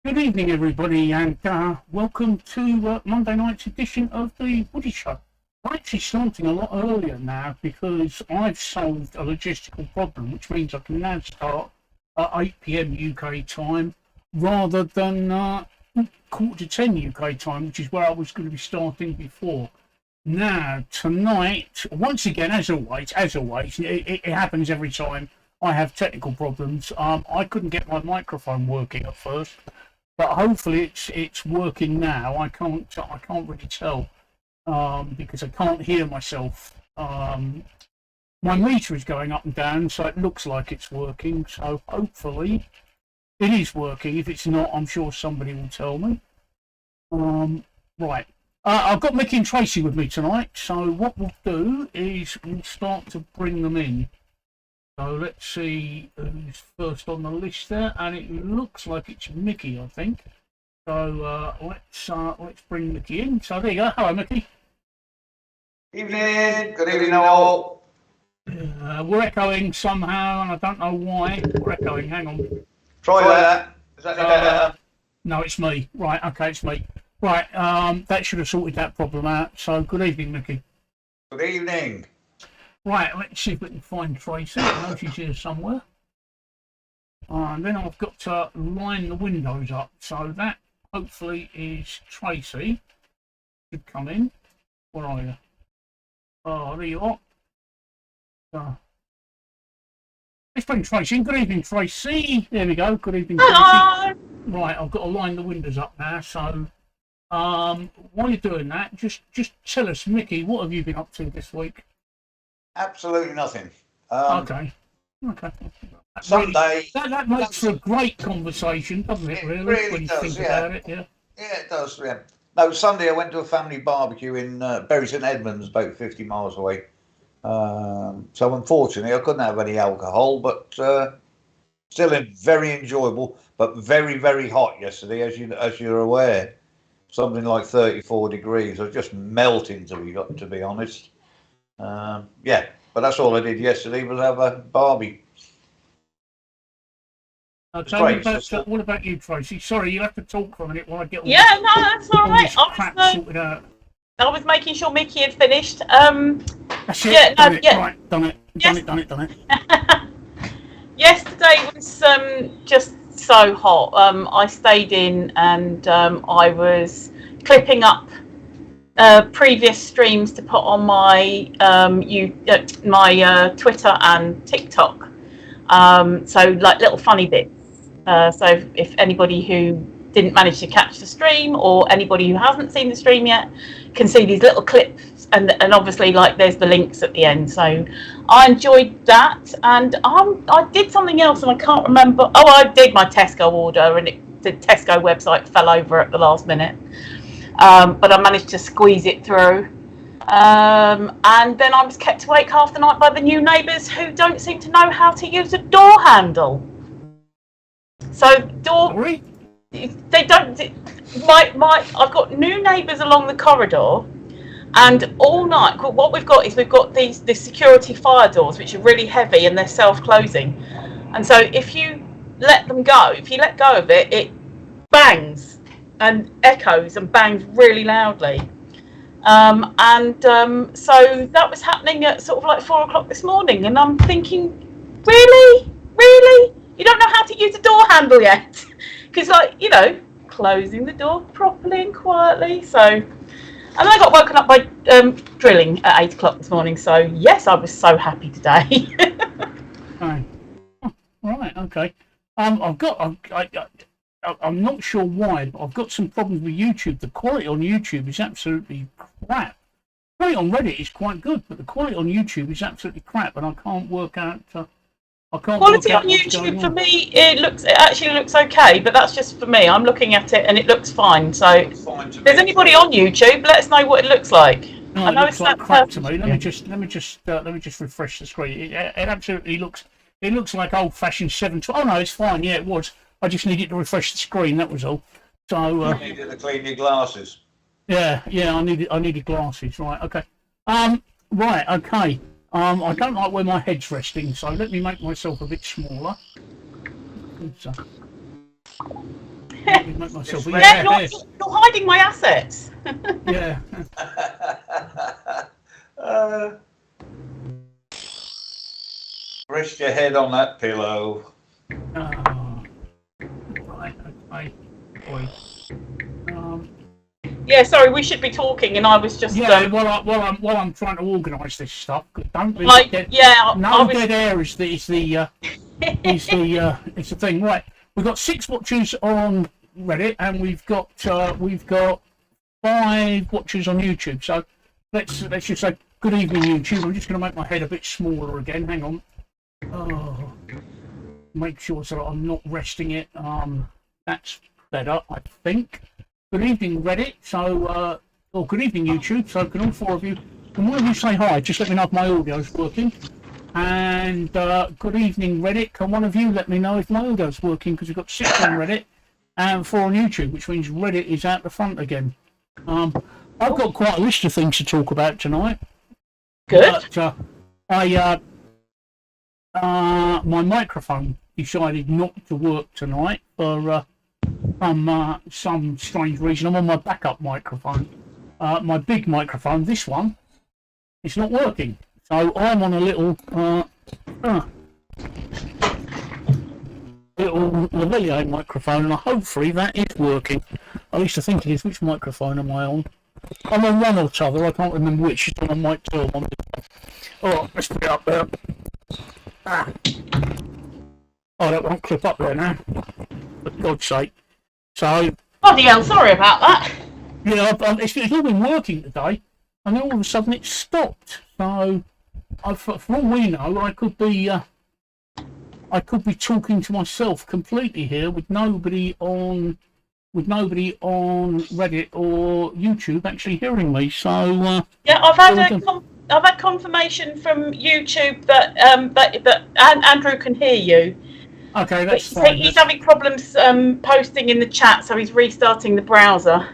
Good evening, everybody, and welcome to Monday night's edition of the Woody Show. I'm actually starting a lot earlier now because I've solved a logistical problem, which means I can now start at 8 p.m. UK time rather than quarter to 10 UK time, which is where I was going to be starting before. Now, tonight, once again, as always, it happens every time I have technical problems. I couldn't get my microphone working at first. But hopefully it's working now. I can't really tell because I can't hear myself. My meter is going up and down, so it looks like it's working. So hopefully it is working. If it's not, I'm sure somebody will tell me. Right. I've got Mickey and Tracey with me tonight. So what we'll do is we'll start to bring them in. So let's see who's first on the list there, and it looks like it's Mickey, I think. So let's bring Mickey in. So there you go. Hello, Mickey. Evening. Good evening, all. We're echoing somehow, and I don't know why. We're echoing. Hang on. Try that. Is that better? No, it's me. Right. Okay, it's me. Right. That should have sorted that problem out. So good evening, Mickey. Good evening. Right, let's see if we can find Tracey. I know she's here somewhere. And then I've got to line the windows up. So that hopefully is Tracey. Should come in. Where are you? Oh, there you are. Let's bring Tracey in. Good evening, Tracey. There we go. Good evening, Hello. Tracey. Right, I've got to line the windows up now. So while you're doing that, just tell us, Mickey, what have you been up to this week? Absolutely nothing. Okay. Someday. That makes for a great conversation, doesn't it? Really when you does, think yeah. about it, yeah. Yeah, it does. Yeah. No, Sunday I went to a family barbecue in Bury St Edmunds, about 50 miles away. So unfortunately, I couldn't have any alcohol, but still very enjoyable, but very, very hot yesterday, as you're aware. Something like 34 degrees. I was just melting, to be honest. Yeah, but that's all I did yesterday was have a barbie. So what about you, Tracey? Sorry, you'll have to talk for a minute while I get all No, that's all right. sorted out. I was making sure Mickey had finished. That's it. Yeah, done it. yeah. Right, done it. Yes. Done it. Yesterday was just so hot. I stayed in and I was clipping up previous streams to put on my my Twitter and TikTok. So like little funny bits. So if anybody who didn't manage to catch the stream or anybody who hasn't seen the stream yet can see these little clips, and obviously like there's the links at the end. So I enjoyed that, and I did something else and I can't remember. Oh, I did my Tesco order, and the Tesco website fell over at the last minute. But I managed to squeeze it through. And then I was kept awake half the night by the new neighbours who don't seem to know how to use a door handle. So they don't. I've got new neighbours along the corridor, and all night what we've got these security fire doors which are really heavy and they're self-closing. And so if you let go of it, it bangs and echoes and bangs really loudly. So that was happening at sort of like 4 o'clock this morning, and I'm thinking, really, you don't know how to use a door handle yet? Because closing the door properly and quietly. So, and I got woken up by drilling at 8 o'clock this morning. So yes, I was so happy today. Right. Okay. I'm not sure why, but I've got some problems with YouTube. The quality on YouTube is absolutely crap. The quality on Reddit is quite good, but the quality on YouTube is absolutely crap, and I can't work out. Quality on YouTube for me, it actually looks okay, but that's just for me. I'm looking at it and it looks fine. So, if there's anybody on YouTube, let us know what it looks like. No, it looks like crap to me. Let me just refresh the screen. It absolutely looks. It looks like old-fashioned 720. Oh no, it's fine. Yeah, it was. I just needed to refresh the screen. That was all. So you needed to clean your glasses. Yeah. I needed glasses. Right. Okay. Right. Okay. I don't like where my head's resting, so let me make myself a bit smaller. So, there make myself. Yeah, you're hiding my assets. Yeah. Rest your head on that pillow. Right. Okay. Boy. Yeah, sorry, we should be talking, and I was just. Yeah. While I'm trying to organise this stuff, don't really like, get. yeah, No dead air is the it's the thing. Right. We've got 6 watchers on Reddit, and we've got 5 watchers on YouTube. So let's just say good evening, YouTube. I'm just going to make my head a bit smaller again. Hang on. Oh, make sure so that I'm not resting it. That's better, I think. Good evening, Reddit. So, or good evening, YouTube. So, can all 4 of you, can one of you say hi? Just let me know if my audio's working. And good evening, Reddit. Can one of you let me know if my audio's working? Because we've got 6 on Reddit and 4 on YouTube, which means Reddit is out the front again. I've got quite a list of things to talk about tonight. Good. But my microphone decided not to work tonight for some strange reason. I'm on my backup microphone. My big microphone, this one, it's not working. So I'm on a little lavalier microphone, and hopefully that is working. At least I think it is. Which microphone am I on? I'm on one or t'other. I can't remember which. It's on mic 2 or one. Oh, let's put it up there. Oh, that won't clip up there now. For God's sake. So. Bloody hell, sorry about that. Yeah, it's all been working today, and then all of a sudden it stopped. So, for all we know, I could be talking to myself completely here with nobody on Reddit or YouTube actually hearing me. So yeah, I've had confirmation from YouTube that Andrew can hear you. Okay, that's fine. He's having problems posting in the chat, so he's restarting the browser.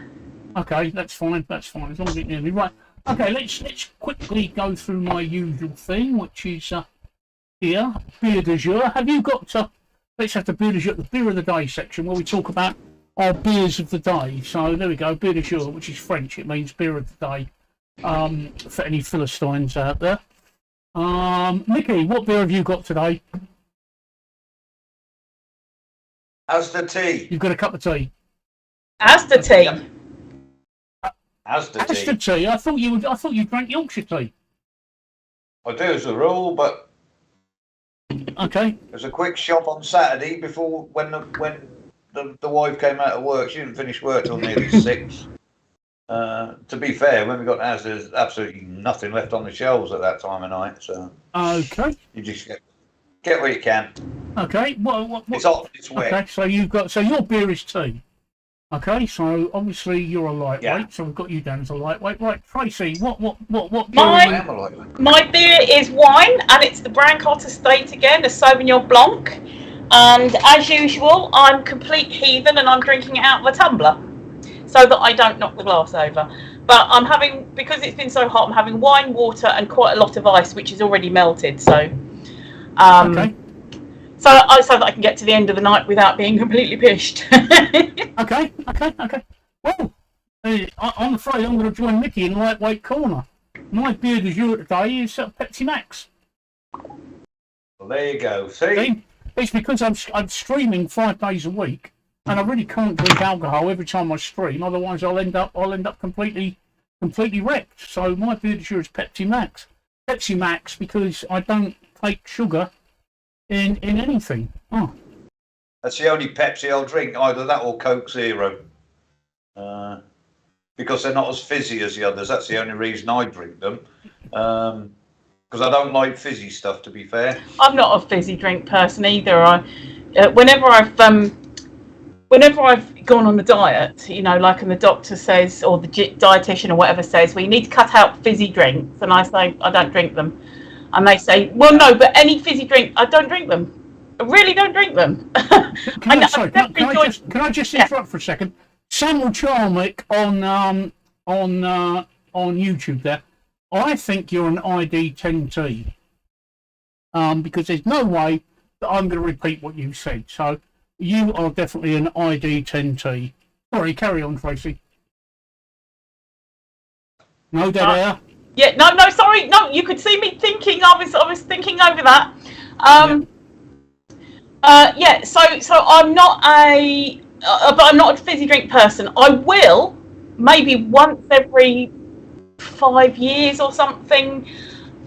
Okay, that's fine. That's fine. As long as it can hear me. Right. Okay, let's quickly go through my usual thing, which is here, beer du jour. Have you got let's have the beer du jour, the beer of the day section, where we talk about our beers of the day. So there we go, beer du jour, which is French. It means beer of the day. For any Philistines out there. Mickey, what beer have you got today? Asda tea. You've got a cup of tea. Asda tea. Yep. Asda tea. Asda tea. I thought you drank Yorkshire tea. I do as a rule, but okay. There's a quick shop on Saturday before when the wife came out of work. She didn't finish work till nearly 6. To be fair, when we got to Asda, there's absolutely nothing left on the shelves at that time of night. So okay, you just get what you can. Okay, what? It's hot, it's wet. Okay, so your beer is tea. Okay, so obviously you're a lightweight, Yeah. so we've got you down as a lightweight. Right, Tracy, what beer My- are you? I am a lightweight. My beer is wine, and it's the Brancott Estate again, a Sauvignon Blanc. And as usual, I'm complete heathen, and I'm drinking it out of a tumbler, so that I don't knock the glass over. But I'm having, because it's been so hot, I'm having wine, water, and quite a lot of ice, which is already melted. So, Okay. so that I can get to the end of the night without being completely pished. Okay. Well, I'm afraid I'm going to join Mickey in lightweight corner. My beer du jour today is Pepsi Max. Well, there you go. See? It's because I'm streaming 5 days a week, and I really can't drink alcohol every time I stream. Otherwise, I'll end up completely wrecked. So my beer du jour is Pepsi Max. Pepsi Max because I don't take sugar in anything. Oh. That's the only Pepsi I'll drink, either that or Coke Zero. Because they're not as fizzy as the others. That's the only reason I drink them. Because I don't like fizzy stuff, to be fair. I'm not a fizzy drink person either. Whenever I've gone on a diet, you know, like, and the doctor says, or the dietitian or whatever says, well, you need to cut out fizzy drinks, and I say I don't drink them, and they say, well, no, but any fizzy drink, I don't drink them. I really don't drink them. Can I just interrupt for a second? Samuel Charmick on YouTube there. I think you're an ID10T. Because there's no way that I'm going to repeat what you said. So You are definitely an ID10T. Sorry, carry on, Tracy. No dead air. Yeah, no, sorry, no. You could see me thinking. I was thinking over that. Yeah. So I'm not but I'm not a fizzy drink person. I will maybe once every 5 years or something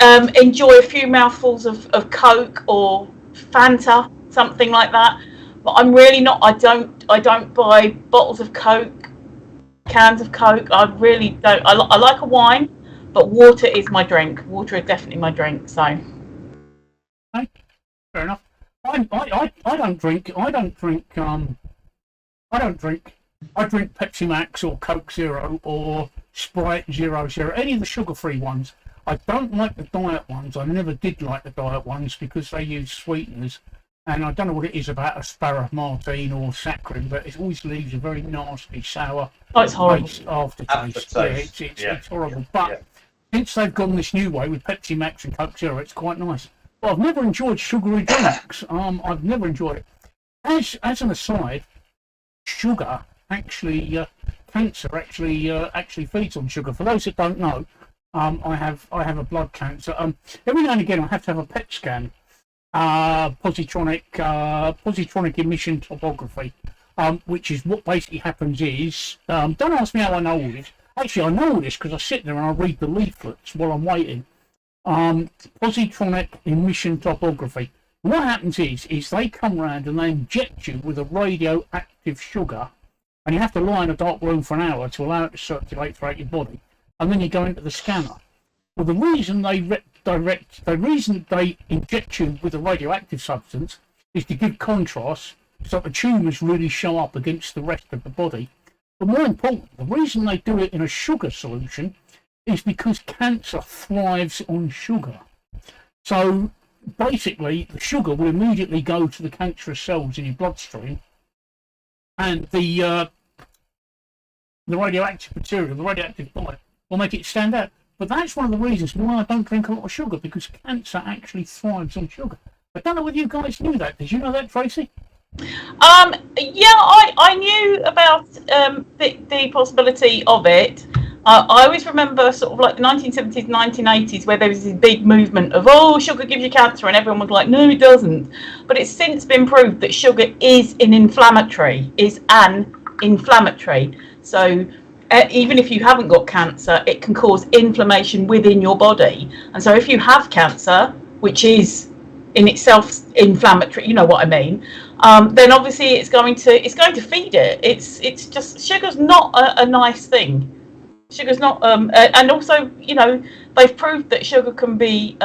enjoy a few mouthfuls of Coke or Fanta, something like that. But I'm really not. I don't buy bottles of Coke, cans of Coke. I really don't. I like a wine, but water is my drink. Water is definitely my drink. So. Okay, fair enough. I don't drink. I don't drink. I drink Pepsi Max or Coke Zero or Sprite Zero Zero. Any of the sugar-free ones. I don't like the diet ones. I never did like the diet ones because they use sweeteners. And I don't know what it is about a Sparrow Martine or saccharin, but it always leaves a very nasty, sour It's horrible. aftertaste. Yeah, it's horrible. But since they've gone this new way with Pepsi Max and Coke Zero, it's quite nice. But I've never enjoyed sugary drinks. I've never enjoyed it. As an aside, sugar actually, cancer actually feeds on sugar. For those that don't know, I have a blood cancer. Every now and again, I have to have a PET scan. Positronic emission topography, which is what basically happens is, don't ask me how I know all this. Actually, I know all this because I sit there and I read the leaflets while I'm waiting. Positronic emission topography. And what happens is they come around and they inject you with a radioactive sugar, and you have to lie in a dark room for an hour to allow it to circulate throughout your body, and then you go into the scanner. Well, the reason they inject you with a radioactive substance is to give contrast so that the tumours really show up against the rest of the body. But more important, the reason they do it in a sugar solution is because cancer thrives on sugar. So basically, the sugar will immediately go to the cancerous cells in your bloodstream, and the radioactive material, the radioactive bite, will make it stand out. But that's one of the reasons why I don't drink a lot of sugar, because cancer actually thrives on sugar. I don't know whether you guys knew that. Did you know that, Tracy? Yeah, I knew about the possibility of it. I always remember sort of like the 1970s, 1980s, where there was this big movement of, oh, sugar gives you cancer, and everyone was like, no, it doesn't. But it's since been proved that sugar is an inflammatory. So even if you haven't got cancer, it can cause inflammation within your body. And so if you have cancer, which is in itself inflammatory, you know what I mean, then obviously it's going to feed it. It's just, sugar's not a nice thing. Sugar's not, and also, you know, they've proved that sugar can be,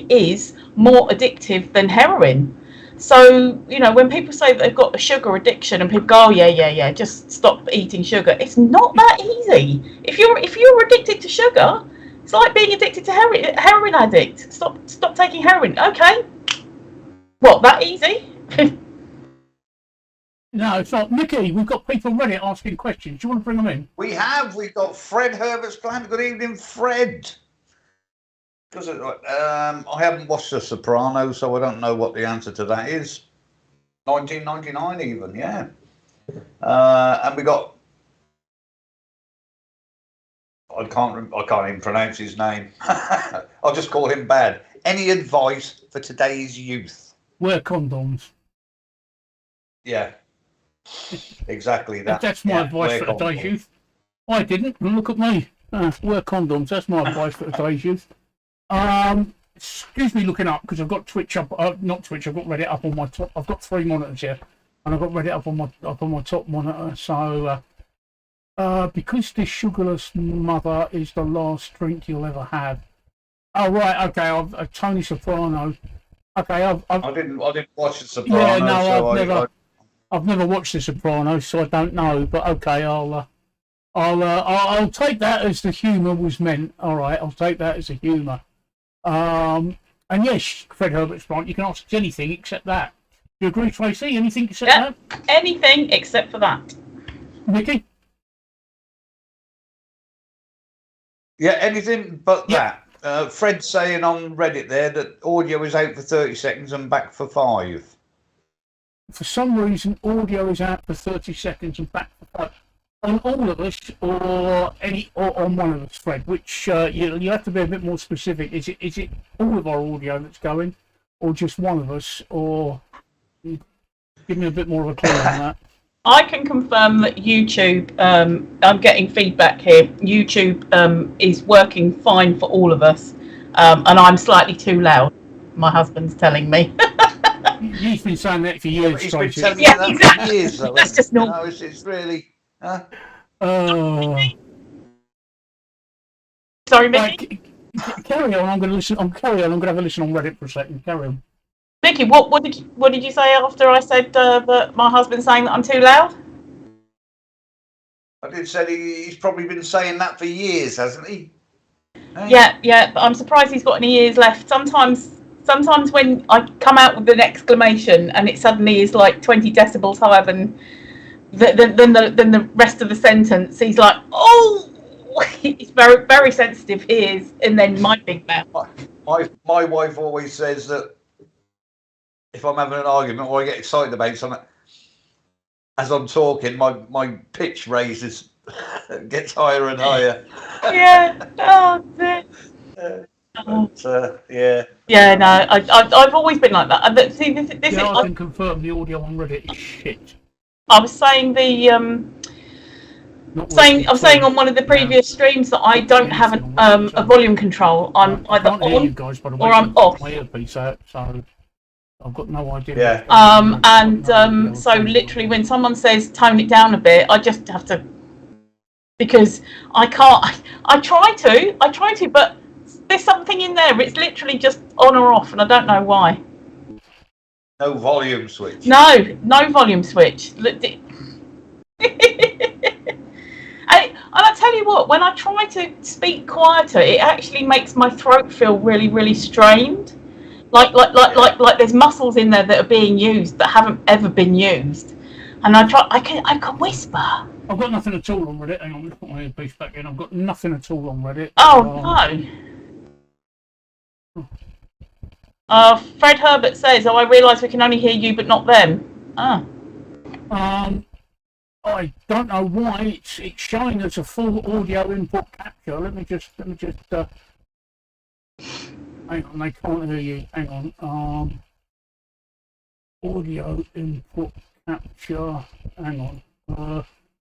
is more addictive than heroin. So, you know, when people say that they've got a sugar addiction and people go, oh, yeah, just stop eating sugar, it's not that easy. If you're addicted to sugar, it's like being addicted to heroin addict. Stop taking heroin. Okay. What, that easy? No, it's not. Mickey, we've got people ready asking questions. Do you want to bring them in? We've got Fred Herbert's planned. Good evening, Fred. Because I haven't watched The Sopranos, so I don't know what the answer to that is. 1999 even, yeah. And we got, I can't even pronounce his name. I'll just call him Bad. Any advice for today's youth? Wear condoms. Yeah, exactly that. That's my advice for today's youth. I didn't. Look at me. Wear condoms. That's my advice for today's youth. Excuse me looking up, because I've got Twitch up. Not Twitch. I've got Reddit up on my top. I've got 3 monitors here, and I've got Reddit up on my top monitor. So, because this sugarless mother is the last drink you'll ever have. Oh right, okay. Tony Soprano. Okay, I didn't watch The Sopranos. Yeah, no, I've never watched The Sopranos, so I don't know. But okay, I'll take that as the humour was meant. All right, I'll take that as the humour. And yes, Fred Herbert's right. You can ask anything except that. Do you agree, Tracy? Anything except that? Anything except for that. Mickey? Yeah, anything but that. Fred's saying on Reddit there that audio is out for 30 seconds and back for 5. for some reason, audio is out for 30 seconds and back for 5. On all of us, or on one of us, Fred? Which you have to be a bit more specific. Is it all of our audio that's going, or just one of us? Or give me a bit more of a clue on that. I can confirm that YouTube. I'm getting feedback here. YouTube is working fine for all of us, and I'm slightly too loud. My husband's telling me. You've been saying that for years, He's been Tracy. telling Yeah, you that exactly. for years, though. That's just normal. No, it's really. Sorry, Mickey. Carry on. I'm going to listen. Carry on. I'm going to have a listen on Reddit for a second. Carry on. Mickey, what did you say after I said that my husband's saying that I'm too loud? I did say he's probably been saying that for years, hasn't he? Hey? Yeah. But I'm surprised he's got any ears left. Sometimes when I come out with an exclamation and it suddenly is like 20 decibels higher than the rest of the sentence, he's like, oh. He's very, very sensitive ears, and then my big mouth. My wife always says that if I'm having an argument or I get excited about something, as I'm talking, my pitch raises, gets higher and higher. Yeah. Oh, dear. Yeah. Yeah. No, I've always been like that. See, this is. I can confirm the audio on Reddit is shit. I was saying I was saying on one of the previous streams that I don't have a volume control. I'm either on you guys, by the way, or I'm off. My earpiece out, so I've got no idea. Yeah. So literally when someone says tone it down a bit, I just have to, because I can't. I try to, but there's something in there. It's literally just on or off, and I don't know why. No volume switch. No volume switch. And I tell you what, when I try to speak quieter, it actually makes my throat feel really, really strained. Like there's muscles in there that are being used that haven't ever been used. And I can whisper. I've got nothing at all on Reddit. Hang on, let's put my earpiece back in. I've got nothing at all on Reddit. Oh no. Fred Herbert says, I realise we can only hear you but not them. I don't know why it's showing as a full audio input capture. Let me just hang on, they can't hear you. Hang on. Audio input capture. Hang on.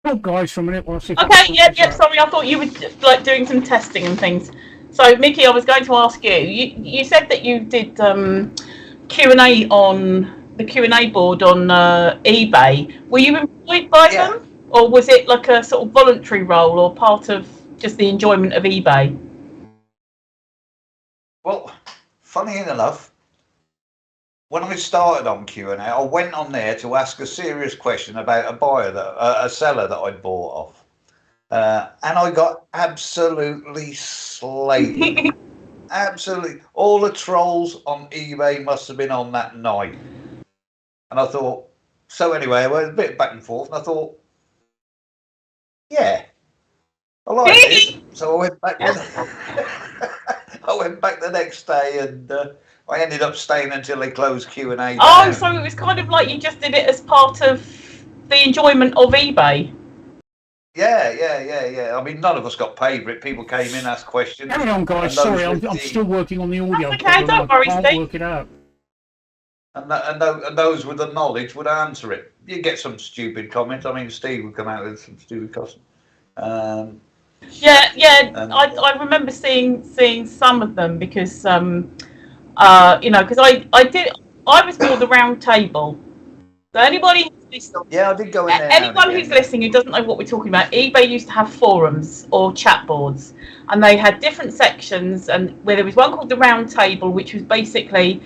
Hold guys for a minute while I see. Okay, yeah, sorry, I thought you were like doing some testing and things. So Mickey, I was going to ask you. You said that you did Q&A on the Q&A board on eBay. Were you employed by them, or was it like a sort of voluntary role or part of just the enjoyment of eBay? Well, funny enough, when I started on Q&A, I went on there to ask a serious question about a seller that I'd bought off, and I got absolutely slated. Absolutely, all the trolls on eBay must have been on that night. And I thought, so anyway, I went a bit back and forth, and I thought, yeah, I like it. So I went back. I went back the next day, and I ended up staying until they closed Q&A. Oh, so it was kind of like you just did it as part of the enjoyment of eBay. Yeah. I mean, none of us got paid for it. People came in, asked questions. Carry on, guys. Sorry, I'm still working on the audio. That's okay, don't worry, Steve. Work it out. And those with the knowledge would answer it. You get some stupid comments. I mean, Steve would come out with some stupid comments. I remember seeing some of them because because I was more the round table. So anybody who's listening, I did go in there. Anyone who's listening who doesn't know what we're talking about, eBay used to have forums or chat boards, and they had different sections, and where there was one called the round table, which was basically,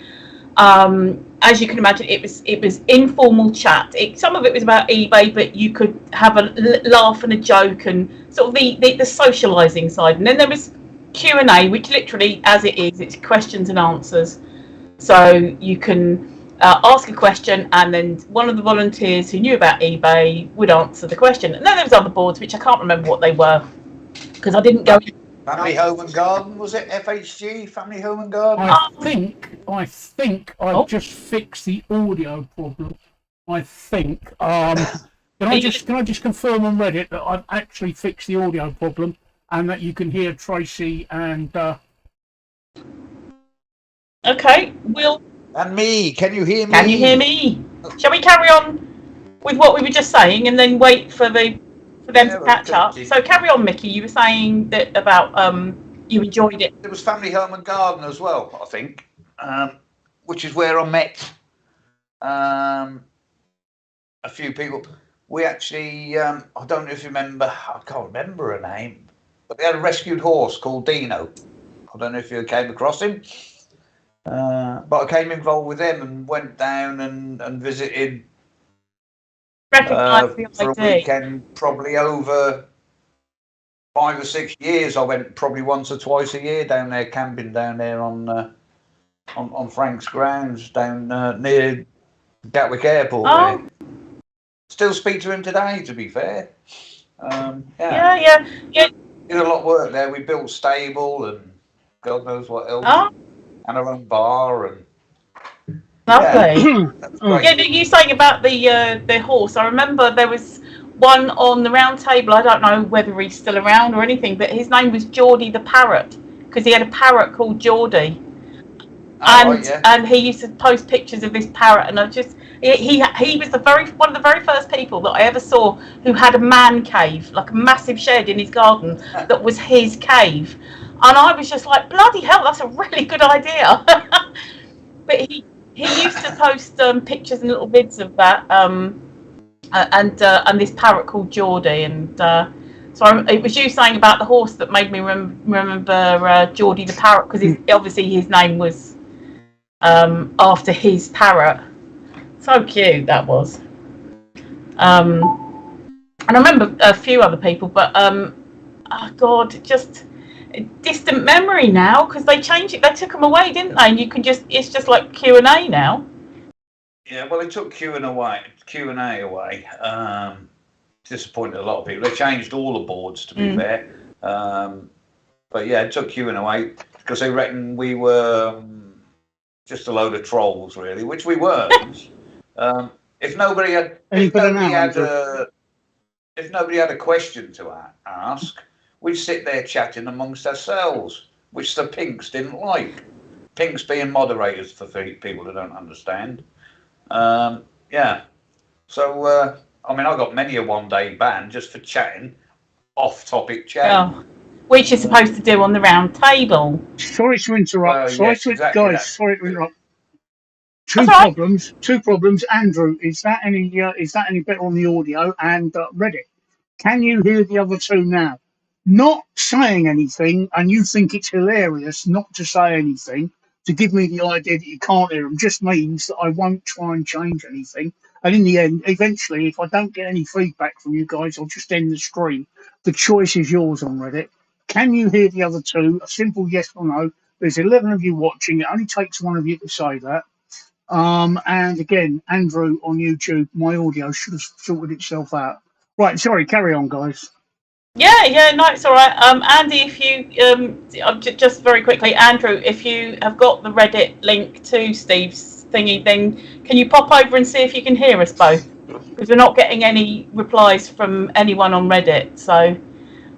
as you can imagine, it was informal chat. Some of it was about eBay, but you could have a laugh and a joke and sort of the socialising side. And then there was Q&A, which literally, as it is, it's questions and answers. So you can ask a question, and then one of the volunteers who knew about eBay would answer the question. And then there was other boards, which I can't remember what they were, because I didn't go. Family Home and Garden, was it? FHG, Family Home and Garden? I think I've just fixed the audio problem I think. Can I just confirm on Reddit that I've actually fixed the audio problem and that you can hear Tracy and Okay, we'll. And me, can you hear me? Can you hear me? Shall we carry on with what we were just saying and then wait for them to catch up? So carry on, Mickey. You were saying that about you enjoyed it. There was Family Home and Garden as well, I think, which is where I met a few people. We actually, I don't know if you remember, I can't remember her name, but they had a rescued horse called Dino. I don't know if you came across him. But I came involved with them and went down and visited for a weekend, probably over 5 or 6 years. I went probably once or twice a year down there, camping down there on Frank's grounds down near Gatwick Airport. Oh. There. Still speak to him today, to be fair. Yeah. Did a lot of work there. We built stable and God knows what else. Oh. And our own bar and lovely. Yeah, you saying about the horse. I remember there was one on the round table. I don't know whether he's still around or anything, but his name was Jordy the parrot because he had a parrot called Jordy, and he used to post pictures of this parrot. And I just he was one of the very first people that I ever saw who had a man cave, like a massive shed in his garden that was his cave. And I was just like, bloody hell, that's a really good idea. But he used to post pictures and little vids of that, and this parrot called Jordy. And so it was you saying about the horse that made me remember Jordy the parrot, because obviously his name was after his parrot. So cute that was. And I remember a few other people, but oh God, just distant memory now, because they changed it. They took them away, didn't they? And you can it's just like Q&A now. Yeah, well, they took Q&A away. Disappointed a lot of people. They changed all the boards, to be fair. But yeah, it took Q&A away because they reckoned we were just a load of trolls, really, which we weren't. If nobody had a question to ask, we'd sit there chatting amongst ourselves, which the Pinks didn't like. Pinks being moderators for people who don't understand. Yeah. So, I mean, I got many a one-day ban just for chatting, off-topic chatting. Oh, which you're supposed to do on the round table. Sorry to interrupt. Sorry to interrupt. Two problems. Andrew, is that any better on the audio? And Reddit, can you hear the other two now? Not saying anything, and you think it's hilarious not to say anything, to give me the idea that you can't hear them, just means that I won't try and change anything. And in the end, eventually, if I don't get any feedback from you guys, I'll just end the stream. The choice is yours on Reddit. Can you hear the other two? A simple yes or no. There's 11 of you watching. It only takes one of you to say that. And again, Andrew on YouTube, my audio should have sorted itself out. Right, sorry, carry on, guys. Yeah, no, it's all right. Andy, if you just very quickly, Andrew, if you have got the Reddit link to Steve's thingy, then can you pop over and see if you can hear us both? Because we're not getting any replies from anyone on Reddit. So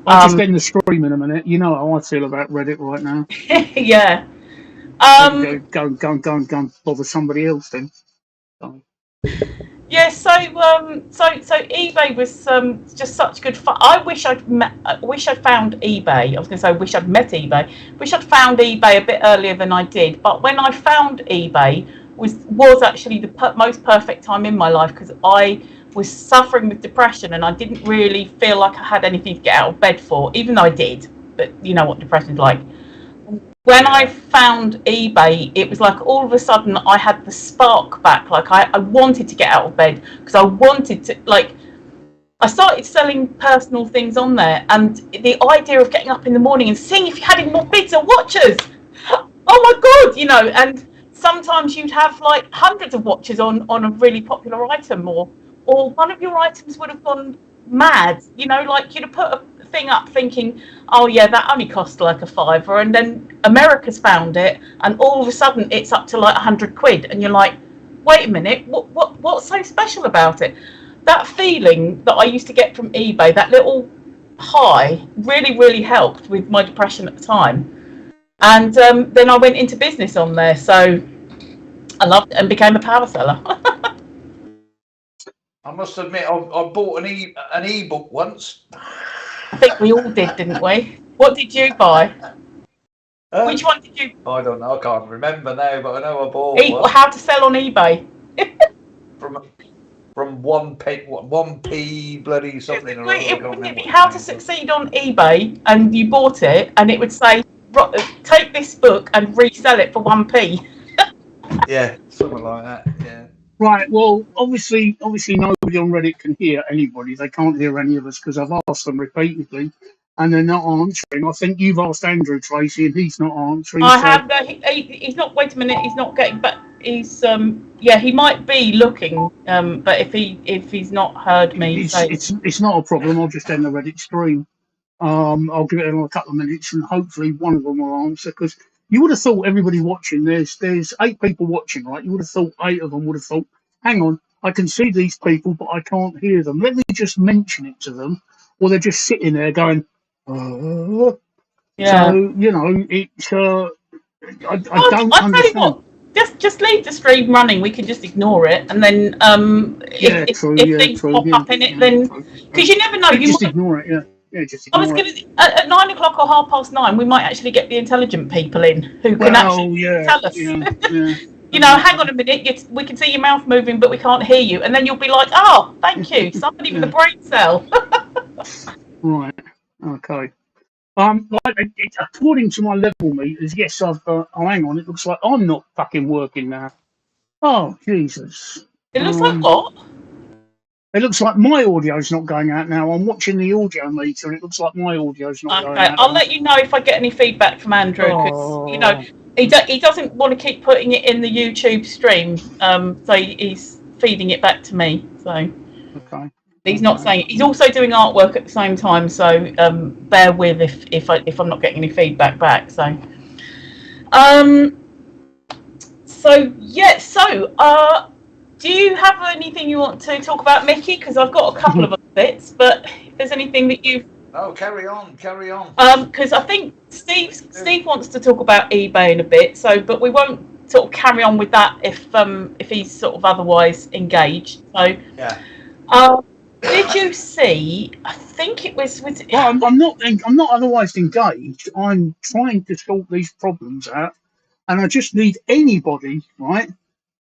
I'll just end the stream in a minute. You know how I feel about Reddit right now. Yeah. Go and bother somebody else then. Yeah, so eBay was just such good fun. I wish I'd found eBay. I was going to say, wish I'd met eBay. Wish I'd found eBay a bit earlier than I did. But when I found eBay was actually the most perfect time in my life, because I was suffering with depression and I didn't really feel like I had anything to get out of bed for, even though I did. But you know what depression's like. When I found eBay, it was like all of a sudden I had the spark back. Like I wanted to get out of bed because I wanted to, like, I started selling personal things on there, and the idea of getting up in the morning and seeing if you had any more bids or watches. Oh my God, you know, and sometimes you'd have like hundreds of watches on a really popular item, or one of your items would have gone mad, you know, like you'd have put a thing up thinking, oh yeah, that only cost like £5, and then America's found it and all of a sudden it's up to like £100, and you're like, wait a minute, what's so special about it? That feeling that I used to get from eBay, that little high, really helped with my depression at the time. And then I went into business on there, so I loved it and became a power seller. I must admit, I bought an e-book once. I think we all did, didn't we? What did you buy? Which one did you? I don't know. I can't remember now, but I know I bought one. How to sell on eBay? From 1p bloody something or other. It would be how to succeed on eBay, and you bought it, and it would say, take this book and resell it for 1p. Yeah, something like that. Yeah. Right. Well, obviously, nobody on Reddit can hear anybody. They can't hear any of us because I've asked them repeatedly, and they're not answering. I think you've asked Andrew Tracey, and he's not answering. I have. He's not. Wait a minute. He's not getting. But he's. Yeah, he might be looking. But if he's not heard me, it's not a problem. I'll just end the Reddit stream. I'll give it a couple of minutes, and hopefully one of them will answer. Because you would have thought everybody watching, there's 8 people watching, right? You would have thought 8 of them would have thought, hang on, I can see these people, but I can't hear them. Let me just mention it to them, or they're just sitting there going, yeah. So it's I don't I'll understand. tell you what. Just leave the stream running. We can just ignore it, and then if things pop up in it, then because you never know, you just might ignore it. Yeah, just I ignore was going to at 9 o'clock or 9:30, we might actually get the intelligent people in who can actually tell us. You know, hang on a minute, we can see your mouth moving, but we can't hear you, and then you'll be like, "Oh, thank you, somebody with a brain cell." Right. Okay. According to my level meters, yes, I've. Oh, hang on. It looks like I'm not fucking working now. Oh, Jesus. It looks like what? It looks like my audio's not going out now. I'm watching the audio meter, and it looks like my audio's not going out. I'll let you know if I get any feedback from Andrew, because he doesn't want to keep putting it in the YouTube stream. So he's feeding it back to me. So okay. He's not saying it. He's also doing artwork at the same time, so bear with if I'm not getting any feedback back. So, do you have anything you want to talk about, Mickey? Because I've got a couple of other bits, but if there's anything that you carry on. Because I think Steve wants to talk about eBay in a bit. So, but we won't sort of carry on with that if he's sort of otherwise engaged. So, yeah. Did you see? I think it was. Well, I'm not otherwise engaged. I'm trying to sort these problems out, and I just need anybody, right,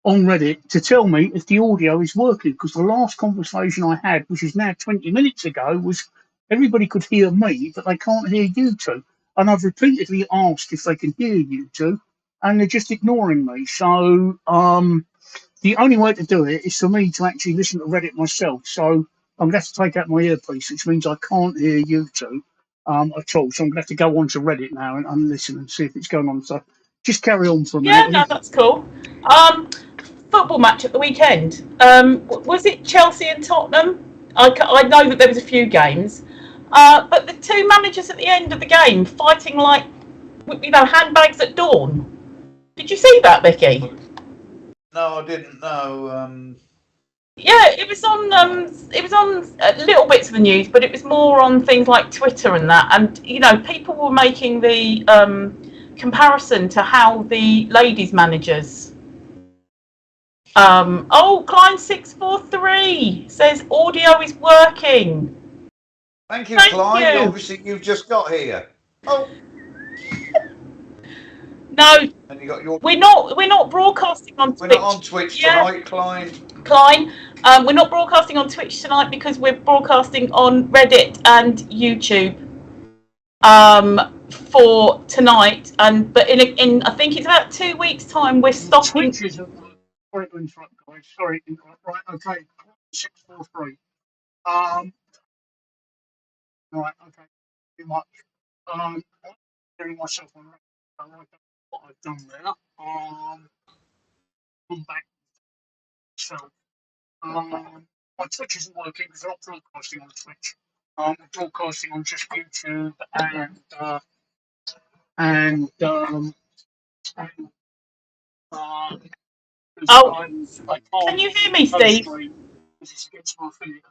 on Reddit to tell me if the audio is working. Because the last conversation I had, which is now 20 minutes ago, was everybody could hear me, but they can't hear you two. And I've repeatedly asked if they can hear you two, and they're just ignoring me. So, the only way to do it is for me to actually listen to Reddit myself. So I'm going to have to take out my earpiece, which means I can't hear you two at all. So I'm going to have to go on to Reddit now and listen and see if it's going on. So just carry on for a minute. Yeah, no, that's cool. Football match at the weekend. Was it Chelsea and Tottenham? I know that there was a few games, but the 2 managers at the end of the game fighting like, handbags at dawn. Did you see that, Vicky? No, I didn't know. Yeah, it was on little bits of the news, but it was more on things like Twitter and that. And people were making the comparison to how the ladies managers. Klein 643 says audio is working. Thank you, Klein. Obviously, you've just got here. Oh. No, and you got your... we're not broadcasting on Twitch. We're not on Twitch tonight, Klein. We're not broadcasting on Twitch tonight because we're broadcasting on Reddit and YouTube for tonight. But in I think it's about 2 weeks' time we're stopping. Twitch is sorry to interrupt, guys. Sorry. Right, okay. 643. Right, okay. Too much. I'm getting myself on record. I don't know what I've done there. Come back. So, my Twitch isn't working because I'm not broadcasting on Twitch. I'm broadcasting on just YouTube and because Oh, I can can't you hear me, post Steve? stream because it's against my affiliate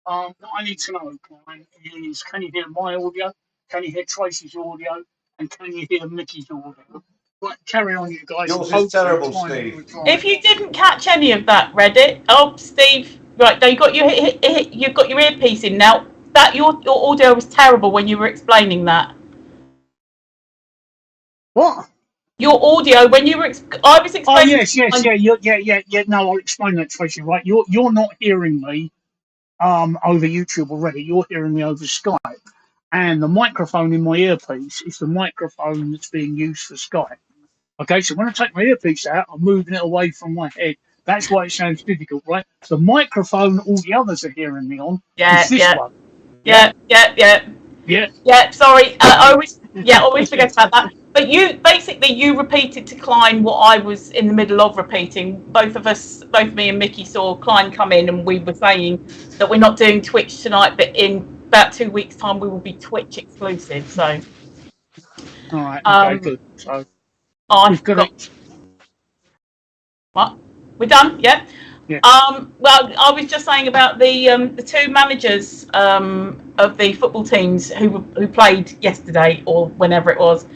agreement. What I need to know, Klein, is can you hear my audio? Can you hear Tracy's audio? And can you hear Mickey's audio? Right, carry on, you guys, and Yours is hopefully terrible, Klein will Steve. reply. If you didn't catch any of that, Reddit. Oh, Steve. Right, now you've got your earpiece in now. That your audio was terrible when you were explaining that. What? Your audio when you were I was Oh explaining. yes, yes, yeah. No, I'll explain that, Tracy. Right, you're not hearing me over YouTube already. You're hearing me over Skype, and the microphone in my earpiece is the microphone that's being used for Skype. Okay, so when I take my earpiece out, I'm moving it away from my head. That's why it sounds difficult, right? The microphone all the others are hearing me on is Yeah, this yeah, one. Yeah, yeah, yeah, yeah. yeah. Yeah, sorry. I So, always forget about that. But you repeated to Klein what I was in the middle of repeating. Both me and Mickey saw Klein come in, and we were saying that we're not doing Twitch tonight, but in about 2 weeks' time we will be Twitch exclusive. So, all right, okay, um, good. So we've I've got got it. what we're done. Yeah. Yeah. Well, I was just saying about the two managers of the football teams who played yesterday or whenever it was,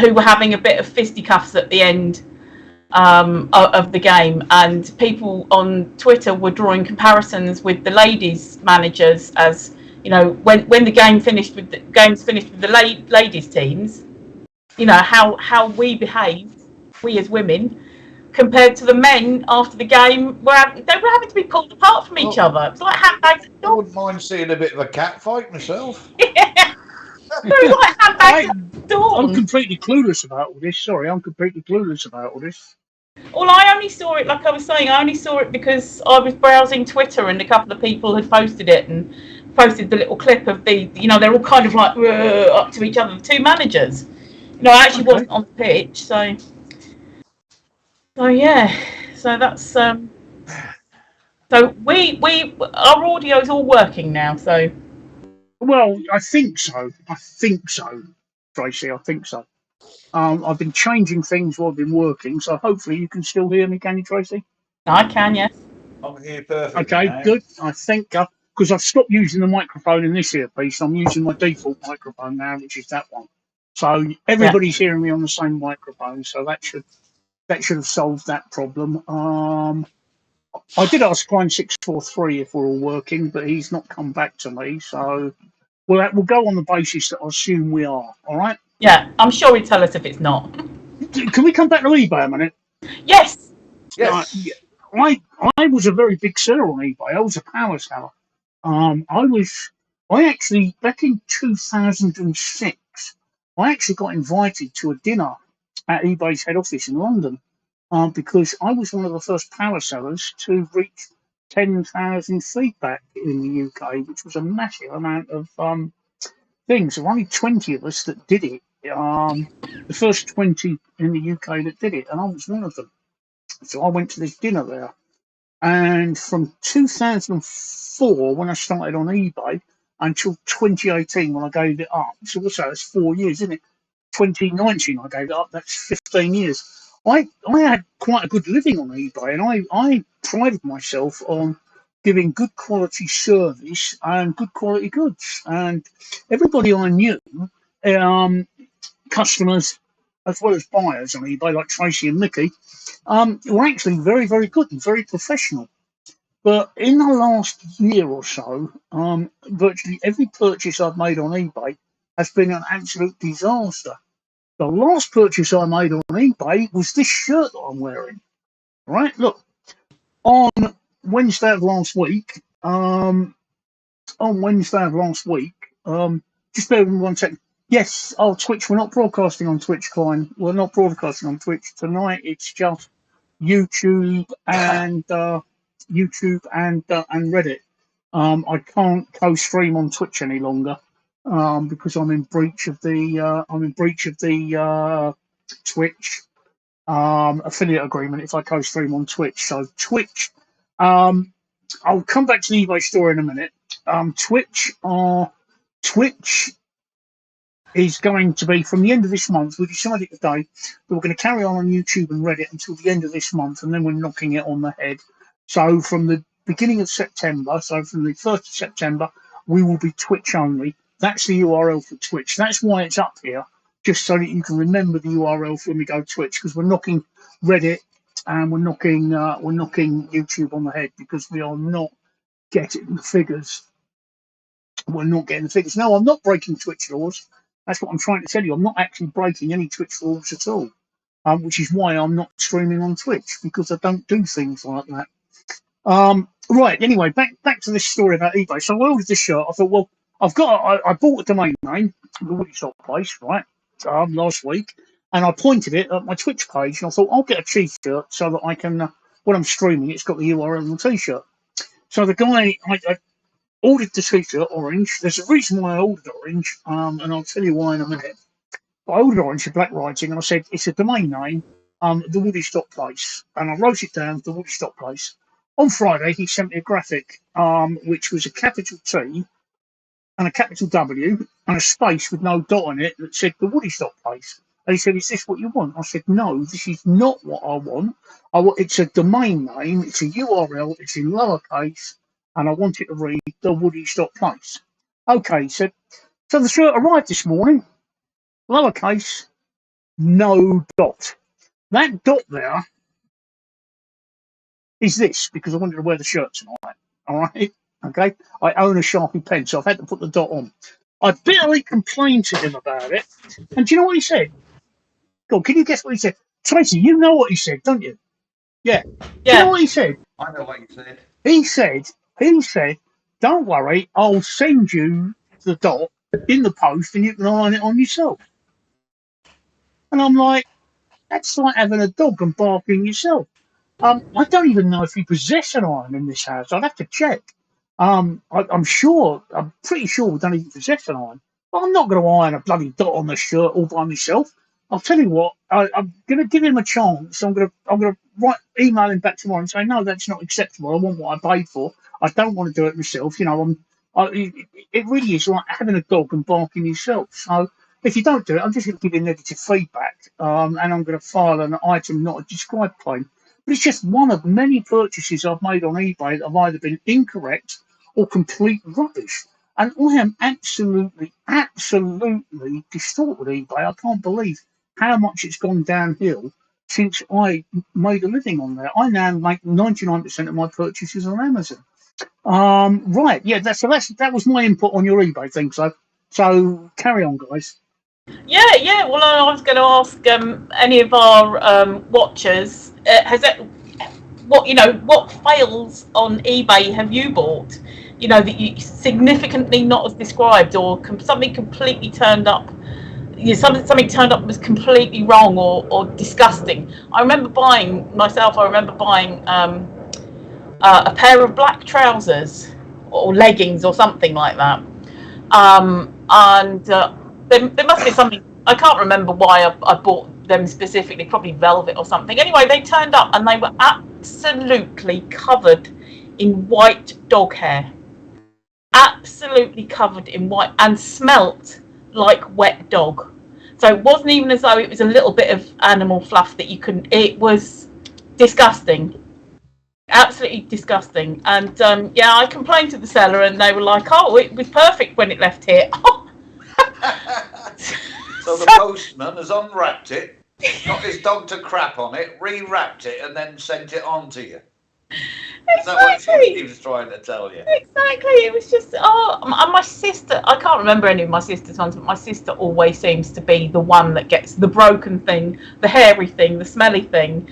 who were having a bit of fisticuffs at the end of the game, and people on Twitter were drawing comparisons with the ladies managers, as you know, when the games finished with the ladies teams, you know how we behaved, we as women, compared to the men after the game, they were having to be pulled apart from each Well, other. It was like handbags at I dawn. wouldn't mind seeing a bit of a cat fight myself. Yeah, it was like handbags I at I'm dawn. completely clueless about all this. Sorry, I'm completely clueless about all this. Well, I only saw it, like I was saying, I only saw it because I was browsing Twitter and a couple of people had posted it and posted the little clip of they're all kind of like up to each other, the two managers. I actually Okay. wasn't on the pitch, so yeah, so that's so our audio is all working now, so Well, I think so. I think so, Tracy. I think so. I've been changing things while I've been working, so hopefully you can still hear me, can you, Tracy? I can, yes. I can hear perfectly Okay, now. good. I think because I've stopped using the microphone in this earpiece, I'm using my default microphone now, which is that one. So Yeah. everybody's hearing me on the same microphone, so that should have solved that problem. I did ask Klein 643 if we're all working, but he's not come back to me. So we'll go on the basis that I assume we are. All right. Yeah, I'm sure he'd tell us if it's not. Can we come back to eBay a minute? Yes. Yes. Yeah, I was a very big seller on eBay. I was a power seller. I actually back in 2006, I actually got invited to a dinner at eBay's head office in London, because I was one of the first power sellers to reach 10,000 feedback in the UK, which was a massive amount of things. There were only 20 of us that did it. The first 20 in the UK that did it, and I was one of them. So I went to this dinner there. And from 2004, when I started on eBay, until 2018, when I gave it up. So what's that? It's 4 years, isn't it? 2019, I gave it up. That's 15 years. I had quite a good living on eBay, and I prided myself on giving good quality service and good quality goods. And everybody I knew, um, customers as well as buyers on eBay, like Tracy and Mickey, were actually very, very good and very professional. But in the last year or so, virtually every purchase I've made on eBay has been an absolute disaster. The last purchase I made on eBay was this shirt that I'm wearing. Right, look, on Wednesday of last week, on Wednesday of last week, just bear with me 1 second. Yes, Twitch. We're not broadcasting on Twitch, Klein. We're not broadcasting on Twitch tonight. It's just YouTube and Reddit. I can't co-stream on Twitch any longer, because I'm in breach of the Twitch affiliate agreement if I co-stream on Twitch. So Twitch, um, I'll come back to the eBay store in a minute. Twitch is going to be from the end of this month. We decided today that we're going to carry on YouTube and Reddit until the end of this month, and then we're knocking it on the head. So from the beginning of September, so from the 1st of September, we will be Twitch only. That's the URL for Twitch. That's why it's up here, just so that you can remember the URL for when we go Twitch, because we're knocking Reddit and we're knocking YouTube on the head because we are not getting the figures. We're not getting the figures. No, I'm not breaking Twitch laws. That's what I'm trying to tell you. I'm not actually breaking any Twitch rules at all, which is why I'm not streaming on Twitch, because I don't do things like that. Right. Anyway, back to this story about eBay. So I ordered this shirt. I thought, well, I bought a domain name, the Woody Shop Place, right, last week, and I pointed it at my Twitch page, and I thought I'll get a T-shirt so that I can, when I'm streaming, it's got the URL on the T-shirt. So the guy, I ordered the T-shirt orange. There's a reason why I ordered orange, and I'll tell you why in a minute. But I ordered orange with black writing, and I said it's a domain name, the Woody Stock Place, and I wrote it down, the Woody Stock Place. On Friday, he sent me a graphic, which was a capital T and a capital W and a space with no dot on it that said the Woody Stock Place. And he said, "Is this what you want?" I said, "No, this is not what I want. It's a domain name, it's a URL, it's in lowercase, and I want it to read the Woody Stock Place." Okay, he said. So the shirt arrived this morning, lowercase, no dot. That dot there is this, because I wanted to wear the shirt tonight. All right, okay. I own a Sharpie pen, so I've had to put the dot on. I bitterly complained to him about it, and do you know what he said? God, can you guess what he said? Tracey, you know what he said, don't you? Yeah. Do you know what he said? I know what he said. He said, "Don't worry, I'll send you the dot in the post, and you can iron it on yourself." And I'm like, that's like having a dog and barking yourself. I don't even know if you possess an iron in this house. I'd have to check. I'm pretty sure we don't even possess an iron. But I'm not going to iron a bloody dot on the shirt all by myself. I'll tell you what, I'm going to give him a chance. I'm going to email him back tomorrow and say, no, that's not acceptable. I want what I paid for. I don't want to do it myself. You know, it really is like having a dog and barking yourself. So if you don't do it, I'm just going to give you negative feedback, and I'm going to file an item not a described claim. But it's just one of many purchases I've made on eBay that have either been incorrect or complete rubbish. And I am absolutely distraught with eBay. I can't believe how much it's gone downhill since I made a living on there. I now make 99% of my purchases on Amazon. Right, yeah, that was my input on your eBay thing. So carry on, guys. Yeah. Well, I was going to ask any of our watchers, what fails on eBay have you bought? You know, that you significantly not as described, or something completely turned up. Something turned up was completely wrong or disgusting. I remember buying a pair of black trousers or leggings or something like that. And there must be something. I can't remember why I bought them specifically. Probably velvet or something. Anyway, they turned up and they were absolutely covered in white dog hair. Absolutely covered in white and smelt like wet dog. So it wasn't even as though it was a little bit of animal fluff that you couldn't. It was disgusting. Absolutely disgusting. And I complained to the seller and they were like, "Oh, it was perfect when it left here." So the postman has unwrapped it, got his dog to crap on it, rewrapped it, and then sent it on to you. Is that what he was trying to tell you? Exactly. It was just, and my sister, I can't remember any of my sister's ones, but my sister always seems to be the one that gets the broken thing, the hairy thing, the smelly thing.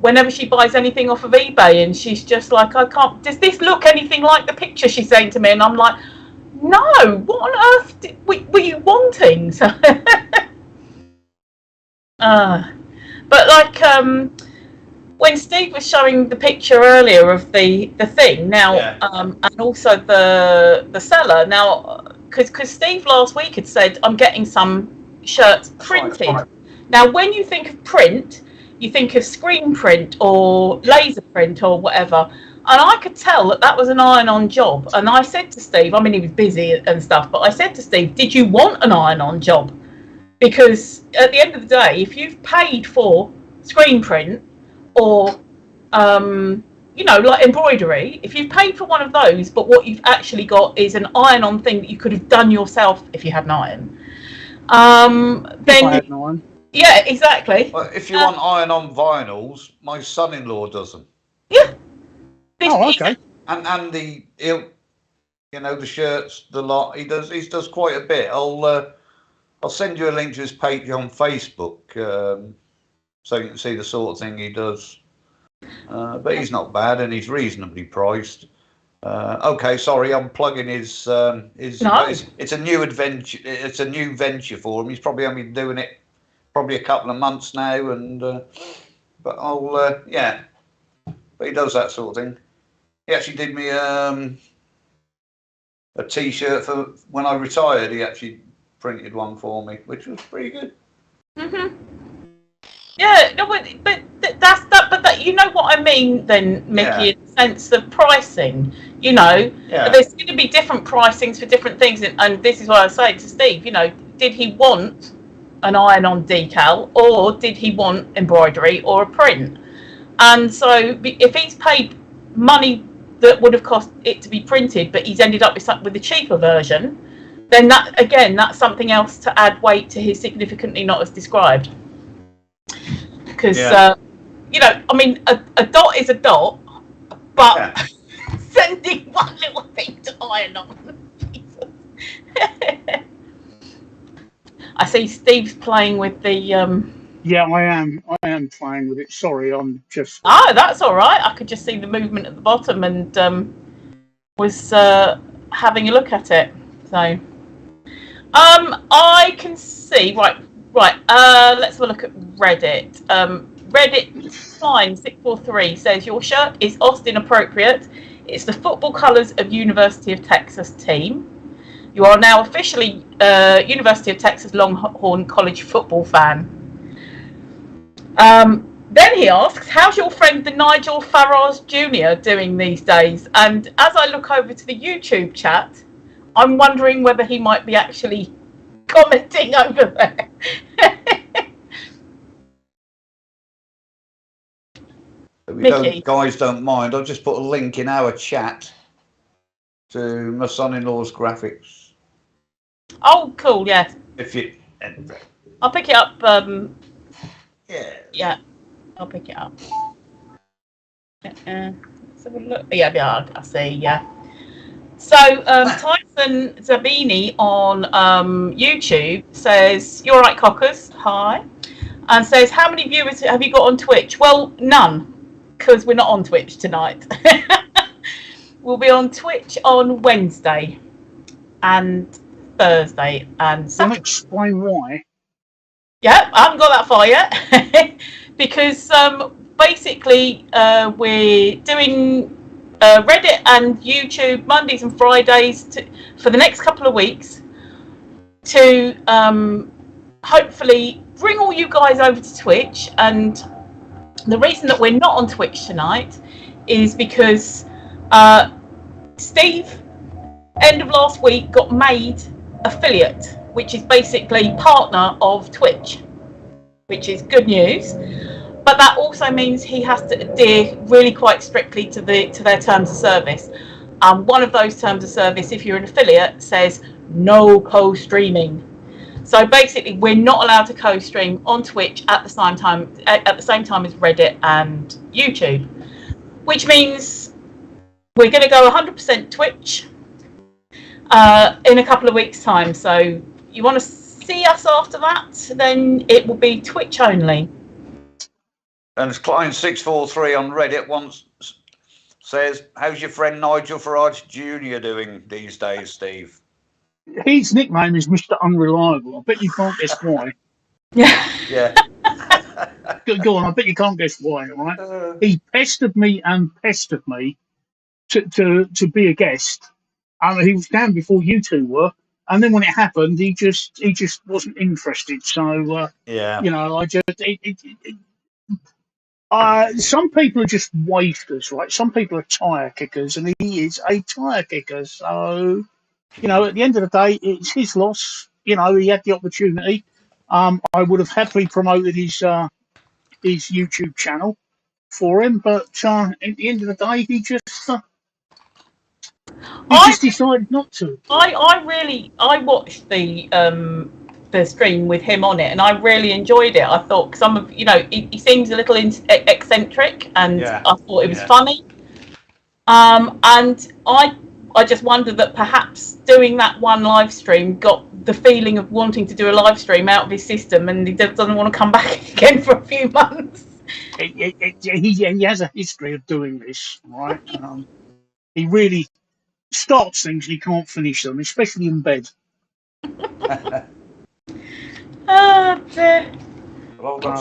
Whenever she buys anything off of eBay, and she's just like, does this look anything like the picture she's saying to me? And I'm like, no, what on earth were you wanting? So, but like, when Steve was showing the picture earlier of the thing now, and also the seller now, because Steve last week had said, I'm getting some shirts printed. Right. Now, when you think of print, you think of screen print or laser print or whatever. And I could tell that that was an iron-on job. And I said to Steve, I mean, he was busy and stuff, but I said to Steve, did you want an iron-on job? Because at the end of the day, if you've paid for screen print or, like embroidery, if you've paid for one of those, but what you've actually got is an iron-on thing that you could have done yourself if you had an iron, then... I had an iron. Yeah, exactly. Well, if you want iron-on vinyls, my son-in-law does them. Yeah. Okay. And the shirts, the lot. He does quite a bit. I'll send you a link to his page on Facebook, so you can see the sort of thing he does. But he's not bad, and he's reasonably priced. Okay, sorry, I'm plugging his. No. It's a new adventure. It's a new venture for him. He's probably only doing it probably a couple of months now, and but I'll yeah. But he does that sort of thing. He actually did me a T-shirt for when I retired. He actually printed one for me, which was pretty good. Mhm. Yeah, no, but that's that. But that, you know what I mean, then, Mickey, in the sense of pricing. There's going to be different pricings for different things, and this is what I was saying to Steve. Did he want an iron-on decal, or did he want embroidery or a print? And so, if he's paid money that would have cost it to be printed, but he's ended up with the cheaper version, then that's something else to add weight to his significantly not as described. Because I mean, a dot is a dot, but sending one little thing to iron on. I see Steve's playing with the. Yeah, I am playing with it. Sorry, I'm just. Oh, that's all right. I could just see the movement at the bottom and was having a look at it. So, I can see. Right. Let's have a look at Reddit. Reddit Slime 643 says your shirt is Austin appropriate. It's the football colours of University of Texas team. You are now officially University of Texas Longhorn College football fan. Then he asks, how's your friend the Nigel Farage Jr. doing these days? And as I look over to the YouTube chat, I'm wondering whether he might be actually commenting over there. If guys don't mind, I'll just put a link in our chat to my son-in-law's graphics. Oh, cool, yeah. I'll pick it up. Yeah, I'll pick it up. Let's have a look. Yeah, I see, yeah. So, Tyson Zabini on YouTube says, you're right, Cockers, hi. And says, how many viewers have you got on Twitch? Well, none, because we're not on Twitch tonight. We'll be on Twitch on Wednesday and Thursday and Saturday. Can you explain why? Yeah, I haven't got that far yet. Because basically we're doing Reddit and YouTube Mondays and Fridays for the next couple of weeks to hopefully bring all you guys over to Twitch. And the reason that we're not on Twitch tonight is because Steve, end of last week, got made affiliate, which is basically partner of Twitch, which is good news. But that also means he has to adhere really quite strictly to their terms of service. One of those terms of service, if you're an affiliate, says no co-streaming. So basically, we're not allowed to co-stream on Twitch at the same time as Reddit and YouTube, which means we're going to go 100% Twitch in a couple of weeks' time. So you want to see us after that, then it will be Twitch only. And Klein 643 on Reddit says, how's your friend Nigel Farage Jr. doing these days, Steve? His nickname is Mr. Unreliable. I bet you can't guess why. Yeah. Go on, I bet you can't guess why, right? He pestered me to be a guest. He was down before you two were, and then when it happened, he just wasn't interested. So yeah, I just Some people are just wafters, right? Some people are tire kickers, and he is a tire kicker. So, at the end of the day, it's his loss. He had the opportunity. I would have happily promoted his YouTube channel for him, but at the end of the day, he I just decided not to. I watched the stream with him on it, and I really enjoyed it. I thought some of he seems a little eccentric, and Yeah, I thought it was yeah. funny. And I just wondered that perhaps doing that one live stream got the feeling of wanting to do a live stream out of his system, and he doesn't want to come back again for a few months. He has a history of doing this, right? He really starts things and he can't finish them, especially in bed. Oh dear. Well, I've got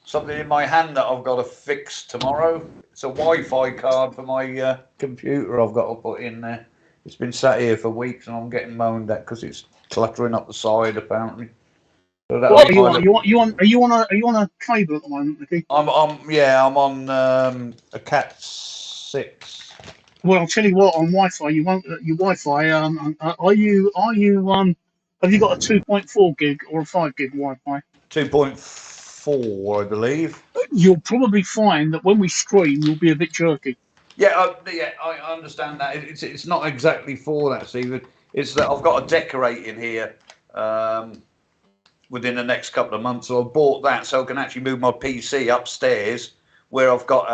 something in my hand that I've got to fix tomorrow. It's a Wi-Fi card for my computer I've got to put in there. It's been sat here for weeks and I'm getting moaned at because it's cluttering up the side apparently. So What are you on? Are you on a cable at the moment, Mickey? I'm on a Cat 6. Well, I'll tell you what. On Wi-Fi, you won't. Your Wi-Fi. Are you? Have you got a 2.4 gig or a 5 gig Wi-Fi? 2.4, I believe. You'll probably find that when we stream, you'll be a bit jerky. Yeah, I understand that. It's not exactly for that, Stephen. It's that I've got to decorate in here within the next couple of months. So I bought that so I can actually move my PC upstairs where I've got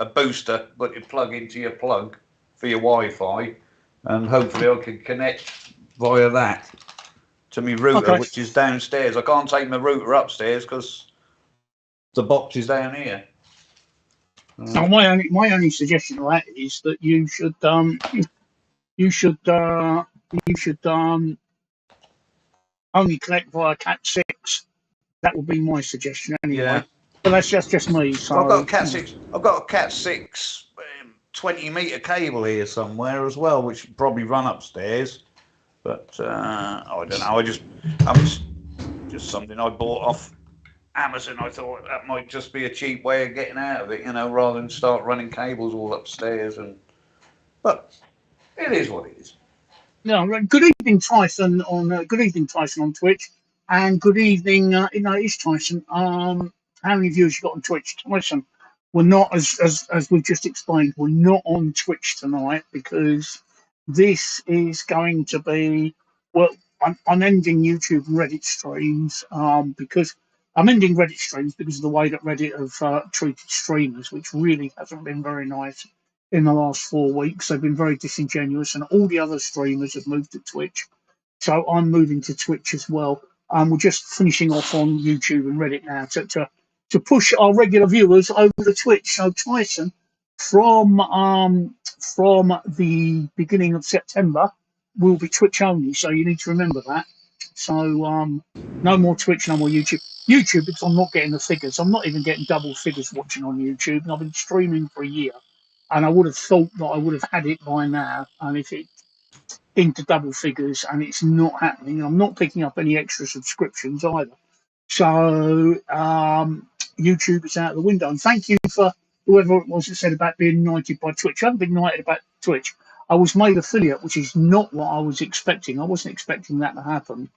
a booster, but you plug into your plug for your Wi-Fi, and hopefully I can connect via that to my router, which is downstairs. I can't take my router upstairs because the box is down here. Now, my only suggestion to that is that you should only connect via Cat 6. That would be my suggestion anyway. Yeah. But that's just me. So I've got a Cat 6. I've got a Cat 6 20-meter cable here somewhere as well, which should probably run upstairs. But I don't know. Just something I bought off Amazon. I thought that might just be a cheap way of getting out of it, rather than start running cables all upstairs. But it is what it is. Yeah. Good evening, Tyson. Good evening, Tyson on Twitch, and good evening. It's Tyson. How many viewers you got on Twitch? Listen, we're not as we've just explained. We're not on Twitch tonight because this is going to be. Well, I'm ending YouTube and Reddit streams because I'm ending Reddit streams because of the way that Reddit have treated streamers, which really hasn't been very nice in the last 4 weeks. They've been very disingenuous, and all the other streamers have moved to Twitch. So I'm moving to Twitch as well. We're just finishing off on YouTube and Reddit now to push our regular viewers over to Twitch. So Tyson, from the beginning of September, will be Twitch only. So you need to remember that. So no more Twitch, no more YouTube. YouTube, because I'm not getting the figures. I'm not even getting double figures watching on YouTube, and I've been streaming for a year. And I would have thought that I would have had it by now, and if it into double figures, and it's not happening. I'm not picking up any extra subscriptions either. So YouTube is out of the window. And thank you for whoever it was that said about being knighted by Twitch. I haven't been knighted about Twitch. I was made affiliate, which is not what I was expecting. I wasn't expecting that to happen.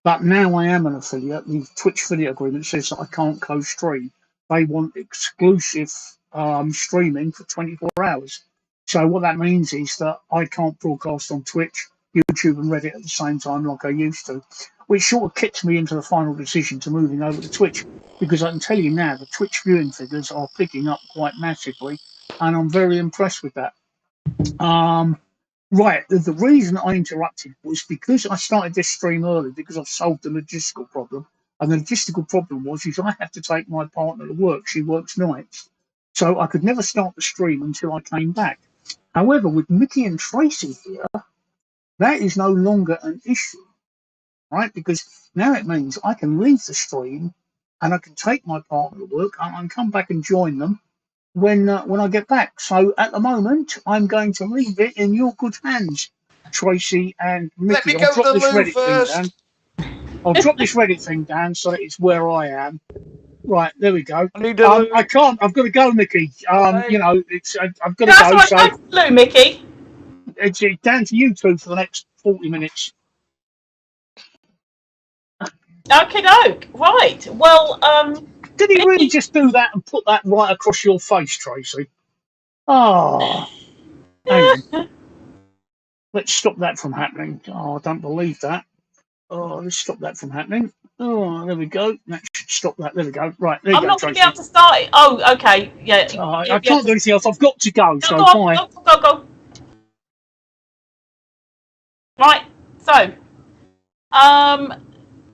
But now I am an affiliate. The Twitch affiliate agreement says that I can't co-stream. They want exclusive streaming for 24 hours. So what that means is that I can't broadcast on Twitch, YouTube, and Reddit at the same time like I used to, which sort of kicks me into the final decision to moving over to Twitch, because I can tell you now the Twitch viewing figures are picking up quite massively, and I'm very impressed with that. Right, the reason I interrupted was because I started this stream early because I've solved the logistical problem. And the logistical problem is I have to take my partner to work. She works nights. So I could never start the stream until I came back. However, with Mickey and Tracey here, that is no longer an issue, right? Because now it means I can leave the stream and I can take my partner to work and I can come back and join them when I get back. So at the moment, I'm going to leave it in your good hands, Tracey and Mickey. Let me go to the loo first. I'll drop this Reddit thing down so that it's where I am. Right, there we go. I need to loo. I can't. I've got to go, Mickey. You know, I've got to That's go. all right. So Thanks, Lou, Mickey. it's down to you two for the next 40 minutes. Okay, doke. Right. Well, Did he really Mickey, just do that and put that right across your face, Tracy? Oh, hang on. Let's stop that from happening. Oh, I don't believe that. Oh, let's stop that from happening. Oh, there we go. That should stop that. There we go. Right, there you I'm go, not going to be Tracy. able to start it. Oh, okay. Yeah. I can't do anything else. I've got to go. Go, So go on. bye. Go. Right. So,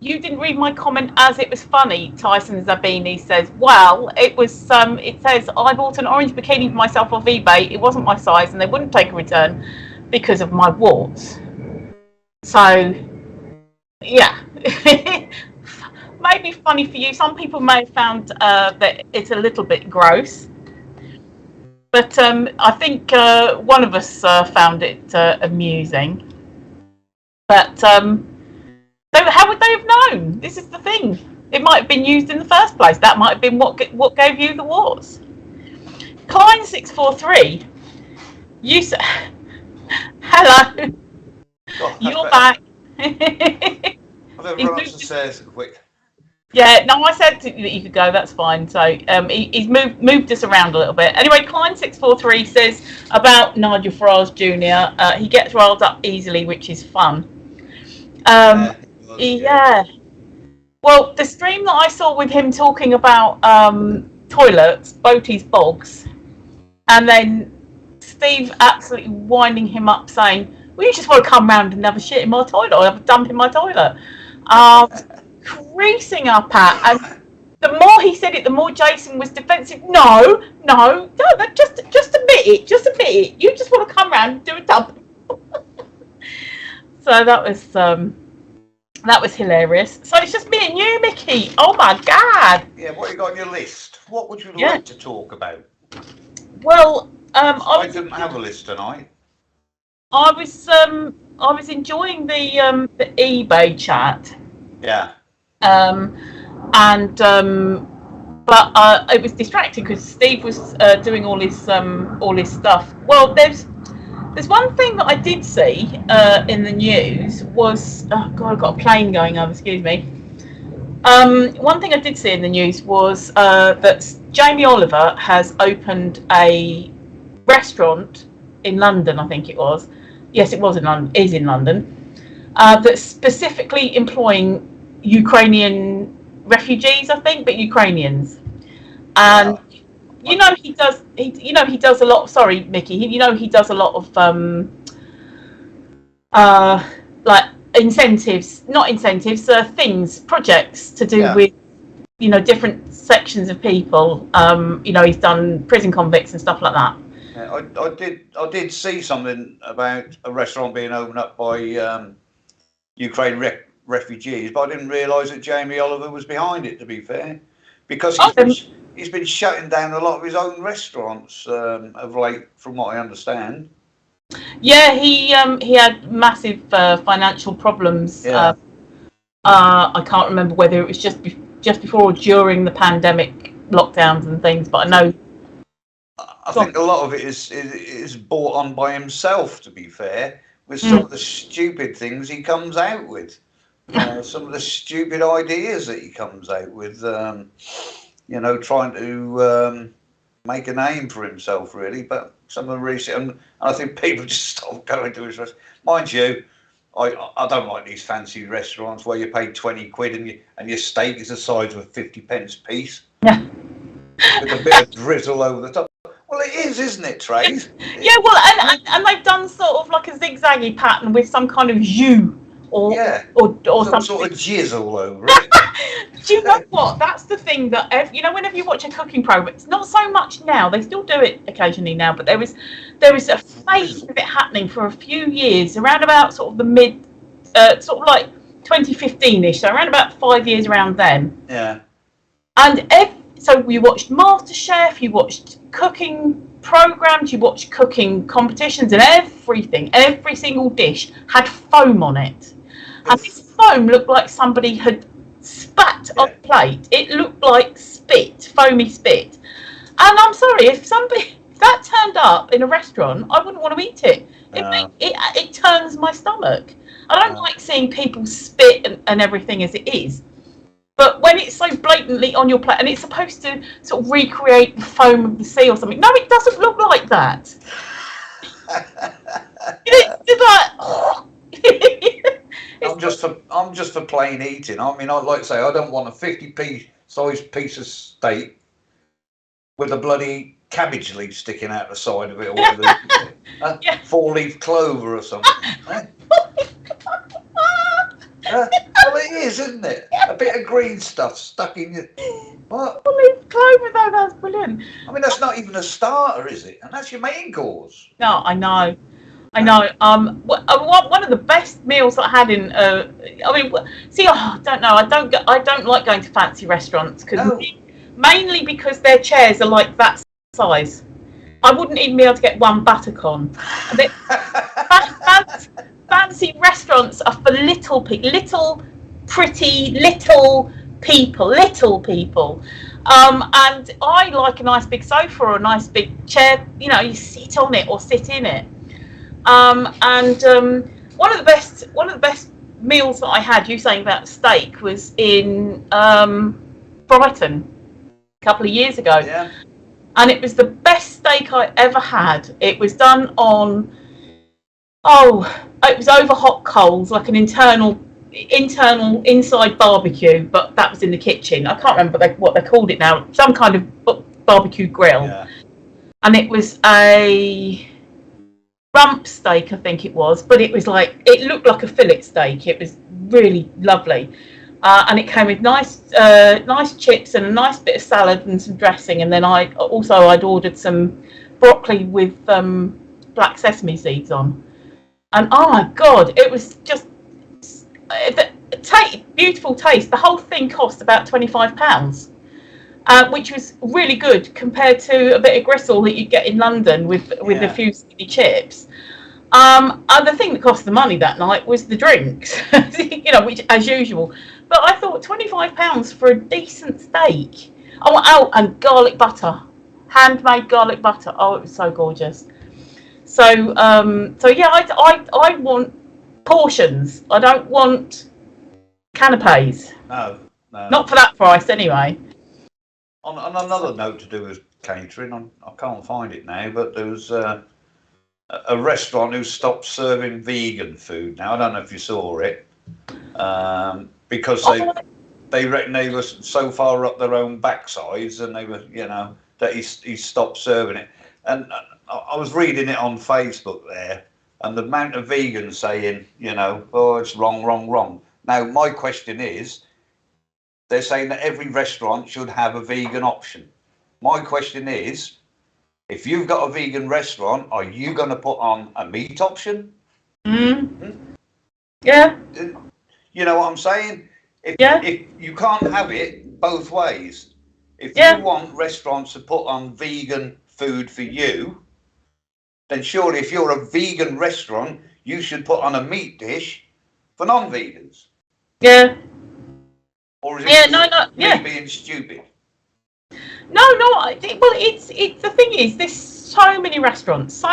you didn't read my comment as it was funny. Tyson Zabini says, "Well, it was. It says I bought an orange bikini for myself off eBay. It wasn't my size, and they wouldn't take a return because of my warts. So, yeah." Maybe funny for you. Some people may have found that it's a little bit gross, but I think one of us found it amusing. But so how would they have known? This is the thing. It might have been used in the first place. That might have been what gave you the warts. Klein 643. You said, "Hello, God, you're back." I've ever run up the stairs quick. Yeah, no, I said that you could go. That's fine. So he's moved us around a little bit. Anyway, Klein 643 says about Nigel Farage Jr. He gets riled up easily, which is fun. Yeah. Well, the stream that I saw with him talking about toilets, Boaty's Bogs, and then Steve absolutely winding him up, saying, "Well, you just want to come round and have a shit in my toilet or have a dump in my toilet." Creasing up at, and the more he said it, the more Jason was defensive. No, that just admit it. You just want to come round and do a dump. So that was hilarious. So it's just me and you, Mickey. Oh my God. Yeah, what you got on your list? What would you like to talk about? Well, I didn't have a list tonight. I was enjoying the eBay chat. Yeah. But it was distracting because Steve was doing all his stuff. Well, there's one thing that I did see in the news was, oh God, I've got a plane going over. Excuse me. One thing I did see in the news was that Jamie Oliver has opened a restaurant in London. I think it was. Yes, it was in London. Is in London. That's specifically employing Ukrainian refugees, I think, but Ukrainians. And he does a lot. Sorry, Mickey. He does a lot of like things, projects to do with different sections of people. He's done prison convicts and stuff like that. Yeah, I did see something about a restaurant being opened up by Ukraine refugees, but I didn't realise that Jamie Oliver was behind it, to be fair, because he's been shutting down a lot of his own restaurants of late, from what I understand. Yeah, he had massive financial problems. Yeah. I can't remember whether it was just before or during the pandemic lockdowns and things, but I know. I think a lot of it is brought on by himself, to be fair, with some of the stupid things he comes out with. Some of the stupid ideas that he comes out with, trying to make a name for himself, really. But some of the recent, and I think people just stop going to his restaurant. Mind you, I don't like these fancy restaurants where you pay 20 quid and your steak is the size of a 50p piece. Yeah. With a bit of drizzle over the top. Well, it is, isn't it, Trace? Yeah, well, and they've done sort of like a zigzaggy pattern with some kind of jus or some something. sort of jizz all over it. Do you know what? That's the thing that whenever you watch a cooking program, it's not so much now. They still do it occasionally now, but there was a phase of it happening for a few years, around about sort of the mid, sort of like 2015ish. So around about 5 years around then. Yeah. And so you watched MasterChef, you watched cooking programs, you watched cooking competitions, and every single dish had foam on it. And this foam looked like somebody had spat on the plate. It looked like spit, foamy spit. And I'm sorry, if that turned up in a restaurant, I wouldn't want to eat it. It turns my stomach. I don't like seeing people spit and everything as it is. But when it's so blatantly on your plate, and it's supposed to sort of recreate the foam of the sea or something, no, it doesn't look like that. I'm just for plain eating. I mean, I'd like to say I don't want a 50p sized piece of steak with a bloody cabbage leaf sticking out the side of it, or whatever. A 4-leaf clover or something. Well, it is, isn't it? A bit of green stuff stuck in your... What? 4-leaf clover, though, that's brilliant. I mean, that's not even a starter, is it? And that's your main course. No, I know. One of the best meals that I had in... I don't know. I don't like going to fancy restaurants, mainly because their chairs are like that size. I wouldn't even be able to get one buttercon. Fancy restaurants are for little pretty little people. And I like a nice big sofa or a nice big chair. You know, you sit on it or sit in it. One of the best meals that I had, you saying about steak, was in Brighton a couple of years ago. Yeah. And it was the best steak I ever had. It was done on, it was over hot coals, like an internal inside barbecue, but that was in the kitchen. I can't remember what they called it now. Some kind of barbecue grill. Yeah. And it was a rump steak, I think it was, but it looked like a fillet steak. It was really lovely. And it came with nice chips and a nice bit of salad and some dressing. And then I'd ordered some broccoli with black sesame seeds on. And oh my God, it was just beautiful taste. The whole thing cost about £25, which was really good compared to a bit of gristle that you'd get in London with a few skinny chips. And the thing that cost the money that night was the drinks, which as usual. But I thought £25 for a decent steak. Oh, and garlic butter, handmade garlic butter. Oh, it was so gorgeous. So yeah, I want portions. I don't want canapes. No. Not for that price, anyway. On another note to do with catering, I can't find it now, but there was a restaurant who stopped serving vegan food. Now, I don't know if you saw it, because they reckon they were so far up their own backsides, and they were, that he stopped serving it. And I was reading it on Facebook there, and the amount of vegans saying, it's wrong. Now, my question is, they're saying that every restaurant should have a vegan option. My question is, if you've got a vegan restaurant, are you going to put on a meat option? Yeah. You know what I'm saying? If you can't have it both ways. If you want restaurants to put on vegan food for you, then surely if you're a vegan restaurant, you should put on a meat dish for non-vegans. Yeah. Or is it me being stupid? No. It's the thing is, there's so many restaurants.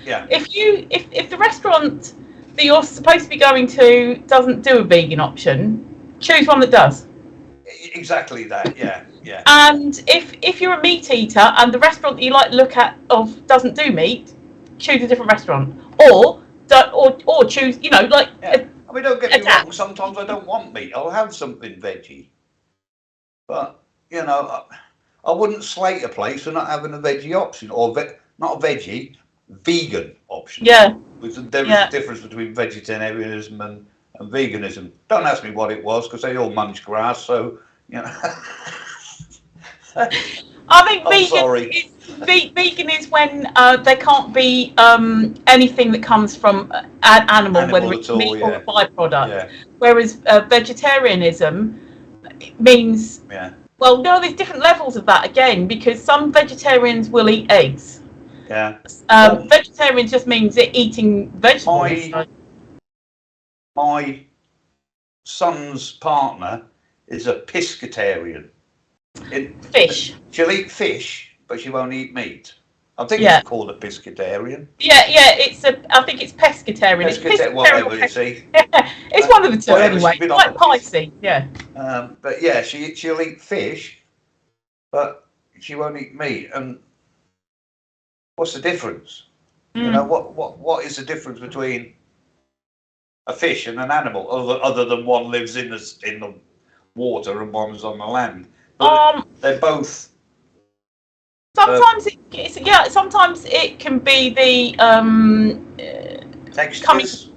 Yeah. If the restaurant that you're supposed to be going to doesn't do a vegan option, choose one that does. Exactly that. Yeah. And if you're a meat eater and the restaurant that you like to look at doesn't do meat, choose a different restaurant, or choose. I mean, don't get me wrong. Sometimes I don't want meat. I'll have something veggie, but I wouldn't slate a place for not having a veggie option, or not a veggie, vegan option. Yeah. There is a difference between vegetarianism and veganism. Don't ask me what it was, because they all munch grass, so I think vegan is when there can't be anything that comes from an animal, whether it's meat or a byproduct. Yeah. Whereas vegetarianism means, well, no, there's different levels of that again, because some vegetarians will eat eggs. Yeah. Vegetarian just means eating vegetables. My son's partner is a pescatarian. Fish. She'll eat fish, but she won't eat meat. I think Yeah. it's called a pescatarian. Yeah. I think it's pescatarian. Whatever, you see. It's one of the two anyway. Quite pricey. Yeah. But yeah, she'll eat fish, but she won't eat meat. And what's the difference? You know, what is the difference between a fish and an animal, other than one lives in the water and one's on the land? But they're both. Sometimes sometimes it can be the textures,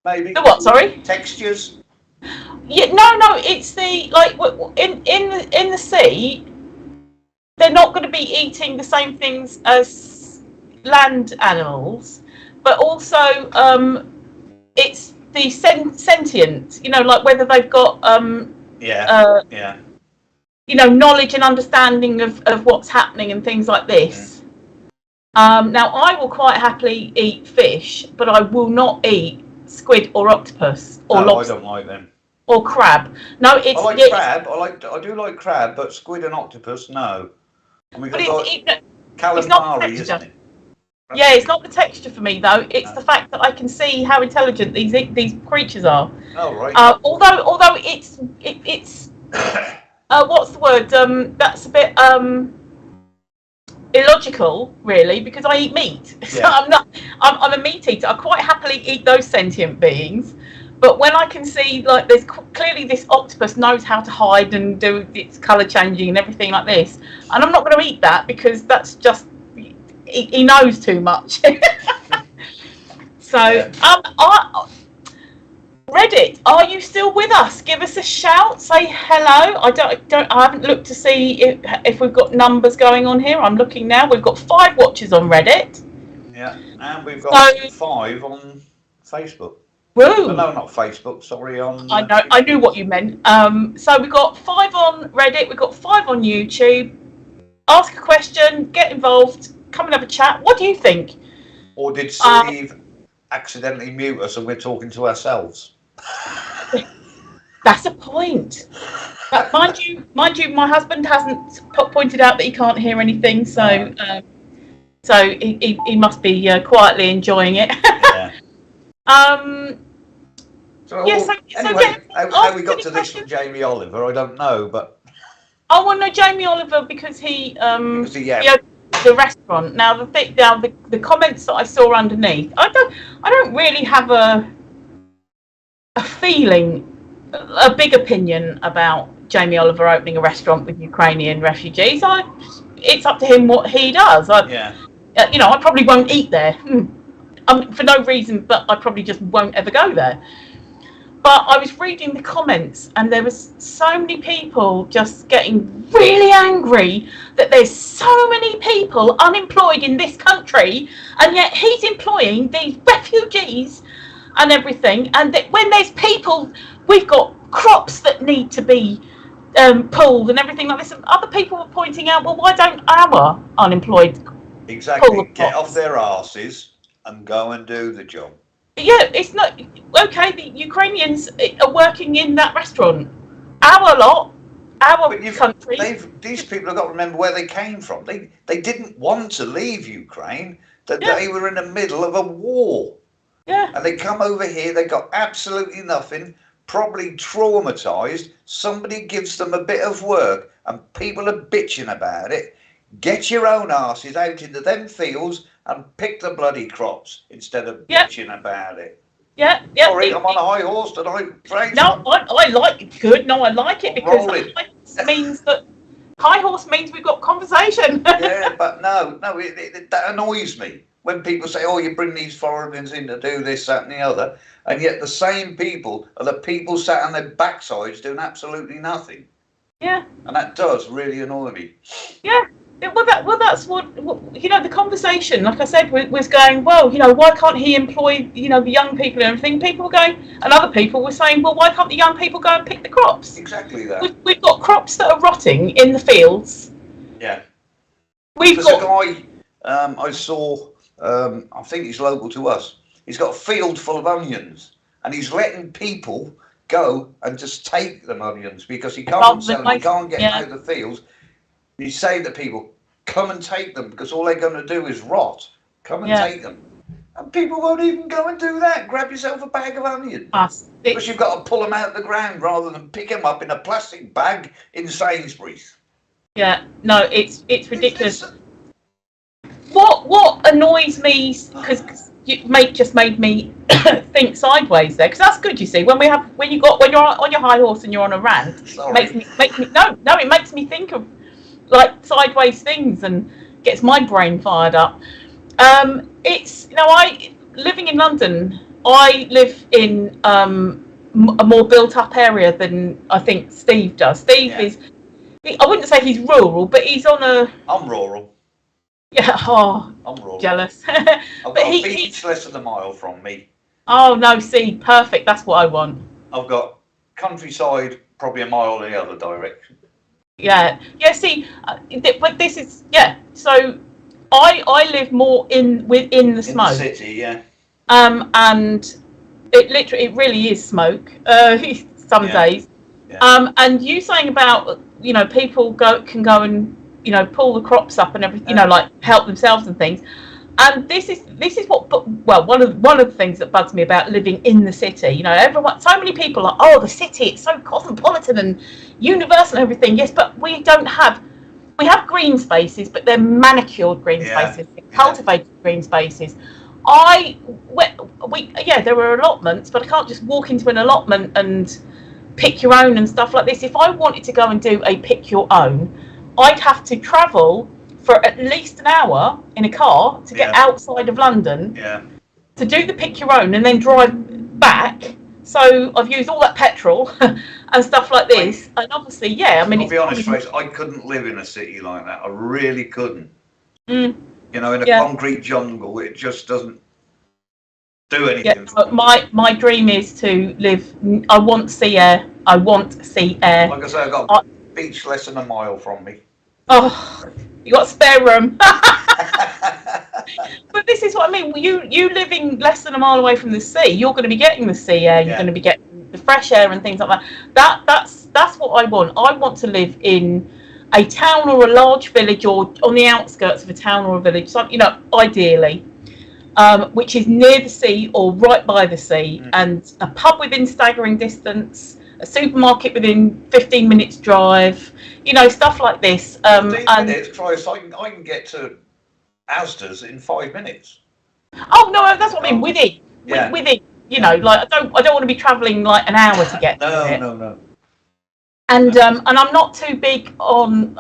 maybe. The what? Sorry. Textures. Yeah. No. It's the in the sea. They're not going to be eating the same things as land animals, but also it's the sentient. You know, like whether they've got you know, knowledge and understanding of what's happening and things like this. Now, I will quite happily eat fish, but I will not eat squid or octopus or lobster. I don't like them. Or crab. No, it's. I like crab. I do like crab, but squid and octopus, no. And we got calamari, isn't it? Yeah, it's not the texture for me though. It's the fact that I can see how intelligent these creatures are. Oh right. Although it's what's the word? That's a bit illogical, really, because I eat meat. So I'm a meat eater. I quite happily eat those sentient beings. But when I can see, like, there's clearly this octopus knows how to hide and do its colour changing and everything like this, and I'm not going to eat that because that's just he knows too much. So, Reddit, are you still with us? Give us a shout. Say hello. I haven't looked to see if we've got numbers going on here. I'm looking now. We've got 5 watchers on Reddit. Yeah, and we've got 5 on Facebook. Woo! No, not Facebook. Sorry, on. I knew what you meant. So we've got 5 on Reddit. We've got 5 on YouTube. Ask a question. Get involved. Come and have a chat. What do you think? Or did Steve accidentally mute us and we're talking to ourselves? That's a point. But mind you, my husband hasn't pointed out that he can't hear anything, so he must be quietly enjoying it. Yeah. Anyway, how we got to this from Jamie Oliver, I don't know, but. Oh well, no, Jamie Oliver because he opened the restaurant. Now the comments that I saw underneath, I don't really have a feeling, a big opinion about Jamie Oliver opening a restaurant with Ukrainian refugees. It's up to him what he does. You know, I probably won't eat there for no reason, but I probably just won't ever go there. But I was reading the comments, and there was so many people just getting really angry that there's so many people unemployed in this country, and yet he's employing these refugees and everything. And that when there's people, we've got crops that need to be pulled and everything like this. And other people were pointing out, well, why don't our unemployed pull the get off their arses and go and do the job? Yeah, it's not okay. The Ukrainians are working in that restaurant. Our country. These people have got to remember where they came from. They didn't want to leave Ukraine. They were in the middle of a war. Yeah. And they come over here. They got absolutely nothing. Probably traumatized. Somebody gives them a bit of work, and people are bitching about it. Get your own arses out into them fields and pick the bloody crops instead of bitching about it. Yeah. Sorry, I'm on a high horse tonight. No, I like it. Good. No, I like it because high horse means we've got conversation. Yeah, but no, that annoys me when people say, "Oh, you bring these foreigners in to do this, that, and the other," and yet the same people are the people sat on their backsides doing absolutely nothing. Yeah. And that does really annoy me. Yeah. Well, that's what you know. The conversation, like I said, was going. Well, you know, why can't he employ, you know, the young people and everything? People were going, and other people were saying, well, why can't the young people go and pick the crops? Exactly that. We've got crops that are rotting in the fields. Yeah. There's a guy I saw. I think he's local to us. He's got a field full of onions, and he's letting people go and just take them onions, because you can't sell them, you can't get them out of the fields. You say to people, come and take them, because all they're going to do is rot. Come and take them. And people won't even go and do that. Grab yourself a bag of onions. Because you've got to pull them out of the ground rather than pick them up in a plastic bag in Sainsbury's. Yeah, no, it's ridiculous. What annoys me, because just made me think sideways there, because that's good. You see, when you're on your high horse and you're on a rant, it makes me think of like sideways things and gets my brain fired up. It's I living in London. I live in a more built up area than I think Steve does. Steve is. I wouldn't say he's rural, but he's on a. I'm rural. Yeah, I'm rural. Jealous. I've got a beach less than a mile from me. Oh no, see, perfect. That's what I want. I've got countryside probably a mile in the other direction. Yeah. See, but this is So, I live more within the smoke. In the city, yeah. And it really is smoke. Some days. Yeah. And you saying about people can go and pull the crops up and everything, like help themselves and things. And this is what one of the things that bugs me about living in the city. So many people are, oh, the city, it's so cosmopolitan and universal and everything. Yes, but we have green spaces, but they're manicured green spaces, cultivated green spaces. There are allotments, but I can't just walk into an allotment and pick your own and stuff like this. If I wanted to go and do a pick your own, I'd have to travel for at least an hour in a car to get outside of London to do the pick your own and then drive back. So I've used all that petrol and stuff like this. And obviously, I'll be honest, Trace, I couldn't live in a city like that. I really couldn't. In a concrete jungle, it just doesn't do anything. My dream is to live. I want sea air. Like I say, I've got a beach less than a mile from me. Oh, you got spare room. But this is what I mean. You living less than a mile away from the sea, you're going to be getting the sea air. You're going to be getting the fresh air and things like that. That's what I want. I want to live in a town or a large village, or on the outskirts of a town or a village. So, ideally, which is near the sea or right by the sea, and a pub within staggering distance, a supermarket within 15 minutes drive, stuff like this. 15 minutes, Christ, I can get to Asda's in 5 minutes. Oh no, that's what I mean. Within, like I don't want to be travelling like an hour to get to it. No. And I'm not too big on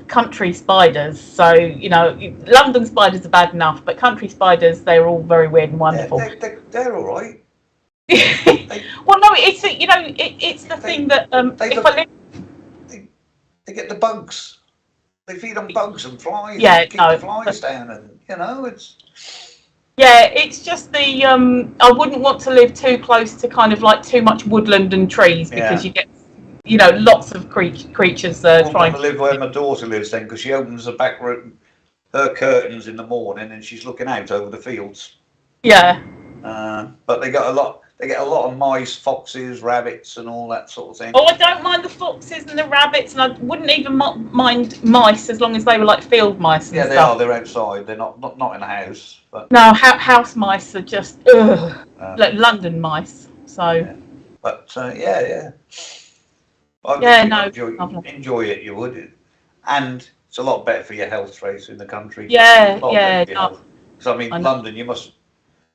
country spiders, so London spiders are bad enough, but country spiders, they're all very weird and wonderful. They're all right. Well, no, it's the thing that they get the bugs. They feed on bugs and flies. Yeah, keep the flies down, and it's. Yeah, it's just the I wouldn't want to live too close to kind of like too much woodland and trees, because you get lots of creatures trying to live where my daughter lives then, because she opens the back room, her curtains in the morning, and she's looking out over the fields. Yeah. But they get a lot of mice, foxes, rabbits, and all that sort of thing. Oh, I don't mind the foxes and the rabbits, and I wouldn't even mind mice as long as they were like field mice and stuff. They are. They're outside. They're not in a house. But no, house mice are just like London mice. So. Yeah. But yeah. Enjoy it. You would, and it's a lot better for your health, Trace, in the country. Yeah. Because I mean, London, you must.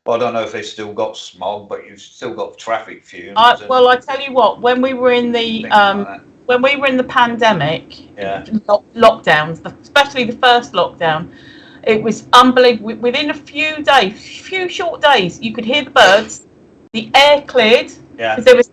Well, I don't know if they've still got smog, but you've still got traffic fumes. I tell you what, when we were in the pandemic, lockdowns, especially the first lockdown, it was unbelievable. Within a few short days, you could hear the birds, the air cleared, because there was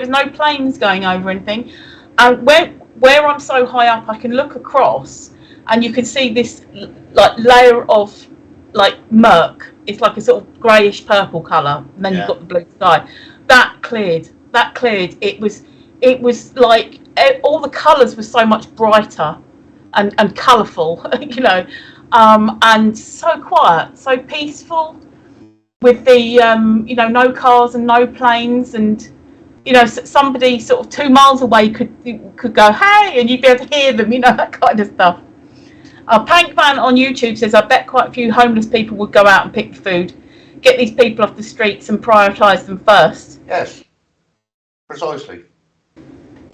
no planes going over anything, and where I'm so high up, I can look across, and you can see this like layer of like murk. It's like a sort of greyish purple colour, and then you've got the blue sky. That cleared. It was like all the colours were so much brighter and colourful, and so quiet, so peaceful, with the no cars and no planes, and you know, somebody sort of 2 miles away could go, hey, and you'd be able to hear them, you know, that kind of stuff. Pankman on YouTube says, I bet quite a few homeless people would go out and pick the food, get these people off the streets and prioritise them first. Yes, precisely.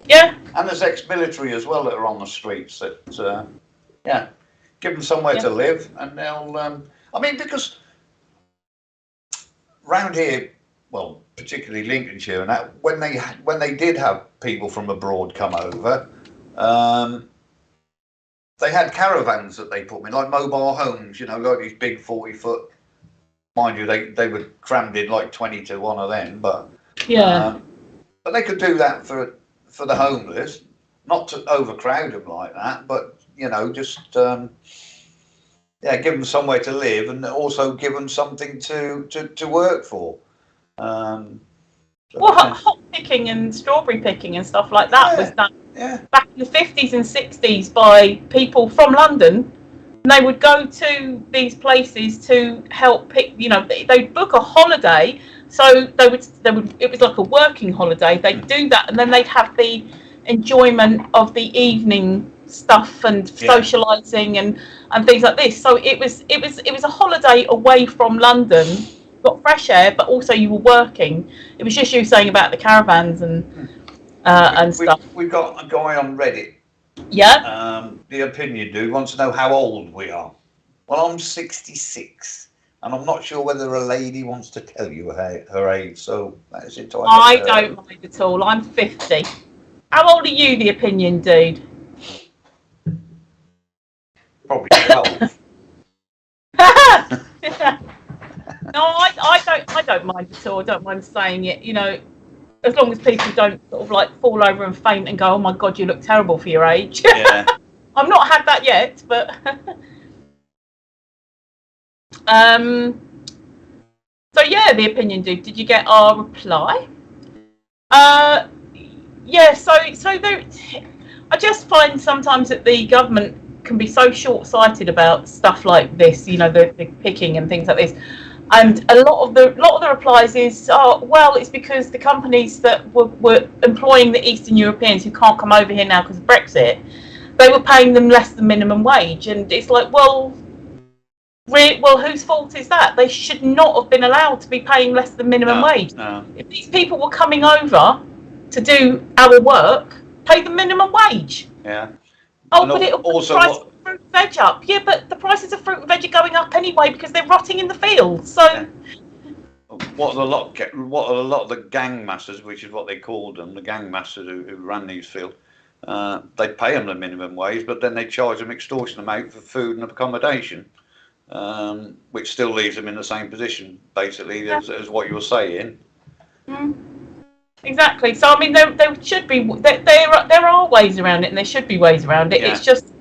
Yeah. And there's ex-military as well that are on the streets that, yeah, give them somewhere to live, and they'll, I mean, because round here, well, particularly Lincolnshire and that, when they did have people from abroad come over, they had caravans that they put them in, like mobile homes, you know, like these big 40-foot. Mind you, they were crammed in like 20 to one of them, but yeah, but they could do that for the homeless, not to overcrowd them like that, but you know, just yeah, give them somewhere to live and also give them something to work for. Well, hot picking and strawberry picking and stuff like that was done back in the 50s and 60s by people from London. And they would go to these places to help pick, you know, they'd book a holiday. So they would, it was like a working holiday. They'd do that, and then they'd have the enjoyment of the evening stuff and socialising and things like this. So it was a holiday away from London. Got fresh air, but also you were working. It was just you saying about the caravans and stuff. We've got a guy on Reddit. Yeah. The opinion dude wants to know how old we are. Well, I'm 66, and I'm not sure whether a lady wants to tell you her age. So that is entirely. I don't mind at all. I'm 50. How old are you, the opinion dude? Probably 12. No, I don't mind at all. I don't mind saying it. You know, as long as people don't sort of like fall over and faint and go, "Oh my God, you look terrible for your age." Yeah. I've not had that yet, but so yeah, the opinion dude. Did you get our reply? Yeah. So there, I just find sometimes that the government can be so short-sighted about stuff like this. You know, the picking and things like this. And a lot of the replies is, oh, well, it's because the companies that were employing the Eastern Europeans who can't come over here now because of Brexit, they were paying them less than minimum wage. And it's like, well, whose fault is that? They should not have been allowed to be paying less than minimum wage. No. If these people were coming over to do our work, pay them minimum wage. Yeah. Oh, and but it'll put the price of fruit and veg up. Yeah, but the prices of fruit and veg are going up anyway because they're rotting in the fields. So, what are a lot of the gang masters, which is what they called them, the gang masters who ran these fields, they pay them the minimum wage, but then they charge them extortionate amount for food and accommodation, which still leaves them in the same position, basically, as what you were saying. Exactly. So I mean, there should be there are ways around it, and there should be ways around it. It's just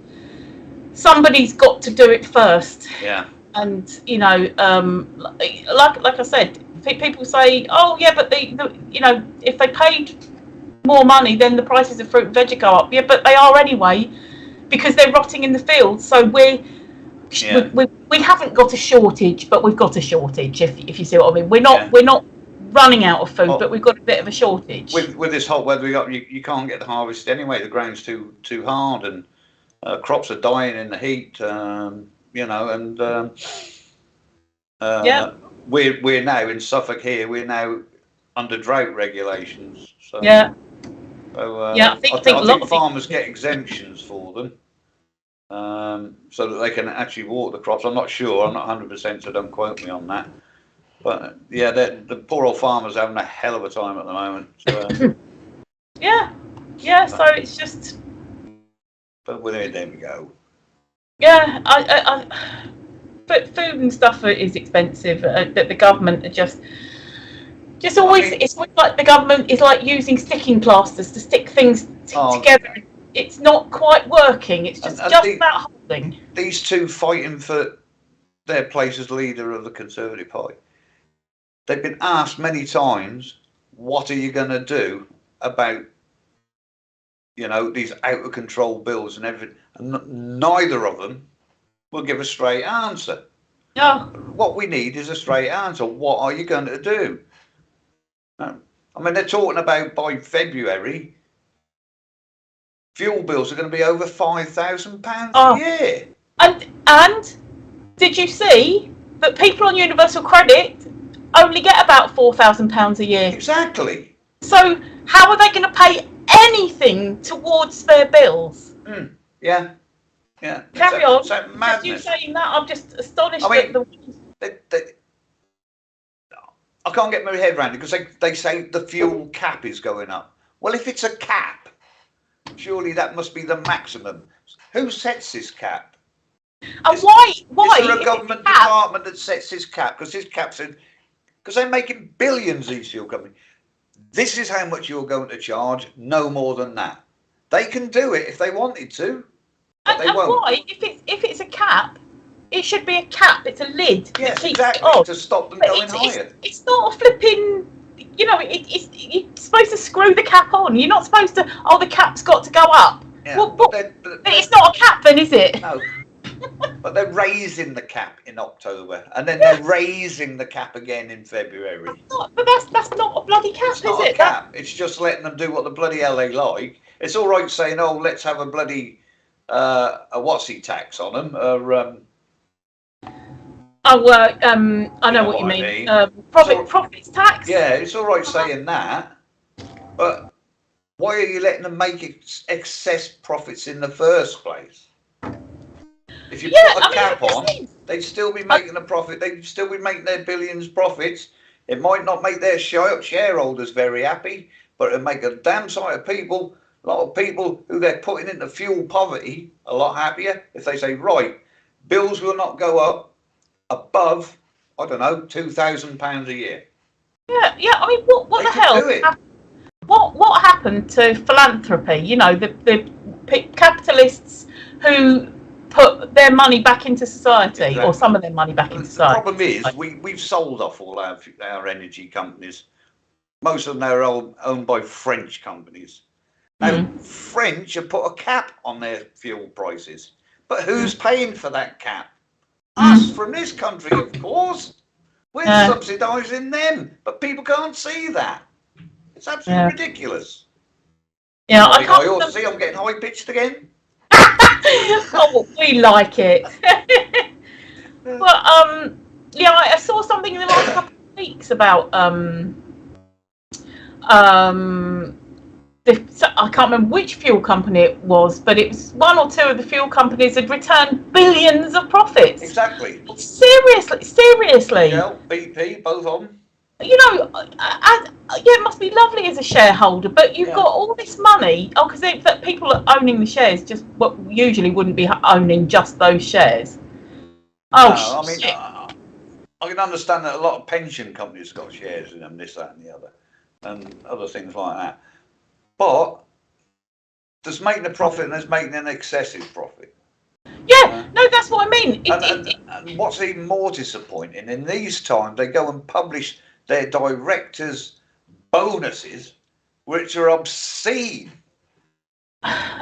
somebody's got to do it first. Yeah. And you know, like I said, people say, oh yeah, but you know, if they paid more money, then the prices of fruit and veg go up. Yeah, but they are anyway because they're rotting in the fields. So we haven't got a shortage, but we've got a shortage. If you see what I mean, we're not running out of food, but we've got a bit of a shortage. With this hot weather we got, you can't get the harvest anyway. The ground's too hard, and crops are dying in the heat. You know, and we're now in Suffolk here. We're now under drought regulations. So, I think farmers get exemptions for them, so that they can actually water the crops. I'm not sure. I'm not 100%, so don't quote me on that. But yeah, the poor old farmers are having a hell of a time at the moment. So, So it's just. But there we go. Yeah, but food and stuff is expensive. That the government are just always. It's like the government is like using sticking plasters to stick things together. It's not quite working. It's just about holding. These two fighting for their place as leader of the Conservative Party. They've been asked many times, what are you going to do about, you know, these out of control bills and everything? And neither of them will give a straight answer. No. What we need is a straight answer. What are you going to do? I mean, they're talking about by February, fuel bills are going to be over £5,000 a year. And did you see that people on Universal Credit only get about £4,000 a year? Exactly. So how are they going to pay anything towards their bills? Yeah. Carry on. So madness. You saying that, I'm just astonished. I mean, that I can't get my head around it because they say the fuel cap is going up. Well, if it's a cap, surely that must be the maximum. Who sets this cap? And why? Is there a government department that sets this cap? Because this cap said, because they're making billions, these fuel companies. This is how much you're going to charge, no more than that. They can do it if they wanted to, but they won't. Why? If it's a cap, it should be a cap. It's a lid. Yes, that exactly. on. To stop them going higher. It's not a flipping. You know, you're supposed to screw the cap on. You're not supposed to. Oh, the cap's got to go up. Yeah, well, but it's not a cap, then, is it? No. But they're raising the cap in October, and then they're raising the cap again in February. But that's not a bloody cap, it's not is a it? Cap. It's just letting them do what the bloody hell they like. It's all right saying, "Oh, let's have a bloody a what's-he tax on them." I know what you mean. Profits tax. Yeah, it's all right saying that, but why are you letting them make excess profits in the first place? If you put a cap on, they'd still be making a profit. They'd still be making their billions profits. It might not make their shareholders very happy, but it'll make a damn sight of people, a lot of people who they're putting into fuel poverty, a lot happier if they say, right, bills will not go up above, I don't know, £2,000 a year. Yeah. I mean, what the hell? What happened to philanthropy? You know, the capitalists who put their money back into society, exactly. Or some of their money back into society. The problem is we've sold off all our energy companies. Most of them are owned by French companies. Now, French have put a cap on their fuel prices. But who's paying for that cap? Us from this country, of course. We're subsidising them. But people can't see that. It's absolutely ridiculous. Yeah, See, I'm getting high-pitched again. Oh, we like it. But I saw something in the last couple of weeks about I can't remember which fuel company it was, but it was one or two of the fuel companies had returned billions of profits. Exactly. Seriously. Shell, BP, both of them. You know, it must be lovely as a shareholder, but you've got all this money. Oh, because that people are owning the shares just what usually wouldn't be owning just those shares. Oh, no, shit. I can understand that a lot of pension companies got shares in them, this, that, and the other, and other things like that. But there's making a profit and there's making an excessive profit. Yeah, no, that's what I mean. And what's even more disappointing, in these times, they go and publish their directors' bonuses, which are obscene,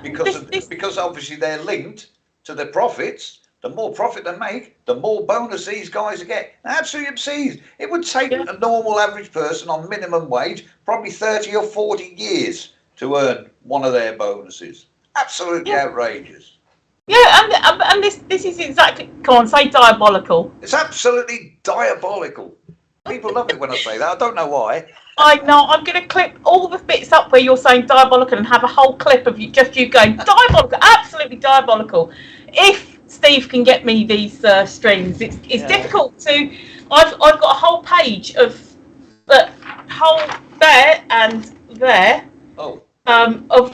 because obviously they're linked to the profits. The more profit they make, the more bonus these guys get. Absolutely obscene. It would take a normal average person on minimum wage probably 30 or 40 years to earn one of their bonuses. Absolutely outrageous. Yeah, and this is exactly, come on, say diabolical. It's absolutely diabolical. People love it when I say that. I don't know why. I know. I'm going to clip all the bits up where you're saying diabolical and have a whole clip of you going diabolical, absolutely diabolical. If Steve can get me these streams, it's difficult to. I've got a whole page of whole there and there of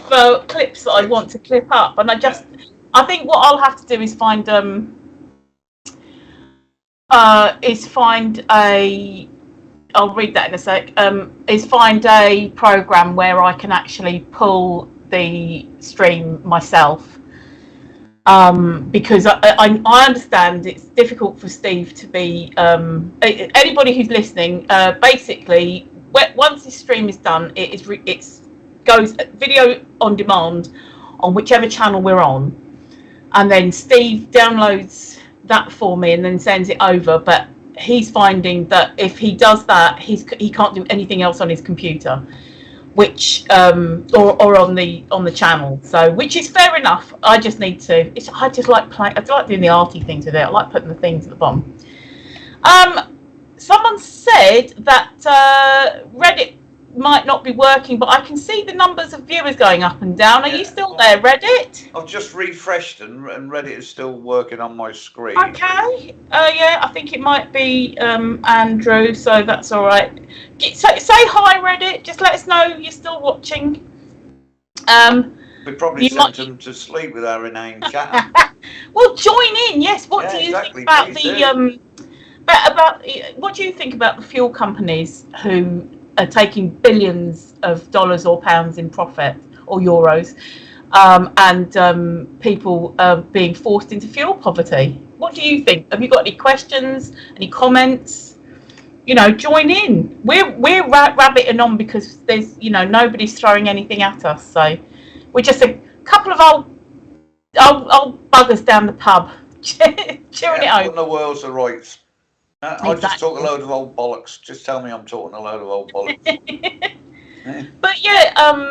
clips that I want to clip up, and I think what I'll have to do is find I'll read that in a sec. Is find a program where I can actually pull the stream myself, because I understand it's difficult for Steve to be. Anybody who's listening, basically, once this stream is done, it goes video on demand on whichever channel we're on, and then Steve downloads that for me and then sends it over. But he's finding that if he does that, he can't do anything else on his computer, which or on the channel. So, which is fair enough. I just need to. I just like playing. I like doing the arty things with it. I like putting the things at the bottom. Someone said that Reddit might not be working, but I can see the numbers of viewers going up and down. Are you still there, Reddit? I've just refreshed and Reddit is still working on my screen. Okay. Yeah, I think it might be Andrew, so that's all right. Say hi, Reddit. Just let us know you're still watching. We probably sent them to sleep with our inane chat. Well, join in. Yes. What do you think about what do you think about the fuel companies who are taking billions of dollars or pounds in profit, or euros, and people being forced into fuel poverty? What do you think? Have you got any questions, any comments? Join in. We're rabbiting on because there's nobody's throwing anything at us, so we're just a couple of old buggers down the pub cheering it What in over. the world's the rights? I just talk a load of old bollocks. Just tell me I'm talking a load of old bollocks. Yeah. But yeah,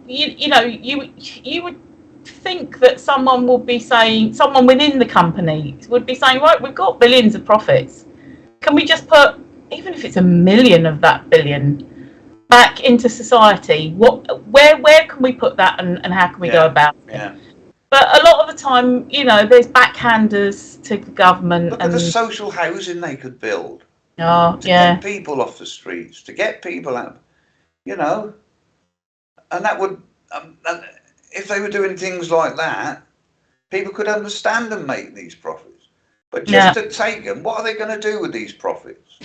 you would think that someone within the company would be saying, right, we've got billions of profits. Can we just put, even if it's $1 million of that billion, back into society? Where can we put that, and how can we go about it? Yeah. But a lot of the time, there's backhanders to the government. Look at the social housing they could build. To get people off the streets, to get people out, and that would, if they were doing things like that, people could understand and make these profits. But just to take them, what are they going to do with these profits?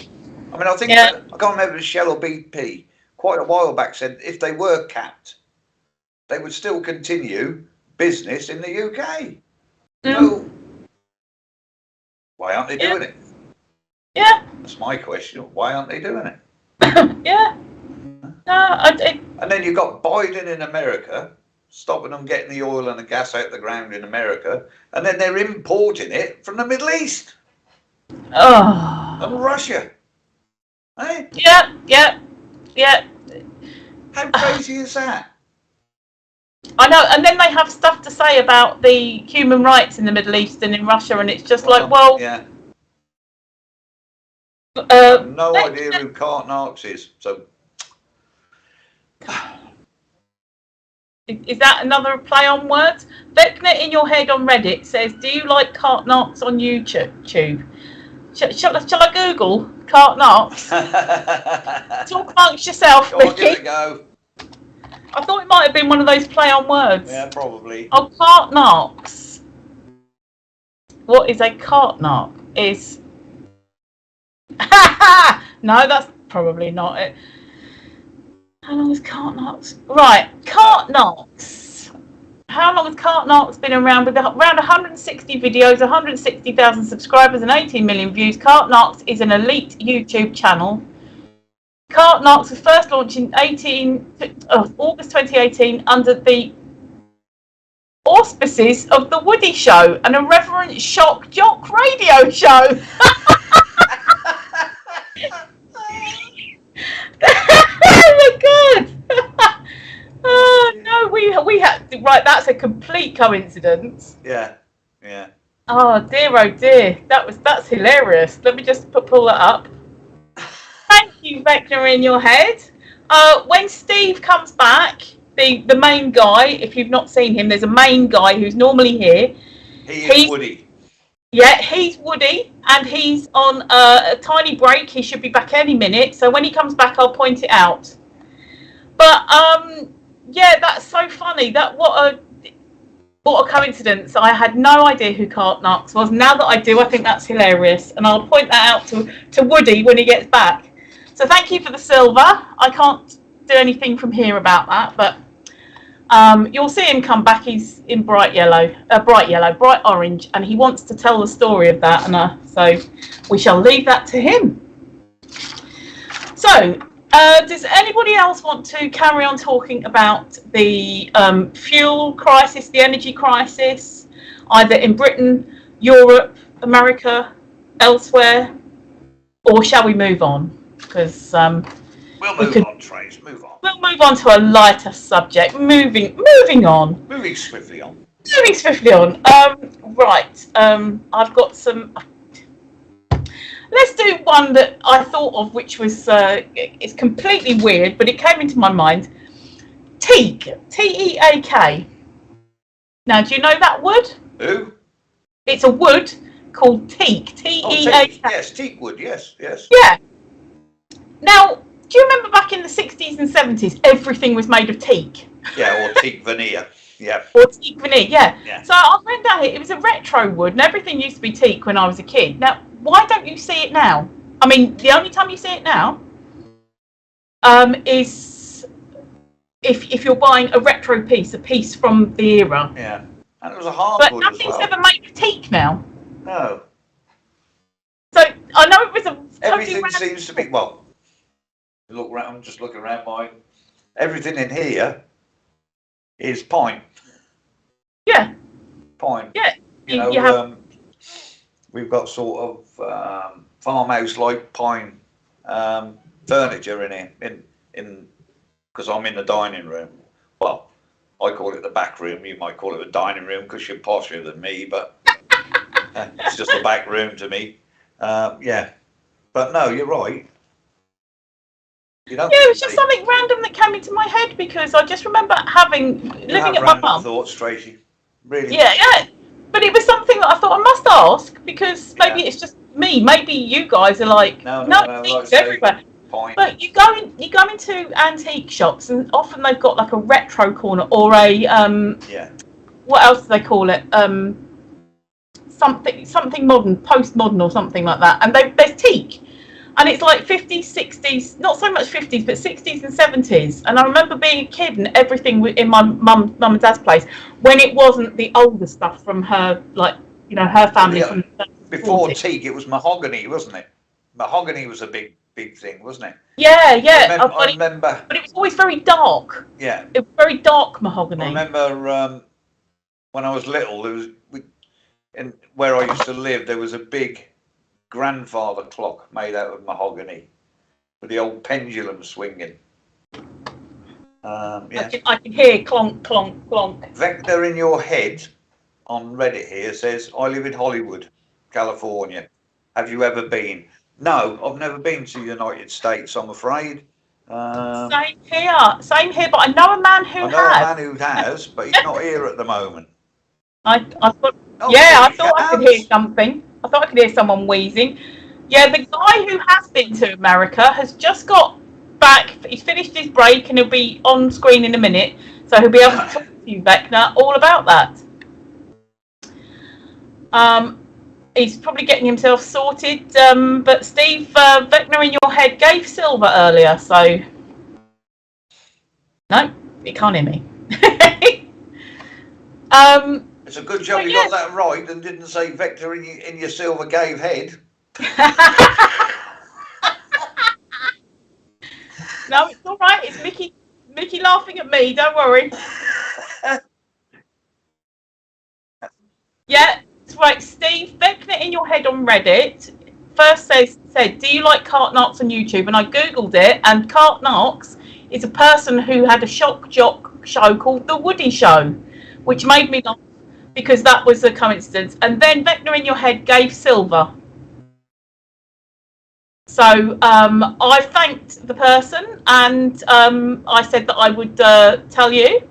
I mean, I think, I can't remember if Shell or BP quite a while back said if they were capped, they would still continue business in the UK. So why aren't they doing it? Yeah, that's my question. Why aren't they doing it? And then you've got Biden in America stopping them getting the oil and the gas out the ground in America, and then they're importing it from the Middle East and Russia. Hey? Yeah. How crazy is that? I know, and then they have stuff to say about the human rights in the Middle East and in Russia, and it's just I have no idea who Cart Narks is. So, is that another play on words? Vecna in your head on Reddit says, "Do you like Cart Narks on YouTube?" Shall I Google Cart Narks? Talk amongst yourself, Mickey. Give it a go. I thought it might have been one of those play on words. Yeah, probably. Oh, Cart Narks. What is a Cart Nark? Is no, that's probably not it. How long has Cart Narks? Right, Cart Narks. How long has Cart Narks been around? With around 160 videos, 160,000 subscribers, and 18 million views. Cart Narks is an elite YouTube channel. Cart Narks was first launched in August 2018 under the auspices of The Woody Show, an irreverent shock jock radio show. Oh my God! Oh no, we had right. That's a complete coincidence. Yeah. Oh dear, that's hilarious. Let me just pull that up. Thank you, Vecna in your head. When Steve comes back, the main guy, if you've not seen him, there's a main guy who's normally here. He's Woody. Yeah, he's Woody, and he's on a tiny break. He should be back any minute. So when he comes back, I'll point it out. But yeah, that's so funny. What a coincidence. I had no idea who Cart Narks was. Now that I do, I think that's hilarious, and I'll point that out to Woody when he gets back. So thank you for the silver. I can't do anything from here about that, but you'll see him come back. He's in bright orange, and he wants to tell the story of that. And so we shall leave that to him. So, does anybody else want to carry on talking about the fuel crisis, the energy crisis, either in Britain, Europe, America, elsewhere? or shall we move on? Because we'll move on, Trace. Move on. We'll move on to a lighter subject. Moving on. Moving swiftly on. Moving swiftly on. Right. I've got some. Let's do one that I thought of, which was it's completely weird, but it came into my mind. Teak. T-E-A-K. Now, do you know that wood? Who? It's a wood called teak. T-E-A-K. Oh, yes, teak wood. Yes. Yeah. Now, do you remember back in the 60s and 70s, everything was made of teak? Yeah, or teak veneer. Yeah. Or teak veneer, yeah. So I went down here. It was a retro wood, and everything used to be teak when I was a kid. Now, why don't you see it now? I mean, the only time you see it now is if you're buying a retro piece, a piece from the era. Yeah, and it was a hardwood. But nothing's ever made of teak now. No. So I know it was a. Everything seems to be Look around. I'm just looking around mine. Everything in here is pine. Yeah. Pine. Yeah. You know, you have... we've got sort of farmhouse-like pine furniture in here. In because I'm in the dining room. Well, I call it the back room. You might call it a dining room because you're posher than me, but it's just a back room to me. Yeah, but no, you're right. You don't. Yeah, it was just something random that came into my head because I just remember living at my mum. Thoughts, Tracey. Really. Yeah. But it was something that I thought I must ask because maybe it's just me. Maybe you guys are like, no teaks everywhere. Point. But you go into antique shops and often they've got like a retro corner or a what else do they call it? Something modern, postmodern or something like that. And there's teak. And it's like 50s, 60s, not so much 50s, but 60s and 70s. And I remember being a kid and everything in my mum and dad's place when it wasn't the older stuff from her, like, you know, her family. From before teak, it was mahogany, wasn't it? Mahogany was a big thing, wasn't it? Yeah. I remember. But it was always very dark. Yeah. It was very dark mahogany. I remember when I was little, where I used to live, there was a big grandfather clock made out of mahogany with the old pendulum swinging. Yeah. I can hear clonk, clonk, clonk. Vector in your head on Reddit here says, I live in Hollywood, California. Have you ever been? No, I've never been to the United States, I'm afraid. Same here, but I know a man who has, but he's not here at the moment. I thought I could hear something. I thought I could hear someone wheezing. Yeah, the guy who has been to America has just got back. He's finished his break and he'll be on screen in a minute. So he'll be able to talk to you, Vecna, all about that. He's probably getting himself sorted. But Steve, Vecna in your head gave silver earlier, so... No, he can't hear me. It's a good job you got that right and didn't say Vector in your silver gave head. No, it's all right. It's Mickey laughing at me. Don't worry. Yeah, it's right. Steve, Vector in your head on Reddit first said, do you like Cart Knox on YouTube? And I googled it, and Cart Knox is a person who had a shock jock show called The Woody Show, which made me laugh. Because that was a coincidence. And then Vecna in your head gave silver. So I thanked the person and I said that I would tell you.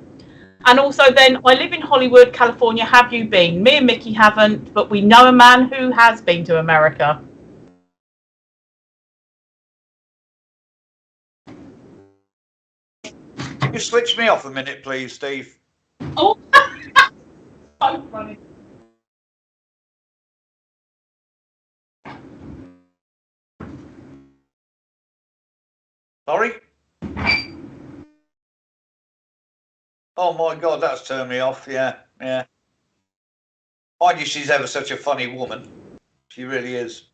And also then, I live in Hollywood, California. Have you been? Me and Mickey haven't, but we know a man who has been to America. You switch me off a minute, please, Steve. Oh. So funny. Sorry? Oh my God, that's turned me off. Yeah. Mind you, she's ever such a funny woman. She really is.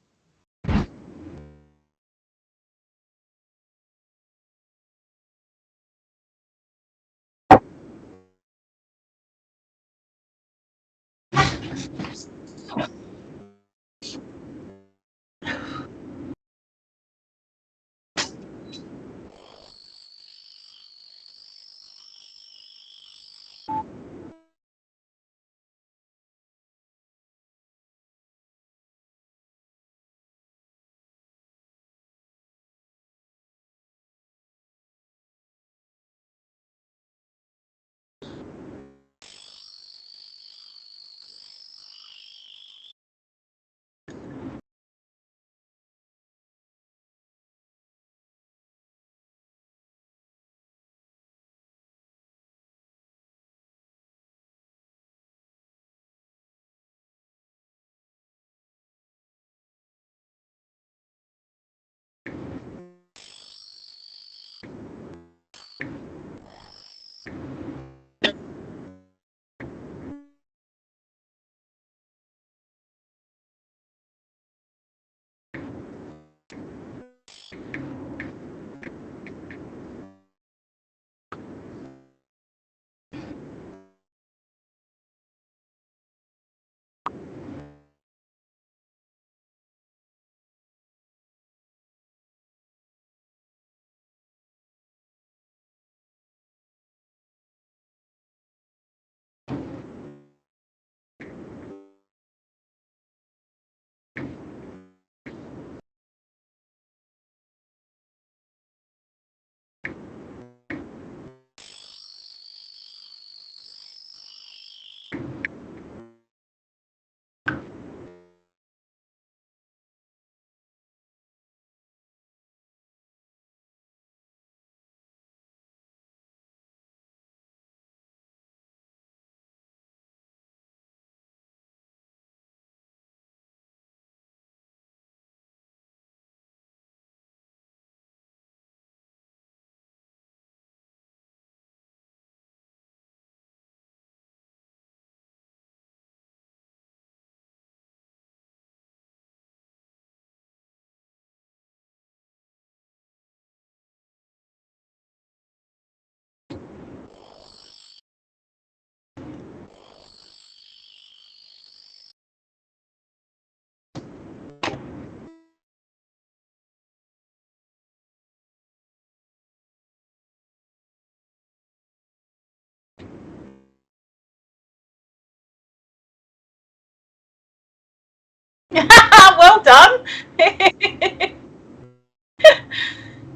Well done.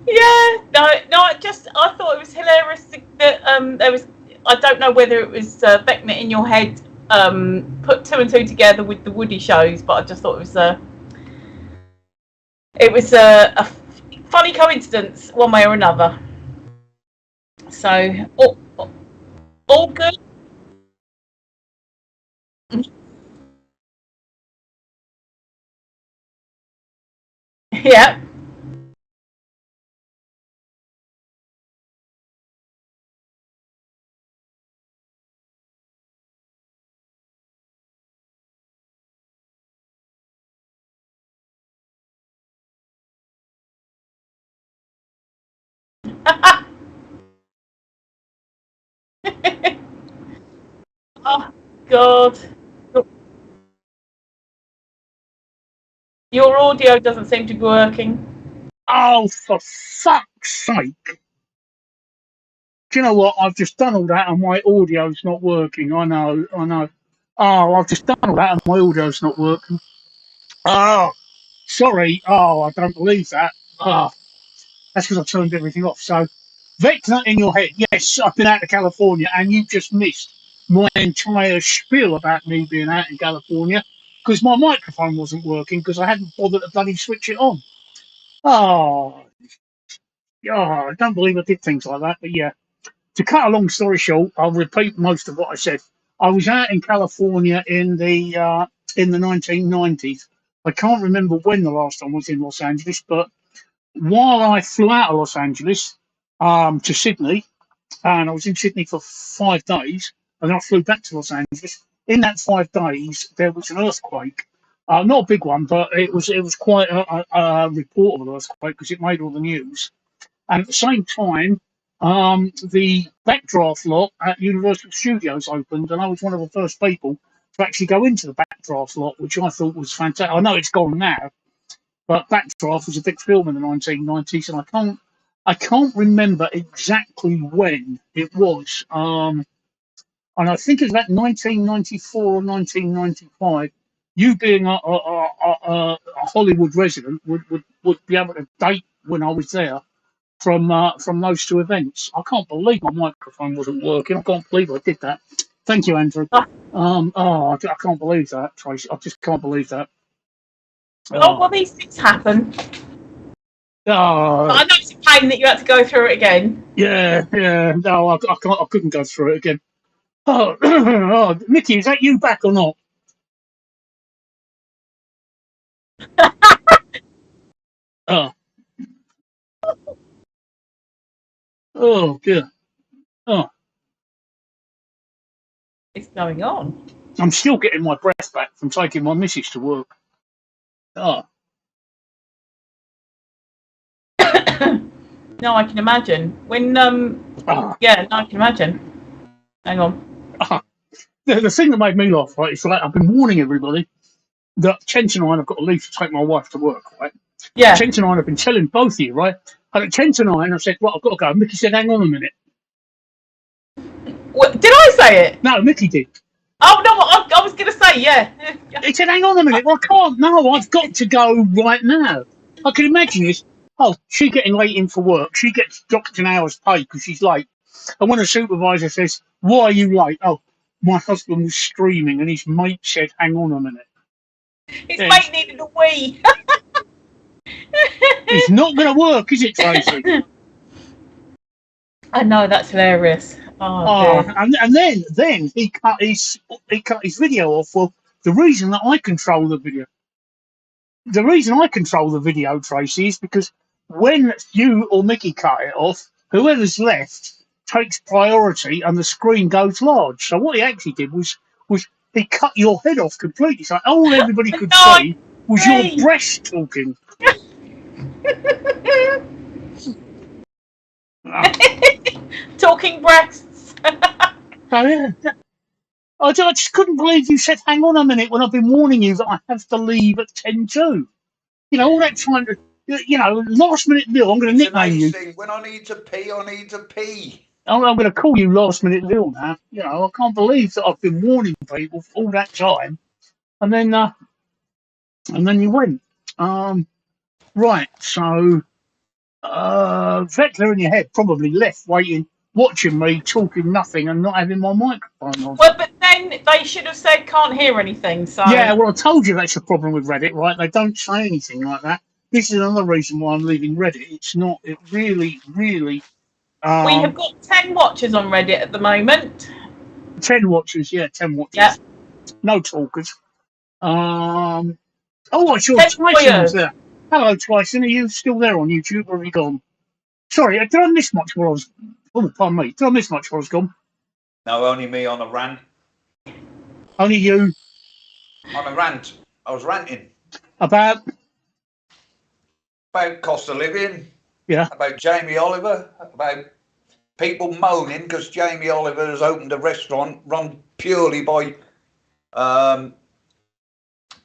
Yeah, no. I thought it was hilarious that there was. I don't know whether it was Becknet in your head put two and two together with the Woody shows, but I just thought it was a funny coincidence, one way or another. So all good. Yeah. Oh God, your audio doesn't seem to be working. Oh, for fuck's sake. Do you know what? I've just done all that and my audio's not working. I know. Oh, I've just done all that and my audio's not working. Oh, sorry. Oh, I don't believe that. Oh, that's because I turned everything off. So, Vecna in your head. Yes, I've been out to California and you just missed my entire spiel about me being out in California because my microphone wasn't working because I hadn't bothered to bloody switch it on. Oh, I don't believe I did things like that. But yeah, to cut a long story short, I'll repeat most of what I said. I was out in California in the 1990s. I can't remember when the last time I was in Los Angeles, but while I flew out of Los Angeles to Sydney, and I was in Sydney for 5 days, and then I flew back to Los Angeles. In that 5 days, there was an earthquake. Not a big one, but it was quite a reportable earthquake because it made all the news. And at the same time, the Backdraft lot at Universal Studios opened, and I was one of the first people to actually go into the Backdraft lot, which I thought was fantastic. I know it's gone now, but Backdraft was a big film in the 1990s, and I can't remember exactly when it was. And I think it's about 1994 or 1995. You being a Hollywood resident would be able to date when I was there from those two events. I can't believe my microphone wasn't working. I can't believe I did that. Thank you, Andrew. I can't believe that, Tracy. I just can't believe that. Oh, well, Oh, these things happen. oh, I know it's a pain that you had to go through it again. yeah. No, I can't. I couldn't go through it again. Oh, oh, Mickey, is that you back or not? Oh, oh dear. Oh, What's going on? I'm still getting my breath back from taking my missus to work. Oh, No, I can imagine. When ah, yeah, no, I can imagine. Hang on. ah. The thing that made me laugh, right, is like I've been warning everybody that ten to nine I've got to leave to take my wife to work, right? At Yeah. 10 to 9 I've been telling both of you, right? And at 10 to 9 I said, right, I've got to go. Mickey said, hang on a minute. What, did I say it? No, Mickey did. Oh no, I was gonna say yeah. He said, hang on a minute. Well, I can't. No, I've got to go right now. I can imagine this. Oh, she getting late in for work. She gets docked an hour's pay because she's late. And when the supervisor says, why are you late? Oh, my husband was streaming and his mate said, hang on a minute. His Yeah, mate needed a wee. it's not going to work, is it, Tracy? I know, that's hilarious. Oh Oh, dear. and then he cut his video off. Well, the reason that I control the video the reason I control the video, Tracy, is because when you or Mickey cut it off, whoever's left takes priority and the screen goes large. So what he actually did was he cut your head off completely. So all everybody could No, I see was your agree. breast talking. Ah, Talking breasts. so yeah. I just couldn't believe you said, hang on a minute, when I've been warning you that I have to leave at 10 to. All that time to, last minute Bill, I'm going to It's an nickname age you. thing. When I need to pee, I need to pee. I'm going to call you last minute Bill now. I can't believe that I've been warning people for all that time. And then, And then you went. Right, so Vector in your head probably left waiting, watching me, talking nothing and not having my microphone on. Well, but then they should have said can't hear anything. So Yeah, well, I told you that's the problem with Reddit, right? They don't say anything like that. This is another reason why I'm leaving Reddit. It's not, it really, really. we have got 10 watchers on Reddit at the moment. 10 watchers, yeah, 10 watchers. Yeah. No talkers. Oh, I saw 10 Tyson was lawyers. there. Hello, Tyson. Are you still there on YouTube or have you gone? Sorry, did I miss much while I was. Oh, pardon me. Did I miss much while I was gone? No, only me on a rant. Only you. On a rant. I was ranting About cost of living. Yeah. About Jamie Oliver. About people moaning because Jamie Oliver has opened a restaurant run purely by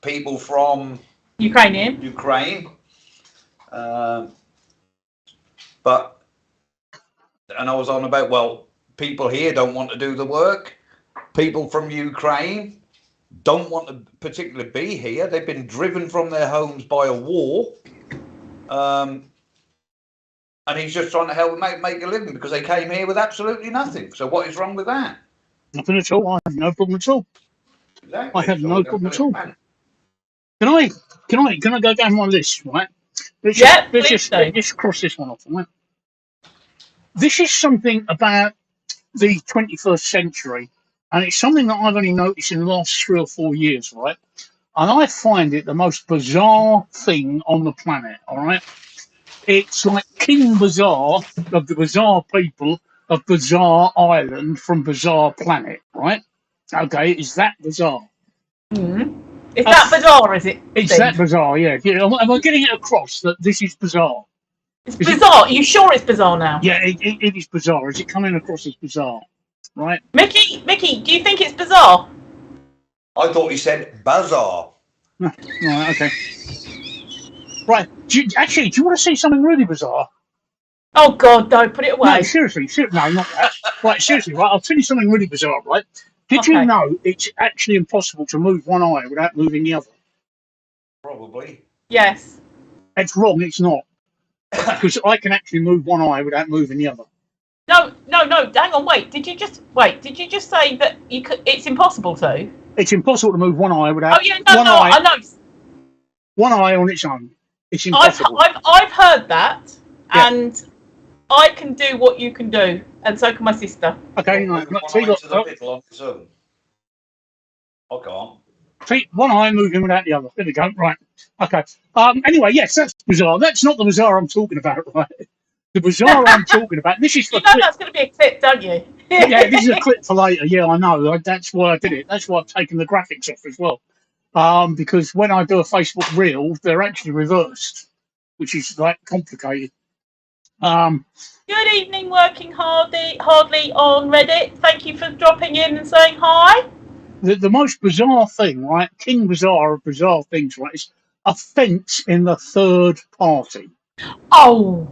people from Ukraine. But and I was on about, well, people here don't want to do the work. People from Ukraine don't want to particularly be here. They've been driven from their homes by a war. And he's just trying to help them make a living because they came here with absolutely nothing. So what is wrong with that? Nothing at all. I have no problem at all. Exactly. I have no problem at all. Can I go down my list, right? Let's just cross this one off, right? This is something about the 21st century, and it's something that I've only noticed in the last 3 or 4 years, right? And I find it the most bizarre thing on the planet, all right? It's like King Bizarre of the bizarre people of Bizarre Island from Bizarre Planet, right? Okay, is that bizarre? Mm-hmm. Is that bizarre, is it? It's that bizarre, yeah. Am I getting it across that this is bizarre? It's bizarre. Are you sure it's bizarre now? Yeah, it is bizarre. Is it coming across as bizarre? Right? Mickey, do you think it's bizarre? I thought he said bazaar. Right, okay. Right. Do you want to see something really bizarre? Oh, God, no, put it away. No, seriously. No, not that. Right, seriously, right? I'll tell you something really bizarre, right? Did you know it's actually impossible to move one eye without moving the other? Probably. Yes. It's wrong, it's not. Because I can actually move one eye without moving the other. No, hang on, wait. Did you just say that you could? It's impossible to? It's impossible to move one eye without. Oh, yeah, no, I know. One eye on its own. It's impossible. I've heard that, yeah. And I can do what you can do, and so can my sister. Okay, no, so you got the middle on its own. I can't. See, one eye moving without the other. There we go. Right. Okay. Anyway, yes, that's bizarre. That's not the bizarre I'm talking about, right? The bizarre I'm talking about. This is for. You know that's going to be a clip, don't you? Yeah, this is a clip for later. Yeah, I know. That's why I did it. That's why I've taken the graphics off as well. Because when I do a Facebook reel, they're actually reversed, which is like complicated. Good evening, working hardly on Reddit. Thank you for dropping in and saying hi. The most bizarre thing, right? King Bizarre of bizarre things, right? Is offence in the third party. Oh.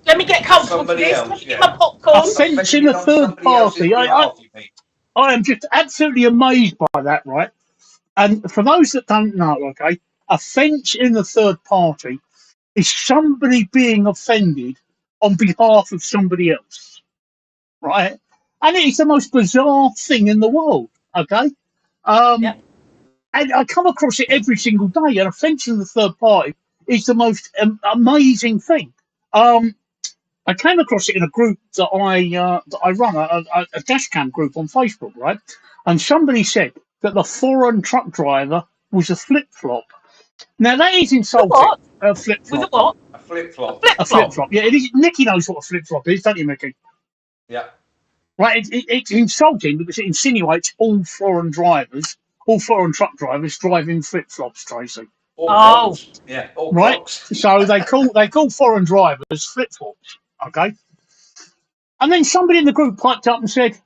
Let me get comfortable for this. Let me get my popcorn. Offence in the third party. I am just absolutely amazed by that, right? And for those that don't know, okay, offence in the third party is somebody being offended on behalf of somebody else, right? And it's the most bizarre thing in the world, okay? And I come across it every single day. An offence in the third party is the most amazing thing. I came across it in a group that I run, a dash cam group on Facebook, right? And somebody said that the foreign truck driver was a flip-flop. Now, that is insulting. What? A flip-flop. Was it what? A flip-flop. A flip-flop. Yeah, it is. Nicky knows what a flip-flop is, don't you, Mickey? Yeah. Right, it's insulting because it insinuates all foreign truck drivers driving flip-flops, Tracey. Yeah. Right. So they call foreign drivers flip-flops. Okay. And then somebody in the group piped up and said,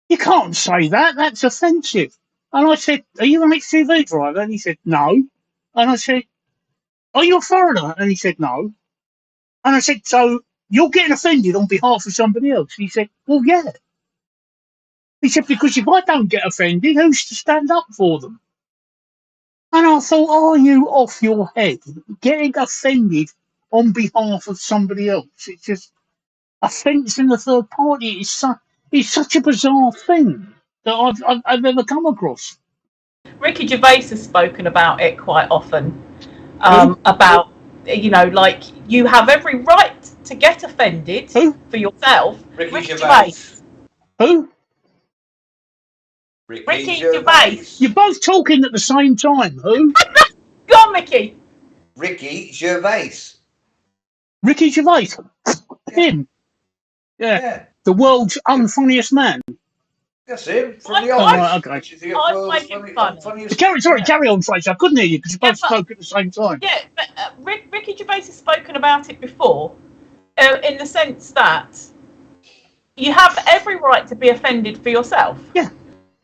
"You can't say that. That's offensive." And I said, "Are you an HGV driver?" And he said, "No." And I said, "Are you a foreigner?" And he said, "No." And I said, "So you're getting offended on behalf of somebody else?" He said, "Well, yeah." He said, "Because if I don't get offended, who's to stand up for them?" And I thought, are you off your head? Getting offended on behalf of somebody else. It's just offence in the third party is such a bizarre thing that I've ever come across. Ricky Gervais has spoken about it quite often. Who? About, like, you have every right to get offended Who? for yourself. Ricky Gervais. Who? Ricky Gervais. You're both talking at the same time. Who? Go on, Mickey. Ricky Gervais. Ricky Gervais. Yeah. Him. Yeah. The world's unfunniest man. That's him from the Oh, Office. right, okay. Which is the I world's find him funny. funniest. Carry on, Tracy. I couldn't hear you because you both spoke at the same time. Yeah, but Ricky Gervais has spoken about it before, in the sense that you have every right to be offended for yourself. Yeah.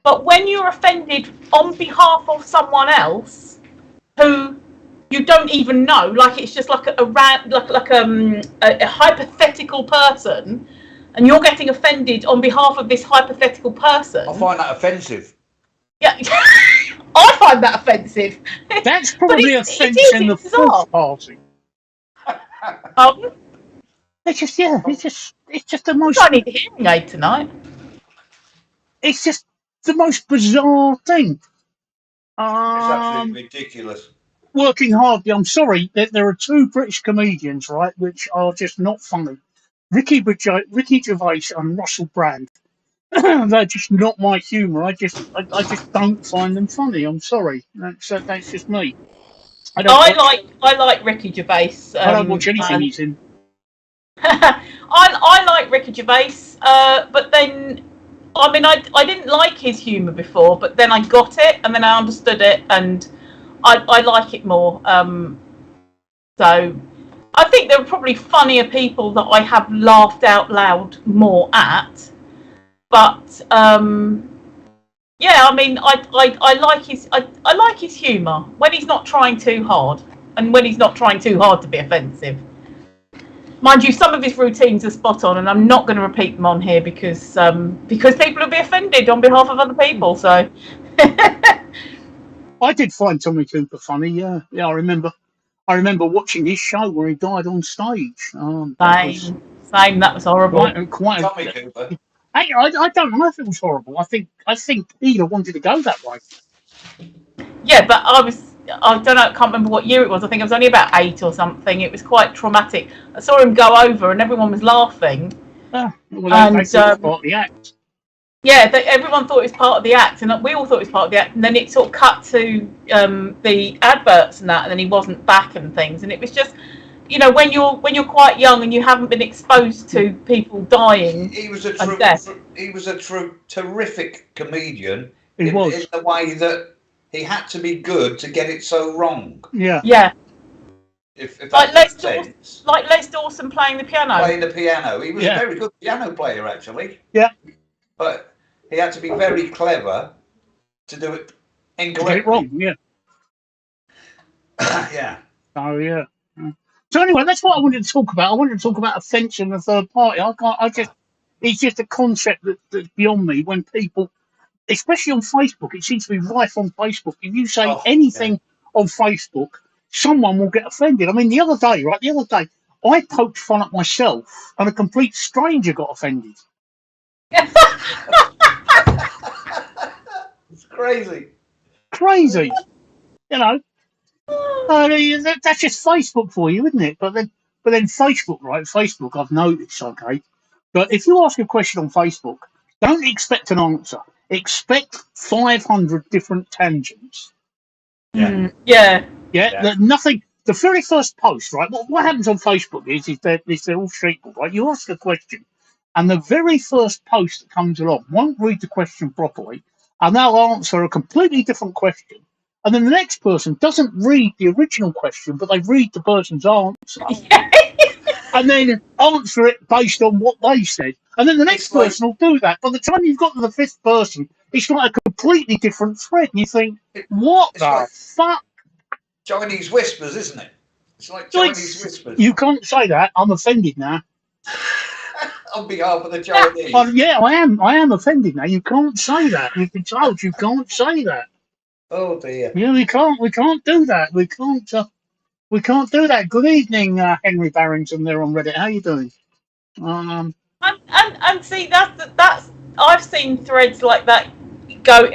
But when you're offended on behalf of someone else who you don't even know, like it's just like a hypothetical person, and you're getting offended on behalf of this hypothetical person. I find that offensive. Yeah, I find that offensive. That's probably offence in the fourth party. It's just the most. I need a hearing aid tonight. It's just the most bizarre thing. It's absolutely ridiculous. Working hard. I'm sorry that there are two British comedians, right, which are just not funny. Ricky Gervais and Russell Brand. They're just not my humour. I just don't find them funny. I'm sorry. That's just me. I like Ricky Gervais. I don't watch anything he's in. I like Ricky Gervais, but then I didn't like his humour before, but then I got it and then I understood it and I like it more. So I think there are probably funnier people that I have laughed out loud more at, but yeah, I mean I like his humour when he's not trying too hard and when he's not trying too hard to be offensive. Mind you, some of his routines are spot on, and I'm not going to repeat them on here because people will be offended on behalf of other people. So, I did find Tommy Cooper funny. Yeah, I remember watching his show where he died on stage. That was horrible. Quite Tommy Cooper. I don't know if it was horrible. I think Peter wanted to go that way. Yeah, but I don't know, I can't remember what year it was. I think I was only about 8 or something. It was quite traumatic. I saw him go over and everyone was laughing. Well, they thought it was part of the act. Yeah, everyone thought it was part of the act, and we all thought it was part of the act. And then it sort of cut to the adverts and that, and then he wasn't back and things. And it was just, when you're quite young and you haven't been exposed to people dying. He was a terrific comedian. In the way that he had to be good to get it so wrong. Yeah. Yeah. If that makes sense. Like Les Dawson playing the piano. He was a very good piano player, actually. Yeah. But he had to be very clever to do it incorrectly. Get it wrong, yeah. Yeah. Oh, yeah. So anyway, that's what I wanted to talk about. I wanted to talk about offence in the third party. It's just a concept that's beyond me when people, especially on Facebook, it seems to be rife on Facebook. If you say anything on Facebook, someone will get offended. I mean, the other day, I poked fun at myself and a complete stranger got offended. It's crazy. Crazy. That's just Facebook for you, isn't it? But then Facebook, right? Facebook, I've noticed, okay? But if you ask a question on Facebook, don't expect an answer. Expect 500 different tangents. Yeah. Nothing. The very first post, right? What happens on Facebook is they're all sheeple, right? You ask a question, and the very first post that comes along won't read the question properly, and they'll answer a completely different question. And then the next person doesn't read the original question, but they read the person's answer. And then answer it based on what they said. And then the next person will do that. By the time you've got to the fifth person, it's like a completely different thread. And you think, what the fuck? Chinese whispers, isn't it? It's like Chinese whispers. You can't say that. I'm offended now. On behalf of the Chinese. I am offended now. You can't say that. You've been told you can't say that. Oh dear. Yeah, we can't do that. We can't do that. Good evening, Henry Barrington there on Reddit. How you doing? Um, And see that's I've seen threads like that go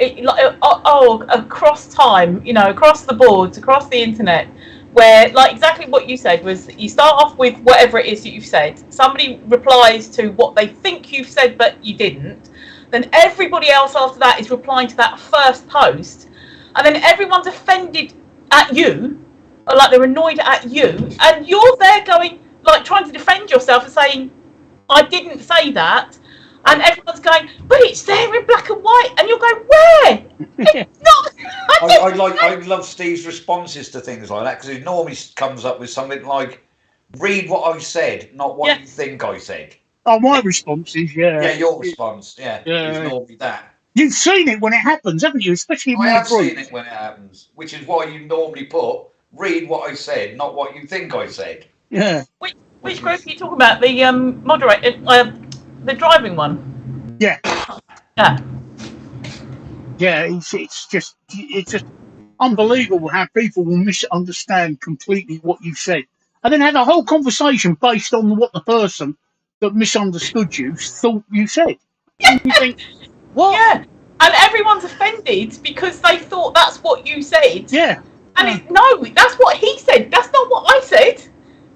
across time, across the boards, across the internet, where like exactly what you said was you start off with whatever it is that you've said, somebody replies to what they think you've said but you didn't, then everybody else after that is replying to that first post, and then everyone's offended at you, or like they're annoyed at you, and you're there going like trying to defend yourself and saying I didn't say that, and everyone's going, but it's there in black and white, and you're going, where? yeah, It's not. I love Steve's responses to things like that, because he normally comes up with something like, "Read what I said, not what you think I said." oh, my response is Yeah, your response, is yeah. normally that. You've seen it when it happens, haven't you? Especially in I my have group. seen it when it happens, which is why you normally put, "Read what I said, not what you think I said." Yeah, Which group are you talking about? The moderator, the driving one. yeah, Yeah. yeah. It's just unbelievable how people will misunderstand completely what you said, and then have a whole conversation based on what the person that misunderstood you thought you said. And you think, what? Yeah. And everyone's offended because they thought that's what you said. Yeah. And no, that's what he said. That's not what I said.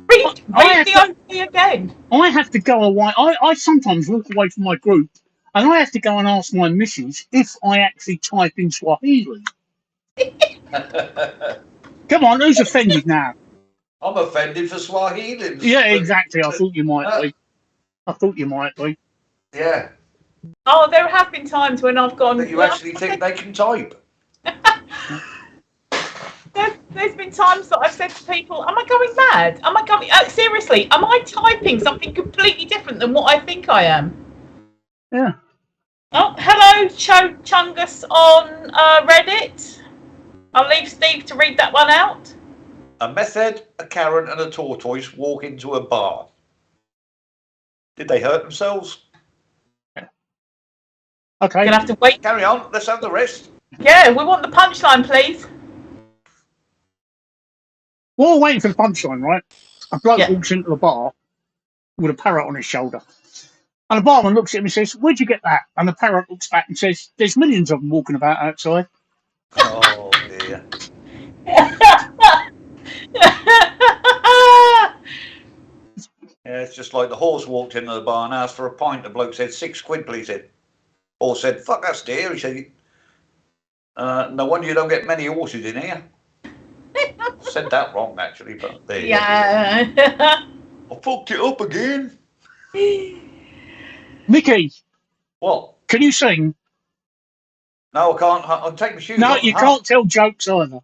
Read the OP again. I have to go away. I sometimes walk away from my group and I have to go and ask my missus if I actually type in Swahili. Come on, who's offended now? I'm offended for Swahili. Yeah, exactly. I thought you might be. I thought you might be. Yeah. Oh, there have been times when I've gone. That you actually think they can type. There's been times that I've said to people, am I going mad? Am I going, seriously, am I typing something completely different than what I think I am? Yeah. Oh, hello, Chungus on Reddit. I'll leave Steve to read that one out. A method, a carrot, and a tortoise walk into a bar. Did they hurt themselves? Okay. You're going to have to wait. Carry on. Let's have the rest. Yeah, we want the punchline, please. While we're waiting for the punchline, right? A bloke walks into the bar with a parrot on his shoulder. And the barman looks at him and says, "Where'd you get that?" And the parrot looks back and says, "There's millions of them walking about outside." Oh, dear. Yeah, it's just like the horse walked into the bar and asked for a pint. The bloke said, £6, please. Horse said, "Fuck, that's dear." He said, "No wonder you don't get many horses in here." Said that wrong, actually, but there you go. I fucked it up again. Mickey. What? Can you sing? No, I can't. I'll take my shoes No, off. you can't tell jokes either.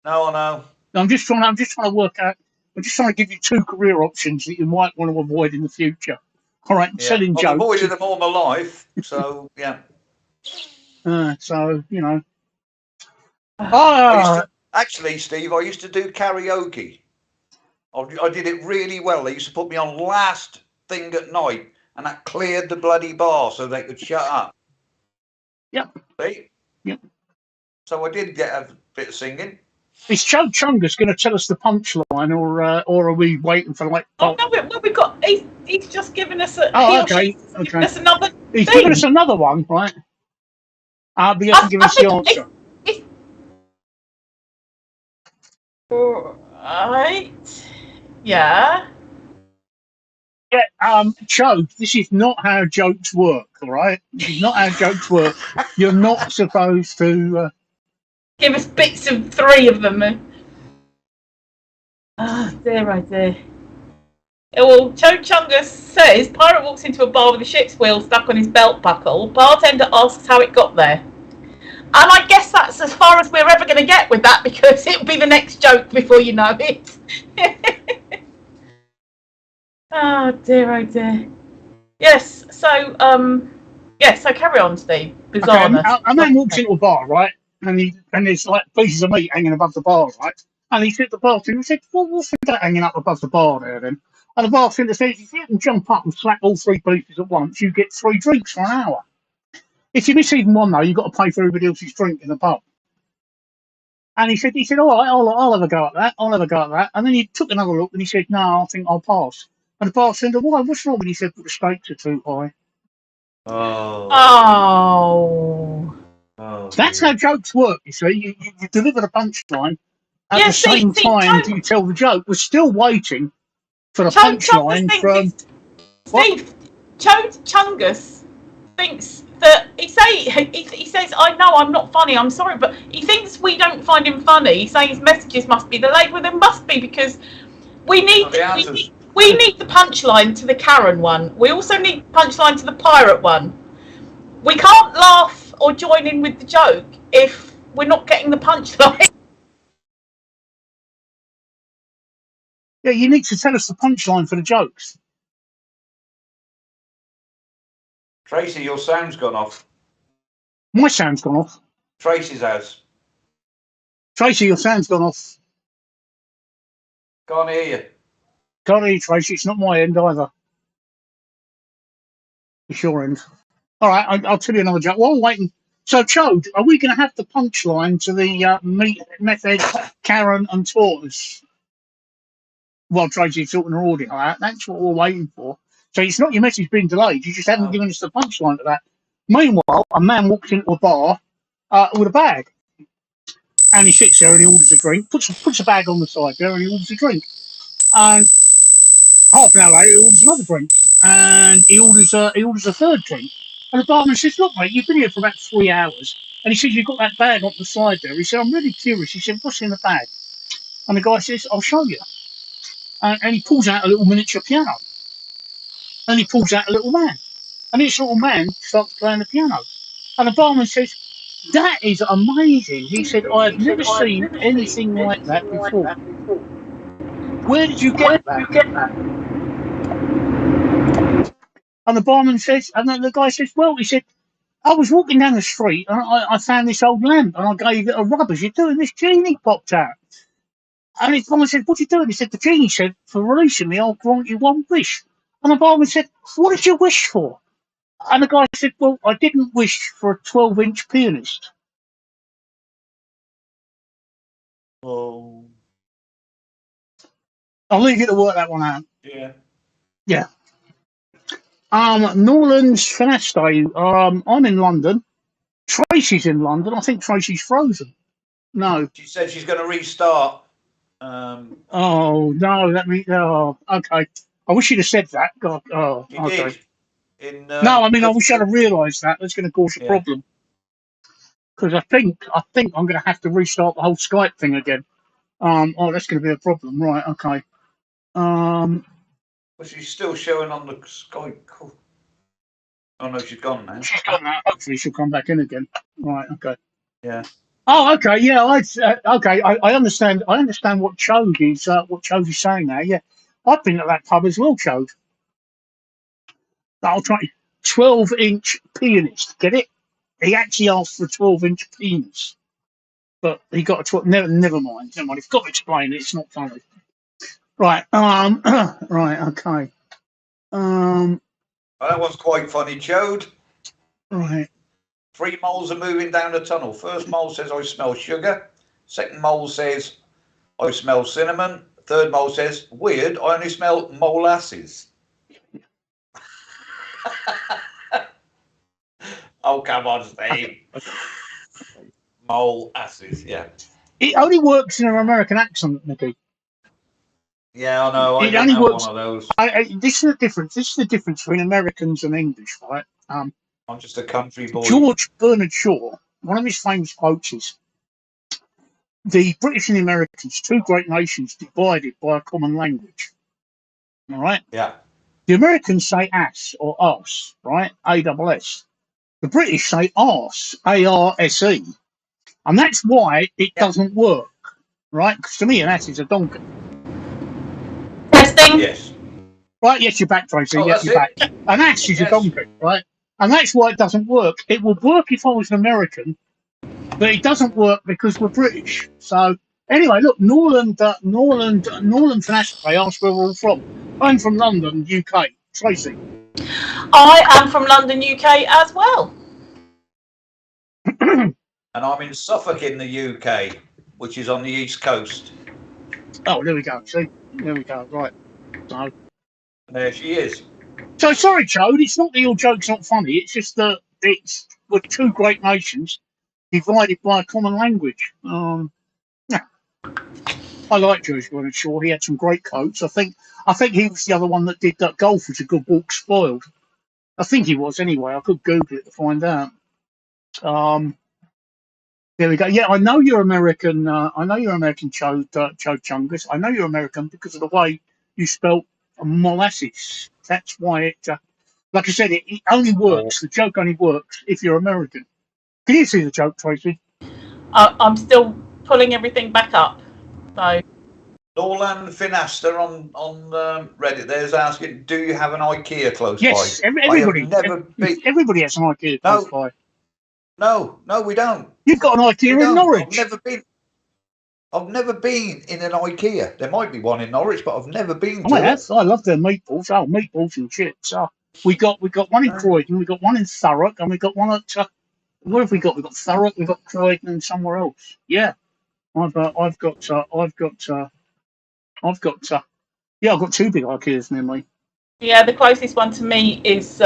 No, I know. I'm just trying to work out. I'm just trying to give you two career options that you might want to avoid in the future. All right, Yeah. selling I've jokes. avoided them all my life, so yeah. So you know. Actually, Steve, I used to do karaoke. I did it really well. They used to put me on last thing at night, and that cleared the bloody bar so they could shut up. Yep. See? Yep. So I did get a bit of singing. Is Joe Chungus going to tell us the punchline, or are we waiting for like? Oh no, we've got. He's just given us a. Oh, okay. Given us another. He's given us another one, right? But he hasn't given us the answer. Right. Yeah. Yeah, Joe, this is not how jokes work, all right? This is not how jokes work. You're not supposed to... Give us bits of three of them. Oh, dear, oh dear. Well, Cho Chungus says, pirate walks into a bar with a ship's wheel stuck on his belt buckle. Bartender asks how it got there. And I guess that's as far as we're ever going to get with that, because it'll be the next joke before you know it. Oh dear, oh dear. Yes, so so carry on, Steve. Bizarreness. Okay, a man walks into a bar, right? And there's like pieces of meat hanging above the bar, right? And he said to the bartender, he said, "Well, what's that hanging up above the bar there then?" And the bartender says, "If you can jump up and slap all three pieces at once, you get 3 drinks for an hour. If you miss even one though, you've got to pay for everybody else's drink in the pub." And he said, all right, I'll have a go at that. I'll have a go at that. And then he took another look and he said, no, I think I'll pass. And the bartender, why? What's wrong? And he said, the stakes are too high. Oh. That's how jokes work, you see. You deliver the punchline at Yeah, the same time Chode, you tell the joke. We're still waiting for the Chungus punchline from... Steve, Chungus thinks that he says, I know I'm not funny, I'm sorry, but he thinks we don't find him funny. He's saying his messages must be delayed. Well, there must be, because we need the punchline to the Karen one. We also need punchline to the pirate one. We can't laugh or join in with the joke if we're not getting the punchline. Yeah, you need to tell us the punchline for the jokes. Tracey, your sound's gone off. My sound's gone off. Tracey's house. Tracey, your sound's gone off. Can't hear you. Can't hear you, Tracey. It's not my end either. It's your end. All right, I'll tell you another joke. While I'm waiting, so Chode, are we going to have the punchline to the method Karen and Tortoise? Well, Tracy's talking her audio out. That's what we're waiting for. So it's not your message being delayed. You just haven't given us the punchline to that. Meanwhile, a man walks into a bar with a bag, and he sits there and he orders a drink. Puts a bag on the side there and he orders a drink. And half an hour later, he orders another drink, and he orders a third drink. And the barman says, "Look, mate, you've been here for about 3 hours." And he says, "You've got that bag on the side there." He said, "I'm really curious." He said, "What's in the bag?" And the guy says, "I'll show you." And he pulls out a little miniature piano. And he pulls out a little man. And this little man starts playing the piano. And the barman says, "That is amazing." He said, "I've never seen anything like that before. Where did you get that?" And the barman says, and then the guy says, "Well," he said, "I was walking down the street and I found this old lamp and I gave it a rub as you're doing. This genie popped out." And his barman said, "What are you doing?" He said, "The genie said, for releasing me, I'll grant you one wish." And the barman said, "What did you wish for?" And the guy said, "Well, I didn't wish for a 12-inch pianist." Oh. I'll leave you to work that one out. Yeah. Yeah. Norland's Fanaste. I'm in London. Tracy's in London. I think Tracy's frozen. No. She said she's going to restart. Oh no, okay. I wish you'd have said that. God. Oh, She okay. did. No, I mean I wish I'd have realised that. That's going to cause a problem. Because I think I'm going to have to restart the whole Skype thing again. Oh, that's going to be a problem, right? Okay. But she's still showing on the Skype call. Oh no, she's gone now. She's gone now. Hopefully she'll come back in again. Right. Okay. Yeah. Oh, okay. Yeah. Okay. I understand. I understand what Chode is saying now. Yeah. I've been at that pub as well, Chode. I'll try 12-inch pianist. Get it? He actually asked for a 12-inch penis, but he got a 12. Never mind. Never mind. He's got to explain it. It's not funny. Right. Right. Okay. Well, that was quite funny, Chode. Right. 3 moles are moving down the tunnel. First mole says, "I smell sugar." Second mole says, "I smell cinnamon." Third mole says, "Weird, I only smell molasses." Oh, come on, Steve. Molasses, yeah. It only works in an American accent, Mickey. Yeah, I know. I It don't only have works. one of those. This is the difference. This is the difference between Americans and English, right? I'm just a country boy. George Bernard Shaw, one of his famous quotes is, "The British and the Americans, two great nations divided by a common language." All right? Yeah. The Americans say ass or arse, right? A-double-S. The British say arse, A-R-S-E. And that's why it doesn't work, right? Because to me, an ass is a donkey. Testing. Yes. Right? Yes, you're back, Tracy. Oh, yes, you're back. An ass is a donkey, right? And that's why it doesn't work. It would work if I was an American, but it doesn't work because we're British. So anyway, look, Norland Fanaste asked where we're all from. I'm from London, UK. Tracy. I am from London, UK as well. And I'm in Suffolk in the UK. which is on the East Coast. Oh, there we go. See, there we go. Right. So, There she is. so sorry, Chode. It's not that your joke's not funny. It's just that we're two great nations divided by a common language. Yeah. I like Jewish Gordon Shaw. He had some great quotes. I think he was the other one that did that golf was a good walk spoiled. I think he was anyway. I could Google it to find out. There we go. Yeah, I know you're American. I know you're American, Chode Chungus. I know you're American because of the way you spelt molasses. That's why it. Like I said, it only works. The joke only works if you're American. Can you see the joke, Tracy? I'm still pulling everything back up. So Norland Finaster on Reddit there's asking, do you have an IKEA close Yes, by? everybody. Everybody has an IKEA close by. No, we don't. You've got an IKEA in Norwich. I've never been in an IKEA. There might be one in Norwich, but I've never been to it. I love their meatballs. Oh, meatballs and chips. We got one in Croydon, we got one in Thurrock, and we got one at where have we got? We've got Thurrock, we've got Croydon, and somewhere else. Yeah, I've got two big IKEAs near me. Yeah, the closest one to me is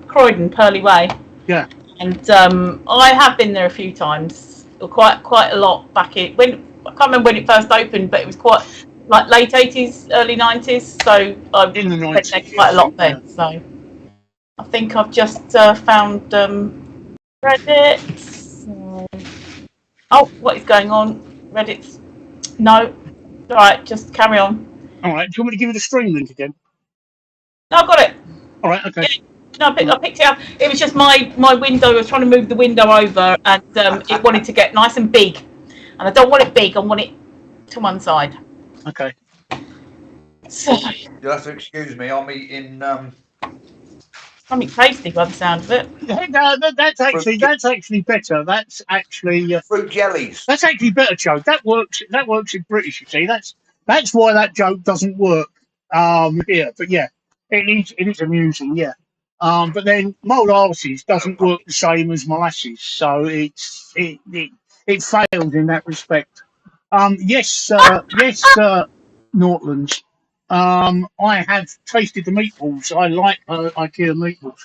Croydon, Purley Way. Yeah, and I have been there a few times, quite a lot back in when I can't remember when it first opened, but it was quite like late 80s, early 90s. So I've in the 90s, there quite a lot then. Yeah. So I think I've just found Reddit. Oh, what is going on? Reddit's no. All right, just carry on. All right, do you want me to give you the stream link again? No, I've got it. All right, okay. Yeah. No, I picked it up. It was just my window. I was trying to move the window over, and it wanted to get nice and big. And I don't want it big. I want it to one side. Okay. So you'll have to excuse me. I'm eating something tasty by the sound of it. No, that's actually better. That's actually fruit jellies. That's actually better, Joe. That works in British. You see, that's why that joke doesn't work here. But yeah, it is amusing. Yeah. But then molasses doesn't work the same as molasses, so it failed in that respect. Yes, Nortlands. I have tasted the meatballs. I like IKEA meatballs.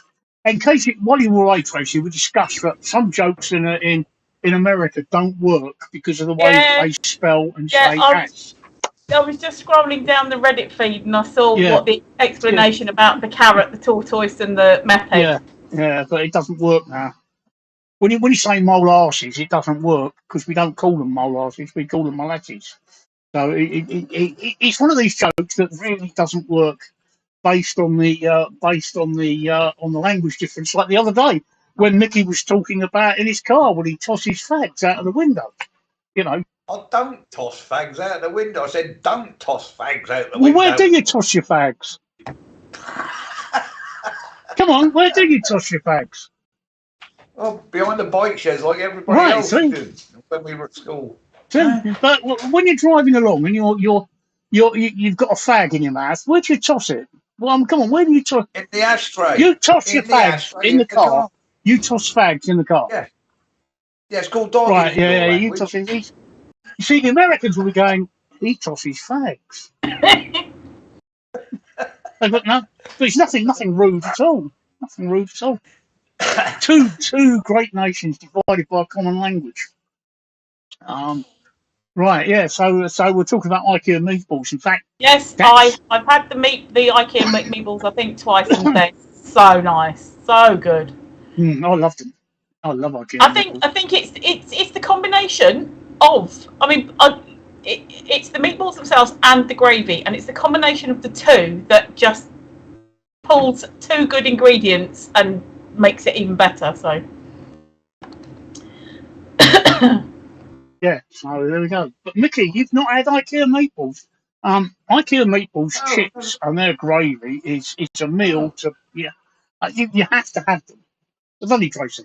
In case while you were away, Tracy, we discussed that some jokes in America don't work because of the way they spell and say ass. I was just scrolling down the Reddit feed and I saw what the explanation about the carrot, the tortoise, and the method. Yeah, but it doesn't work now. When you say molasses, it doesn't work because we don't call them molasses; we call them molasses. So it's one of these jokes that really doesn't work based on the language difference. Like the other day when Mickey was talking about in his car when he tosses fags out of the window, you know. I don't toss fags out the window. I said, don't toss fags out the window. Well, where do you toss your fags? Come on, where do you toss your fags? Oh, behind the bike sheds like everybody else did when we were at school. But when you're driving along and you've got a fag in your mouth, where do you toss it? Well, come on, where do you toss? In the ashtray. You toss your fags in the car. You toss fags in the car. Yeah. Yeah, it's called dog. Right, yeah, you toss it. You see, the Americans will be going, he tosses fags. But no, there's nothing rude at all. Nothing rude at all. Two great nations divided by a common language. Right, yeah. So we're talking about IKEA meatballs. In fact, yes, I've had the IKEA meatballs I think twice, and they're so nice, so good. I loved them. I love IKEA. I think it's the combination of. I mean, it's the meatballs themselves and the gravy, and it's the combination of the two that just pulls two good ingredients and makes it even better. So. Yeah, so there we go. But Mickey, you've not had IKEA meatballs. IKEA meatballs, chips, and their gravy is a meal to you have to have them. They're only Tracy.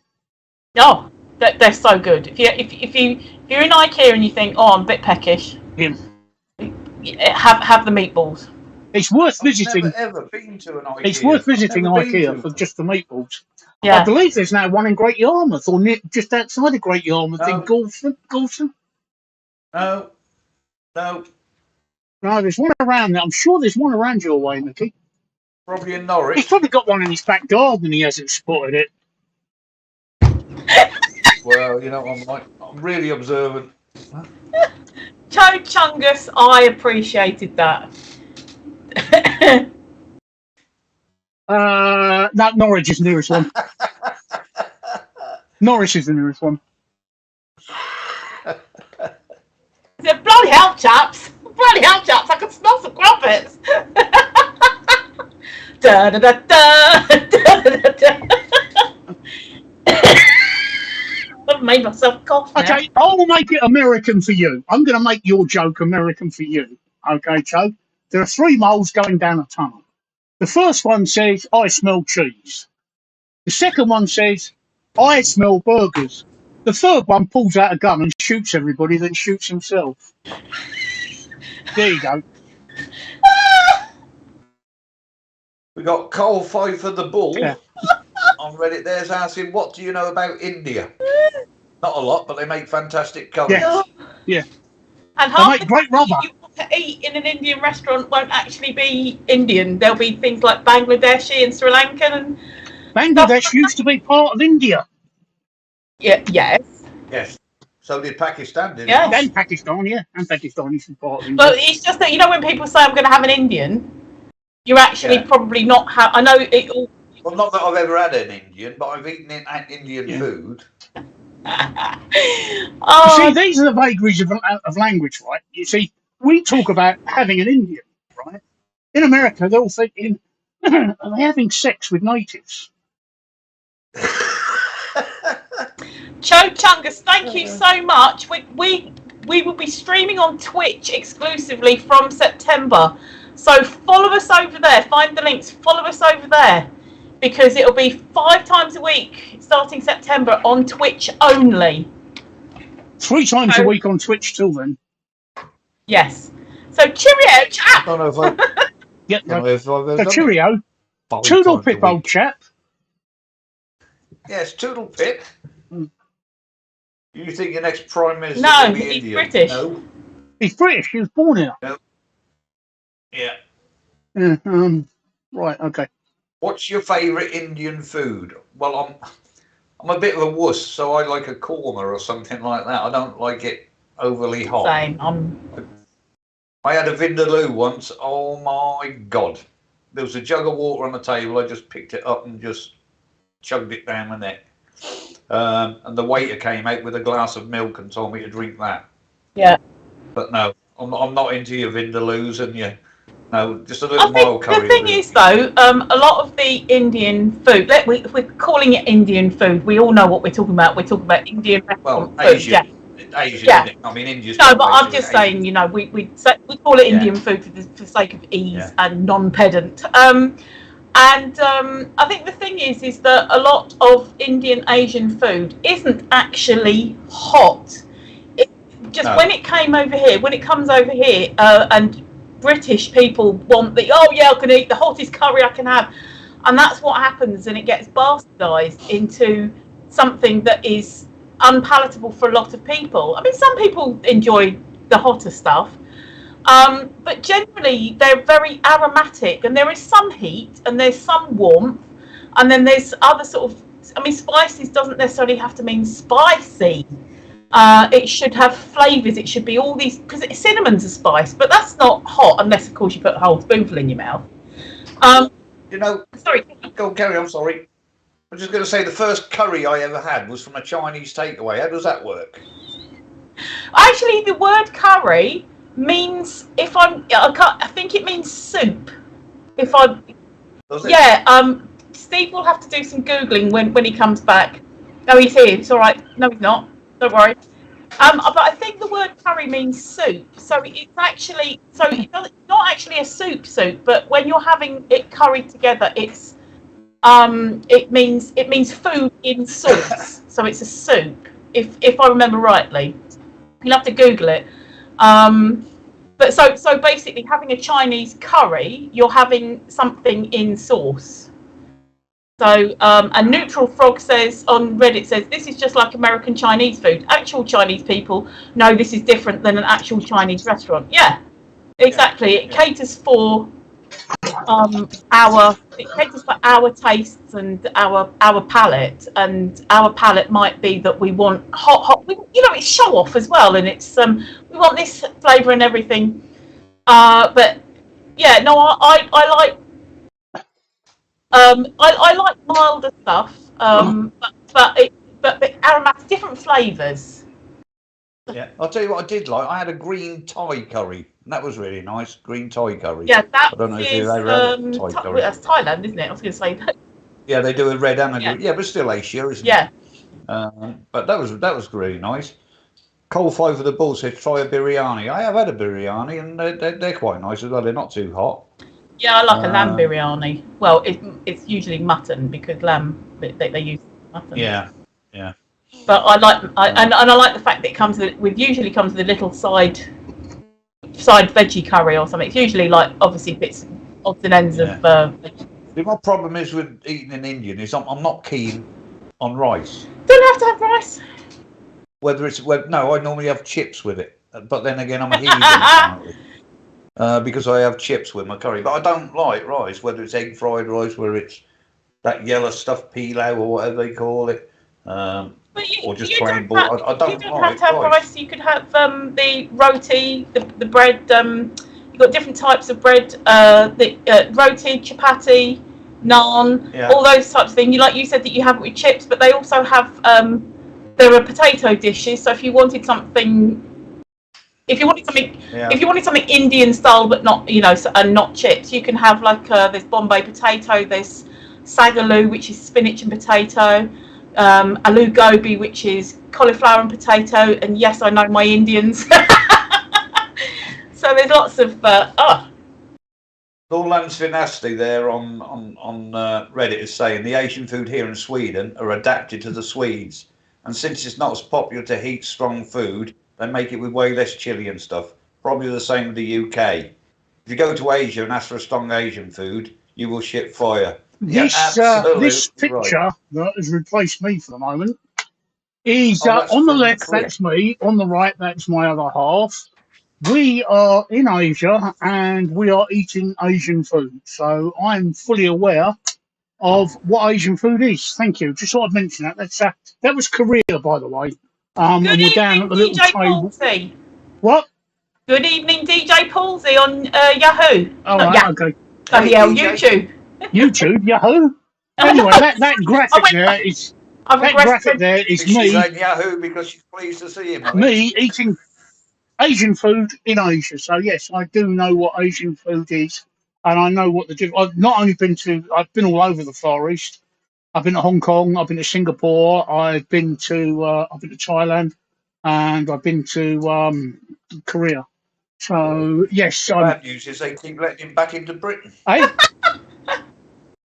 Oh, they're so good. If you're in IKEA and you think, oh, I'm a bit peckish, have the meatballs. It's worth visiting. I've never ever been to an IKEA. It's worth visiting IKEA for just the meatballs. Yeah. I believe there's now one in Great Yarmouth, or just outside of Great Yarmouth in Galston. No, no, No, there's one around. I'm sure there's one around your way, Mickey. probably in He's Norwich. probably got one in his back garden. He hasn't spotted it. Well, I'm really observant. Cho Chungus, I appreciated that. No, Norwich is the nearest one. Norwich is the nearest one. Said, bloody hell, chaps! Bloody hell, chaps! I can smell some crumpets. Da da da da da da da. I've made myself cough now. Okay, I'll make it American for you. I'm going to make your joke American for you. Okay, Cho? There are 3 moles going down a tunnel. The first one says, I smell cheese. The second one says, I smell burgers. The third one pulls out a gun and shoots everybody, then shoots himself. There you go. We got Cole Pfeiffer the Bull Yeah. on Reddit. There's asking, what do you know about India? Not a lot, but they make fantastic curries. Yeah. And They half make the great time rubber. you want to eat in an Indian restaurant won't actually be Indian. There'll be things like Bangladeshi and Sri Lankan and Bangladesh used to be part of India. yes. Yes. So did Pakistan, didn't Yes. it? And Pakistan, yeah. And Pakistan used to be part of India. But it's just that, when people say I'm going to have an Indian, you're actually probably not I know it all. Well, not that I've ever had an Indian, but I've eaten Indian food. Oh, You see, these are the vagaries of language, right? You see, we talk about having an Indian, right? In America, they're all thinking, are they having sex with natives? Cho Chungus, thank you so much. We will be streaming on Twitch exclusively from September. So follow us over there. Find the links. Follow us over there. Because it'll be 5 times a week starting September on Twitch only. 3 times a week on Twitch till then. Yes. So cheerio, chap. I don't know if I've So done cheerio. it. Toodle pip, old chap. Yes, Toodle Pip. You think your next Prime Minister No, will be he's Indian? British. No. He's British. He was born here. Yeah. Yeah, right, okay. What's your favourite Indian food? Well, I'm a bit of a wuss, so I like a korma or something like that. I don't like it overly hot. Same. I had a vindaloo once. Oh my God. There was a jug of water on the table. I just picked it up and just chugged it down my neck. And the waiter came out with a glass of milk and told me to drink that. Yeah. But no, I'm not into your vindaloos and your... No, just a little mild curry. The thing is, though, a lot of the Indian food, if we're calling it Indian food, we all know what we're talking about. We're talking about Indian restaurant food. Asian. Asian, yeah. Isn't it? I mean, India's... No, but I'm just saying, we call it Indian food for the sake of ease and non-pedant. I think the thing is that a lot of Indian Asian food isn't actually hot. When it comes over here, and British people want I can eat the hottest curry I can have, and that's what happens, and it gets bastardized into something that is unpalatable for a lot of people. I mean, some people enjoy the hotter stuff, but generally they're very aromatic, and there is some heat and there's some warmth, and then there's other sort of, spices doesn't necessarily have to mean spicy. It should have flavours. It should be all these, because cinnamon's a spice, but that's not hot unless, of course, you put a whole spoonful in your mouth. Sorry. Go on, carry on. Sorry. I'm just going to say the first curry I ever had was from a Chinese takeaway. How does that work? Actually, the word curry means, I think it means soup. Does it? Steve will have to do some Googling when he comes back. No, he's here. It's all right. No, he's not. Don't worry. But I think the word curry means soup. So it's actually, it's not actually a soup, but when you're having it curried together, it means food in sauce. So it's a soup, if I remember rightly. You'll have to Google it. But so basically, having a Chinese curry, you're having something in sauce. So, and Neutral Frog says on Reddit says this is just like American Chinese food. Actual Chinese people know this is different than an actual Chinese restaurant. Yeah, exactly. It caters for our tastes and our palate, and our palate might be that we want hot. It's show off as well, and it's we want this flavour and everything. But yeah, no, I like I like milder stuff, but aromatic, different flavours. Yeah, I'll tell you what I did like. I had a green Thai curry, and that was really nice. Green Thai curry. Yeah, that I don't know if is you've ever had Thai curry. that's Thailand, isn't it? I was going to say that. Yeah, they do a red and a Yeah. green. Yeah, but still Asia, isn't Yeah. it? But that was really nice. Coal Five for the Bull says try a biryani. I have had a biryani, and they're quite nice as well. They're not too hot. Yeah, I like a lamb biryani. Well, it's usually mutton because lamb they use mutton. Yeah, yeah. But I like the fact that it comes usually comes with a little side veggie curry or something. It's usually like obviously bits odds and ends of. My problem is with eating an Indian is I'm not keen on rice. Don't have to have rice. No, I normally have chips with it. But then again, I'm a heathen apparently. Because I have chips with my curry. But I don't like rice, whether it's egg fried rice, whether it's that yellow stuffed pilau or whatever they call it. Or just plain boiled. I don't you don't have to have rice. You could have the roti, the bread. You've got different types of bread. The roti, chapati, naan, all those types of things. You said that you have it with chips, but they also have. There are potato dishes. So if you wanted something. If you wanted something Indian style, but not and not chips, you can have there's Bombay potato, there's sagaloo, which is spinach and potato, aloo gobi, which is cauliflower and potato, and yes, I know my Indians. So there's lots of Norland Svinasti there on Reddit is saying the Asian food here in Sweden are adapted to the Swedes, and since it's not as popular to heat strong food, they make it with way less chili and stuff. Probably the same with the UK. If you go to Asia and ask for a strong Asian food, you will shit fire. This picture that has replaced me for the moment is on the left, that's me. On the right, that's my other half. We are in Asia and we are eating Asian food. So I'm fully aware of what Asian food is. Thank you. Just thought I'd mention that. That was Korea, by the way. Good and we're down at the little DJ table. Palsy. What? Good evening, DJ Palsy on Yahoo. Oh, right, okay. Oh, yeah, YouTube. YouTube, Yahoo. Anyway, that graphic there is. That graphic there is me. She's on Yahoo because she's pleased to see him. Me eating Asian food in Asia. So yes, I do know what Asian food is, and I know what I've not only I've been all over the Far East. I've been to Hong Kong. I've been to Singapore. I've been to Thailand, and I've been to Korea. So yes, the bad news is they keep letting him back into Britain. Hey.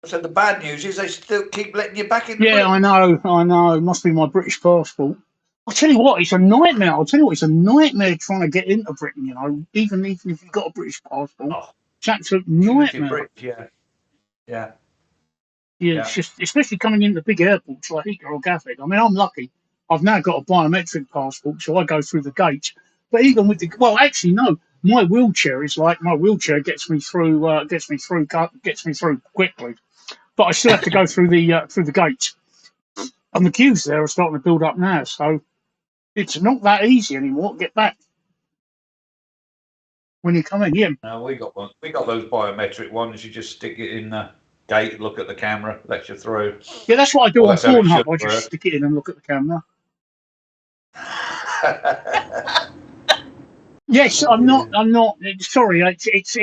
So the bad news is they still keep letting you back into Britain. Yeah, I know. It must be my British passport. I'll tell you what, it's a nightmare. It's a nightmare trying to get into Britain, even if you've got a British passport. It's an absolute nightmare. Yeah. It's just, especially coming into big airports like Heathrow or Gatwick. I mean, I'm lucky. I've now got a biometric passport, so I go through the gate. But even with actually, no. My wheelchair gets me through quickly. But I still have to go through the gate. And the queues there are starting to build up now, so it's not that easy anymore to get back when you come in. Yeah. No, we got one. We got those biometric ones. You just stick it in the gate, look at the camera, lets you through. Yeah, that's what I do on Pornhub. I just stick it in and look at the camera. Yes, I'm not. Sorry, it's.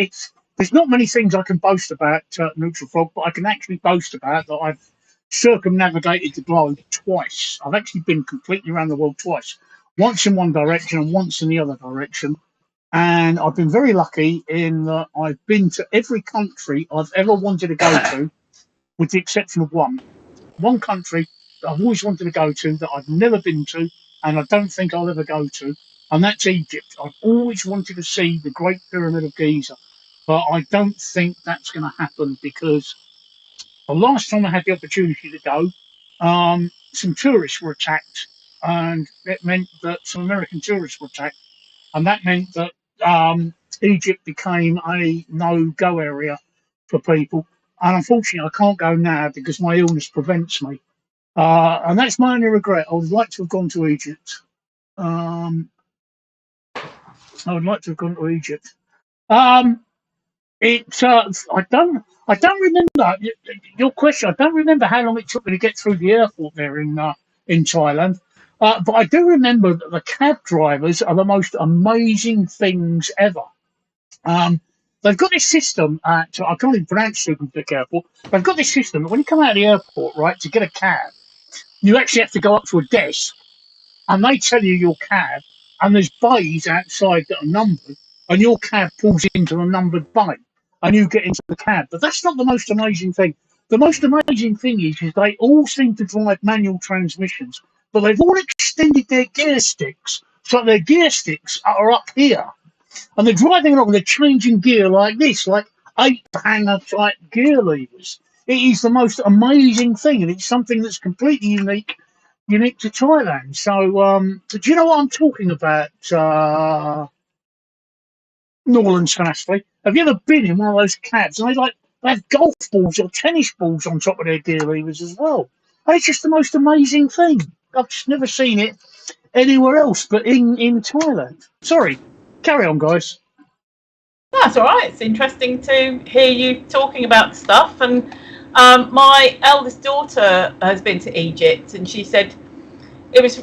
There's not many things I can boast about Neutral Frog, but I can actually boast about that I've circumnavigated the globe twice. I've actually been completely around the world twice. Once in one direction and once in the other direction. And I've been very lucky in that I've been to every country I've ever wanted to go to, with the exception of one. One country that I've always wanted to go to that I've never been to, and I don't think I'll ever go to, and that's Egypt. I've always wanted to see the Great Pyramid of Giza, but I don't think that's going to happen because The last time I had the opportunity to go, some tourists were attacked, and it meant that some American tourists were attacked, and that meant that Egypt became a no-go area for people. And unfortunately, I can't go now because my illness prevents me. And that's my only regret. I would like to have gone to Egypt. Um, I would like to have gone to Egypt. Um, I don't remember your question. I don't remember how long it took me to get through the airport there in Thailand. But I do remember that the cab drivers are the most amazing things ever. Um, they've got this system at, I can't even pronounce the airport. They've got this system that when you come out of the airport, right, to get a cab, you actually have to go up to a desk and they tell you your cab, and there's bays outside that are numbered, and your cab pulls into a numbered bay, and you get into the cab. But that's not the most amazing thing. The most amazing thing is they all seem to drive manual transmissions, but they've all extended their gear sticks, so their gear sticks are up here, and they're driving along, they're changing gear like this, like 8-hanger type gear levers. It is the most amazing thing, and it's something that's completely unique to Thailand. So, do you know what I'm talking about, Norland Sanastly? Have you ever been in one of those cabs? And they have golf balls or tennis balls on top of their gear levers as well. And it's just the most amazing thing. I've just never seen it anywhere else but in Thailand. Sorry, carry on, guys. That's all right. It's interesting to hear you talking about stuff. And my eldest daughter has been to Egypt, and she said it was.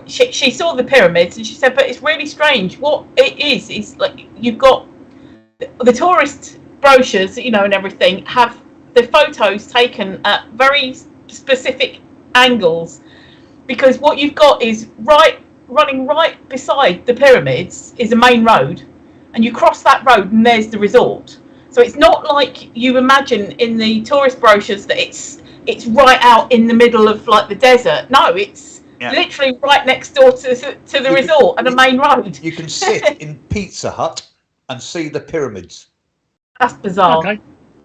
She saw the pyramids, and she said, but it's really strange. What it is like you've got the tourist brochures, you know, and everything have the photos taken at very specific angles, because what you've got is running right beside the pyramids is a main road, and you cross that road and there's the resort. So it's not like you imagine in the tourist brochures that it's right out in the middle of like the desert. No, it's literally right next door to the resort and a main road. You can sit in Pizza Hut and see the pyramids. That's bizarre. Okay.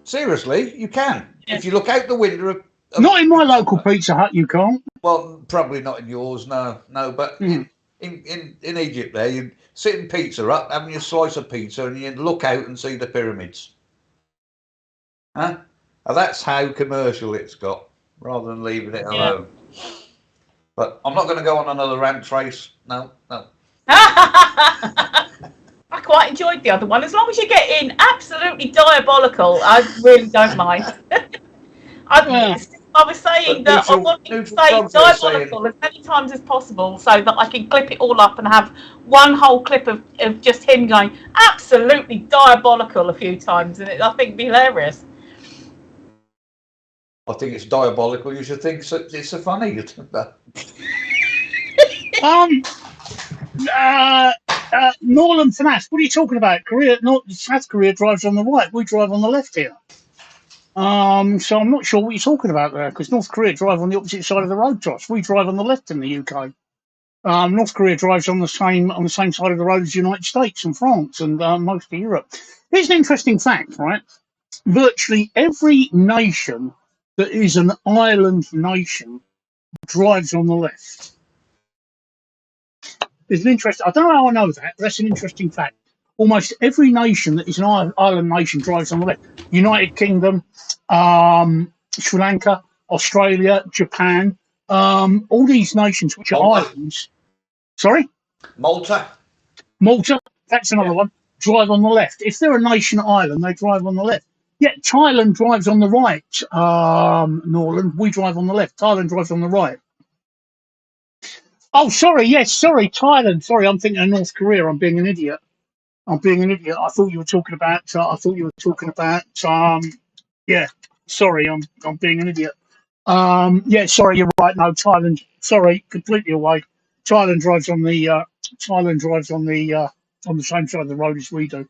Seriously, you can. Yeah. If you look out the window of not in my local Pizza Hut, you can't. Well, probably not in yours, no. But in Egypt, there you sit in Pizza Hut, having your slice of pizza, and you look out and see the pyramids. Huh? Now that's how commercial it's got, rather than leaving it alone. But I'm not going to go on another rant, Trace. No. I quite enjoyed the other one. As long as you get in absolutely diabolical, I really don't mind. I was saying that I want to say diabolical as many times as possible so that I can clip it all up and have one whole clip of just him going absolutely diabolical a few times, and I think it'd be hilarious. I think it's diabolical. You should think it's so funny. Norland Finance, what are you talking about? South Korea drives on the right. We drive on the left here. So I'm not sure what you're talking about there, because North Korea drive on the opposite side of the road to us. We drive on the left in the UK. North Korea drives on the same side of the road as the United States and France and most of Europe. Here's an interesting fact, right? Virtually every nation that is an island nation drives on the left. There's an interest. I don't know how I know that, but that's an interesting fact. Almost every nation that is an island nation drives on the left. United Kingdom, Sri Lanka, Australia, Japan, all these nations which are islands. Sorry? Malta, that's another one. Drive on the left. If they're a nation island, they drive on the left. Yeah, Thailand drives on the right, Norland. We drive on the left. Thailand drives on the right. Oh, sorry. Yes, sorry. Thailand. Sorry, I'm thinking of North Korea. I'm being an idiot. I thought you were talking about. Yeah. Sorry, I'm being an idiot. Yeah. Sorry, you're right. No, Thailand. Sorry, completely away. Thailand drives on the on the same side of the road as we do.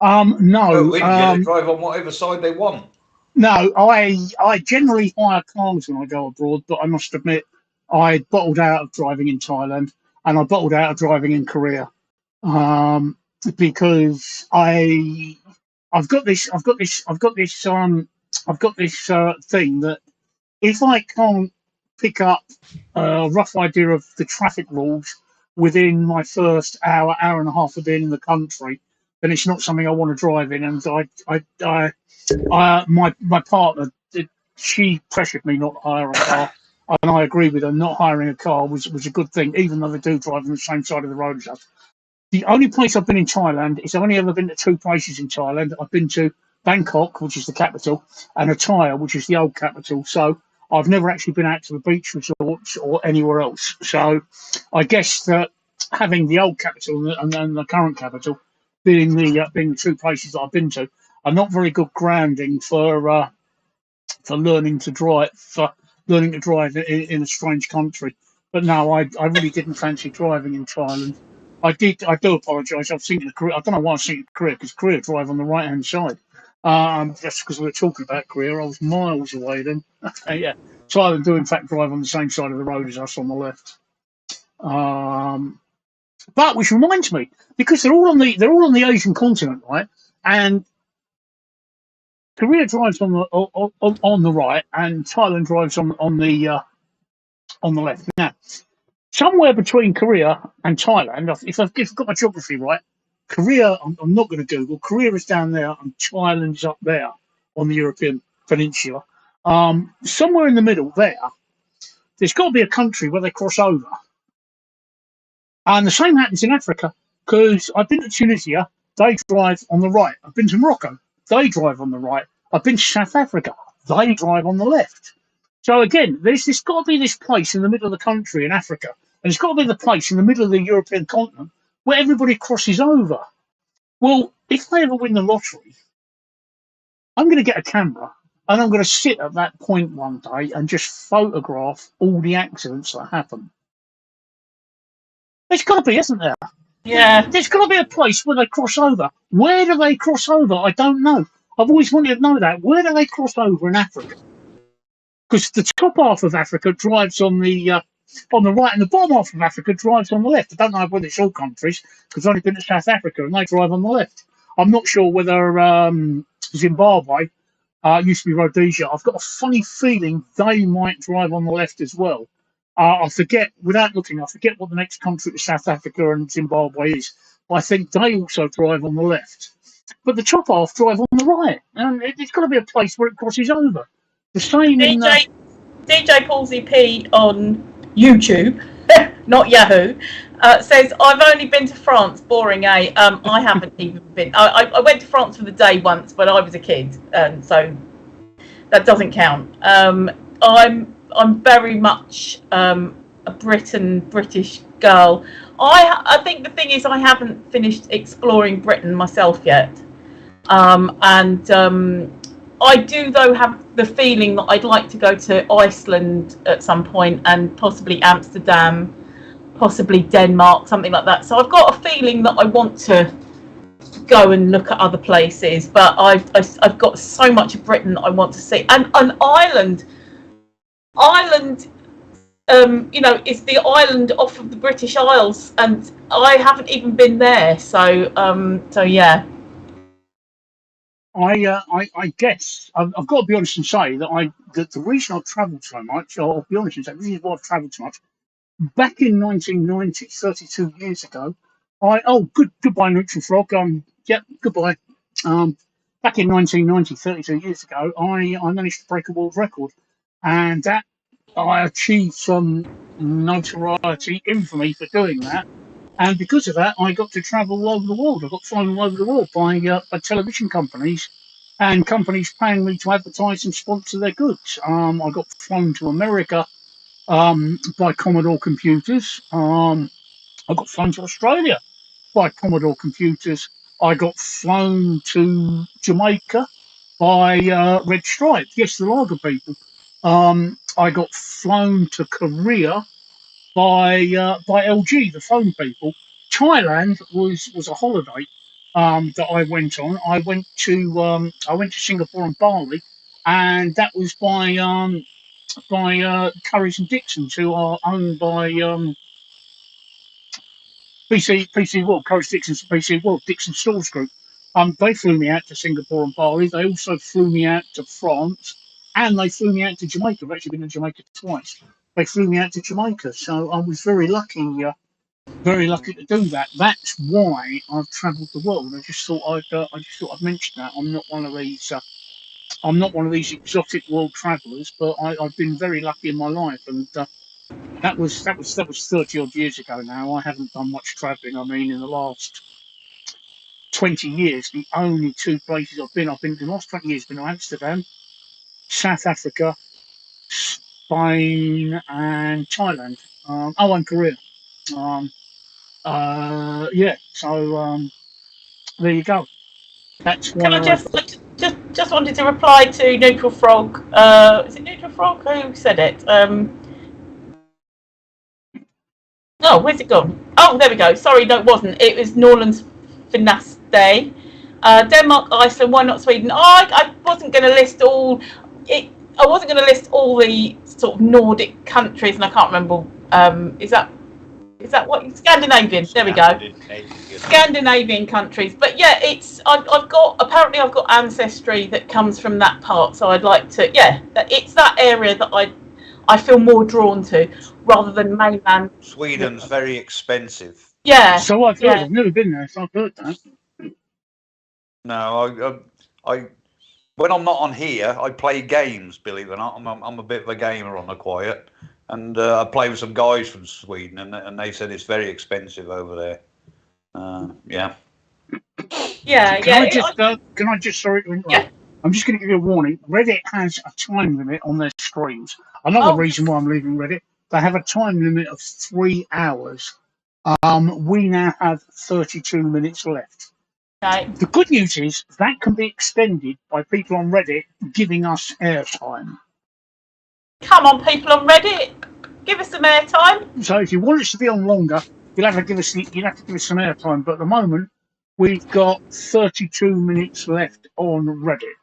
No. They drive on whatever side they want. No, I generally hire cars when I go abroad, but I must admit I bottled out of driving in Thailand and I bottled out of driving in Korea. Because I've got this I've got this thing that if I can't pick up a rough idea of the traffic rules within my first hour, hour and a half of being in the country, then it's not something I want to drive in. And my partner, she pressured me not to hire a car, and I agree with her. Not hiring a car was a good thing, even though they do drive on the same side of the road as us. The only place I've been in Thailand is I've only ever been to two places in Thailand. I've been to Bangkok, which is the capital, and Attaya, which is the old capital. So I've never actually been out to the beach resorts or anywhere else. So I guess that having the old capital and the current capital being the two places that I've been to are not very good grounding for learning to drive in a strange country. But no, I really didn't fancy driving in Thailand. I do apologise. I've seen it in Korea. I don't know why I've seen it in Korea, because Korea drive on the right hand side. Just because we were talking about Korea, I was miles away then. Yeah, Thailand do in fact drive on the same side of the road as us on the left. But which reminds me, because they're all on the Asian continent, right? And Korea drives on the right, and Thailand drives on the left. Now, somewhere between Korea and Thailand, if I've got my geography right, Korea, I'm not going to Google. Korea is down there, and Thailand's up there on the European peninsula. Somewhere in the middle there's got to be a country where they cross over. And the same happens in Africa, because I've been to Tunisia, they drive on the right. I've been to Morocco, they drive on the right. I've been to South Africa, they drive on the left. So again, there's got to be this place in the middle of the country in Africa, and it's got to be the place in the middle of the European continent where everybody crosses over. Well, if I ever win the lottery, I'm going to get a camera and I'm going to sit at that point one day and just photograph all the accidents that happen. There's got to be, isn't there? Yeah. There's got to be a place where they cross over. Where do they cross over? I don't know. I've always wanted to know that. Where do they cross over in Africa? Because the top half of Africa drives on the right, and the bottom half of Africa drives on the left. I don't know whether it's all countries, because I've only been to South Africa and they drive on the left. I'm not sure whether Zimbabwe used to be Rhodesia. I've got a funny feeling they might drive on the left as well. I forget, without looking, I forget what the next country to South Africa and Zimbabwe is. But I think they also drive on the left. But the top half drive on the right. And it's got to be a place where it crosses over. The same in DJ Palsy P on YouTube, not Yahoo, says, I've only been to France, boring, eh? I haven't even been. I went to France for the day once, but I was a kid, so that doesn't count. I'm very much a British girl. I think the thing is I haven't finished exploring Britain myself yet. I do, though, have the feeling that I'd like to go to Iceland at some point, and possibly Amsterdam, possibly Denmark, something like that. So I've got a feeling that I want to go and look at other places, but I've got so much of Britain that I want to see. And Ireland, is the island off of the British Isles, and I haven't even been there. So yeah. I guess I've got to be honest and say that the reason I've travelled so much, I'll be honest and say this is why I've travelled so much. Back in 1990, 32 years ago, goodbye Neutral Frog. Goodbye. Back in 1990, 32 years ago, I managed to break a world record, and that I achieved some notoriety, infamy for doing that. And because of that, I got to travel all over the world. I got flown all over the world by television companies, and companies paying me to advertise and sponsor their goods. I got flown to America by Commodore Computers. I got flown to Australia by Commodore Computers. I got flown to Jamaica by Red Stripe. Yes, the lager people. I got flown to Korea by LG, the phone people. Thailand was a holiday that I went on. I went to Singapore and Bali, and that was by Currys and Dixons, who are owned by PC World, Currys Dixons, PC World, Dixon Stores Group. They flew me out to Singapore and Bali. They also flew me out to France, and they flew me out to Jamaica. I've actually been to Jamaica twice. They flew me out to Jamaica, so I was very lucky to do that. That's why I've travelled the world. I just thought I'd mention that. I'm not one of these exotic world travellers, but I've been very lucky in my life, and that was 30 odd years ago now. I haven't done much travelling. I mean, in the last 20 years, the only two places I've been in the last 20 years, been to Amsterdam, South Africa, Spain, and Thailand. And Korea. Um, yeah. So there you go. That's Can I where I've. just wanted to reply to Neutral Frog. Is it Neutral Frog who said it? Oh, where's it gone? Oh, there we go. Sorry, no, it wasn't. It was Norland's Finaste. Denmark, Iceland. Why not Sweden? I wasn't going to list all. I wasn't going to list all the sort of Nordic countries, and I can't remember. Is that what Scandinavian? There we go. Scandinavian countries, but yeah, I've got ancestry that comes from that part, so I'd like to, yeah, it's that area that I feel more drawn to rather than mainland. Sweden's very expensive. Yeah, So I've heard. yeah. I've never been there, so I've heard that. No, I when I'm not on here, I play games. Believe it or not, I'm a bit of a gamer on the quiet, and I play with some guys from Sweden, and they said it's very expensive over there. Yeah. Yeah, Can yeah, I just, sorry to yeah. interrupt? I'm just going to give you a warning. Reddit has a time limit on their streams. Another Oh, reason why I'm leaving Reddit, they have a time limit of 3 hours. We now have 32 minutes left. okay. The good news is that can be extended by people on Reddit giving us airtime. Come on, people on Reddit, give us some airtime. So if you want us to be on longer, you'll have to give us some airtime. But at the moment, we've got 32 minutes left on Reddit.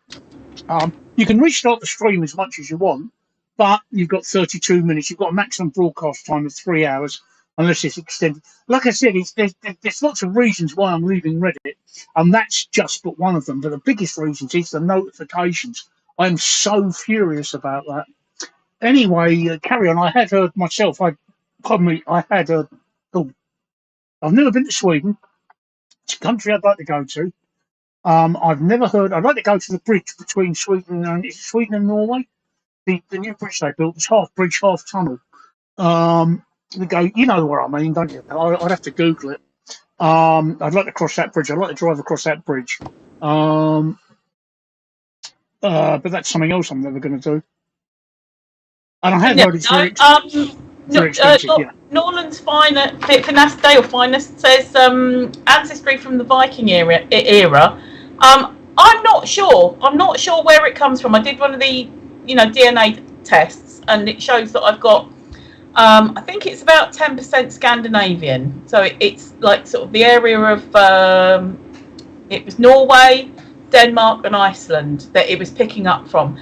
You can restart the stream as much as you want, but you've got 32 minutes. You've got a maximum broadcast time of 3 hours, unless it's extended. Like I said, there's lots of reasons why I'm leaving Reddit, and that's just but one of them. But the biggest reasons is the notifications. I'm so furious about that. Anyway, carry on. I had heard myself. Pardon me. I had a. Oh, I've never been to Sweden. It's a country I'd like to go to. I've never heard. I'd like to go to the bridge between Sweden and Norway. The new bridge they built. It's half bridge, half tunnel. They go. You know where I mean, don't you? I'd have to Google it. I'd like to cross that bridge. I'd like to drive across that bridge. But that's something else I'm never going to do. And I have heard it's very, very expensive. Yeah. Norland's Finaste or Finest says ancestry from the Viking era. I'm not sure. I'm not sure where it comes from. I did one of the DNA tests, and it shows that I've got. I think it's about 10% Scandinavian. So it's like sort of the area of. It was Norway, Denmark, and Iceland that it was picking up from.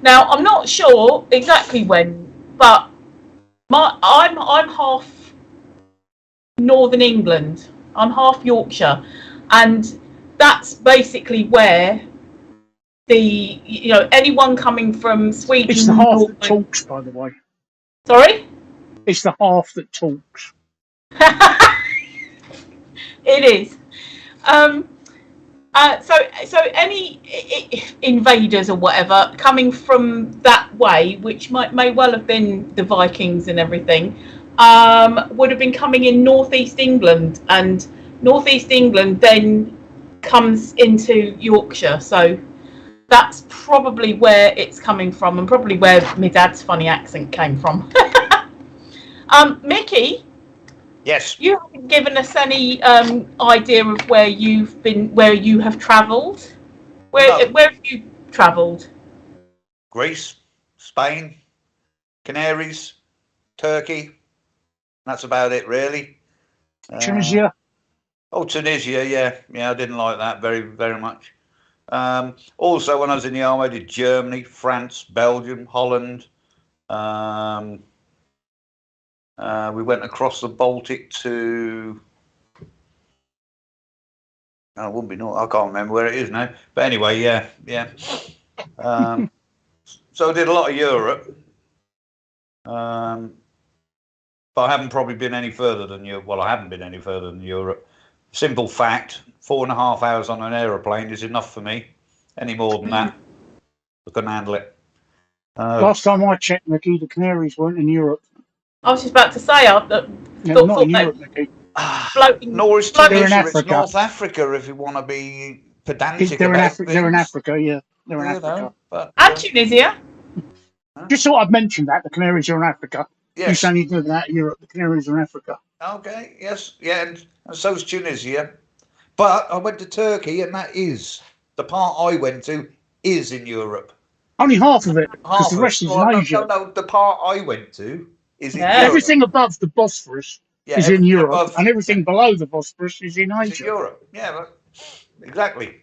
Now I'm not sure exactly when, but I'm half Northern England. I'm half Yorkshire, and that's basically where anyone coming from Sweden. It's the half that talks, by the way. Sorry? It's the half that talks. It is. So any invaders or whatever coming from that way, which may well have been the Vikings and everything, would have been coming in northeast England, and northeast England then comes into Yorkshire. So that's probably where it's coming from, and probably where my dad's funny accent came from. Mickey. Yes. You haven't given us any idea of where you have travelled. Where have you travelled? Greece, Spain, Canaries, Turkey. That's about it, really. Tunisia. Tunisia, yeah. I didn't like that very, very much. Also, when I was in the army, I did Germany, France, Belgium, Holland. We went across the Baltic to I wouldn't be not. I can't remember where it is now. But anyway, yeah. So I did a lot of Europe. But I haven't probably been any further than Europe. Well, I haven't been any further than Europe. Simple fact: 4.5 hours on an aeroplane is enough for me. Any more than that, I couldn't handle it. Last time I checked, Mickey, the Canaries weren't in Europe. I was just about to say, Not in Europe, Mickey. Nor is They're in Tunisia. It's Africa. North Africa, if you want to be pedantic They're in about Africa. They're in Africa. Yeah, they're in you Africa. know, but, and Tunisia. Just thought I'd mention that the Canaries are in Africa. You yes. saying you did that in Europe? The Canaries are in Africa. Okay. Yes. Yeah. And so's Tunisia. But I went to Turkey, and that is the part I went to is in Europe. Only half of it, because the rest is in Asia. No. The part I went to is in Europe. Everything above the Bosphorus is in Europe, and everything below the Bosphorus is in Asia. In Europe. Yeah. Exactly.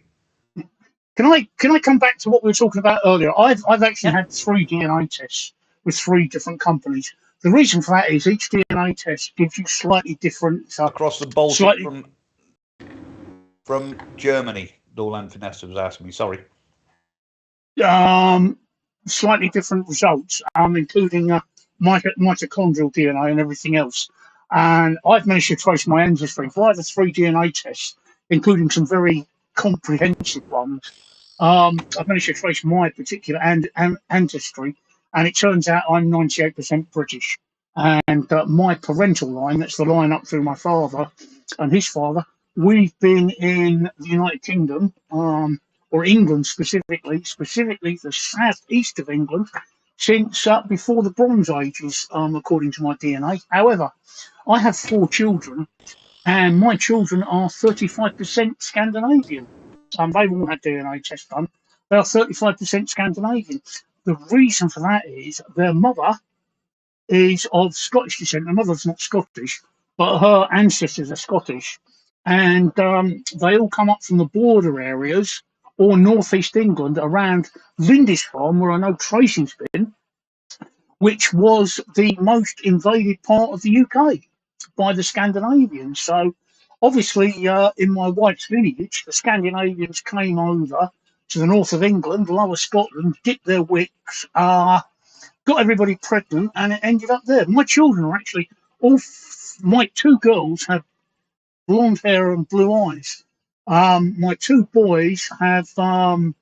Can I come back to what we were talking about earlier? I've actually had 3 DNA tests with 3 different companies. The reason for that is each DNA test gives you slightly different across the Baltic from Germany. Dorlan Finesse was asking me. Sorry. Slightly different results, including mitochondrial DNA and everything else. And I've managed to trace my ancestry via the 3 DNA tests, including some very comprehensive ones. I've managed to trace my particular ancestry, and it turns out I'm 98% British. And my parental line, that's the line up through my father and his father, we've been in the United Kingdom, or England specifically the southeast of England, since up before the Bronze Ages, according to my DNA. However, I have 4 children, and my children are 35% Scandinavian. They've all had DNA tests done. They are 35% Scandinavian. The reason for that is their mother is of Scottish descent. Her mother's not Scottish, but her ancestors are Scottish. And they all come up from the border areas or northeast England around Lindisfarne, where I know Tracey's been, which was the most invaded part of the UK by the Scandinavians. So obviously, in my wife's lineage, the Scandinavians came over to the north of England, lower Scotland, dipped their wicks, got everybody pregnant, and it ended up there. My children are actually my 2 girls have blonde hair and blue eyes. My 2 boys have brown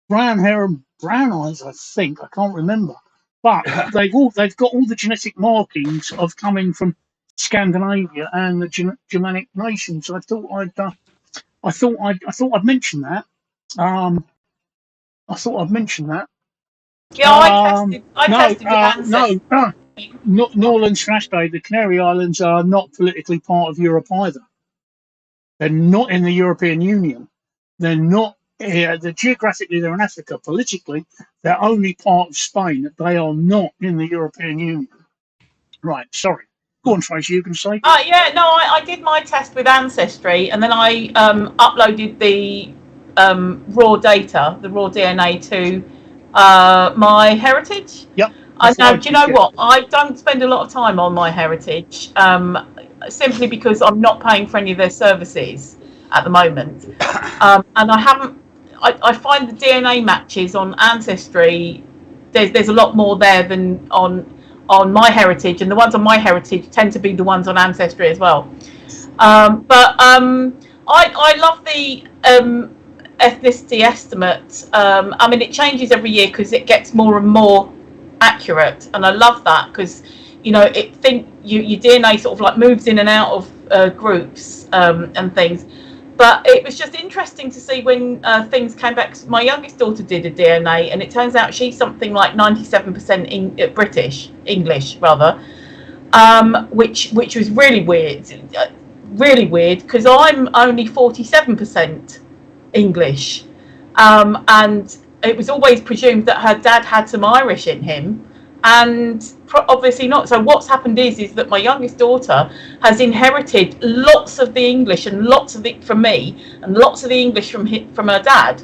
hair and brown eyes, I think. I can't remember. But they've got all the genetic markings of coming from Scandinavia and the Germanic nations. So I thought I'd mention that. Yeah, I tested with ancestry. Norlands Fanaste, the Canary Islands are not politically part of Europe either. They're not in the European Union. They're not. Geographically, they're in Africa. Politically, they're only part of Spain. They are not in the European Union. Right. Sorry. Go on, Tracey. You can say. I did my test with Ancestry, and then I uploaded the raw data, the raw DNA, to my Heritage. Yep. Now, do you know what? I don't spend a lot of time on my Heritage, simply because I'm not paying for any of their services at the moment, and I haven't. I find the DNA matches on Ancestry. There's a lot more there than on my Heritage, and the ones on my Heritage tend to be the ones on Ancestry as well. But I love the ethnicity estimate. I mean, it changes every year because it gets more and more accurate, and I love that because your DNA sort of like moves in and out of groups and things. But it was just interesting to see when things came back. My youngest daughter did a DNA, and it turns out she's something like 97% British, English rather, which was really weird, because I'm only 47% English, and it was always presumed that her dad had some Irish in him, and obviously not. So what's happened is that my youngest daughter has inherited lots of the English and lots of it from me, and lots of the English from her dad,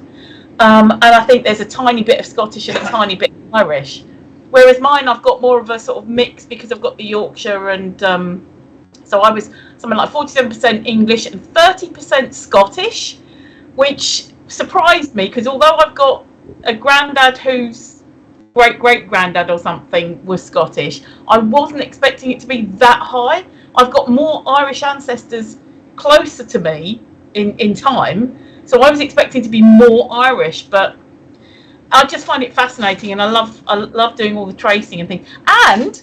and I think there's a tiny bit of Scottish and a tiny bit of Irish, whereas mine I've got more of a sort of mix because I've got the Yorkshire and So I was something like 47% English and 30% Scottish, which surprised me because although I've got a granddad whose great-great-granddad or something was Scottish, I wasn't expecting it to be that high. I've got more Irish ancestors closer to me in time, so I was expecting to be more Irish, but I just find it fascinating, and I love doing all the tracing and things. And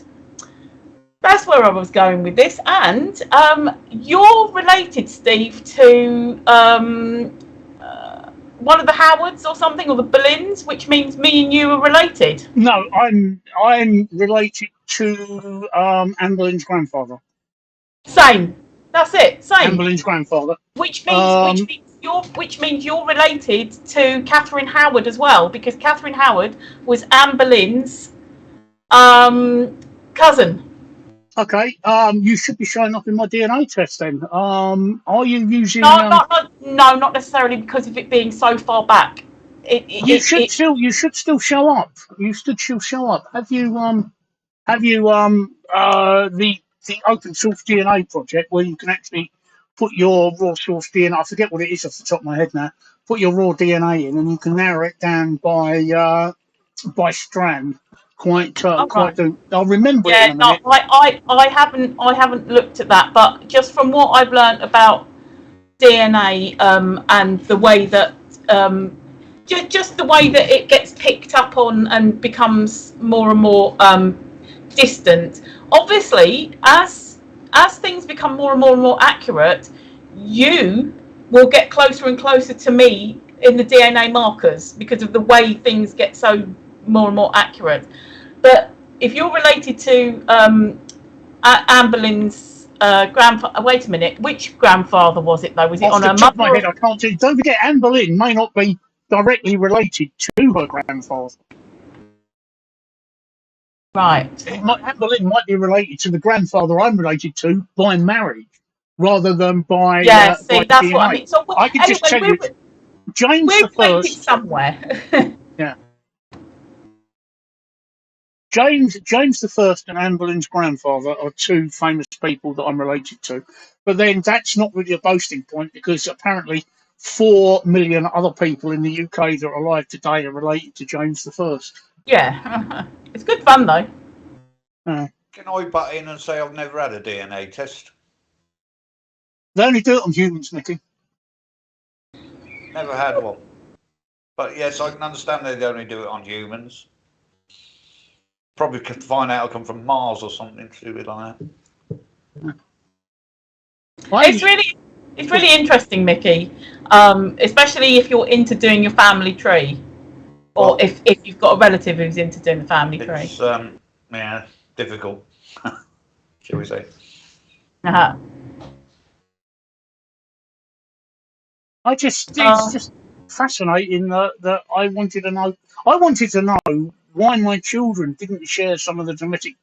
that's where I was going with this. And you're related, Steve, to one of the Howards or something, or the Boleyns, which means me and you are related. No, I'm related to Anne Boleyn's grandfather. Same. That's it. Same. Anne Boleyn's grandfather. Which means you're related to Catherine Howard as well, because Catherine Howard was Anne Boleyn's cousin. Okay. You should be showing up in my DNA test then. Are you using? No, not necessarily because of it being so far back. You should still show up. You should still show up. Have you the open source DNA project where you can actually put your raw source DNA? I forget what it is off the top of my head now. Put your raw DNA in, and you can narrow it down by strand. Quite. I'll remember it in a minute. No, I haven't looked at that, but just from what I've learned about DNA and the way that just the way that it gets picked up on and becomes more and more distant. Obviously, as things become more and more accurate, you will get closer and closer to me in the DNA markers because of the way things get so more and more accurate. But if you're related to Anne Boleyn's grandfather, wait a minute, which grandfather was it though? Was it on her mother? Top of my head, I can't tell you. Don't forget, Anne Boleyn may not be directly related to her grandfather. Right. Anne Boleyn might be related to the grandfather I'm related to by marriage, rather than by that's by what DNA. I mean. So I can just tell you, James we're the First. somewhere. Yeah. James the First and Anne Boleyn's grandfather are two famous people that I'm related to. But then that's not really a boasting point because apparently 4 million other people in the UK that are alive today are related to James the First. Yeah. It's good fun though. Can I butt in and say I've never had a DNA test? They only do it on humans, Mickey. Never had one. But yes, I can understand they only do it on humans. Probably could find out I come from Mars or something stupid like that. It's really interesting, Mickey. Especially if you're into doing your family tree, or if you've got a relative who's into doing the family tree. It's difficult, shall we say? Uh-huh. It's just fascinating that I wanted to know. I wanted to know why my children didn't share some of the genetic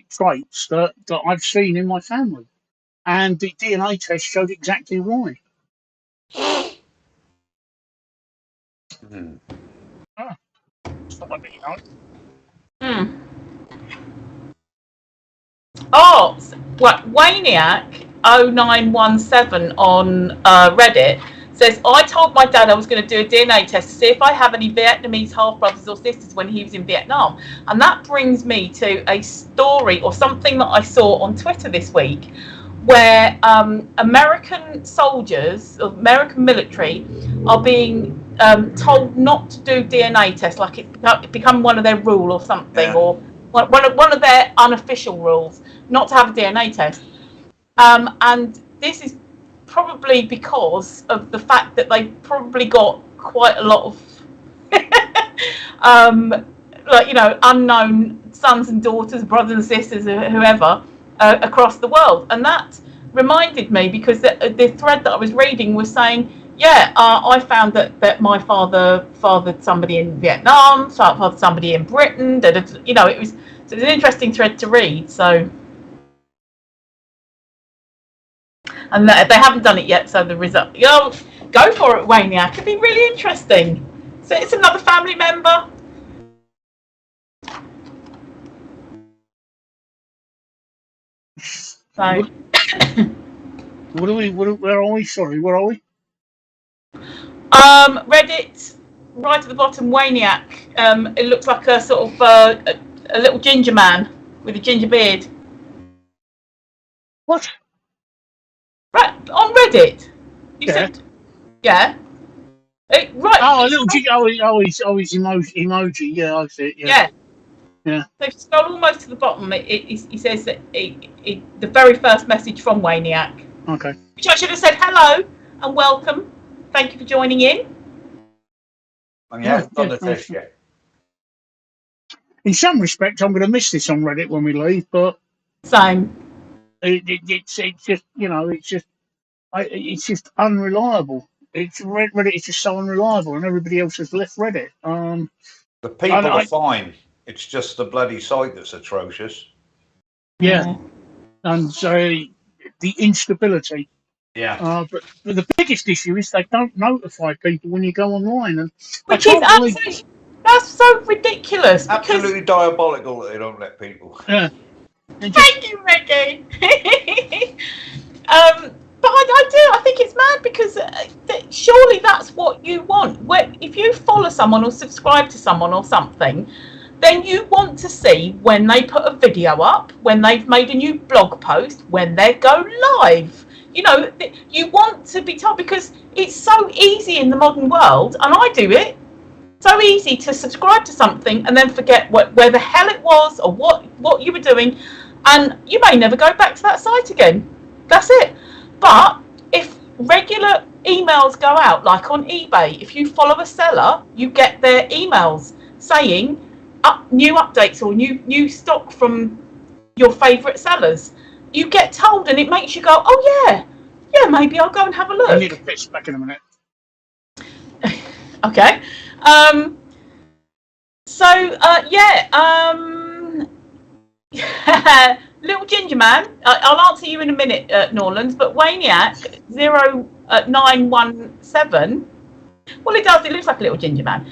traits that I've seen in my family, and the DNA test showed exactly why. Oh, Waniac 0917 on Reddit says, I told my dad I was going to do a DNA test to see if I have any Vietnamese half-brothers or sisters when he was in Vietnam. And that brings me to a story or something that I saw on Twitter this week where American soldiers, American military, are being told not to do DNA tests, like it's become one of their rule or something, or one of their unofficial rules, not to have a DNA test. And this is probably because of the fact that they probably got quite a lot of unknown sons and daughters, brothers and sisters, whoever, across the world. And that reminded me, because the thread that I was reading was saying, I found that my father fathered somebody in Vietnam, fathered somebody in Britain. It was an interesting thread to read. So, and they haven't done it yet. So the result, go for it, Waniac. It'd be really interesting. So it's another family member. So, where are we? Sorry, where are we? Reddit, right at the bottom, Waniac. It looks like a sort of a little ginger man with a ginger beard. What? Right on Reddit. You Yeah. said, yeah. Right. Oh, a little ginger. He's emoji. Yeah, I see it. Yeah. Yeah. So if you scroll almost to the bottom, he says that the very first message from Waniac. Okay. Which I should have said hello and welcome. Thank you for joining in. And you haven't done the test yet. In some respects, I'm going to miss this on Reddit when we leave, but Same. It's just, you know, it's just unreliable. Reddit is just so unreliable, and everybody else has left Reddit. The people are fine. It's just the bloody site that's atrocious. Yeah, and so the instability. Yeah. But the biggest issue is they don't notify people when you go online, and which is absolutely that's so ridiculous. Absolutely diabolical that they don't let people. Yeah. Thank you, Ricky. But I think it's mad because surely that's what you want. If you follow someone or subscribe to someone or something, then you want to see when they put a video up, when they've made a new blog post, when they go live. You know, you want to be told because it's so easy in the modern world, and I do it. So easy to subscribe to something and then forget where the hell it was or what you were doing, and you may never go back to that site again. That's it. But if regular emails go out, like on eBay, if you follow a seller, you get their emails saying new updates or new stock from your favourite sellers. You get told, and it makes you go, oh yeah, maybe I'll go and have a look. I need a piss back in a minute. Okay. Little ginger man. I'll answer you in a minute, Norlands. But Waniac 0917. Well, it does. It looks like a little ginger man.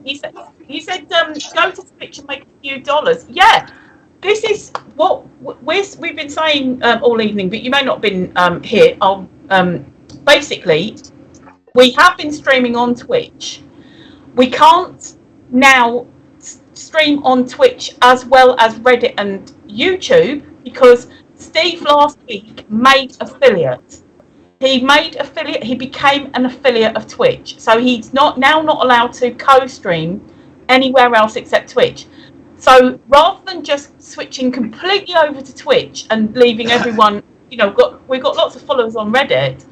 He said, go to Twitch and make a few dollars. Yeah, this is what we've been saying all evening, but you may not have been here. Basically, we have been streaming on Twitch. We can't now stream on Twitch as well as Reddit and YouTube because Steve last week made affiliate. He became an affiliate of Twitch. So he's not allowed to co-stream anywhere else except Twitch. So rather than just switching completely over to Twitch and leaving everyone, we've got lots of followers on Reddit.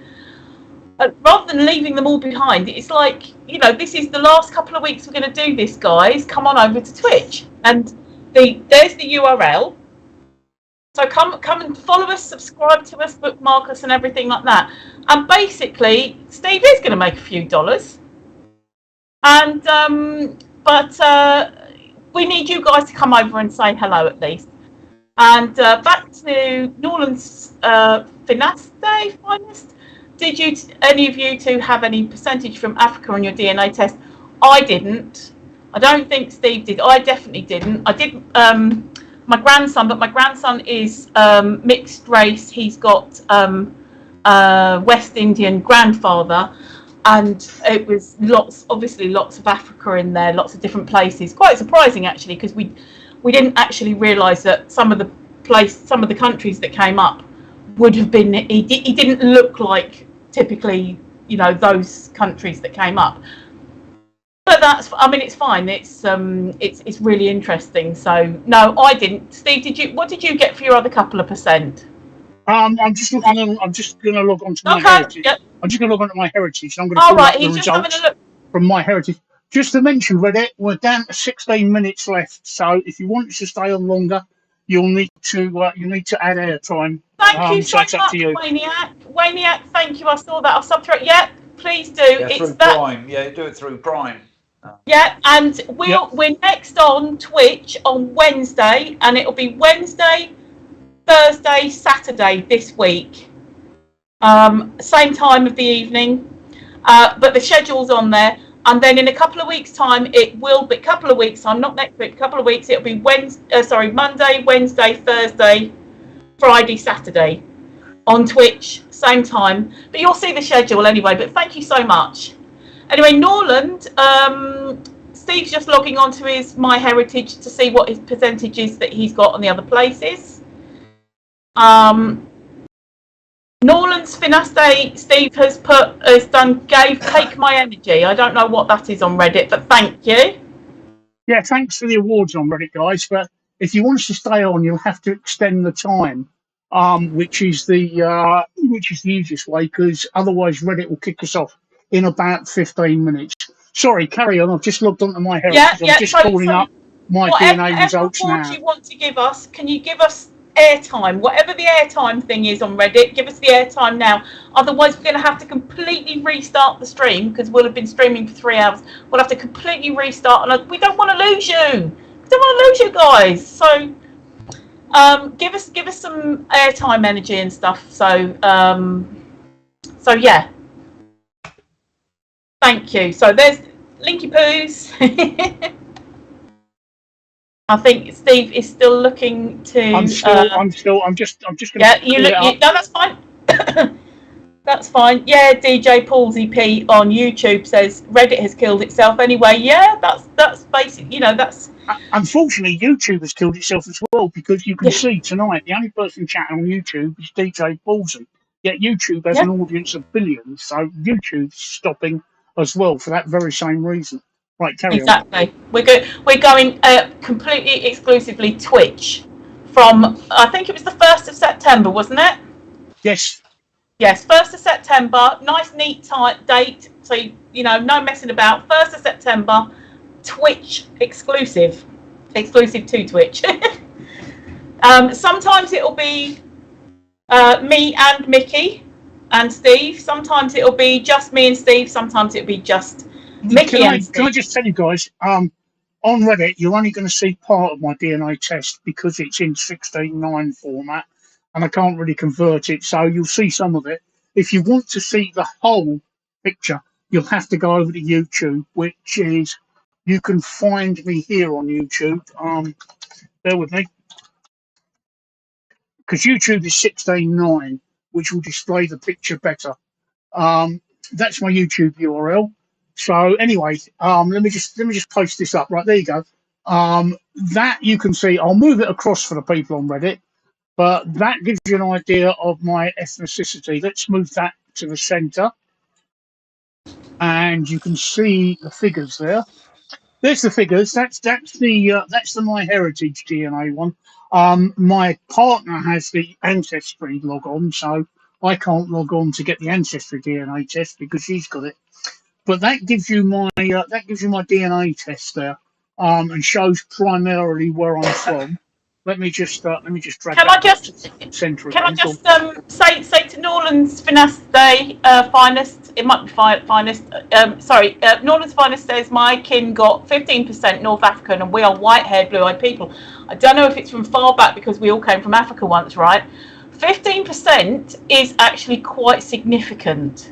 Rather than leaving them all behind, it's like, this is the last couple of weeks we're going to do this, guys. Come on over to Twitch. And there's the URL. So come and follow us, subscribe to us, bookmark us and everything like that. And basically, Steve is going to make a few dollars. And but we need you guys to come over and say hello at least. And back to Norland's finest. Did any of you two have any percentage from Africa on your DNA test? I didn't. I don't think Steve did. I definitely didn't. I did my grandson, but my grandson is mixed race. He's got West Indian grandfather, and it was lots of Africa in there, lots of different places. Quite surprising actually, because we didn't actually realise that some of the countries that came up would have been. He didn't look like typically, those countries that came up. But it's fine. It's really interesting. So no, I didn't. Steve, what did you get for your other couple of percent? I'm just going to log on to my heritage. Yep. I'm just going to log on to my heritage. I'm going to pull up the results from my heritage. Just to mention, Reddit, we're down to 16 minutes left. So if you want to stay on longer, you'll need to add airtime. Thank you so much, Waniac. Thank you. I saw that. I'll sub through it. Yeah, please do. Yeah, through Prime. Yeah, do it through Prime. Yeah, and we're next on Twitch on Wednesday, and it'll be Wednesday, Thursday, Saturday this week. Same time of the evening, but the schedule's on there. And then in a couple of weeks' time, not next week, a couple of weeks, it'll be Monday, Wednesday, Thursday, Friday, Saturday on Twitch, same time. But you'll see the schedule anyway. But thank you so much. Anyway, Norland, Steve's just logging on to his MyHeritage to see what his percentage is that he's got on the other places. Norland's Finaste, Steve has Take My Energy. I don't know what that is on Reddit, but thank you. Yeah, thanks for the awards on Reddit, guys. But if you want us to stay on, you'll have to extend the time, which is the easiest way, because otherwise Reddit will kick us off in about 15 minutes. Sorry, carry on. I've just logged onto my heritage. I'm just calling up my DNA results whatever now. award you want to give us, can you give us airtime? Whatever the airtime thing is on Reddit, give us the airtime now. Otherwise, we're going to have to completely restart the stream because we'll have been streaming for 3 hours. We'll have to completely restart, and we don't want to lose you. We don't want to lose you guys. So, give us some airtime energy and stuff. So yeah. Thank you. So there's Linky Poos. I think Steve is still looking to. I'm just going to. Yeah, no, that's fine. That's fine. Yeah, DJ Paulsy P on YouTube says Reddit has killed itself anyway. Yeah, that's basic. That's. Unfortunately, YouTube has killed itself as well, because you can see tonight the only person chatting on YouTube is DJ Paulsy. Yet YouTube has an audience of billions, so YouTube's stopping as well for that very same reason. Right, carry on. Exactly. We're going completely exclusively Twitch from, I think it was the 1st of September, wasn't it? Yes. Yes, 1st of September. Nice, neat date. So, no messing about. 1st of September, Twitch exclusive. Exclusive to Twitch. Sometimes it'll be me and Mickey and Steve. Sometimes it'll be just me and Steve. Sometimes it'll be just Mickey and Steve. Can I just tell you guys, on Reddit, you're only going to see part of my DNA test because it's in 16:9 format, and I can't really convert it, so you'll see some of it. If you want to see the whole picture, you'll have to go over to YouTube, which is, you can find me here on YouTube. Bear with me. Because YouTube is 16:9, which will display the picture better. That's my YouTube URL. So anyway, let me just post this up. Right, there you go. That you can see. I'll move it across for the people on Reddit, but that gives you an idea of my ethnicity. Let's move that to the center, and you can see the figures there. There's the figures. That's the MyHeritage DNA one. My partner has the Ancestry log on, so I can't log on to get the Ancestry DNA test because she's got it. But that gives you my DNA test there, and shows primarily where I'm from. Let me just drag that to the center. Can I just say to Norland's Finaste Finest, it might be Finest. Norland's Finest says my kin got 15% North African, and we are white-haired, blue-eyed people. I don't know if it's from far back because we all came from Africa once, right? 15% is actually quite significant.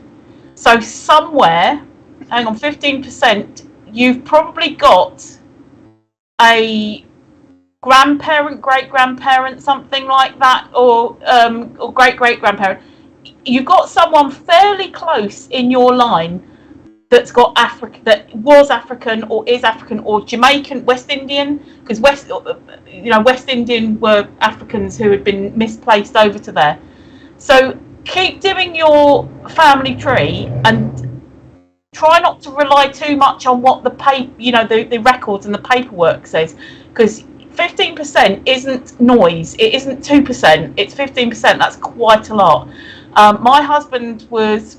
So somewhere, hang on, 15%, you've probably got a grandparent, great-grandparent, something like that, or great-great-grandparent. You've got someone fairly close in your line that's got that was African or is African or Jamaican, West Indian, because West Indian were Africans who had been misplaced over to there. So keep doing your family tree and try not to rely too much on what the records and the paperwork says, because 15% isn't noise. It isn't 2%. It's 15%. That's quite a lot. My husband was,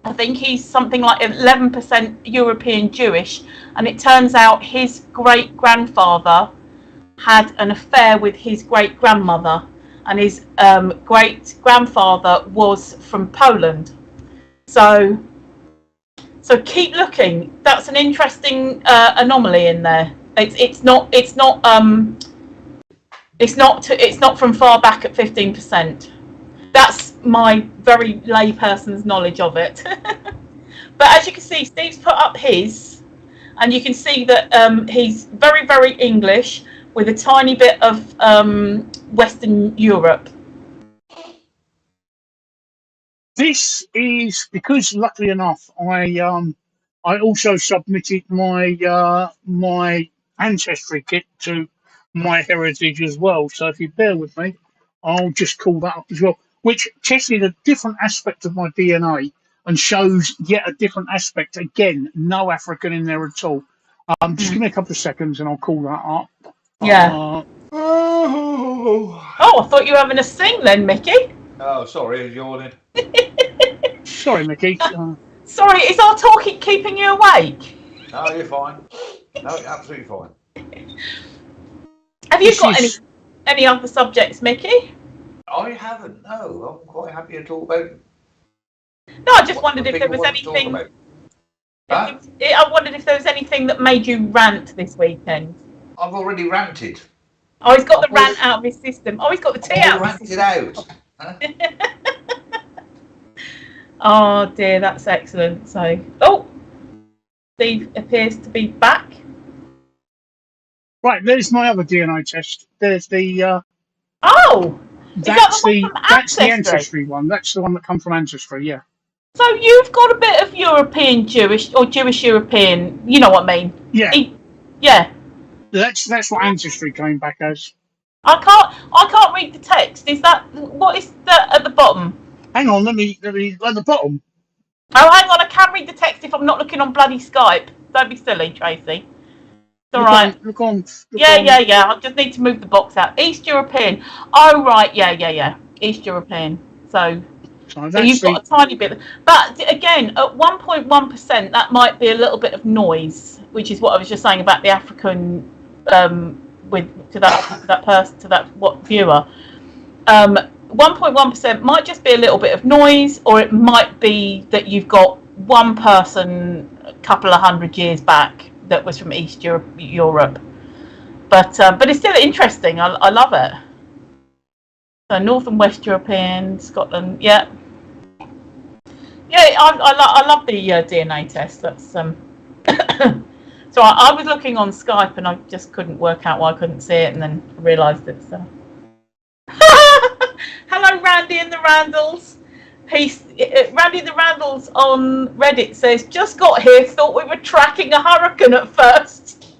I think he's something like 11% European Jewish, and it turns out his great-grandfather had an affair with his great-grandmother, and his great-grandfather was from Poland. So keep looking. That's an interesting anomaly in there. It's not from far back at 15%. That's my very layperson's knowledge of it. But as you can see, Steve's put up his, and you can see that he's very, very English with a tiny bit of Western Europe. This is because, luckily enough, I also submitted my ancestry kit to my heritage as well. So if you bear with me, I'll just call that up as well, which tested a different aspect of my DNA and shows yet a different aspect. Again, no African in there at all. Just give me a couple of seconds and I'll call that up. Yeah. Oh, I thought you were having a sing then, Mickey. Oh, sorry, I was yawning. Sorry, Mickey. Sorry, is our talking keeping you awake? No, you're fine. No, you're absolutely fine. Have you got any other subjects, Mickey? I haven't. No, I'm quite happy to talk about. No, I just wondered if there was anything. Huh? I wondered if there was anything that made you rant this weekend. I've already ranted. Oh, he's got the rant out of his system. Oh, he's got the tea out of his system. Ranted out. Huh? Oh dear, that's excellent. So, oh, Steve appears to be back. Right, there's my other DNA test. There's the. Oh, that's the ancestry one. That's the one that comes from ancestry. Yeah. So you've got a bit of European Jewish or Jewish European. You know what I mean? Yeah. Yeah. That's what ancestry came back as. I can't read the text. Is that what is that at the bottom? Hang on, let me at the bottom. Oh, hang on, I can read the text if I'm not looking on bloody Skype. Don't be silly, Tracy. It's all right. Look on. Yeah. I just need to move the box out. East European. Oh, right. Yeah. East European. So you've got a tiny bit. But again, at 1.1%, that might be a little bit of noise, which is what I was just saying about the African to that viewer. 1.1% might just be a little bit of noise, or it might be that you've got one person a couple of 100 years back that was from East Europe. But it's still interesting. I love it. So North and West European, Scotland, yeah. I love the DNA test. That's So I was looking on Skype and I just couldn't work out why I couldn't see it, and then realised it's. Hello, Randy and the Randalls. Randy and the Randalls on Reddit says, just got here, thought we were tracking a hurricane at first.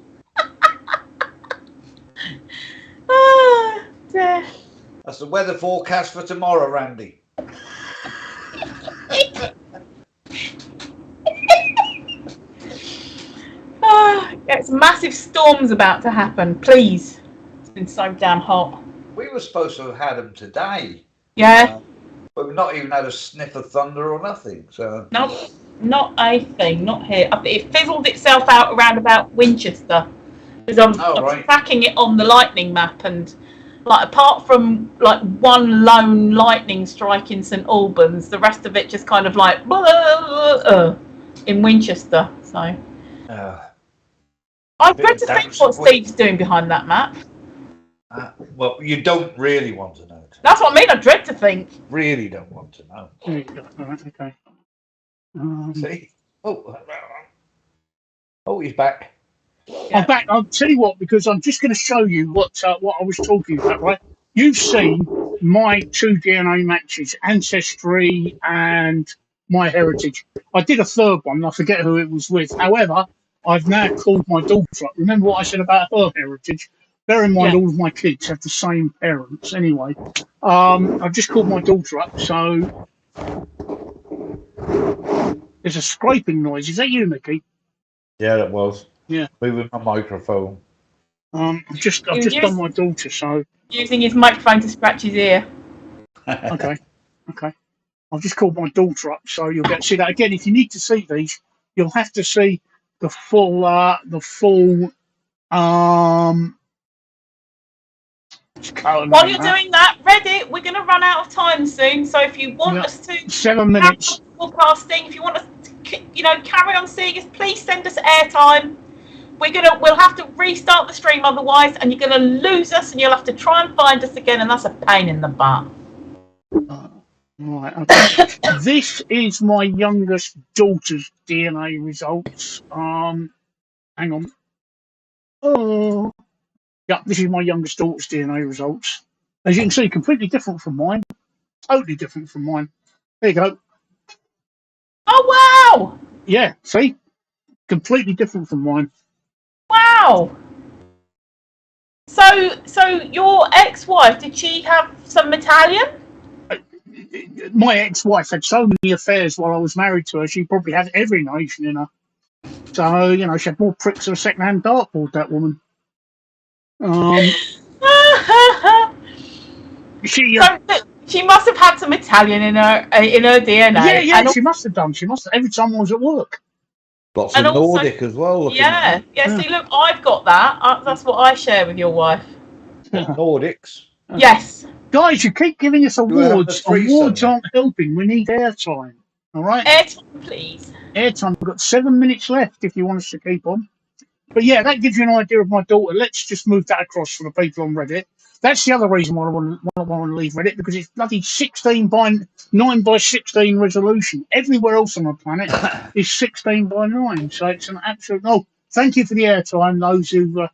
Oh, dear. That's the weather forecast for tomorrow, Randy. It's massive storms about to happen. Please. It's been so damn hot. We were supposed to have had them today. Yeah. But we've not even had a sniff of thunder or nothing. So. Nope, not a thing. Not here. It fizzled itself out around about Winchester. Because I was tracking it on the lightning map, and apart from one lone lightning strike in St Albans, the rest of it just kind of in Winchester. So I dread to think what Steve's doing behind that map. Well, you don't really want to know. That's what I mean. I dread to think. Really don't want to know. Okay. See? Oh, he's back. Yeah. I'm back. I'll tell you what, because I'm just going to show you what I was talking about. Right? You've seen my two DNA matches, ancestry and my heritage. I did a third one. I forget who it was with. However, I've now called my daughter up. Remember what I said about her heritage? Bear in mind, all of my kids have the same parents. Anyway, I've just called my daughter up, so there's a scraping noise. Is that you, Mickey? Yeah, that was. Yeah. Moving my microphone. I've just done my daughter, so using his microphone to scratch his ear. Okay. I've just called my daughter up, so you'll get to see that again. If you need to see these, you'll have to see the full. While you're doing that, Reddit, we're going to run out of time soon. So if you want us to 7 minutes forecasting, if you want us to, carry on seeing us, please send us airtime. We'll have to restart the stream otherwise, and you're going to lose us, and you'll have to try and find us again, and that's a pain in the butt. Right. Okay. This is my youngest daughter's DNA results. Hang on. Oh. Yeah, this is my youngest daughter's DNA results. As you can see, completely different from mine. Totally different from mine. There you go. Oh wow! Yeah, see, completely different from mine. Wow. So your ex-wife, did she have some Italian? My ex-wife had so many affairs while I was married to her. She probably had every nation in her. So she had more pricks than a second-hand dartboard. That woman. Um, she. So she must have had some Italian in her Yeah, DNA, yeah, she must have done. She must have. Every time I was at work. Got and some also, Nordic as well. Looking at yeah, that. yeah. See, look, I've got that. That's what I share with your wife. What Nordics? Yes. Guys, you keep giving us You were having a awards. threesome Awards then? aren't helping. We need airtime. All right, Airtime, please. airtime. We've got 7 minutes left if you want us to keep on. But yeah, that gives you an idea of my daughter. Let's just move that across for the people on Reddit. That's the other reason why I want to leave Reddit, because it's bloody 16 by 9 by 16 resolution. Everywhere else on the planet is 16 by 9. So it's an absolute. Oh, thank you for the airtime, those who.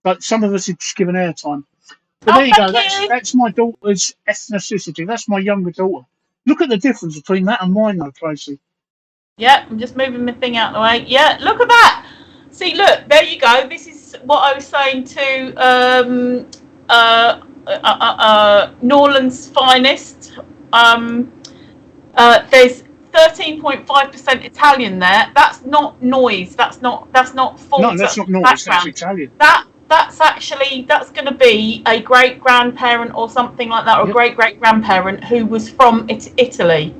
But some of us have just given airtime. But there Oh, you go. thank That's you. that's my daughter's ethnicity. That's my younger daughter. Look at the difference between that and mine, though, Tracy. Yeah, I'm just moving my thing out of the way. Yeah, look at that. See, look, there you go. This is what I was saying to Norland's finest. There's 13.5% Italian there. That's not noise. That's not No, faults. that's That's not noise. That's background. Italian. That's going to be a great grandparent or something like that, or Yep. great great grandparent who was from Italy.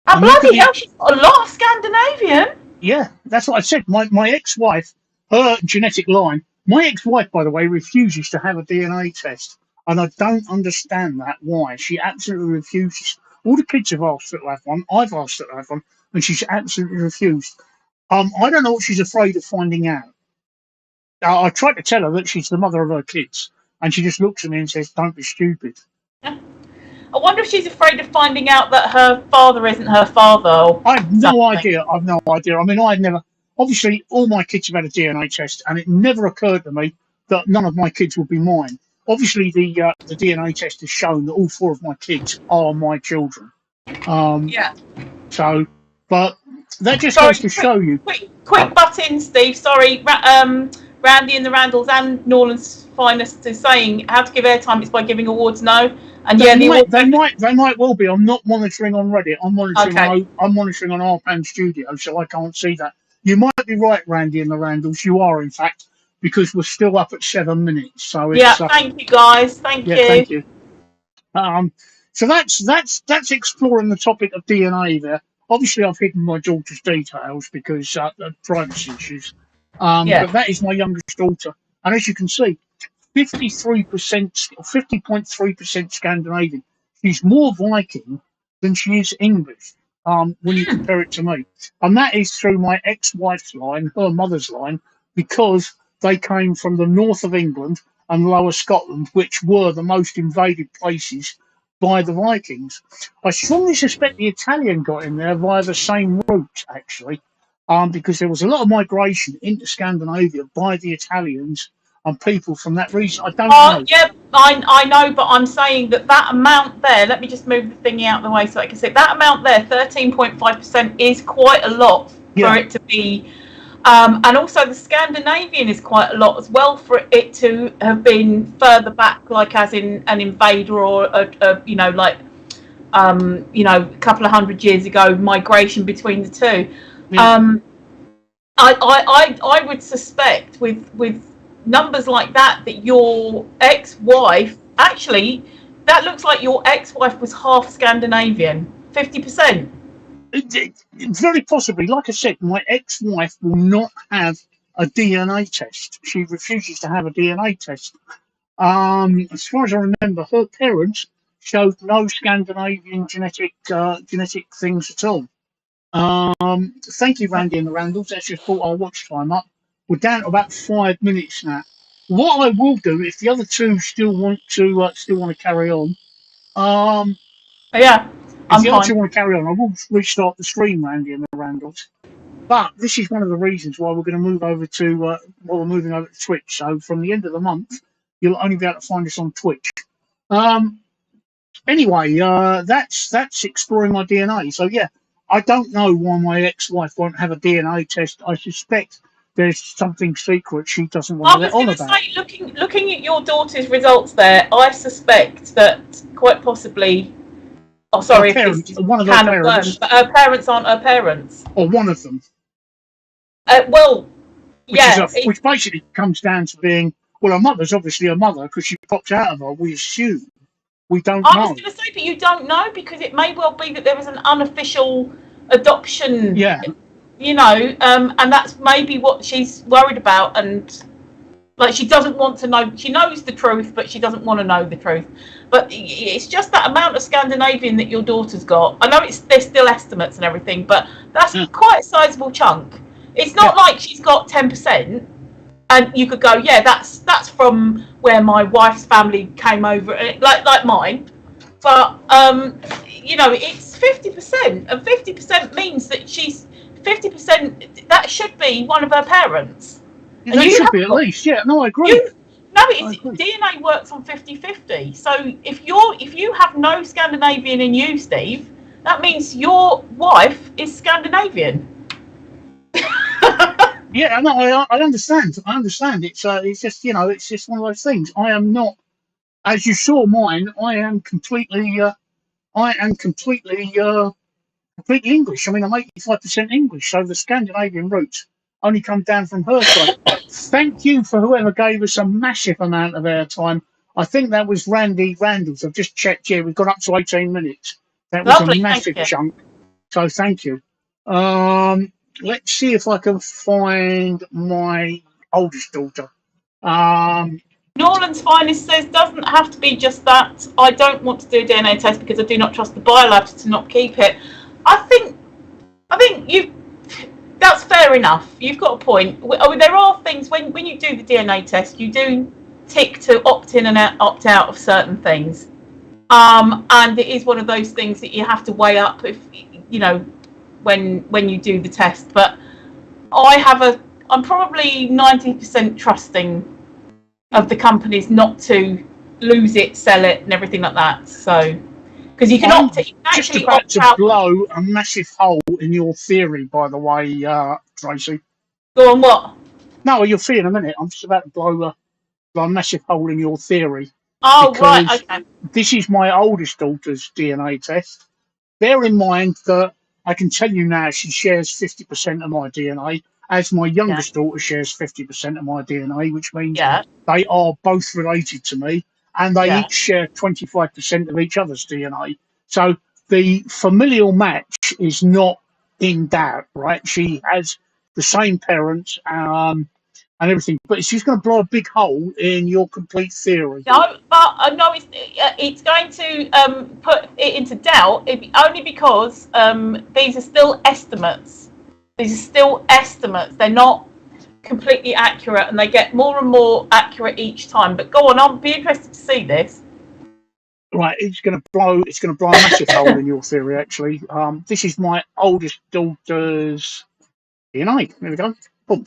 And And look at bloody the. hell, she's got a lot of Scandinavian. Yeah, that's what I said. My ex-wife, her genetic line. My ex-wife, by the way, refuses to have a DNA test, and I don't understand that. Why? She absolutely refuses. All the kids have asked her to have one. I've asked her to have one, and she's absolutely refused. I don't know what she's afraid of finding out. I tried to tell her that she's the mother of her kids, and she just looks at me and says, "Don't be stupid." I wonder if she's afraid of finding out that her father isn't her father or I have no something. idea. I've no idea. I mean, I've never. Obviously, all my kids have had a DNA test, and it never occurred to me that none of my kids would be mine. Obviously, the DNA test has shown that all four of my kids are my children. Um, Yeah. so, but that just Sorry, goes to show you. quick butt in, Steve. Sorry, Randy and the Randalls and Norland's finest is saying how to give airtime is by giving awards. No, and They yeah, the might, awards. they might well be. I'm not monitoring on Reddit. Okay. I'm monitoring on RPAN Studio, so I can't see that. You might be right, Randy and the Randalls. You are, in fact, because we're still up at 7 minutes. So Yeah. it's Thank you, guys. Thank yeah, you. thank you. So that's exploring the topic of DNA there. Obviously, I've hidden my daughter's details because of privacy issues. Yeah. But that is my youngest daughter, and as you can see, 53%, 50.3% Scandinavian. She's more Viking than she is English. When you compare it to me, and that is through my ex-wife's line, her mother's line, because they came from the north of England and Lower Scotland, which were the most invaded places by the Vikings. I strongly suspect the Italian got in there via the same route, actually, because there was a lot of migration into Scandinavia by the Italians and people from that region. I don't know. Yeah, I know, but I'm saying that amount there. Let me just move the thingy out of the way so I can see that amount there. 13.5% is quite a lot Yeah. for it to be. And also the Scandinavian is quite a lot as well for it to have been further back, like as in an invader or a a couple of 100 years ago, migration between the two. Yeah. I would suspect with numbers like that your ex-wife actually, that looks like your ex-wife was half Scandinavian, 50%. Very possibly. Like I said, my ex-wife will not have a DNA test. She refuses to have a DNA test. As far as I remember, her parents showed no Scandinavian genetic things at all. Thank you, Randy and the Randalls. That's just brought our watch time up. We're down to about 5 minutes now. What I will do, if the other two still want to carry on, Yeah, if I'm the other fine. two want to carry on, I will restart the stream, Randy and the Randalls. But this is one of the reasons why we're going to move over to we're moving over to Twitch. So from the end of the month, you'll only be able to find us on Twitch. Anyway, that's exploring my DNA. So yeah, I don't know why my ex-wife won't have a DNA test. I suspect there's something secret she doesn't want I to was let on going to about. say, looking at your daughter's results there, I suspect that quite possibly. Oh, Her sorry if this parents, is one of her can of worms, parents, but her parents aren't her parents. or one of them, Well, which yeah, which basically comes down to being, well, her mother's obviously her mother because she popped out of her. We assume. We don't I was know. going to say, but you don't know because it may well be that there was an unofficial adoption. Yeah. And that's maybe what she's worried about, and like she doesn't want to know. She knows the truth, but she doesn't want to know the truth. But it's just that amount of Scandinavian that your daughter's got. I know there's still estimates and everything, but that's quite a sizable chunk. It's not like she's got 10%, and you could go, yeah, that's from where my wife's family came over, like mine. But it's 50%, and 50% means that she's 50%. That should be one of her parents. And that should be at least. Yeah. No, I agree. DNA works on 50-50. So if you have no Scandinavian in you, Steve, that means your wife is Scandinavian. Yeah, no, I understand. I understand. It's just it's just one of those things. I am not, as you saw mine. I am completely completely English. I mean, I'm 85% English, so the Scandinavian roots only come down from her side. Thank you for whoever gave us a massive amount of airtime. I think that was Randy Randalls. I've just checked. Yeah, we've got up to 18 minutes. That was Lovely, a massive chunk. So thank you. Let's see if I can find my oldest daughter. Norland's Finest says, doesn't have to be just that. I don't want to do a DNA test because I do not trust the biolabs to not keep it. I think that's fair enough. You've got a point. I mean, there are things when you do the DNA test, you do tick to opt in and opt out of certain things. And it is one of those things that you have to weigh up when you do the test. But I'm probably 90% trusting of the companies not to lose it, sell it, and everything like that. So, because you can opt it, just about to blow a massive hole in your theory, by the way, Tracy. Go on, what? No, you'll see in a minute. I'm just about to blow a massive hole in your theory. Oh, right, okay. This is my oldest daughter's DNA test. Bear in mind that I can tell you now she shares 50% of my DNA, as my youngest daughter shares 50% of my DNA, which means they are both related to me, and they each share 25% of each other's DNA. So the familial match is not in doubt, right? She has the same parents and everything, but she's going to blow a big hole in your complete theory. No, but no, it's going to put it into doubt only because these are still estimates. These are still estimates. They're not completely accurate, and they get more and more accurate each time. But go on, I'll be interested to see this. Right, it's going to blow a massive hole in your theory. Actually, this is my oldest daughter's DNA. There we go. Boom.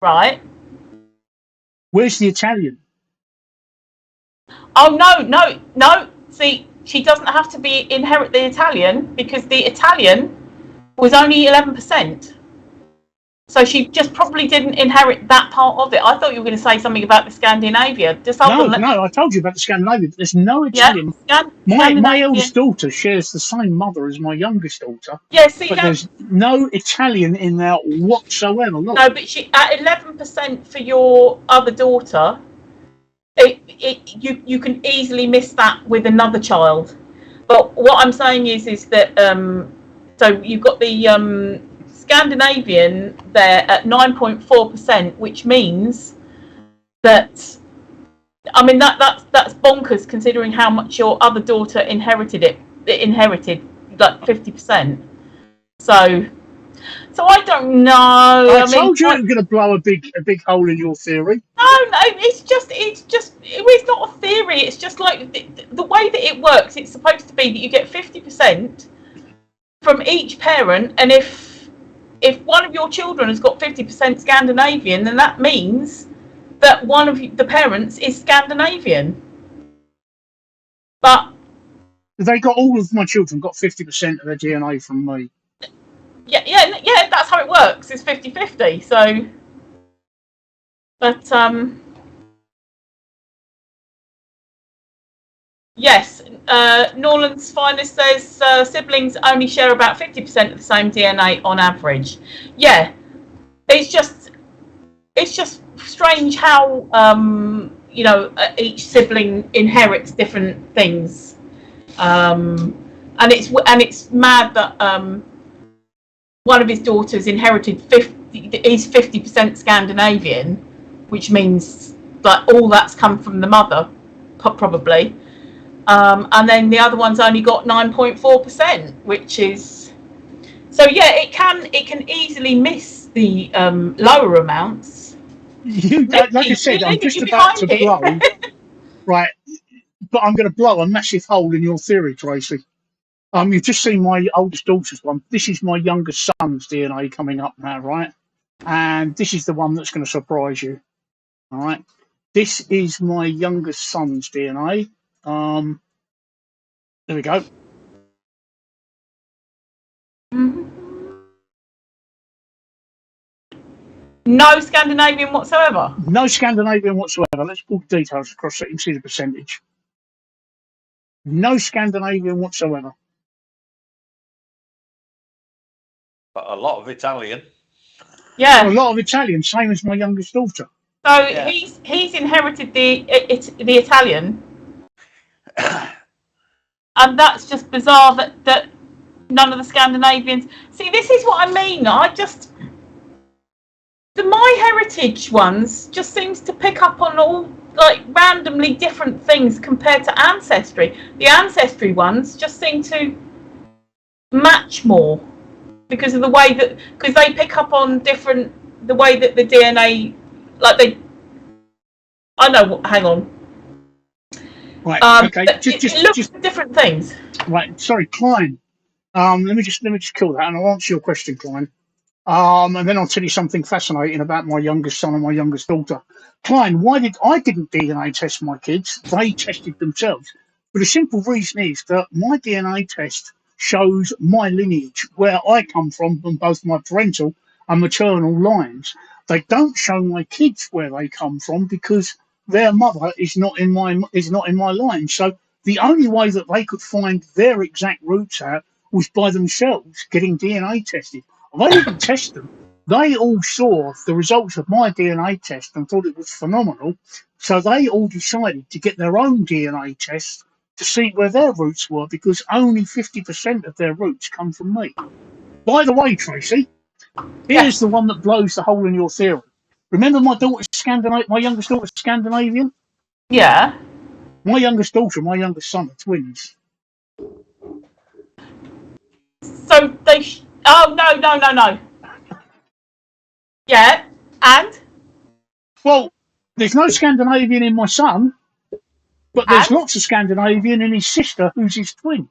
Right. Where's the Italian? Oh no. See, she doesn't have to inherit the Italian because the Italian was only 11%. So she just probably didn't inherit that part of it. I thought you were going to say something about the Scandinavia. No, I told you about the Scandinavia, but there's no Italian. My eldest daughter shares the same mother as my youngest daughter. Yeah, see, but there's no Italian in there whatsoever. Look. No, but she at 11% for your other daughter. You can easily miss that with another child. But what I'm saying is that so you've got the Scandinavian there at 9.4%, which means that that's bonkers considering how much your other daughter inherited like 50%. So I don't know. I told you it was going to blow a big hole in your theory. No, it's not a theory. It's just like the way that it works. It's supposed to be that you get 50% from each parent, and if one of your children has got 50% Scandinavian, then that means that one of the parents is Scandinavian. But They got all of my children got 50% of their DNA from me. Yeah. That's how it works. It's 50-50. So, but yes. Norland's Finest says siblings only share about 50% of the same DNA on average. Yeah, it's just strange how each sibling inherits different things, and it's mad that one of his daughters inherited 50% Scandinavian, which means that all that's come from the mother, probably, and then the other one's only got 9.4%, which is so yeah, it can easily miss the lower amounts. Like I said, I'm just about to blow, right? But I'm going to blow a massive hole in your theory, Tracey. You've just seen my oldest daughter's one. This is my youngest son's DNA coming up now, right? And this is the one that's going to surprise you. All right. This is my youngest son's DNA. There we go. No Scandinavian whatsoever. No Scandinavian whatsoever. Let's pull the details across so you can see the percentage. No Scandinavian whatsoever. But a lot of Italian. Yeah. A lot of Italian, same as my youngest daughter. So yeah. he's inherited the Italian, and that's just bizarre that none of the Scandinavians. See, this is what I mean. The MyHeritage ones just seems to pick up on all like randomly different things compared to Ancestry. The Ancestry ones just seem to match more because of the way because they pick up on the way that the DNA, hang on. Right. Okay. It looks at different things. Right. Sorry, Klein. Let me just kill that, and I'll answer your question, Klein. And then I'll tell you something fascinating about my youngest son and my youngest daughter. Klein, I didn't DNA test my kids? They tested themselves. But the simple reason is that my DNA test shows my lineage, where I come from both my parental and maternal lines. They don't show my kids where they come from because their mother is not in my line. So the only way that they could find their exact roots out was by themselves getting DNA tested. I didn't test them. They all saw the results of my DNA test and thought it was phenomenal. So they all decided to get their own DNA test to see where their roots were because only 50% of their roots come from me. By the way, Tracey, here's the one that blows the hole in your theory. Remember my youngest daughter's Scandinavian? Yeah. My youngest daughter and my youngest son are twins. So they... Oh, no. Yeah, and? Well, there's no Scandinavian in my son, but there's lots of Scandinavian in his sister, who's his twin.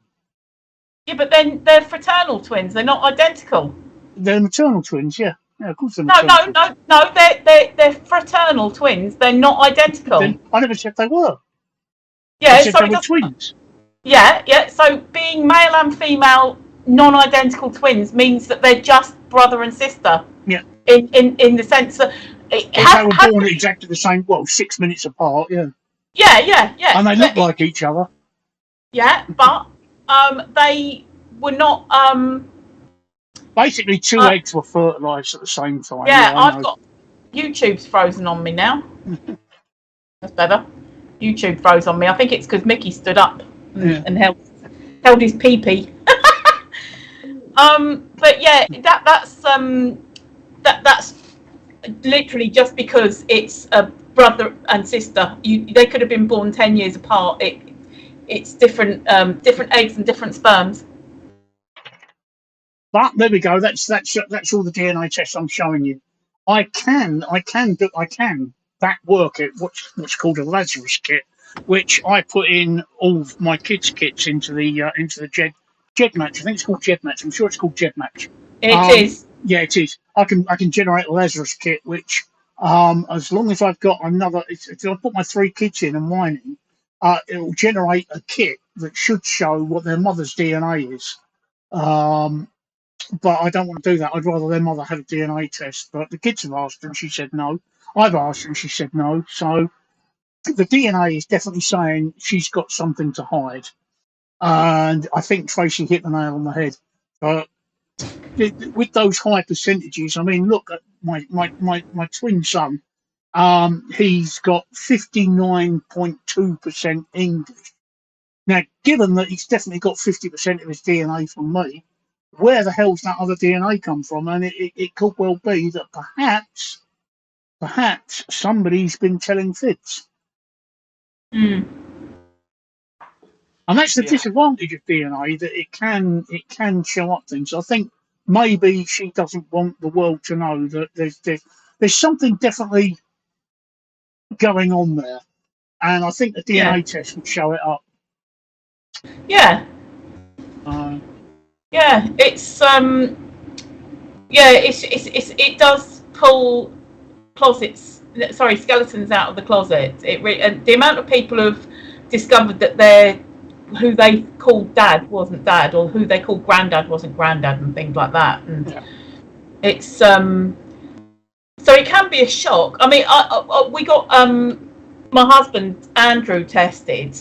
Yeah, but then they're fraternal twins. They're not identical. They're maternal twins, yeah. Yeah, of course they're No. They're fraternal twins. They're not identical. I never said they were. Yeah, I said they were twins. Yeah. So being male and female non-identical twins means that they're just brother and sister. Yeah. In the sense that they were born exactly the same. Well, 6 minutes apart. Yeah. Yeah. And they look like each other. Yeah, but they were not. Basically, two eggs were fertilised at the same time. Yeah, I've got YouTube's frozen on me now. That's better. YouTube froze on me. I think it's because Mickey stood up and held his pee-pee. But yeah, that's literally just because it's a brother and sister. They could have been born 10 years apart. It's different eggs and different sperms. But there we go. That's all the DNA tests I'm showing you. I can back work it. What's called a Lazarus kit, which I put in all of my kids' kits into the Jed match. I think it's called Jed match. I'm sure it's called Jed match. It is. Yeah, it is. I can generate a Lazarus kit, which as long as I've got another, if I put my 3 kids in and mine in, it will generate a kit that should show what their mother's DNA is. But I don't want to do that. I'd rather their mother have a DNA test. But the kids have asked her, and she said no. I've asked her, and she said no. So the DNA is definitely saying she's got something to hide. And I think Tracy hit the nail on the head. But with those high percentages, I mean, look at my twin son. He's got 59.2% English. Now, given that he's definitely got 50% of his DNA from me, where the hell's that other DNA come from? And it could well be that perhaps somebody's been telling fibs. Mm. And that's the disadvantage of DNA, that it can show up things. I think maybe she doesn't want the world to know that there's something definitely going on there, and I think the DNA test would show it up. Yeah. Yeah, it does pull skeletons out of the closet. And the amount of people who've discovered that who they called dad wasn't dad, or who they called granddad wasn't granddad, and things like that. And it's so it can be a shock. I mean, we got my husband Andrew tested.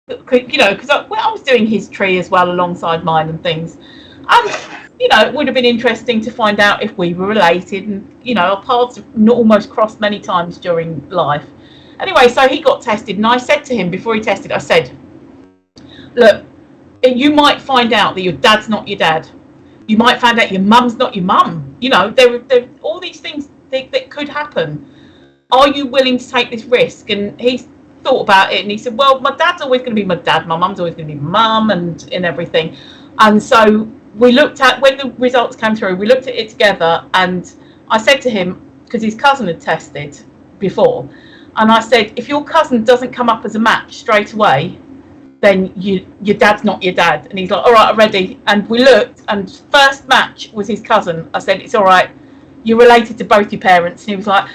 Because I was doing his tree as well alongside mine and things, and it would have been interesting to find out if we were related, and our paths have almost crossed many times during life. Anyway, so he got tested, and I said to him before he tested, I said, look, you might find out that your dad's not your dad. You might find out your mum's not your mum. There are all these things that could happen. Are you willing to take this risk? And he's thought about it, and he said, well, my dad's always going to be my dad, my mum's always going to be mum, and everything. And so we looked at, when the results came through, we looked at it together, and I said to him, because his cousin had tested before, and I said, if your cousin doesn't come up as a match straight away, then your dad's not your dad. And he's like, all right, I'm ready. And we looked, and first match was his cousin. I said, it's all right, you're related to both your parents. And he was like,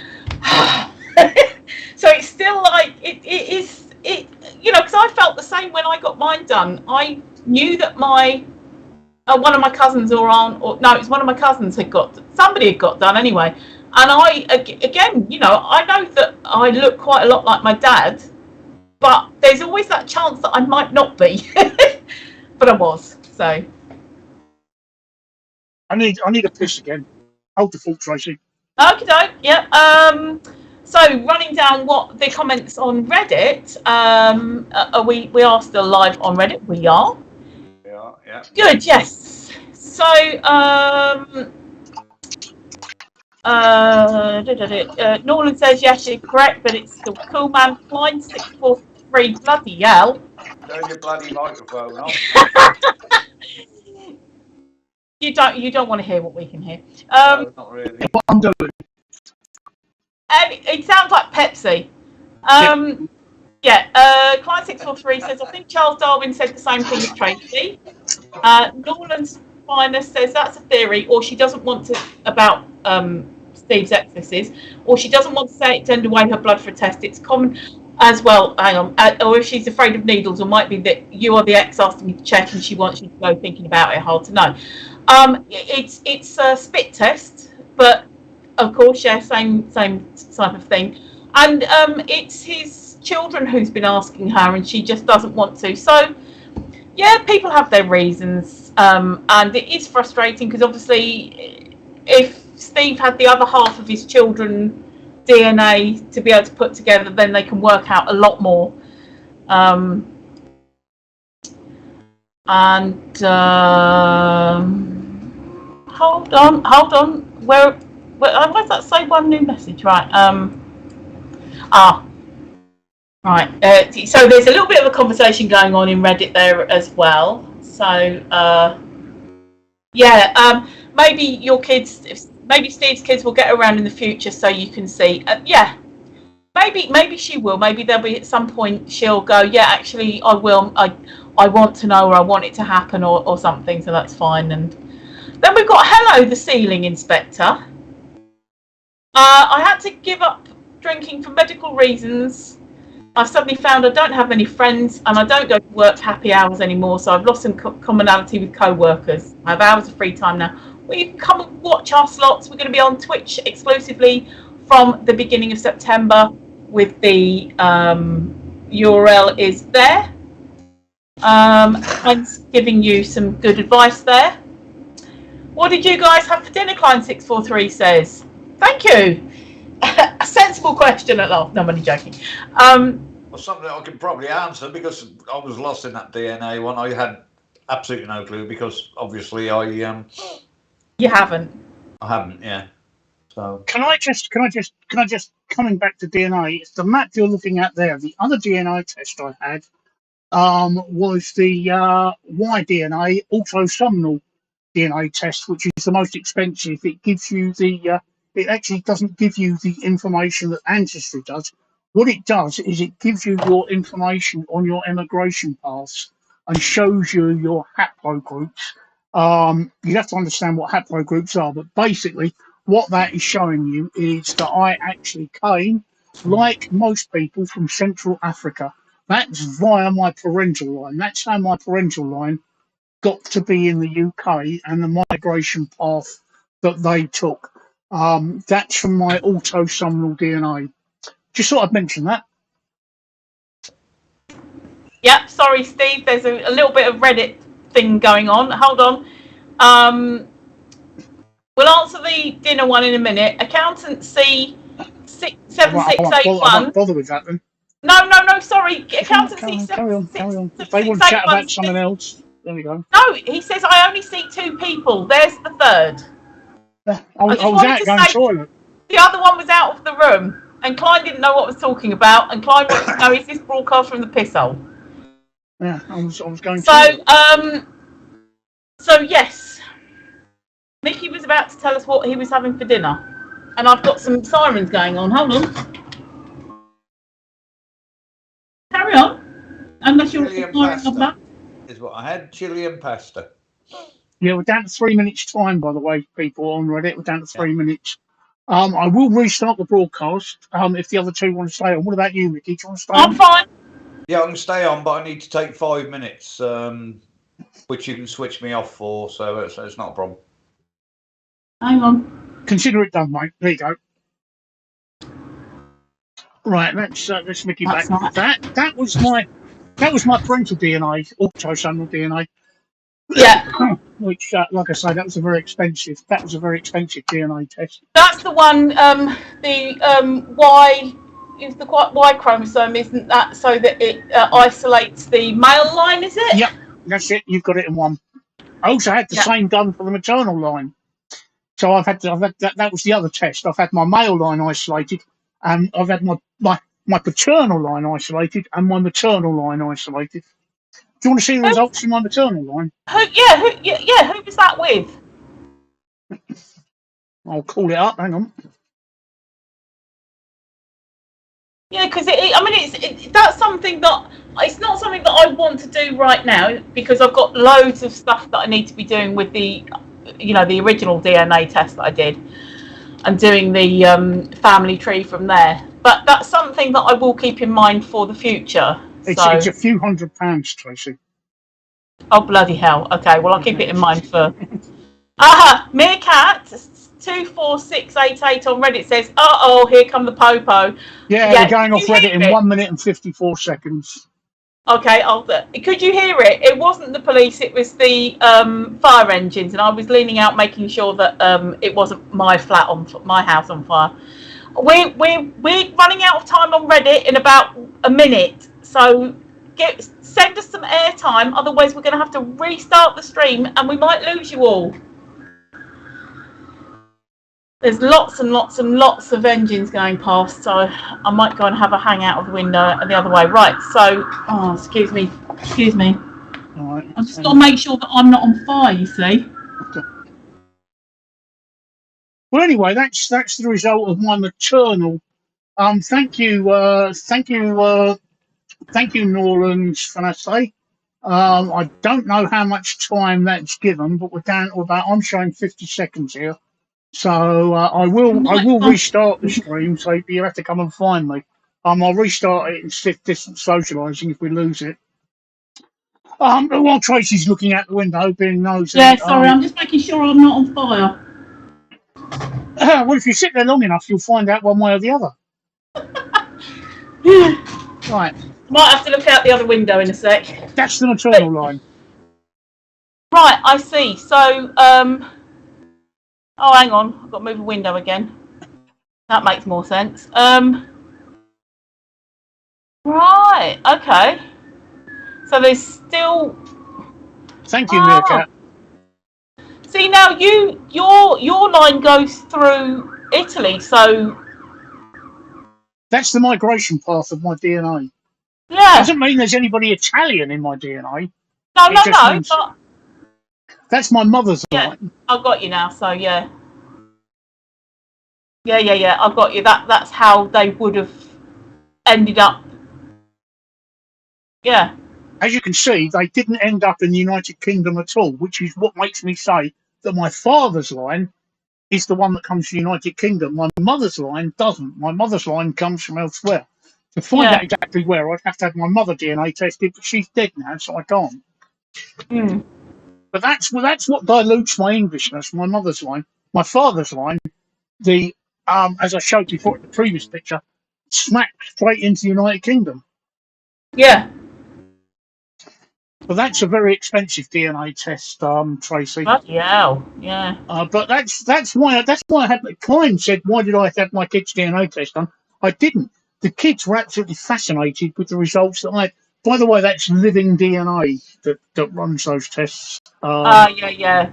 so it's still like because I felt the same when I got mine done. I knew that one of my cousins it was one of my cousins somebody had got done anyway. And I know that I look quite a lot like my dad, but there's always that chance that I might not be. But I was, so. I need a piss again. Hold the fort, Tracy. Okay, yeah. So running down what the comments on Reddit, we are still live on Reddit. We are. We are, yeah. Good, yes. So Norland says yes, you're correct, but it's still cool, man. Flying 643, bloody hell. Turn your bloody microphone off. You don't want to hear what we can hear. No, not really. What I'm doing. It sounds like Pepsi. Client 643 says, I think Charles Darwin said the same thing as Tracy. Norland's Finest says that's a theory, or she doesn't want to, about Steve's excesses, or she doesn't want to say it turned away her blood for a test. It's common as well. Hang on. Or if she's afraid of needles, or might be that you are the ex asking you to check and she wants you to go thinking about it. Hard to know. It's a spit test, but of course, yeah, same type of thing. And it's his children who's been asking her, and she just doesn't want to. So, yeah, people have their reasons, and it is frustrating because obviously, if Steve had the other half of his children DNA to be able to put together, then they can work out a lot more. Hold on. Where does that say one new message? Right. Right. So there's a little bit of a conversation going on in Reddit there as well. So, maybe your kids, maybe Steve's kids will get around in the future so you can see. Maybe she will. Maybe there'll be at some point she'll go, yeah, actually I will. I want to know, or I want it to happen, or something. So that's fine. And then we've got Hello, the ceiling inspector. I had to give up drinking for medical reasons. I've suddenly found I don't have many friends and I don't go to work happy hours anymore, so I've lost some commonality with co-workers. I have hours of free time now. Well, you can come and watch our slots. We're going to be on Twitch exclusively from the beginning of September with the URL is there. I'm giving you some good advice there. What did you guys have for dinner, Klein643 says? Thank you. A sensible question at last. No, I'm only joking. Well, something I can probably answer because I was lost in that DNA one. I had absolutely no clue because obviously You haven't. I haven't, yeah. So Can I just coming back to DNA? It's the map you're looking at there. The other DNA test I had was the Y-DNA autosomal DNA test, which is the most expensive. It gives you the it actually doesn't give you the information that Ancestry does. What it does is it gives you your information on your emigration paths and shows you your haplogroups. You have to understand what haplogroups are, but basically what that is showing you is that I actually came, like most people, from Central Africa. That's via my parental line. That's how my parental line got to be in the UK and the migration path that they took. That's from my autosomal DNA. Just thought I'd mention that. Yep, sorry, Steve. There's a little bit of Reddit thing going on. Hold on. We'll answer the dinner one in a minute. Accountancy 7681. I won't bother with that then. No, sorry. Accountancy Carry on. If they want to chat about something else, there we go. No, he says I only see 2 people. There's the third. I was out going toilet. The other one was out of the room, and Klein didn't know what I was talking about, and Klein wanted to know, is this broadcast from the piss hole? Yeah, I was going toilet. So yes, Mickey was about to tell us what he was having for dinner, and I've got some sirens going on. Hold on. Carry on. Unless you're ignoring of that. Is what I had, chili and pasta. Yeah, we're down to 3 minutes time, by the way, people on Reddit. We're down to 3 minutes. I will restart the broadcast if the other two want to stay on. What about you, Mickey? Do you want to stay on? I'm fine. Yeah, I can stay on, but I need to take 5 minutes, which you can switch me off for, so it's not a problem. Hang on. Consider it done, mate. There you go. Right, let's Mickey back. Nice. That was my parental DNA, autosomal DNA. Yeah. Which, like I say, that was a very expensive DNA test. That's the one. The Y is the Y chromosome, isn't that? So that it isolates the male line, is it? Yep, that's it. You've got it in one. I also had the same done for the maternal line. So I've had that was the other test. I've had my male line isolated, and I've had my paternal line isolated and my maternal line isolated. Do you want to see the results from my maternal line? Who was that with? I'll call it up. Hang on. Yeah, because that's something that it's not something that I want to do right now because I've got loads of stuff that I need to be doing with the original DNA test that I did and doing the family tree from there. But that's something that I will keep in mind for the future. It's a few £100, Tracey. Oh, bloody hell. Okay, well, I'll keep it in mind for... Meerkat 24688 on Reddit says, uh-oh, here come the popo. Yeah, they're going off Reddit in 1 minute and 54 seconds. Okay, could you hear it? It wasn't the police, it was the fire engines, and I was leaning out making sure that it wasn't my house on fire. We're running out of time on Reddit in about a minute, so send us some airtime, otherwise we're going to have to restart the stream and we might lose you all. There's lots and lots and lots of engines going past, so I might go and have a hang out of the window the other way. Right, so, excuse me. All right. I've just got to make sure that I'm not on fire, you see. Okay. Well, anyway, that's the result of my maternal. Thank you, Norland Fanasay. I don't know how much time that's given, but we're down to about. I'm showing 50 seconds here, so I will restart the stream. So you have to come and find me. I'll restart it and stick distant socialising if we lose it. While Tracy's looking out the window, being nosy. Yeah, sorry, I'm just making sure I'm not on fire. Well, if you sit there long enough, you'll find out one way or the other. Right. Might have to look out the other window in a sec. That's the maternal line. Right, I see. So, oh, hang on. I've got to move the window again. That makes more sense. Right, okay. So there's still... Thank you, Meerkat. See, now your line goes through Italy, so... That's the migration path of my DNA. Yeah. Doesn't mean there's anybody Italian in my DNA. No, but... That's my mother's line. I've got you now, so yeah. Yeah, I've got you. That's how they would have ended up. Yeah. As you can see, they didn't end up in the United Kingdom at all, which is what makes me say that my father's line is the one that comes from the United Kingdom. My mother's line doesn't. My mother's line comes from elsewhere. To find out exactly where, I'd have to have my mother DNA tested, but she's dead now, so I can't. Mm. But that's what dilutes my Englishness. My mother's line, my father's line, as I showed before in the previous picture, smacked straight into the United Kingdom. Yeah. But that's a very expensive DNA test, Tracy. Bloody hell, yeah. But that's why I had. Klein said, "Why did I have my kids' DNA test done?" I didn't. The kids were absolutely fascinated with the results that I had. By the way, that's living DNA that runs those tests. Yeah.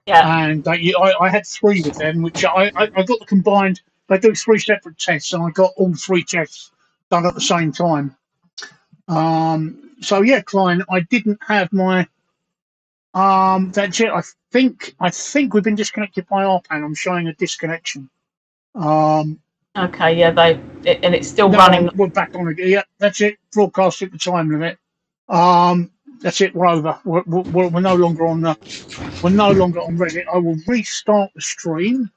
And I had 3 with them, which I got the combined. They do 3 separate tests, and I got all 3 tests done at the same time. So yeah, Klein, I didn't have my. That's it. I think we've been disconnected by RPAN. I'm showing a disconnection. Okay, yeah, and it's still running. We're back on again. Yeah, that's it. Broadcast at the time limit. That's it. We're over. We're no longer on Reddit. I will restart the stream.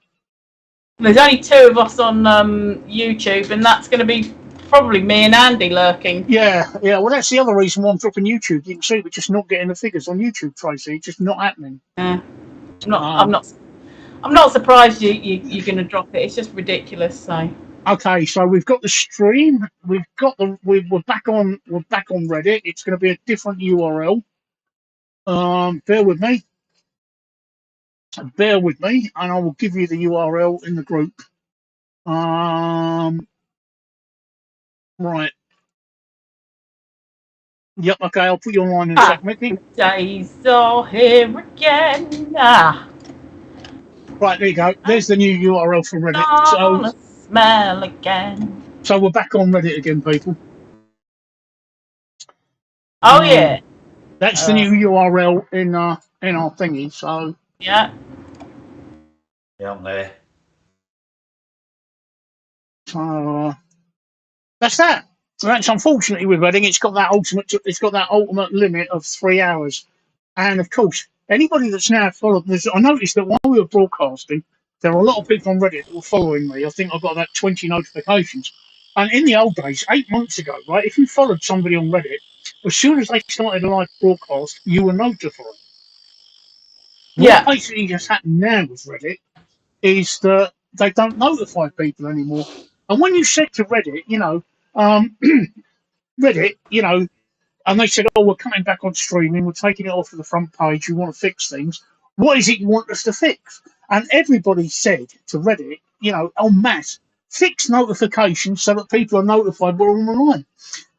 There's only 2 of us on YouTube, and that's going to be probably me and Andy lurking. Yeah. Well, that's the other reason why I'm dropping YouTube. You can see we're just not getting the figures on YouTube, Tracy. It's just not happening. Yeah. I'm not surprised you're going to drop it. It's just ridiculous. So. Okay, so we've got the stream. We're back on Reddit. It's going to be a different URL. Bear with me, and I will give you the URL in the group. Right. Yep. Okay, I'll put you online in a sec, Mickey. Days are here again. Right, there you go. There's the new URL for Reddit. So smell again. So we're back on Reddit again, people. Oh yeah. That's the new URL in our thingy. So yeah. Yeah, I'm there. So that's that. So that's unfortunately with Reddit, it's got that ultimate limit of 3 hours. And of course, anybody that's now followed this, I noticed that while we were broadcasting, there are a lot of people on Reddit that were following me. I think I've got about 20 notifications. And in the old days, 8 months ago, right, if you followed somebody on Reddit, as soon as they started a live broadcast, you were notified. What basically just happened now with Reddit is that they don't notify people anymore. And when you said to Reddit, Reddit, and they said, "Oh, we're coming back on streaming. We're taking it off of the front page. We want to fix things. What is it you want us to fix?" And everybody said to Reddit, en masse, fix notifications so that people are notified we're on the line.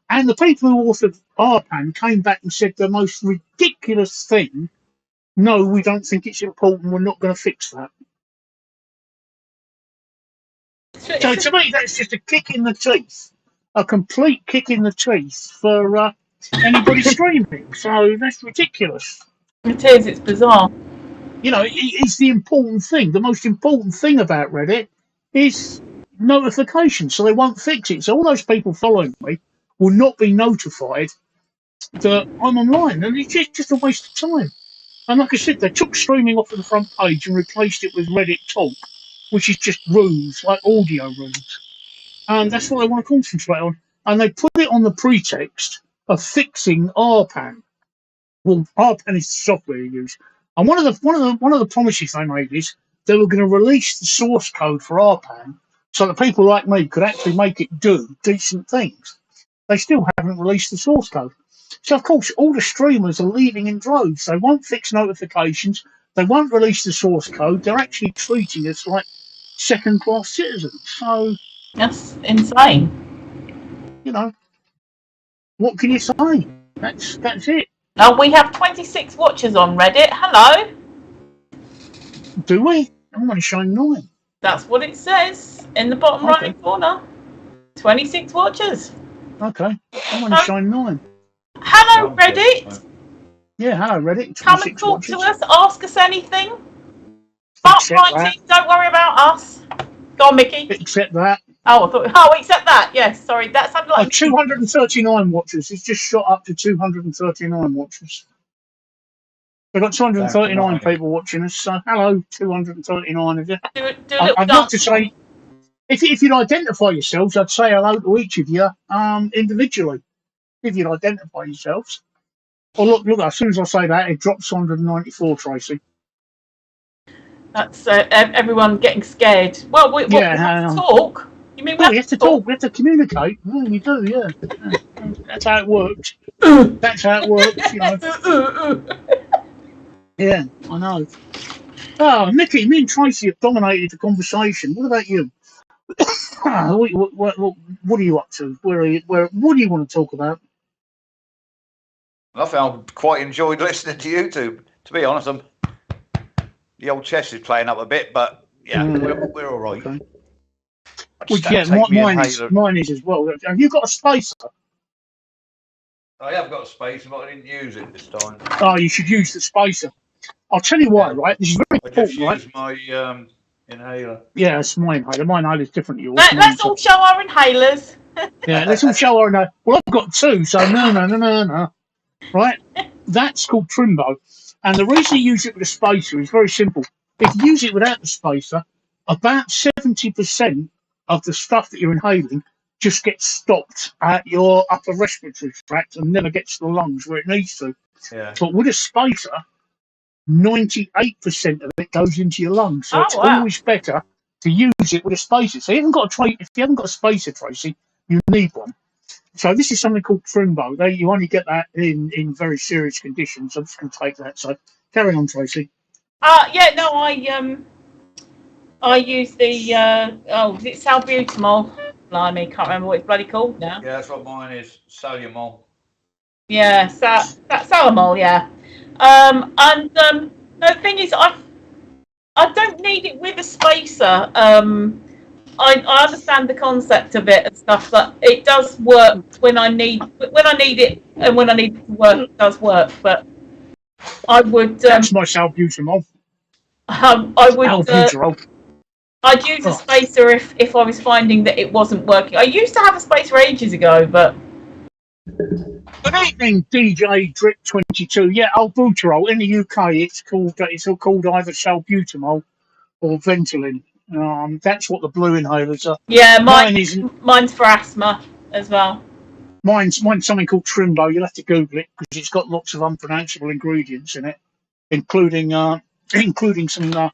And the people who authored RPAN came back and said the most ridiculous thing. No, we don't think it's important. We're not going to fix that. So to me, that's just a kick in the teeth, a complete kick in the teeth for anybody streaming. So that's ridiculous. It is. It's bizarre. It's the important thing. The most important thing about Reddit is notification, so they won't fix it. So all those people following me will not be notified that I'm online, and it's just a waste of time. And like I said, they took streaming off of the front page and replaced it with Reddit Talk, which is just rooms, like audio rooms. and that's what they want to concentrate on. And they put it on the pretext of fixing RPAN. Well, RPAN is the software you use, and one of the promises they made is they were going to release the source code for RPAN so that people like me could actually make it do decent things. They still haven't released the source code. So, of course, all the streamers are leaving in droves. They won't fix notifications. They won't release the source code. They're actually treating us like second-class citizens. So, That's insane. you know, what can you say? That's it. Now we have 26 watchers on Reddit. Hello. Do we? I'm only showing 9. That's what it says in the bottom Okay. right corner. 26 watchers. Okay. I'm only showing 9. Hello, Reddit. Yeah, hello, Reddit. Come and talk watches. to us. Ask us anything. Start writing. Don't worry about us. Go on, Mickey. Except that. Oh, I thought. Oh, except that. Yes. Sorry. That sounded like 239 watchers. It's just shot up to 239 watchers. We've got 239 people watching us. So hello, 239 of you. I'd love to say, if you'd identify yourselves, I'd say hello to each of you individually. If you'd identify yourselves. Oh, look, as soon as I say that, it drops 194, Tracey. That's everyone getting scared. Well, we have to talk. You mean we have to talk? We have to communicate. Well, we do, yeah. That's how it works. That's how it works, you know. Yeah, I know. Oh, Mickey, me and Tracey have dominated the conversation. What about you? What are you up to? What do you want to talk about? I found quite enjoyed listening to you two. To be honest, the old chest is playing up a bit, but yeah, we're all right. Okay. Well, yeah, mine is as well. Have you got a spacer? I have got a spacer, but I didn't use it this time. Oh, you should use the spacer. I'll tell you why, right? This is very important, right? I just use my inhaler. Yeah, it's my inhaler. My inhaler is different to yours. Let's all show our inhalers. Yeah, let's all show our inhaler. Well, I've got 2, so no. Right? That's called Trimbo. And the reason you use it with a spacer is very simple. If you use it without the spacer, about 70% of the stuff that you're inhaling just gets stopped at your upper respiratory tract and never gets to the lungs where it needs to. Yeah. But with a spacer, 98% of it goes into your lungs. So it's always better to use it with a spacer. So if you haven't got a spacer, Tracey, you need one. So this is something called Trimbo. You only get that in very serious conditions. I'm just going to take that. So carry on, Tracey. I use the is it salbutamol? Blimey, can't remember what it's bloody called now. Yeah, that's what mine is. Salumol. Yeah, Salamol. Yeah. The thing is, I don't need it with a spacer. I understand the concept of it and stuff, but it does work when I need it, and when I need it to work, it does work. But I would. That's my salbutamol. I would. Albuterol. I'd use a spacer if I was finding that it wasn't working. I used to have a spacer ages ago, but. Good evening, DJ Drip 22. Yeah, albuterol in the UK. It's called either salbutamol or Ventolin. That's what the blue inhalers are. Yeah, mine's for asthma as well. Mine's something called Trimbo. You'll have to Google it because it's got lots of unpronounceable ingredients in it, including some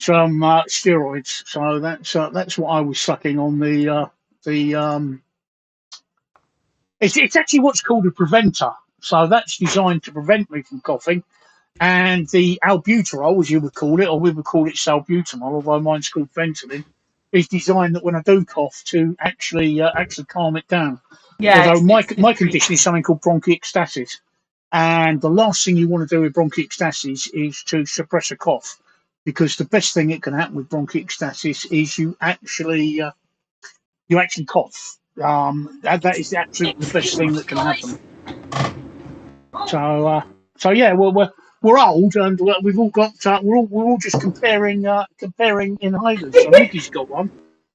steroids. So that's what I was sucking on It's actually what's called a preventer. So that's designed to prevent me from coughing. And the albuterol, as you would call it, or we would call it salbutamol, although mine's called Ventolin, is designed that when I do cough to actually calm it down. Yeah. Although my condition is something called bronchiectasis, and the last thing you want to do with bronchiectasis is to suppress a cough, because the best thing that can happen with bronchiectasis is you actually cough. That is absolutely the best thing that can happen. So yeah, we're old and we've all got we're all just comparing inhalers. So Mickey's got one,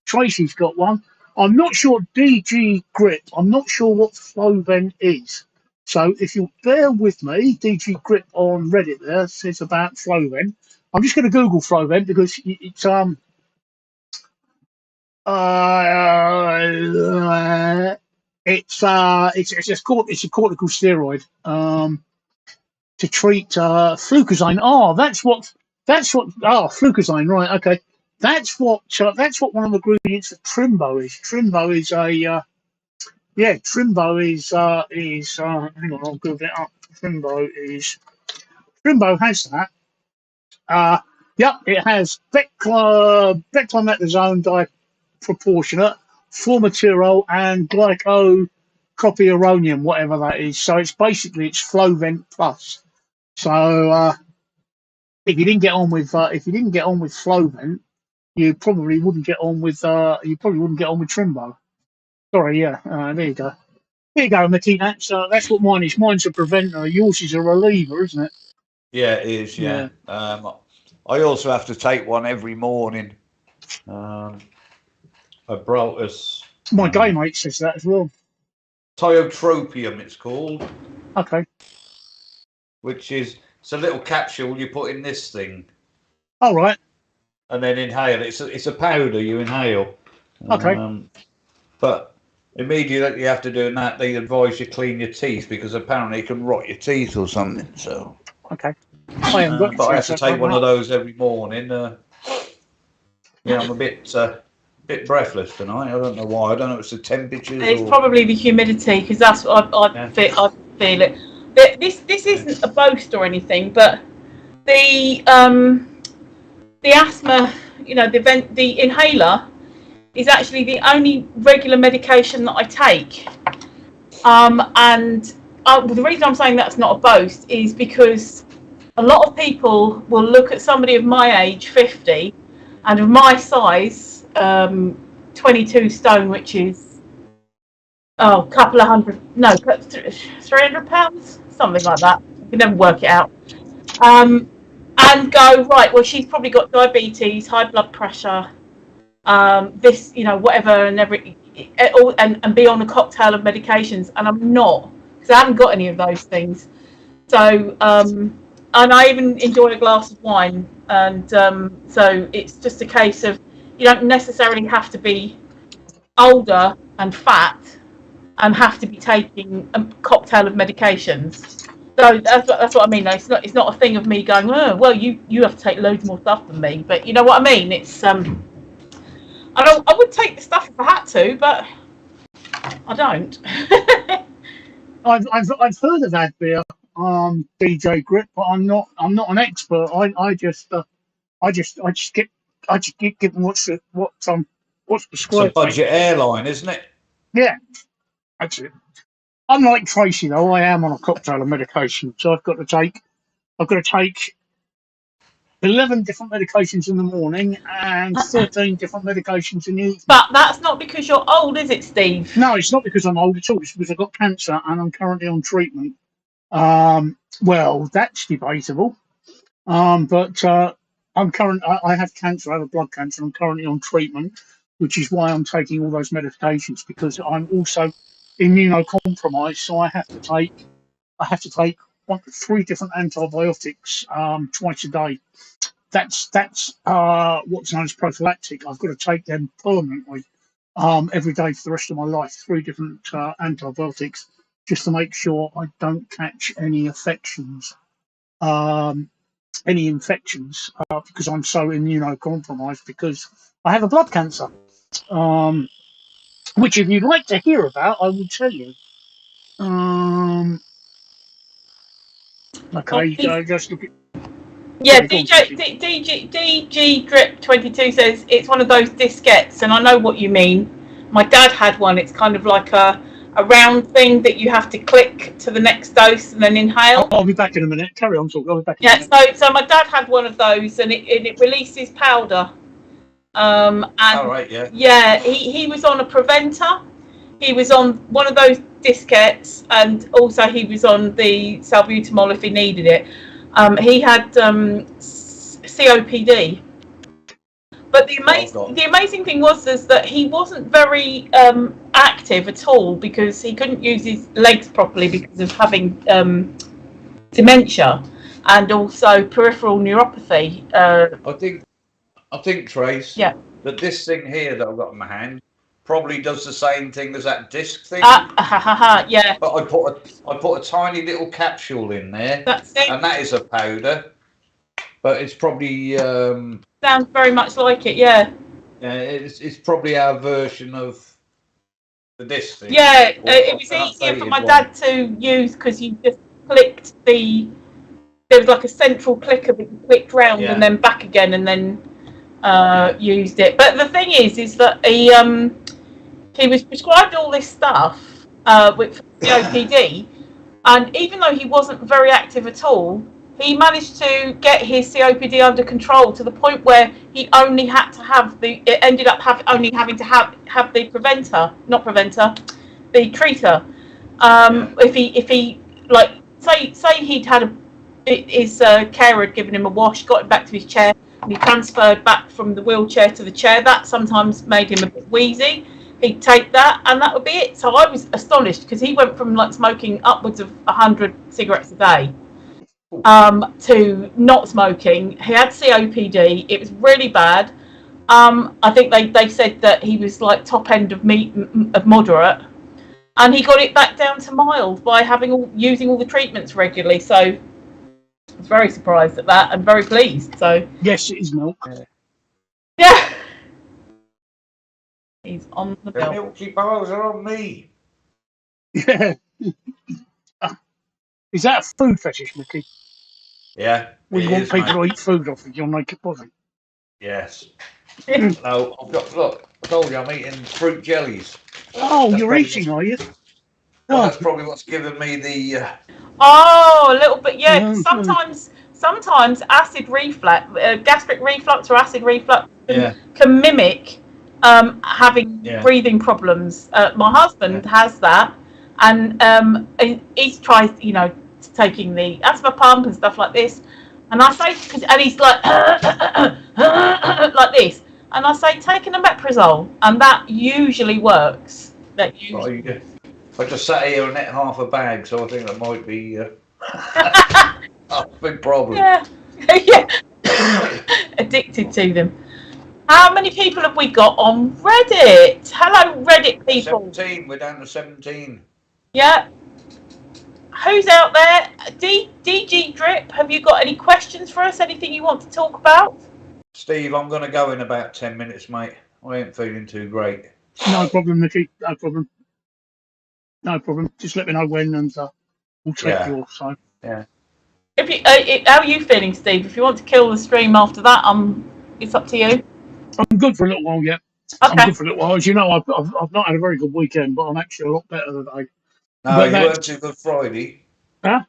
Tracey's got one. I'm not sure DG Grip. I'm not sure what Flowvent is. So if you'll bear with me, DG Grip on Reddit there says about Flowvent. I'm just going to Google Flowvent because it's It's a corticosteroid to treat flucozine. Flucozine, right? Okay, that's what one of the ingredients of Trimbo is. Trimbo is hang on, I'll Google it up. Trimbo has that. It has beclometazone proportionate, formoterol, and glycopropionone, whatever that is. So it's Flovent plus. So if you didn't get on with Flovent, you probably wouldn't get on with Trimbo. Sorry, there you go. There you go, Mickey. That's what mine is. Mine's a preventer. Yours is a reliever, isn't it? Yeah, it is. Yeah. I also have to take one every morning. I brought us. My gay mate says that as well. Tiotropium, it's called. Okay. Which is a little capsule you put in this thing. All right. And then inhale. It's a powder you inhale. Okay. But immediately after doing that, they advise you clean your teeth because apparently it can rot your teeth or something. So. Okay. I haven't got. But I have to take one of those every morning. I'm a bit breathless tonight. I don't know why. I don't know if it's the temperature. It's probably the humidity, because that's what I feel it. This isn't a boast or anything, but the asthma, the inhaler is actually the only regular medication that I take. The reason I'm saying that's not a boast is because a lot of people will look at somebody of my age, 50, and of my size, 22 stone, which is a couple of 300 pounds, something like that. You can never work it out. And go, right, well, she's probably got diabetes, high blood pressure, whatever, and be on a cocktail of medications. And I'm not, because I haven't got any of those things. So, and I even enjoy a glass of wine. And so it's just a case of, you don't necessarily have to be older and fat and have to be taking a cocktail of medications. So that's what I mean. It's not a thing of me going, oh, well, you have to take loads more stuff than me. But you know what I mean? It's I would take the stuff if I had to, but I don't. I've heard of that beer, DJ Grip, but I'm not an expert. I just get given what's prescribed. It's a budget airline, isn't it? Yeah, that's it. Unlike Tracey, though, I am on a cocktail of medication, so I've got to take 11 different medications in the morning and 13 different medications in the evening. But that's not because you're old, is it, Steve? No, it's not because I'm old at all. It's because I've got cancer and I'm currently on treatment. Well, that's debatable. But I have cancer. I have a blood cancer. I'm currently on treatment, which is why I'm taking all those medications, because I'm also immunocompromised. So I have to take 3 different antibiotics twice a day. That's what's known as prophylactic. I've got to take them permanently every day for the rest of my life. 3 different antibiotics, just to make sure I don't catch any infections. Because I'm so immunocompromised because I have a blood cancer, which if you'd like to hear about, I will tell you. Okay, just look at. Yeah, DG Drip 22 says it's one of those diskettes, and I know what you mean. My dad had one. It's kind of like a round thing that you have to click to the next dose and then inhale. I'll be back in a minute. Carry on talking. I'll be back in a minute. So my dad had one of those, and it releases powder. And all right, yeah. Yeah, he was on a preventer. He was on one of those diskettes, and also he was on the salbutamol if he needed it. He had COPD. But the amazing thing was that he wasn't very active at all, because he couldn't use his legs properly because of having dementia and also peripheral neuropathy. I think Trace. Yeah. that this thing here that I've got in my hand probably does the same thing as that disc thing. Yeah. But I put a tiny little capsule in there, That's it. and that is a powder. But it's probably sounds very much like it. Yeah. Yeah, it's probably our version of the disc thing. Yeah, it was easier for my dad to use because you just clicked there was like a central clicker that you clicked round and then back again and then used it. But the thing is that he was prescribed all this stuff with COPD, and even though he wasn't very active at all, he managed to get his COPD under control to the point where he only had to have only having to have the treater. If he like say he'd had his carer had given him a wash, got him back to his chair, and he transferred back from the wheelchair to the chair. That sometimes made him a bit wheezy. He'd take that, and that would be it. So I was astonished because he went from like smoking upwards of 100 cigarettes a day to not smoking. He had COPD. It was really bad. I think they said that he was like top end of moderate, and he got it back down to mild by using all the treatments regularly. So I was very surprised at that and very pleased. So yes, it is milk. Yeah, he's on the bill. The milky bars are on me. Yeah. Is that a food fetish, Mickey? Yeah. We want people to eat food off of your naked body. Yes. No, look, I told you I'm eating fruit jellies. Oh, you're eating, are you? Well, that's probably what's given me the. A little bit, yeah. Sometimes acid reflux, gastric reflux or acid reflux can mimic having breathing problems. My husband has that, and he's tried, taking the asthma pump and stuff like this. And I say, and he's like, like this. And I say, take an omeprazole, and that usually works. I just sat here and ate half a bag, so I think that might be a big problem. Yeah. Addicted to them. How many people have we got on Reddit? Hello, Reddit people. 17. We're down to 17. Yeah. Who's out there? DG Drip, have you got any questions for us? Anything you want to talk about? Steve, I'm going to go in about 10 minutes, mate. I ain't feeling too great. No problem, Mickey. No problem. Just let me know when, and we'll take your side. Yeah. If you, how are you feeling, Steve? If you want to kill the stream after that, it's up to you. I'm good for a little while, yeah. Okay. I'm good for a little while. As you know, I've not had a very good weekend, but I'm actually a lot better today. No, you weren't too good Friday. Huh?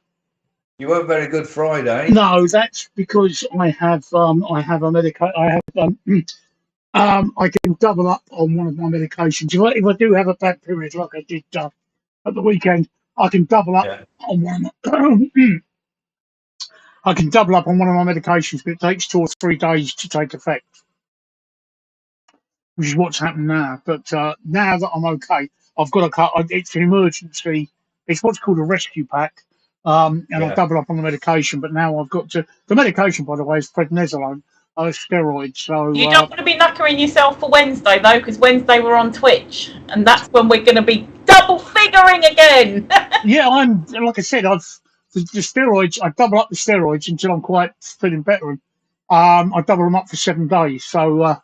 You weren't very good Friday. No, that's because I have a medication. I can double up on one of my medications. If I do have a bad period like I did at the weekend, I can double up on one. I can double up on one of my medications, but it takes 2 or 3 days to take effect, which is what's happened now. But now that I'm okay, I've got a cut. It's an emergency. It's what's called a rescue pack, and I'll double up on the medication. But now I've got to. The medication, by the way, is prednisolone, steroids. So you don't want to be knackering yourself for Wednesday though, because Wednesday we're on Twitch, and that's when we're going to be double figuring again. Yeah, like I said, the steroids. I double up the steroids until I'm quite feeling better. I double them up for 7 days. So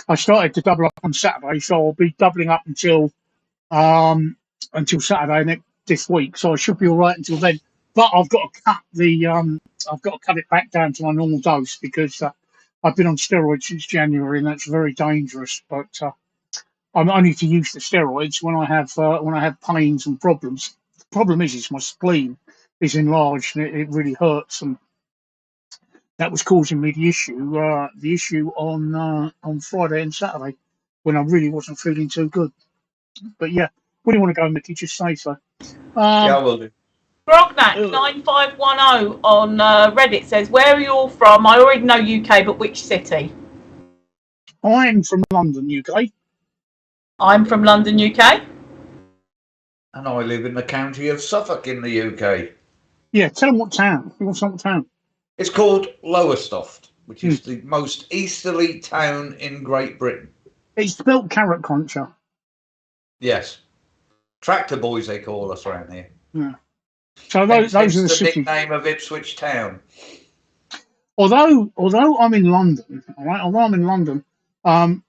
I started to double up on Saturday, so I'll be doubling up until Saturday this week. So I should be all right until then. But I've got to cut it back down to my normal dose because I've been on steroids since January, and that's very dangerous. But I'm only to use the steroids when I have pains and problems. The problem is my spleen is enlarged and it really hurts, and that was causing me the issue on Friday and Saturday when I really wasn't feeling too good. But yeah, where do you want to go, Mickey? Just say so. Yeah, I will do. Grognak9510 on Reddit says, where are you all from? I already know UK, but which city? I'm from London, UK. I'm from London, UK. And I live in the county of Suffolk in the UK. Yeah, tell them what town. What town? It's called Lowestoft, which is the most easterly town in Great Britain. It's spelt carrot concha. Yes. Tractor boys, they call us around here. Yeah. So those are the cities. Nickname of Ipswich Town. Although I'm in London, all right. Although I'm in London,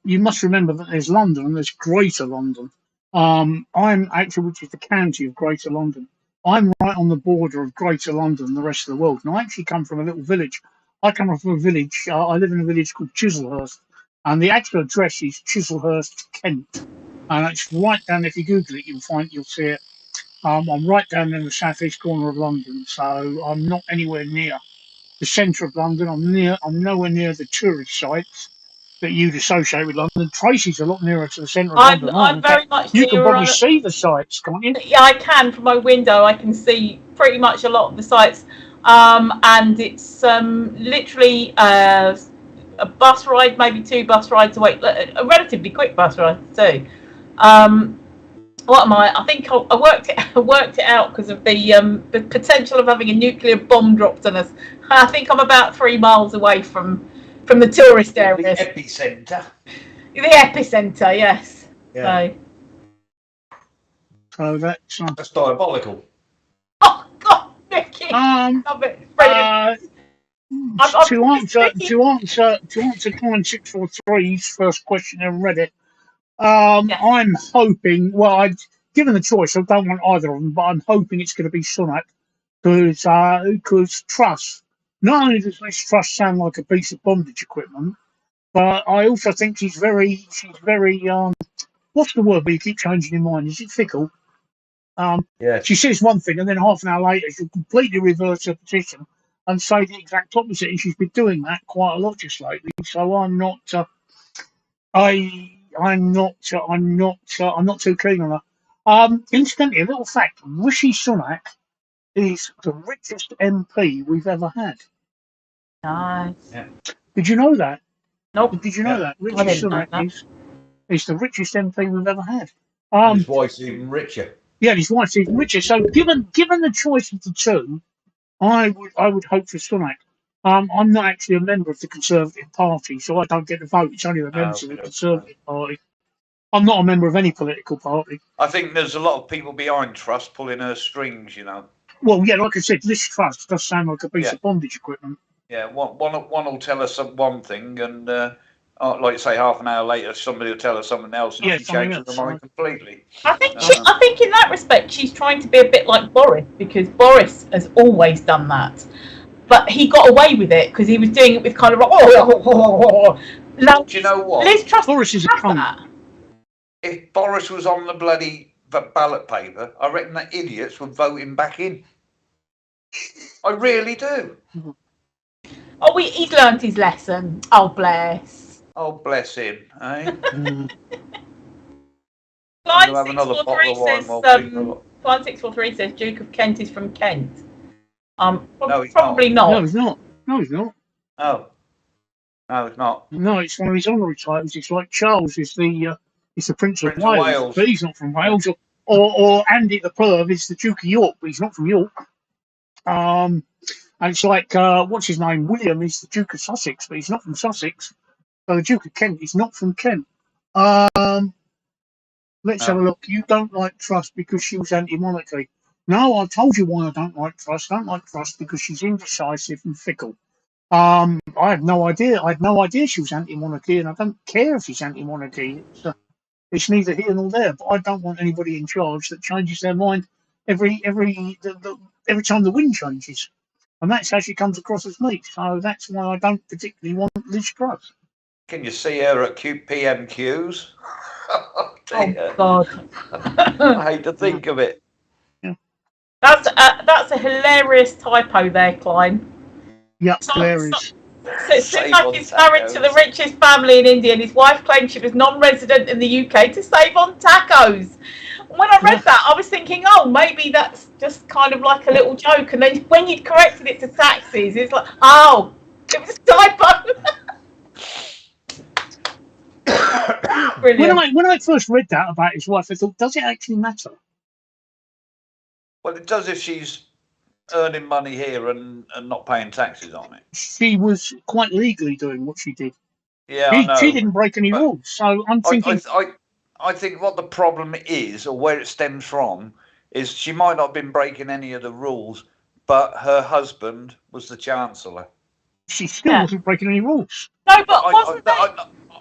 you must remember that there's London and there's Greater London. I'm actually, which is the county of Greater London. I'm right on the border of Greater London and the rest of the world. And I actually come from a little village. I come from a village. I live in a village called Chislehurst, and the actual address is Chislehurst, Kent. And it's right down. If you Google it, you'll see it. I'm right down in the southeast corner of London, so I'm not anywhere near the centre of London. I'm nowhere near the tourist sites that you'd associate with London. Tracy's a lot nearer to the centre of London. I'm very much you can nearer. probably see the sites, can't you? Yeah, I can from my window. I can see pretty much a lot of the sites, and it's literally a bus ride, maybe 2 bus rides away. A relatively quick bus ride too. What am I? I think I worked it out because of the potential of having a nuclear bomb dropped on us. I think I'm about 3 miles away from the tourist areas. The epicenter. The epicenter, yes. Yeah. So that's diabolical. Oh God, Mickey! Love it. Brilliant. To answer Klein 643's first question and Reddit. Yes. I'm hoping. Well, given the choice, I don't want either of them, but I'm hoping it's going to be Sunak because Truss. Not only does Liz Truss sound like a piece of bondage equipment, but I also think she's very. What's the word? But you keep changing your mind. Is it fickle? Yeah. She says one thing, and then half an hour later, she'll completely reverse her position and say the exact opposite. And she's been doing that quite a lot just lately. So I'm not. I'm not too keen on her. Incidentally, a little fact: Rishi Sunak is the richest MP we've ever had. Nice. Yeah. Did you know that? Nope. Did you know that Rishi Sunak is the richest MP we've ever had? And his wife's even richer. Yeah, his wife's even richer. So, given the choice of the two, I would hope for Sunak. I'm not actually a member of the Conservative Party, so I don't get to vote. It's only the members of the Conservative Party. I'm not a member of any political party. I think there's a lot of people behind Truss pulling her strings, you know. Well, yeah, like I said, Liz Truss does sound like a piece of bondage equipment. Yeah, one will tell us one thing, and like you say, half an hour later, somebody will tell us something else, and she changes her mind completely. I think in that respect, she's trying to be a bit like Boris, because Boris has always done that, but he got away with it because he was doing it with kind of Do you know what? Liz Truss Boris is a cunt. If Boris was on the bloody ballot paper, I reckon the idiots would vote him back in. I really do. Oh, he's learned his lesson. Oh, bless. Oh, bless him, eh? Line 643 says Duke of Kent is from Kent. No, he's probably not. No, he's not. No, he's not. Oh. No, it's not. No, it's one of his honorary titles. It's like Charles is the Prince of Wales, but he's not from Wales. Or Andy the Perv is the Duke of York, but he's not from York. And it's like what's his name? William is the Duke of Sussex, but he's not from Sussex. So the Duke of Kent is not from Kent. Let's have a look. You don't like Truss because she was anti-monarchy. No, I told you why I don't like Truss. I don't like Truss because she's indecisive and fickle. I had no idea. I had no idea she was anti-monarchy, and I don't care if she's anti-monarchy. It's neither here nor there. But I don't want anybody in charge that changes their mind every time the wind changes, and that's how she comes across as me. So that's why I don't particularly want Liz Truss. Can you see her at PMQs? Oh God! I hate to think of it. Yeah. That's a hilarious typo there, Klein. Yeah, hilarious. So Sunak is married to the richest family in India, and his wife claimed she was non-resident in the UK to save on tacos. When I read that, I was thinking, oh, maybe that's just kind of like a little joke. And then when you'd corrected it to taxes, it's like, oh, it was a typo. Brilliant. When I first read that about his wife, I thought, does it actually matter? Well, it does if she's earning money here and not paying taxes on it. She was quite legally doing what she did. Yeah, I She know. didn't break any But rules. So I'm thinking, I think what the problem is, or where it stems from, is she might not have been breaking any of the rules, but her husband was the Chancellor. she still Yeah. wasn't breaking any rules. No, but wasn't there?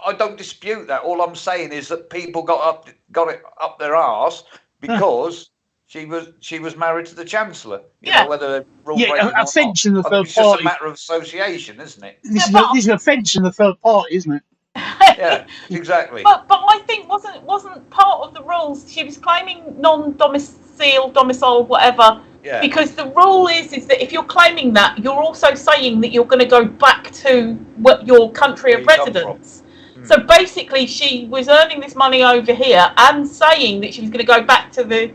I don't dispute that. All I'm saying is that people got it up their arse Uh, because she was married to the Chancellor. You know, Yeah. whether rule yeah, breaking or not. offence in the I mean, third it's just a party. matter of association, isn't it? This Yeah, is an offence in the third party, isn't it? Yeah, exactly. but I think wasn't part of the rules. She was claiming domicile, whatever. Yeah. Because the rule is that if you're claiming that, you're also saying that you're going to go back to what your country of residence. So basically, she was earning this money over here and saying that she was going to go back to the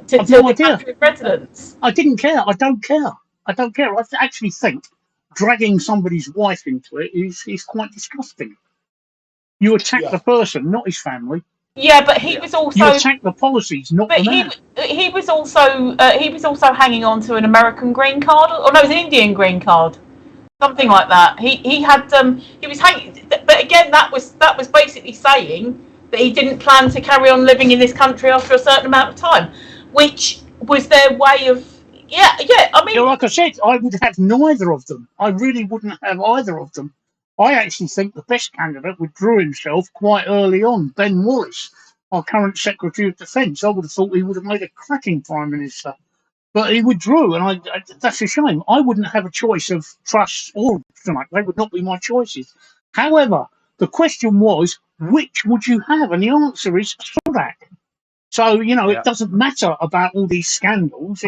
country of residence. I didn't care. I don't care. I actually think dragging somebody's wife into it is quite disgusting. You attack the person, not his family. Yeah, but he was also. You attack the policies, not the man. He was also hanging on to an American green card, or no, it was an Indian green card, something like that. He was hanging, but again, that was basically saying that he didn't plan to carry on living in this country after a certain amount of time, which was their way of. Yeah. I mean, like I said, I would have neither of them. I really wouldn't have either of them. I actually think the best candidate withdrew himself quite early on. Ben Wallace, our current Secretary of Defence. I would have thought he would have made a cracking Prime Minister. But he withdrew, and that's a shame. I wouldn't have a choice of Truss or Sunak. They would not be my choices. However, the question was, which would you have? And the answer is Sunak. So, it doesn't matter about all these scandals.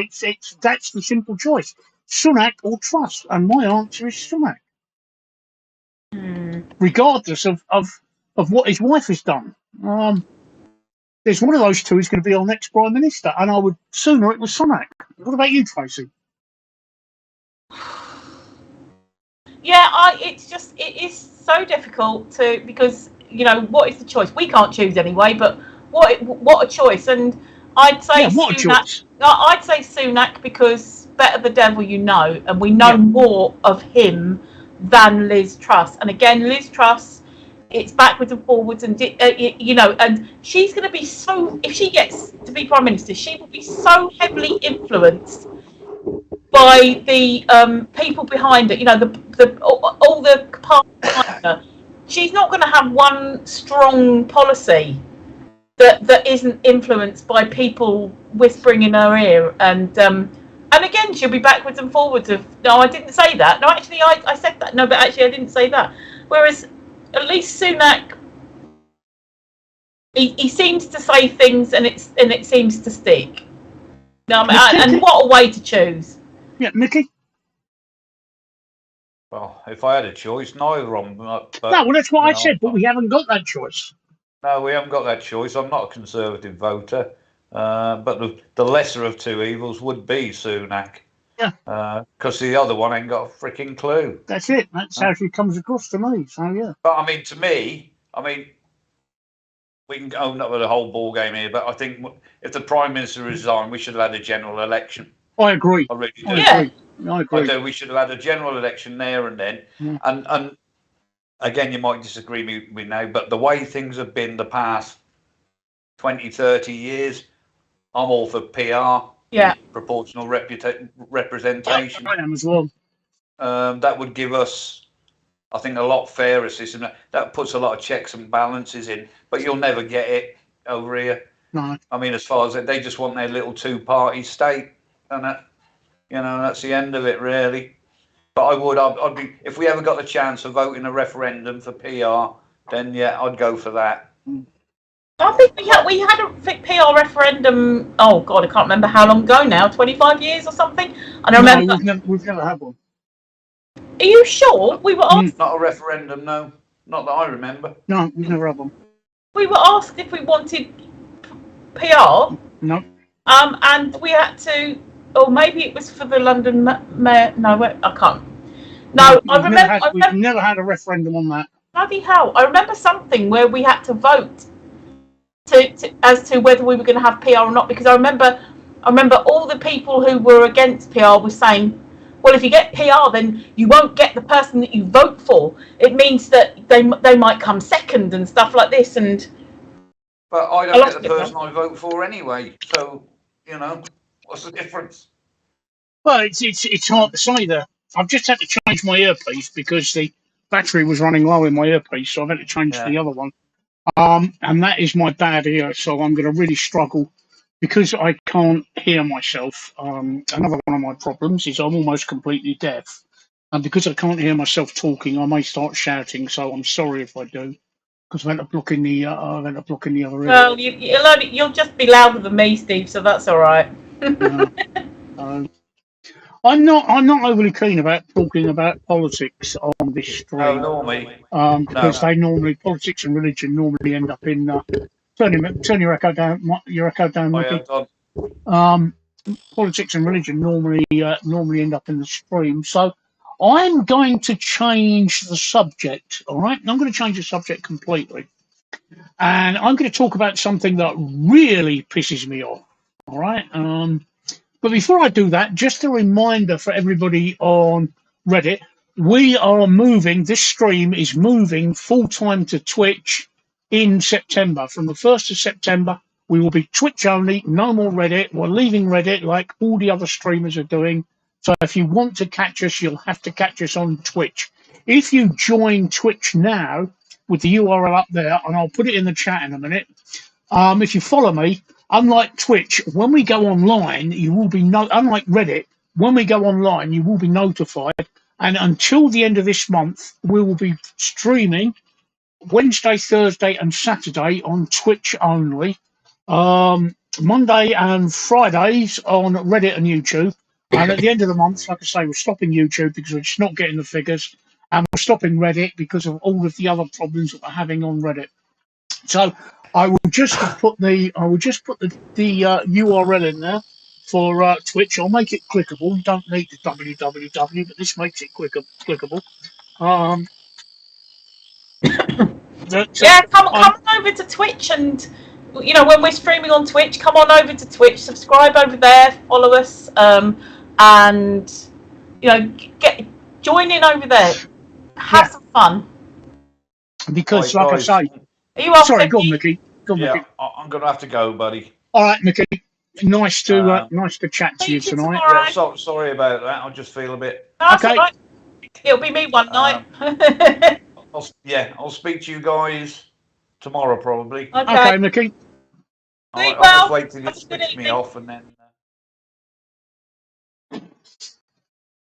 That's the simple choice. Sunak or Truss. And my answer is Sunak. Regardless of what his wife has done. There's one of those two who's going to be our next Prime Minister, and I would sooner it was Sunak. What about you, Tracey? Yeah, it is so difficult because what is the choice? We can't choose anyway, but what a choice! And I'd say Sunak. I'd say Sunak because better the devil you know, and we know more of him than Liz Truss. And again, Liz Truss, it's backwards and forwards, and and she's going to be so. If she gets to be Prime Minister, she will be so heavily influenced by the people behind it. All the parts behind her. She's not going to have one strong policy that isn't influenced by people whispering in her ear, and again she'll be backwards and forwards of no, I didn't say that. No, actually I said that. No, but actually I didn't say that. Whereas at least Sunak, he seems to say things and it seems to stick. No, and what a way to choose. Yeah, Mickey. Well, if I had a choice, neither of them. But, well, that's what I said, but we haven't got that choice. No, we haven't got that choice. I'm not a Conservative voter, but the lesser of two evils would be Sunak. Yeah. Because the other one ain't got a freaking clue. That's it. That's how she comes across to me. So yeah. But I mean, to me, we can go up with the whole ball game here. But I think if the Prime Minister resigned, we should have had a general election. I agree. I really do. I agree. I do. We should have had a general election there and then. Yeah. And again, you might disagree with me now, but the way things have been the past 20, 30 years, I'm all for PR. Yeah. Proportional representation. I am as well. That would give us, I think, a lot fairer system. That puts a lot of checks and balances in, but you'll never get it over here. No. I mean, as far as they just want their little two-party state, and that's the end of it, really. But I'd be, if we ever got the chance of voting a referendum for PR, then I'd go for that. I think we had a PR referendum. Oh God, I can't remember how long ago now. 25 years or something. And I remember we've never had one. Are you sure? We were asked. Not a referendum, no. Not that I remember. No, we've never had one. We were asked if we wanted PR. No. And we had to. Or maybe it was for the London mayor. No, I can't. No, I remember. We've never had a referendum on that. Bloody hell! I remember something where we had to vote as to whether we were going to have PR or not, because I remember all the people who were against PR were saying, Well, if you get PR, then you won't get the person that you vote for. It means that they might come second and stuff like this. And but I don't get the person I vote for anyway. So what's the difference? Well, it's hard to say there. I've just had to change my earpiece because the battery was running low in my earpiece, so I've had to change to the other one. And that is my bad ear, so I'm going to really struggle because I can't hear myself. Another one of my problems is I'm almost completely deaf, and because I can't hear myself talking, I may start shouting. So I'm sorry if I do, because I've had to block in the other ear. Well, you'll just be louder than me, Steve. So that's all right. I'm not overly keen about talking about politics on this stream. No, normally. Because politics and religion normally end up in turn your echo down, Mickey. Politics and religion normally end up in the stream. So I'm going to change the subject. All right, I'm going to change the subject completely, and I'm going to talk about something that really pisses me off. All right. But before I do that, just a reminder for everybody on Reddit, we are moving, this stream is moving full-time to Twitch in September. From the 1st of September, we will be Twitch only, no more Reddit. We're leaving Reddit like all the other streamers are doing. So if you want to catch us, you'll have to catch us on Twitch. If you join Twitch now with the URL up there, and I'll put it in the chat in a minute, if you follow me, unlike Twitch, when we go online, you will be unlike Reddit, when we go online, you will be notified. And until the end of this month, we will be streaming Wednesday, Thursday, and Saturday on Twitch only. Monday and Fridays on Reddit and YouTube. And at the end of the month, like I say, we're stopping YouTube because we're just not getting the figures, and we're stopping Reddit because of all of the other problems that we're having on Reddit. So I will just put the URL in there for Twitch. I'll make it clickable. You don't need the www, but this makes it clickable. Come on over to Twitch, and when we're streaming on Twitch, come on over to Twitch, subscribe over there, follow us, and join in over there. Have some fun. Because, like I say. Sorry, go on, Mickey. Mickey. I'm going to have to go, buddy. All right, Mickey. Nice to chat to you tonight. Yeah, sorry about that. I just feel a bit. Okay. Right. It'll be me one night. I'll speak to you guys tomorrow, probably. Okay, Mickey. I'll just wait till you switch me off, and then.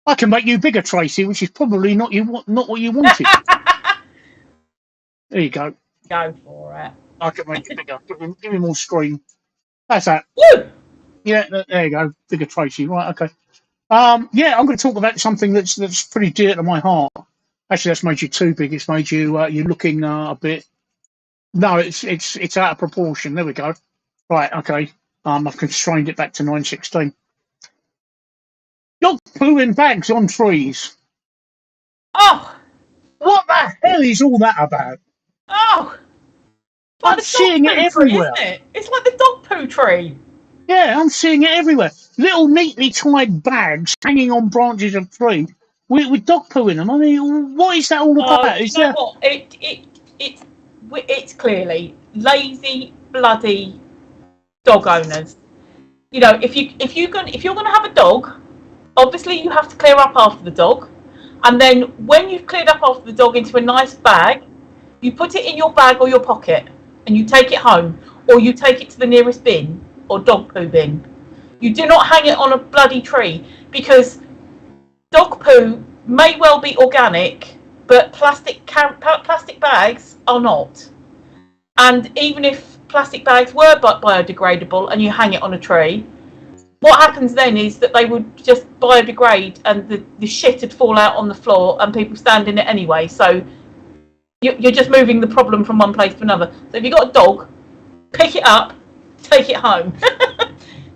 I can make you bigger, Tracey, which is probably not what you wanted. There you go. Go for it. I can make it bigger. Give me more screen. That's that. Woo! Yeah, there you go. Bigger Tracey. Right, okay. I'm going to talk about something that's pretty dear to my heart. Actually, that's made you too big. It's made you you're looking a bit. No, it's out of proportion. There we go. Right, okay. I've constrained it back to 9:16. Dog poo in bags on trees. Oh! What the hell is all that about? Oh! I'm seeing it everywhere. Isn't it? It's like the dog poo tree. Yeah, I'm seeing it everywhere. Little neatly tied bags hanging on branches of trees with dog poo in them. I mean, what is that all about? You know what? It's clearly lazy, bloody dog owners. If you're going to have a dog, obviously you have to clear up after the dog, and then when you've cleared up after the dog into a nice bag, you put it in your bag or your pocket, and you take it home, or you take it to the nearest bin or dog poo bin. You do not hang it on a bloody tree, because dog poo may well be organic, but plastic bags are not. And even if plastic bags were biodegradable and you hang it on a tree, what happens then is that they would just biodegrade, and the shit would fall out on the floor and people stand in it anyway. So you're just moving the problem from one place to another. So if you've got a dog, pick it up, take it home.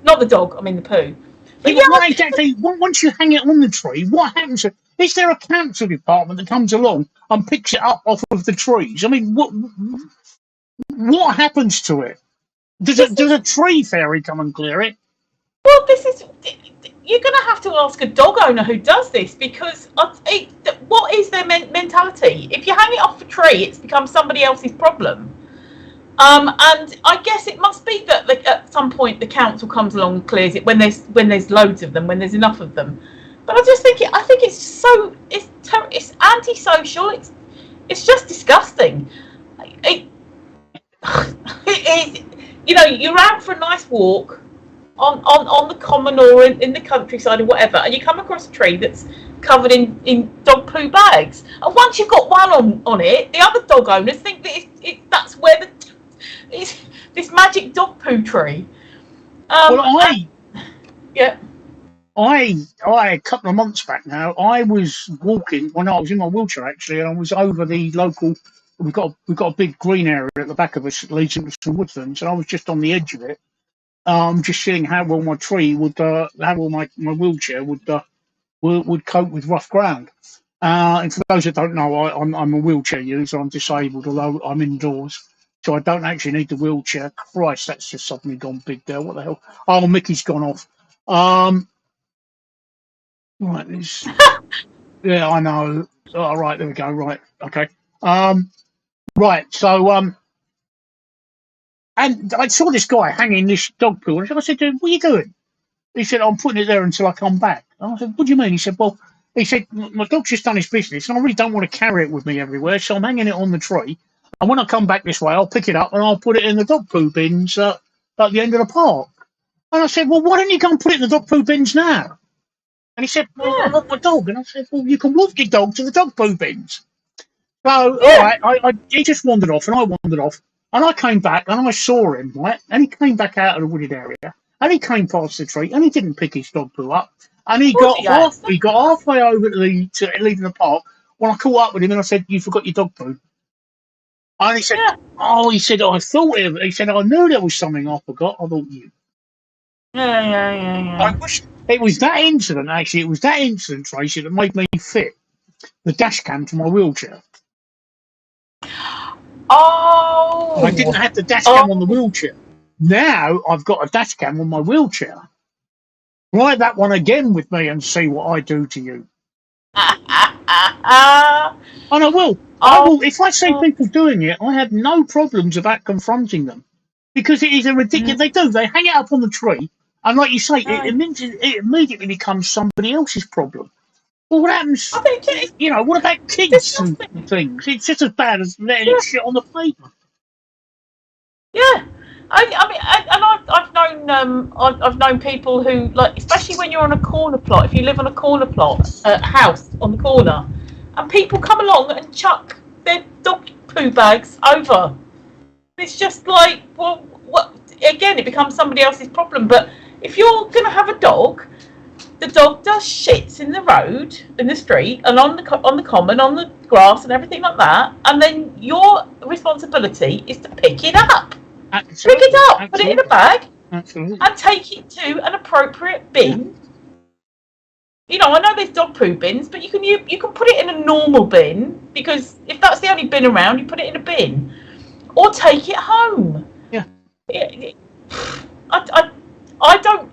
Not the dog, I mean the poo. What exactly, once you hang it on the tree, what happens? Is there a council department that comes along and picks it up off of the trees? I mean, what happens to it? Does a tree fairy come and clear it? Well, this is you're going to have to ask a dog owner who does this, because what is their mentality? If you hang it off a tree, it's become somebody else's problem. And I guess it must be that at some point the council comes along and clears it when there's loads of them, when there's enough of them. But I just think it's antisocial. It's just disgusting. It is. You're out for a nice walk on the common or in the countryside or whatever, and you come across a tree that's covered in dog poo bags. And once you've got one on it, the other dog owners think that that's where it's this magic dog poo tree. A couple of months back now, I was walking. Well, no, I was in my wheelchair actually, and I was over the local. We've got a big green area at the back of us that leads into some woodlands, and I was just on the edge of it, just seeing how well my tree would, how well my wheelchair would cope with rough ground. And for those that don't know, I'm a wheelchair user. I'm disabled, although I'm indoors, so I don't actually need the wheelchair. Christ, that's just suddenly gone big there. What the hell? Oh, Mickey's gone off. Right, this. Yeah, I know. All right, there we go. Right, okay. Right, so and I saw this guy hanging this dog poo, and I said to him, "What are you doing?" He said, "I'm putting it there until I come back." And I said, "What do you mean?" He said, "Well," he said, "my dog's just done his business, and I really don't want to carry it with me everywhere, so I'm hanging it on the tree. And when I come back this way, I'll pick it up and I'll put it in the dog poo bins at the end of the park." And I said, "Well, why don't you go and put it in the dog poo bins now?" And he said, "Well, I love my dog." And I said, "Well, you can walk your dog to the dog poo bins." So, all right, he just wandered off, and I wandered off, and I came back, and I saw him, right, and he came back out of the wooded area, and he came past the tree, and he didn't pick his dog poo up, and he got halfway over to leaving the park when I caught up with him, and I said, "You forgot your dog poo." And he said, "Oh," he said, "I thought it." He said, "I knew there was something I forgot. I thought you." Yeah. I wish it was that incident. Actually, it was that incident, Tracy, that made me fit the dash cam to my wheelchair. Oh. I didn't have the dash cam on the wheelchair. Now I've got a dash cam on my wheelchair. Try that one again with me and see what I do to you. And I will. I will. If I see people doing it, I have no problems about confronting them, because it is a ridiculous. They hang it up on the tree, and like you say, it immediately becomes somebody else's problem. Well, what happens? What about kids and things? It's just as bad as letting it shit on the pavement. Yeah, I've known people who, like, especially when you're on a corner plot. If you live on a corner plot, house on the corner, and people come along and chuck their dog poo bags over. It's just like, well, what? Again, it becomes somebody else's problem. But if you're going to have a dog, the dog does shits in the road, in the street, and on the common, on the grass, and everything like that. And then your responsibility is to pick it up. Absolutely. Pick it up, put it in a bag, Absolutely. and take it to an appropriate bin. Yeah. I know there's dog poo bins, but you can put it in a normal bin, because if that's the only bin around, you put it in a bin, or take it home. Yeah. I don't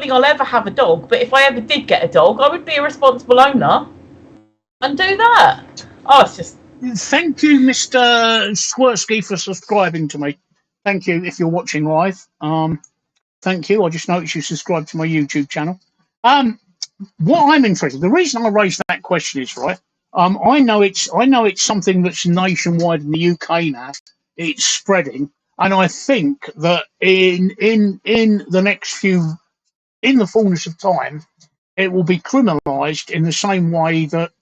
think I'll ever have a dog, but if I ever did get a dog, I would be a responsible owner and do that. Oh, it's just... Thank you, Mr. Swirsky, for subscribing to me. Thank you if you're watching live. Thank you. I just noticed you subscribed to my YouTube channel. What I'm interested, the reason I raised that question is, right, I know it's something that's nationwide in the UK now. It's spreading, and I think that in the next few, in the fullness of time, it will be criminalised in the same way that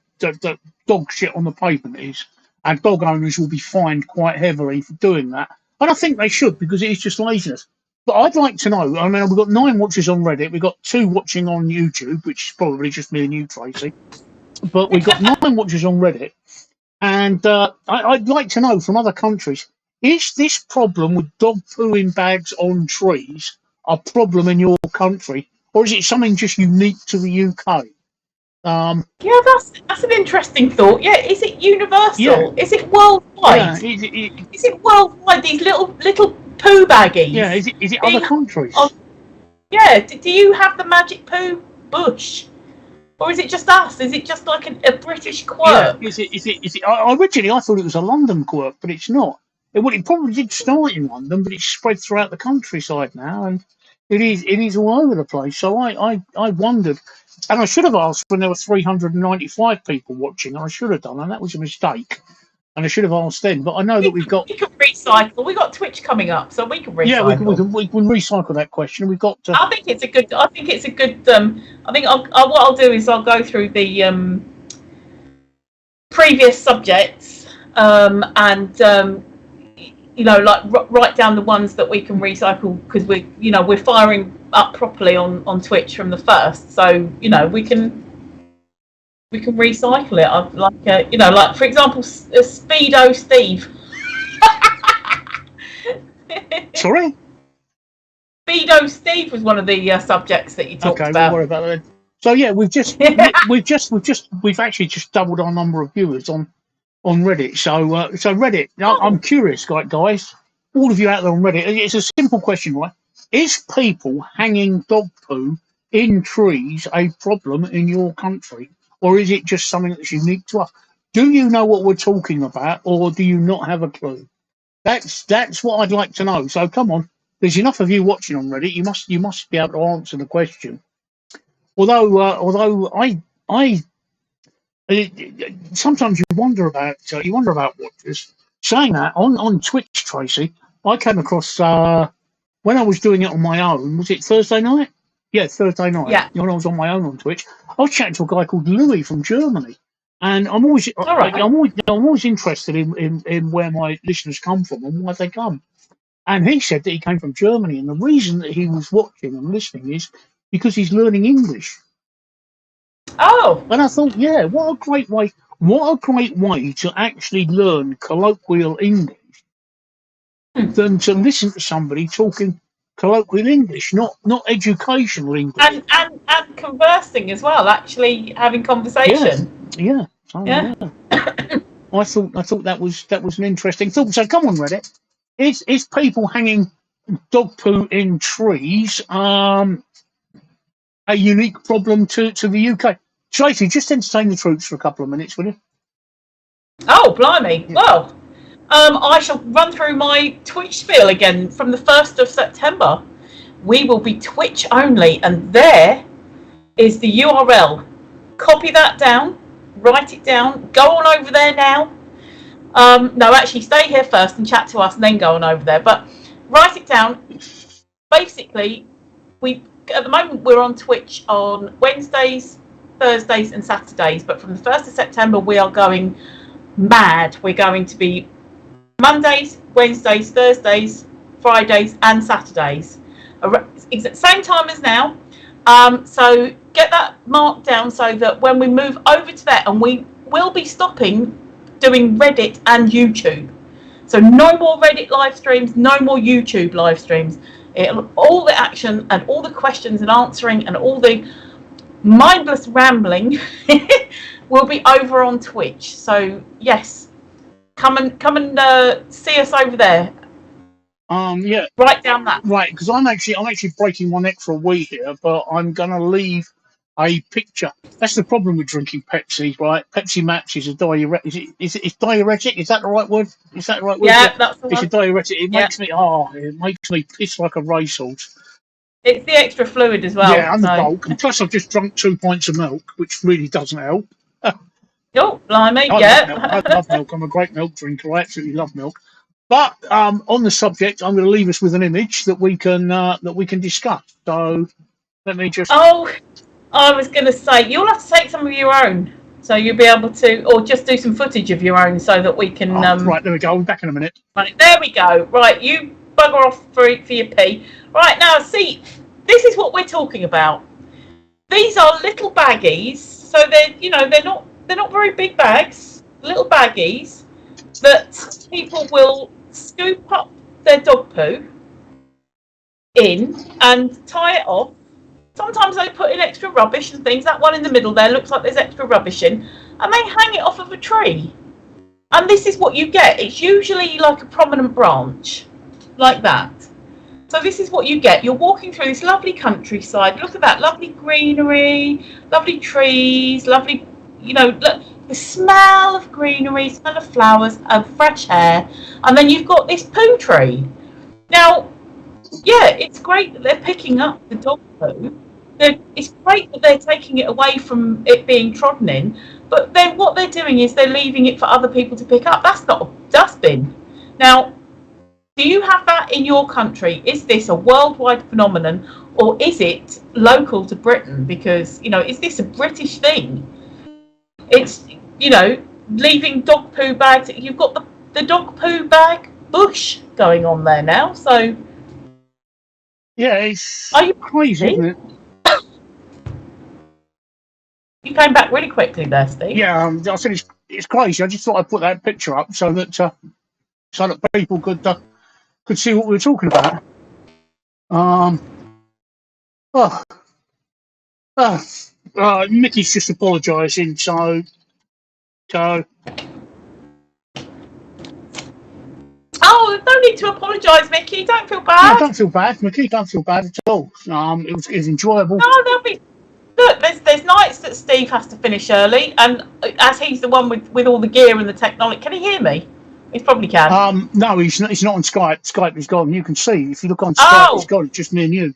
dog shit on the pavement is, and dog owners will be fined quite heavily for doing that. And I think they should, because it is just laziness. But I'd like to know, I mean, we've got 9 watchers on Reddit, we've got 2 watching on YouTube, which is probably just me and you, Tracy, but we've got 9 watchers on Reddit, and I'd like to know from other countries, is this problem with dog poo in bags on trees a problem in your country, or is it something just unique to the UK? Yeah, that's an interesting thought. Yeah, is it universal? Yeah. Is it worldwide? Yeah, is it worldwide? These little poo baggies. Yeah, is it other countries? Yeah, do you have the magic poo bush? Or is it just us? Is it just like a British Yeah, quirk? is it? Originally, I thought it was a London quirk, but it's not. It probably did start in London, but it's spread throughout the countryside now, and it is all over the place. So I wondered, and I should have asked when there were 395 people watching. I should have done, and that was a mistake. And I should have asked then, but I know that we've got. We can recycle. We got Twitch coming up, so we can Yeah, recycle. we can recycle that question. We've got. I think it's a good. I think it's a good. I think what I'll do is I'll go through the previous subjects and like write down the ones that we can recycle, because we're firing up properly on Twitch from the first, so we can recycle it. I've like for example, Speedo Steve. Sorry. Speedo Steve was one of the subjects that you talked Okay, about. don't worry about that. So yeah, we've actually just doubled our number of viewers on Reddit. So Reddit. I'm curious, guys, all of you out there on Reddit. It's a simple question, right? Is people hanging dog poo in trees a problem in your country, or is it just something that's unique to us? Do you know what we're talking about, or do you not have a clue? That's what I'd like to know. So come on, there's enough of you watching on Reddit. You must be able to answer the question. Although I sometimes you wonder about watchers. Saying that on Twitch, Tracey, I came across when I was doing it on my own. Was it Thursday night? Yeah, Thursday night. Yeah. When I was on my own on Twitch, I was chatting to a guy called Louis from Germany, and I'm always interested in where my listeners come from and why they come. And he said that he came from Germany, and the reason that he was watching and listening is because he's learning English. Oh. And I thought, yeah, what a great way to actually learn colloquial English than to listen to somebody talking colloquial English, not educational English. And conversing as well, actually having conversation. Yeah. I thought that was an interesting thought. So come on, Reddit. Is people hanging dog poo in trees a unique problem to the UK? Tracey, just entertain the troops for a couple of minutes, will you? Oh, blimey. Yeah. Well, I shall run through my Twitch spiel again. From the 1st of September, we will be Twitch only, and there is the URL. Copy that down, write it down, go on over there now. No, actually, stay here first and chat to us, and then go on over there. But write it down. Basically, at the moment we're on Twitch on Wednesdays, Thursdays, and Saturdays. But from the 1st of September, we are going mad. We're going to be Mondays, Wednesdays, Thursdays, Fridays, and Saturdays. Same time as now. So get that marked down so that when we move over to that, and we will be stopping doing Reddit and YouTube. So no more Reddit live streams, no more YouTube live streams. All the action and all the questions and answering and all the mindless rambling will be over on Twitch. So yes, come and see us over there. Yeah. Write down that. Right, because I'm actually breaking my neck for a wee here, but I'm gonna leave a picture. That's the problem with drinking Pepsi, right? Pepsi Max is a diuretic. Is it diuretic? Is that the right word? Is that the right word? Yeah, that's the one. It's a diuretic. It makes me piss like a racehorse. It's the extra fluid as well. Yeah, and the bulk. And plus, I've just drunk 2 pints of milk, which really doesn't help. Oh, blimey, I love milk. I'm a great milk drinker. I absolutely love milk. But on the subject, I'm going to leave us with an image that we can discuss. So let me just. Oh, I was going to say you'll have to take some of your own, so you'll be able to, or just do some footage of your own, so that we can. Right, there we go. I'll be back in a minute. Right, there we go. Right, you bugger off for your pee. Right now, see, this is what we're talking about. These are little baggies, so they're not very big bags. Little baggies that people will scoop up their dog poo in and tie it off. Sometimes they put in extra rubbish and things. That one in the middle there looks like there's extra rubbish in, and they hang it off of a tree. And this is what you get. It's usually like a prominent branch, like that. So this is what you get. You're walking through this lovely countryside. Look at that lovely greenery, lovely trees, lovely, look, the smell of greenery, smell of flowers, and fresh air. And then you've got this poo tree. Now, yeah, it's great that they're picking up the dog poo. It's great that they're taking it away from it being trodden in. But then what they're doing is they're leaving it for other people to pick up. That's not a dustbin. Now, do you have that in your country? Is this a worldwide phenomenon, or is it local to Britain? Because, is this a British thing? It's, leaving dog poo bags. You've got the dog poo bag bush going on there now. So, yeah, it's are you crazy, isn't it? You came back really quickly there, Steve. Yeah, I said it's crazy. I just thought I'd put that picture up so that people could see what we were talking about. Mickey's just apologising, so. Oh, no need to apologise, Mickey. Don't feel bad. No, don't feel bad, Mickey. Don't feel bad at all. It was enjoyable. No, there'll be. Look, there's nights that Steve has to finish early, and as he's the one with all the gear and the technology, can he hear me? He probably can. No, he's not on Skype. Skype is gone. You can see if you look on Skype, it's gone. It's just me and you.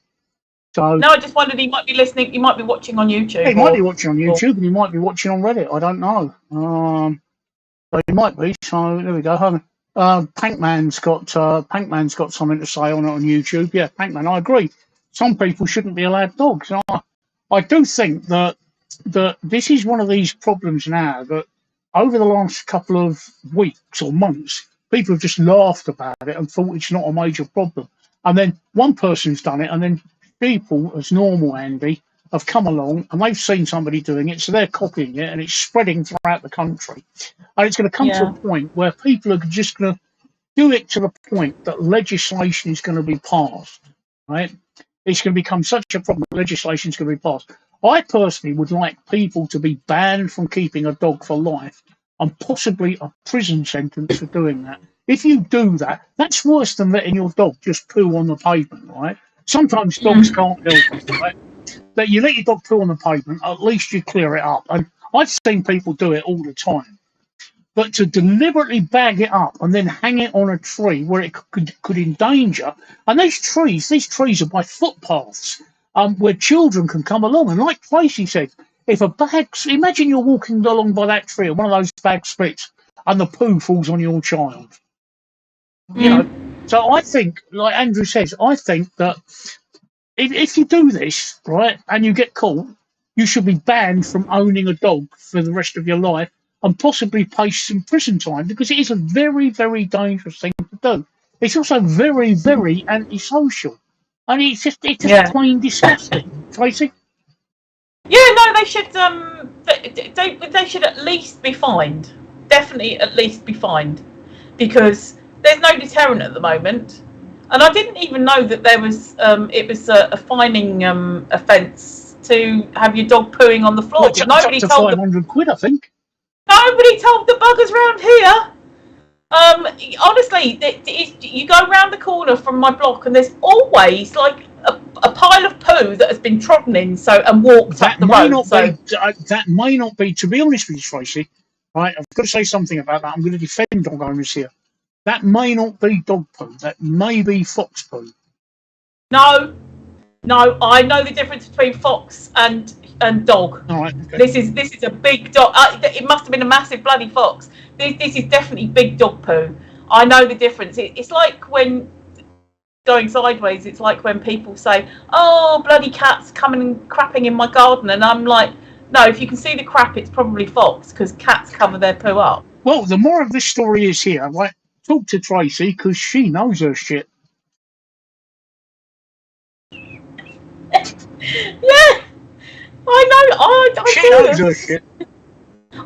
So no, I just wondered he might be listening. He might be watching on YouTube. He might be watching on YouTube, and he might be watching on Reddit. I don't know. But he might be. So there we go. Pac-Man's got something to say on it on YouTube. Yeah, Pac-Man, I agree. Some people shouldn't be allowed dogs. I do think that this is one of these problems now that over the last couple of weeks or months, people have just laughed about it and thought it's not a major problem. And then one person's done it, and then people, as normal, Andy, have come along and they've seen somebody doing it, so they're copying it, and it's spreading throughout the country. And it's going to come to a point where people are just going to do it to the point that legislation is going to be passed, right? It's going to become such a problem that legislation is going to be passed. I personally would like people to be banned from keeping a dog for life and possibly a prison sentence for doing that. If you do that, that's worse than letting your dog just poo on the pavement, right? Sometimes dogs can't help it, right? But you let your dog poo on the pavement, at least you clear it up. And I've seen people do it all the time. But to deliberately bag it up and then hang it on a tree where it could endanger, and these trees are by footpaths where children can come along. And like Tracey said, imagine you're walking along by that tree and one of those bags splits and the poo falls on your child. So I think, like Andrew says, I think that if you do this, right, and you get caught, you should be banned from owning a dog for the rest of your life and possibly pay some prison time, because it is a very, very dangerous thing to do. It's also very, very antisocial. And it's just plain disgusting. Tracey? Yeah, no, they should they should at least be fined. Definitely at least be fined. Because there's no deterrent at the moment. And I didn't even know that there was it was a fining offence to have your dog pooing on the floor. Well, nobody told £500, I think. Nobody told the buggers round here. Honestly, you go round the corner from my block, and there's always like a pile of poo that has been trodden in, and walked up the road. That may not be. To be honest with you, Tracey, right? I've got to say something about that. I'm going to defend dog owners here. That may not be dog poo. That may be fox poo. No, I know the difference between fox and dog. All right, okay. This is a big dog. It must have been a massive bloody fox. This is definitely big dog poo. I know the difference. It's like when going sideways. It's like when people say, "Oh, bloody cat's coming and crapping in my garden," and I'm like, "No, if you can see the crap, it's probably fox, because cats cover their poo up." Well, the more of this story is here, right? Talk to Tracey, because she knows her shit. Yeah, I know. She knows her shit.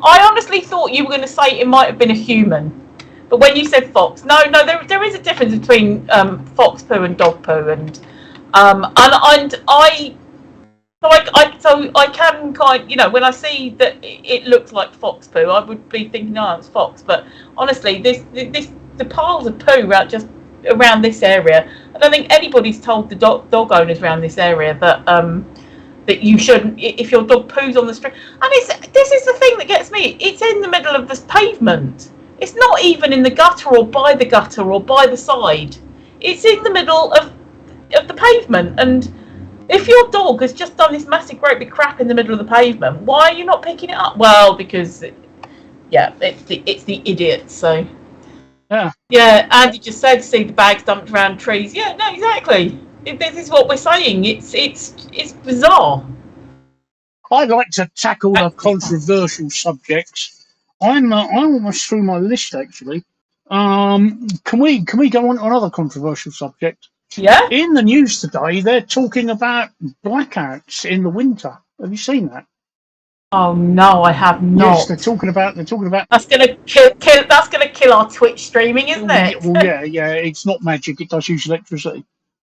I honestly thought you were going to say it might have been a human, but when you said fox, no, there is a difference between fox poo and dog poo, and I can when I see that it looks like fox poo, I would be thinking, oh, it's fox. But honestly, the piles of poo are just around this area. I don't think anybody's told the dog owners around this area that that you shouldn't, if your dog poos on the street. And this is the thing that gets me. It's in the middle of this pavement. It's not even in the gutter or by the side. It's in the middle of the pavement. And if your dog has just done this massive great big crap in the middle of the pavement, why are you not picking it up? Well, because it's the idiots. So yeah, Andy just said, see the bags dumped around trees. Yeah, no, exactly. This is what we're saying. It's bizarre. I like to tackle the controversial subjects. I'm almost through my list actually. Can we go on to another controversial subject? Yeah. In the news today, they're talking about blackouts in the winter. Have you seen that? Oh no, I have not. Yes, they're talking about. That's gonna kill our Twitch streaming, isn't it? Well, yeah. It's not magic. It does use electricity.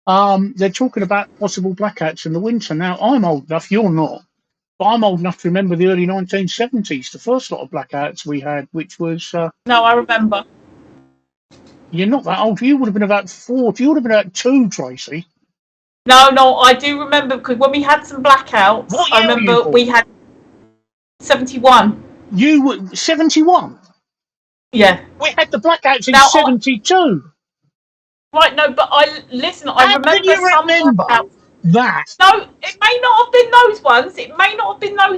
They're talking about possible blackouts in the winter. Now, I'm old enough. You're not. But I'm old enough to remember the early 1970s, the first lot of blackouts we had, which was... No, I remember. You're not that old. You would have been about 40. You would have been about 2, Tracy. No, I do remember, because when we had some blackouts, I remember we had 71. You were 71? Yeah. We had the blackouts in 72. Right, no, but I remember can you remember that? No, it may not have been those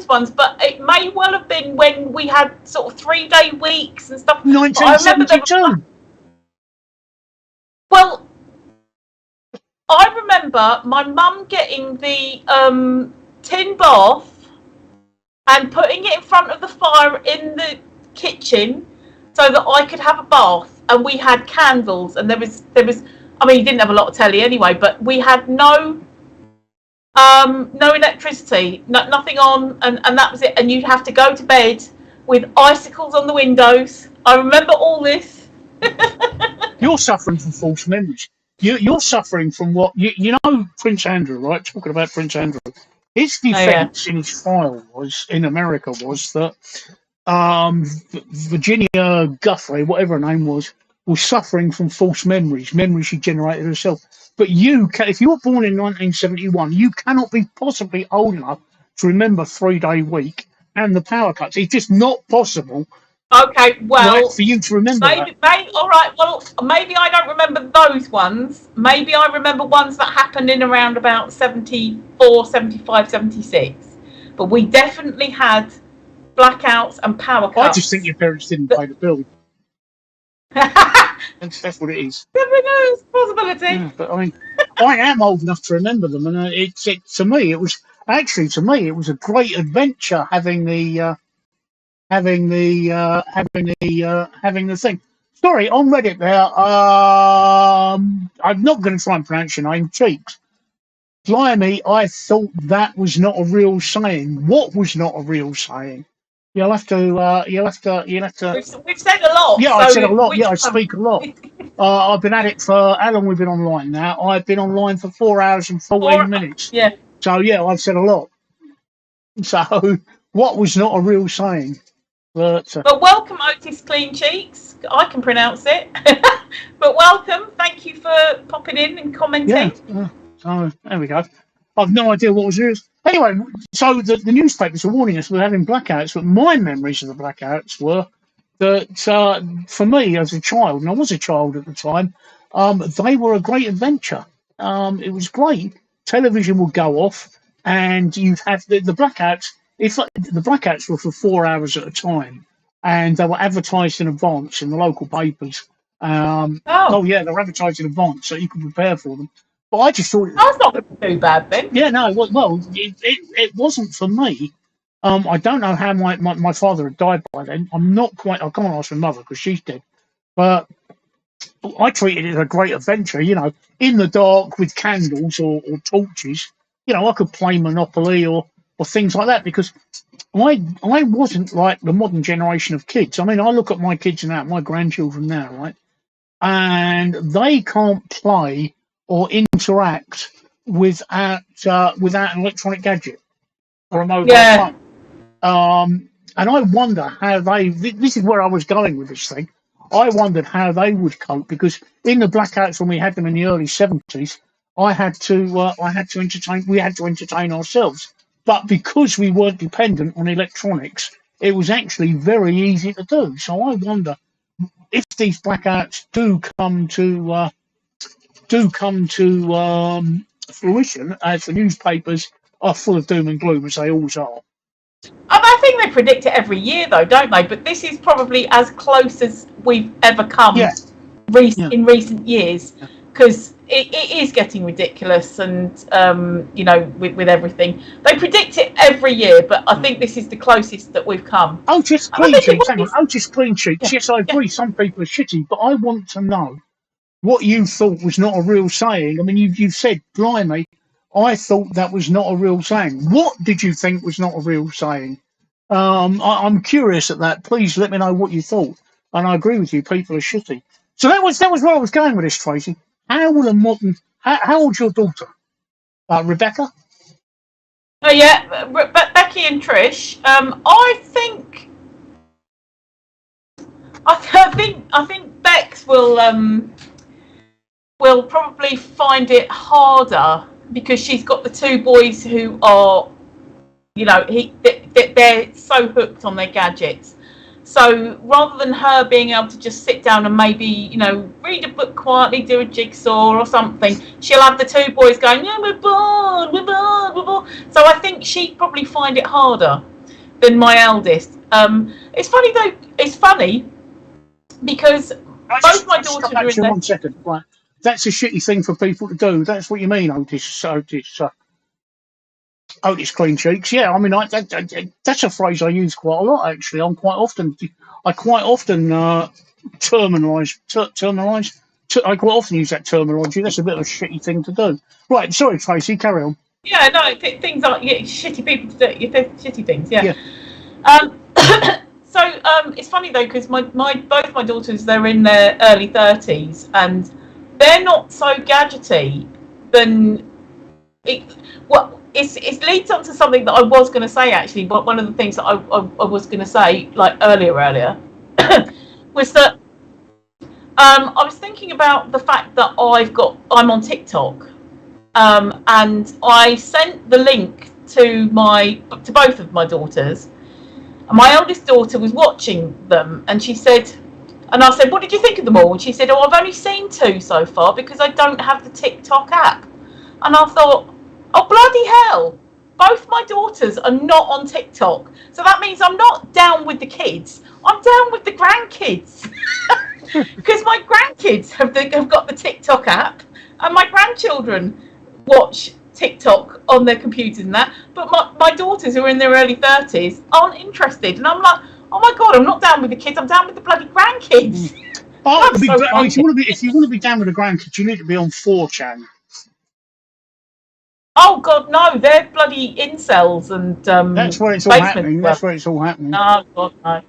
ones. But it may well have been when we had sort of 3-day weeks and stuff. 1972. Well, I remember my mum getting the tin bath and putting it in front of the fire in the kitchen so that I could have a bath. And we had candles, and there was. I mean, you didn't have a lot of telly anyway, but we had no electricity, nothing on, and that was it. And you'd have to go to bed with icicles on the windows. I remember all this. You're suffering from false memories. You're suffering from what you know. Prince Andrew, right? Talking about Prince Andrew, his defence in his file was in America was that Virginia Guthrie, whatever her name was suffering from false memories she generated herself. But if you were born in 1971, you cannot be possibly old enough to remember 3-day week and the power cuts. It's just not possible. Okay, well, for you to remember all right, well, maybe I don't remember those ones. Maybe I remember ones that happened in around about 74, 75, 76. But we definitely had blackouts and power cuts. I just think your parents didn't pay the bill. That's what it is. It's a possibility. Yeah, but I mean, I am old enough to remember them, and to me it was a great adventure having the thing. Sorry, on Reddit there. I'm not going to try and pronounce your name, Cheeks. Blimey, I thought that was not a real saying. What was not a real saying? You'll have to. We've said a lot. Yeah, I've said a lot. Yeah, I speak a lot. I've been at it for how long? We've been online now. I've been online for 4 hours and 14 minutes. Yeah. So yeah, I've said a lot. So what was not a real saying? But welcome, Otis Clean Cheeks. I can pronounce it. But welcome. Thank you for popping in and commenting. Yeah. So there we go. I've no idea what was yours. Anyway, so the newspapers were warning us we're having blackouts, but my memories of the blackouts were that for me as a child, and I was a child at the time, they were a great adventure. It was great. Television would go off, and you'd have the blackouts. If the blackouts were for 4 hours at a time, and they were advertised in advance in the local papers. Oh yeah, they were advertised in advance, so you could prepare for them. But I just thought that's not going to be too bad then. Yeah, no. Well, it wasn't for me. I don't know how my father had died by then. I'm not quite. I can't ask my mother because she's dead. But I treated it as a great adventure. You know, in the dark with candles or torches. You know, I could play Monopoly or things like that because I wasn't like the modern generation of kids. I mean, I look at my kids now, my grandchildren now, right, and they can't play or interact without an electronic gadget or a mobile phone. And I wonder how this is where I was going with this thing. I wondered how they would cope, because in the blackouts when we had them in the early 70s, we had to entertain ourselves. But because we weren't dependent on electronics, it was actually very easy to do. So I wonder if these blackouts do come to fruition, as the newspapers are full of doom and gloom, as they always are. I think they predict it every year, though, don't they? But this is probably as close as we've ever come in recent years, because it is getting ridiculous, and with everything. They predict it every year, but I think this is the closest that we've come. Oh, just clean sheets. Hang on. Oh, just clean sheets. Yes, I agree. Some people are shitty, but I want to know what you thought was not a real saying. I mean, you've said, blimey, I thought that was not a real saying. What did you think was not a real saying? I'm curious at that. Please let me know what you thought. And I agree with you. People are shitty. So that was where I was going with this, Tracey. How old's your daughter? Rebecca? Oh yeah, Becky and Trish. I think Bex will probably find it harder, because she's got the two boys who are, they're so hooked on their gadgets. So rather than her being able to just sit down and maybe, read a book quietly, do a jigsaw or something, she'll have the two boys going, yeah, we're bored. So I think she'd probably find it harder than my eldest. It's funny though. It's funny because both my daughters are in there. 1 second. Right. That's a shitty thing for people to do. That's what you mean, Otis clean cheeks. Yeah, I mean, that's a phrase I use quite a lot, actually. I quite often terminalise. I quite often use that terminology. That's a bit of a shitty thing to do. Right, sorry, Tracey, carry on. Yeah, no, things are shitty people to do. Shitty things, yeah. So it's funny though, because both my daughters, they're in their early 30s, and they're not so gadgety. It leads on to something that I was going to say, actually. But one of the things that I was going to say, like earlier, was that I was thinking about the fact that I'm on TikTok, and I sent the link to both of my daughters. And my eldest daughter was watching them, and she said, and I said, what did you think of them all? And she said, I've only seen 2 so far because I don't have the TikTok app. And I thought, oh, bloody hell, both my daughters are not on TikTok. So that means I'm not down with the kids, I'm down with the grandkids. Because my grandkids have got the TikTok app, and my grandchildren watch TikTok on their computers and that. But my daughters, who are in their early 30s, aren't interested. And I'm like, oh my God, I'm not down with the kids, I'm down with the bloody grandkids. If you want to be down with the grandkids, you need to be on 4chan. Oh God, no! They're bloody incels, and that's where it's all happening. That's where it's all happening. Oh God,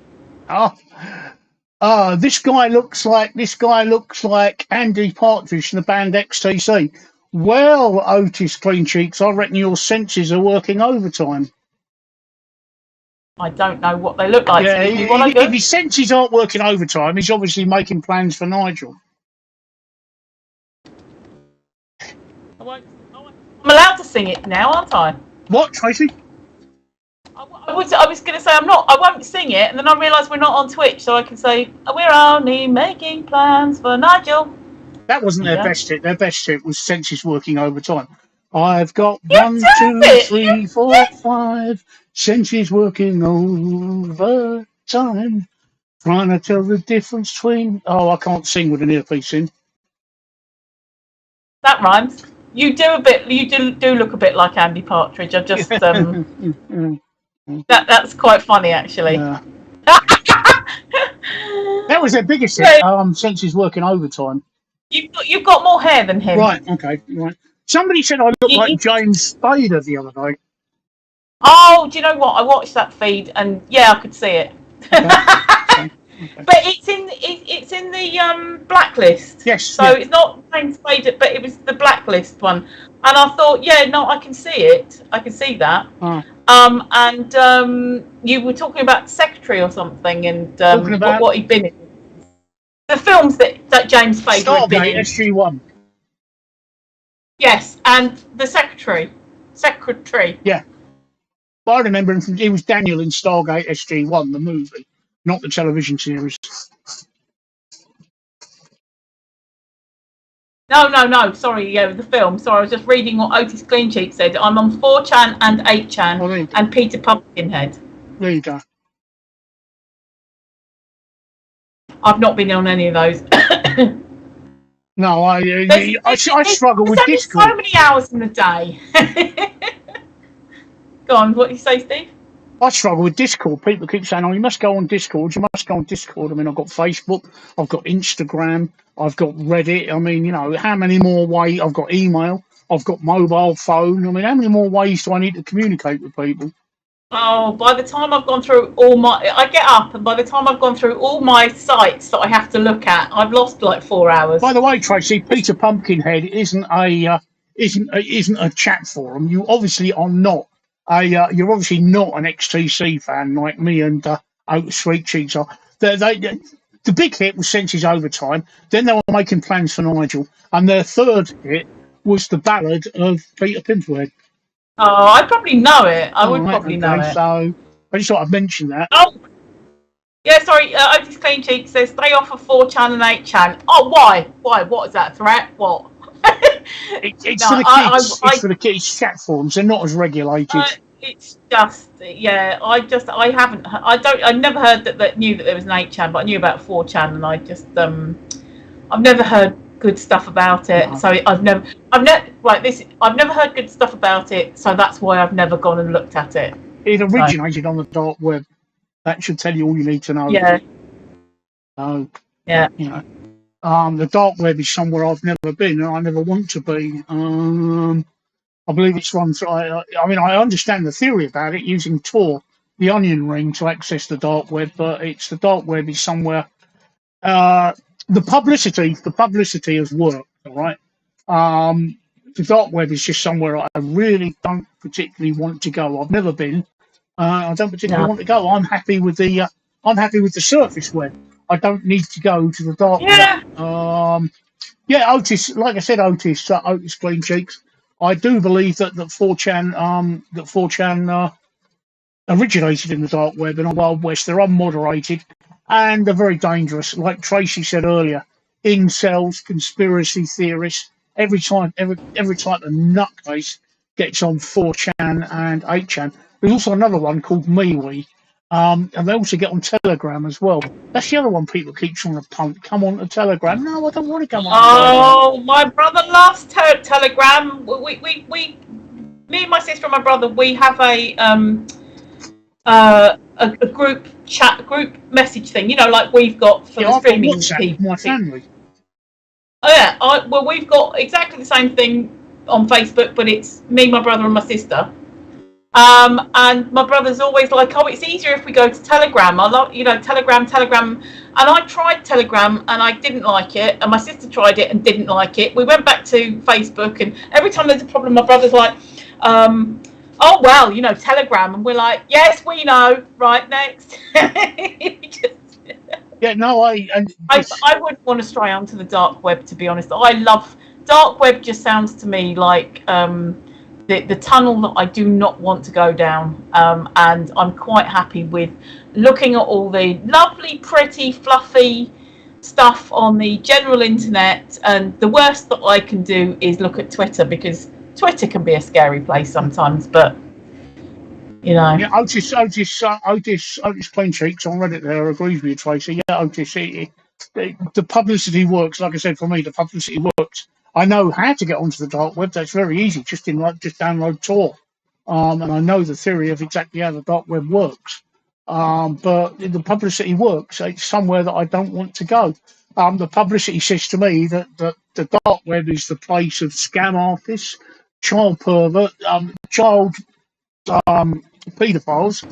no! This guy looks like Andy Partridge from the band XTC. Well, Otis Clean Cheeks, I reckon your senses are working overtime. I don't know what they look like. Yeah, if his senses aren't working overtime, he's obviously making plans for Nigel. I'm allowed to sing it now, aren't I? What, Tracey? I was going to say I won't sing it, and then I realised we're not on Twitch, so I can say we're only making plans for Nigel. That wasn't their best hit. Their best hit was senses working overtime. I've got 1, 2, 3, 4, 5 senses working overtime. Trying to tell the difference between. Oh, I can't sing with an earpiece in. That rhymes. You do look a bit like Andy Partridge. I just that's quite funny, actually. Yeah. That was their biggest hit. Senses working overtime. You've got more hair than him. Right. Okay. Right. Somebody said I look like James Spader the other day. Oh, do you know what? I watched that feed, and yeah, I could see it. Okay. But it's in the blacklist. Yes. So it's not James Spader, but it was the blacklist one. And I thought, yeah, no, I can see it. I can see that. Oh. And you were talking about secretary or something, and what he'd been in. The films that James Faber had been Stargate in. SG-1. Yes, and the Secretary. Yeah. But I remember him from, he was Daniel in Stargate SG-1, the movie, not the television series. No. Sorry, yeah, the film. Sorry, I was just reading what Otis Cleancheek said. I'm on 4chan and 8chan and Peter Pumpkinhead. There you go. I've not been on any of those. No, I struggle with There's Discord. so many hours in the day. Go on, what do you say, Steve? I struggle with Discord. People keep saying, "Oh, you must go on Discord. You must go on Discord." I mean, I've got Facebook, I've got Instagram, I've got Reddit. I mean, how many more ways? I've got email, I've got mobile phone. I mean, how many more ways do I need to communicate with people? Oh, by the time I've gone through I get up, and by the time I've gone through all my sites that I have to look at, I've lost like 4 hours. By the way, Tracy, Peter Pumpkinhead isn't a chat forum. You obviously are not you're obviously not an XTC fan like me and Sweet Cheeks are. The big hit was Senses Overtime. Then they were making plans for Nigel, and their third hit was the ballad of Peter Pimplehead. Oh, I probably know it. I would probably know it. So I just thought I'd mention that. Oh, yeah, sorry. Otis Cleancheek says stay off of 4chan and 8chan. Oh, why? Why? What is that threat? What? It's for the kids. It's for the kids' chat forums. They're not as regulated. It's just, yeah. I never heard that knew that there was an 8chan, but I knew about 4chan, and I just I've never heard good stuff about it. No. So I've never heard good stuff about it. So that's why I've never gone and looked at it. It originated on the dark web. That should tell you all you need to know. Yeah. So yeah. The dark web is somewhere I've never been, and I never want to be. I believe it's run through. I mean, I understand the theory about it using Tor, the onion ring, to access the dark web, but the dark web is somewhere. The publicity has worked, all right. The dark web is just somewhere I really don't particularly want to go. I've never been. I don't particularly want to go. I'm happy with the surface web. I don't need to go to the dark web. Yeah, Otis. Like I said, Otis Clean Cheeks. I do believe that 4chan originated in the dark web in the Wild West. They're unmoderated and they're very dangerous. Like Tracy said earlier, incels, conspiracy theorists. Every time a nutcase gets on 4chan and 8chan. There's also another one called MeWe. And they also get on Telegram as well. That's the other one people keep trying to punt. Come on to Telegram. No, I don't want to come on. Oh, my brother loves Telegram. Me and my sister and my brother, we have a group message thing. Like we've got for the streaming people. My family. Oh yeah. Well, we've got exactly the same thing on Facebook, but it's me, my brother, and my sister. And my brother's always like, "Oh, it's easier if we go to Telegram. I love, Telegram." And I tried Telegram and I didn't like it, and my sister tried it and didn't like it. We went back to Facebook, and every time there's a problem, my brother's like, "Oh well, Telegram," and we're like, "Yes, we know." Right, next. Yeah, no, I wouldn't want to stray onto the dark web, to be honest. I love dark web. Just sounds to me like the tunnel that I do not want to go down, and I'm quite happy with looking at all the lovely, pretty, fluffy stuff on the general internet. And the worst that I can do is look at Twitter, because Twitter can be a scary place sometimes. But yeah, Otis Plain Cheeks on Reddit there agrees with you, Tracy. Yeah, Otis, the publicity works. Like I said, for me, the publicity works. I know how to get onto the dark web. That's very easy. Just download Tor, and I know the theory of exactly how the dark web works. But the publicity works. It's somewhere that I don't want to go. The publicity says to me that the dark web is the place of scam artists, child pervert, child paedophiles,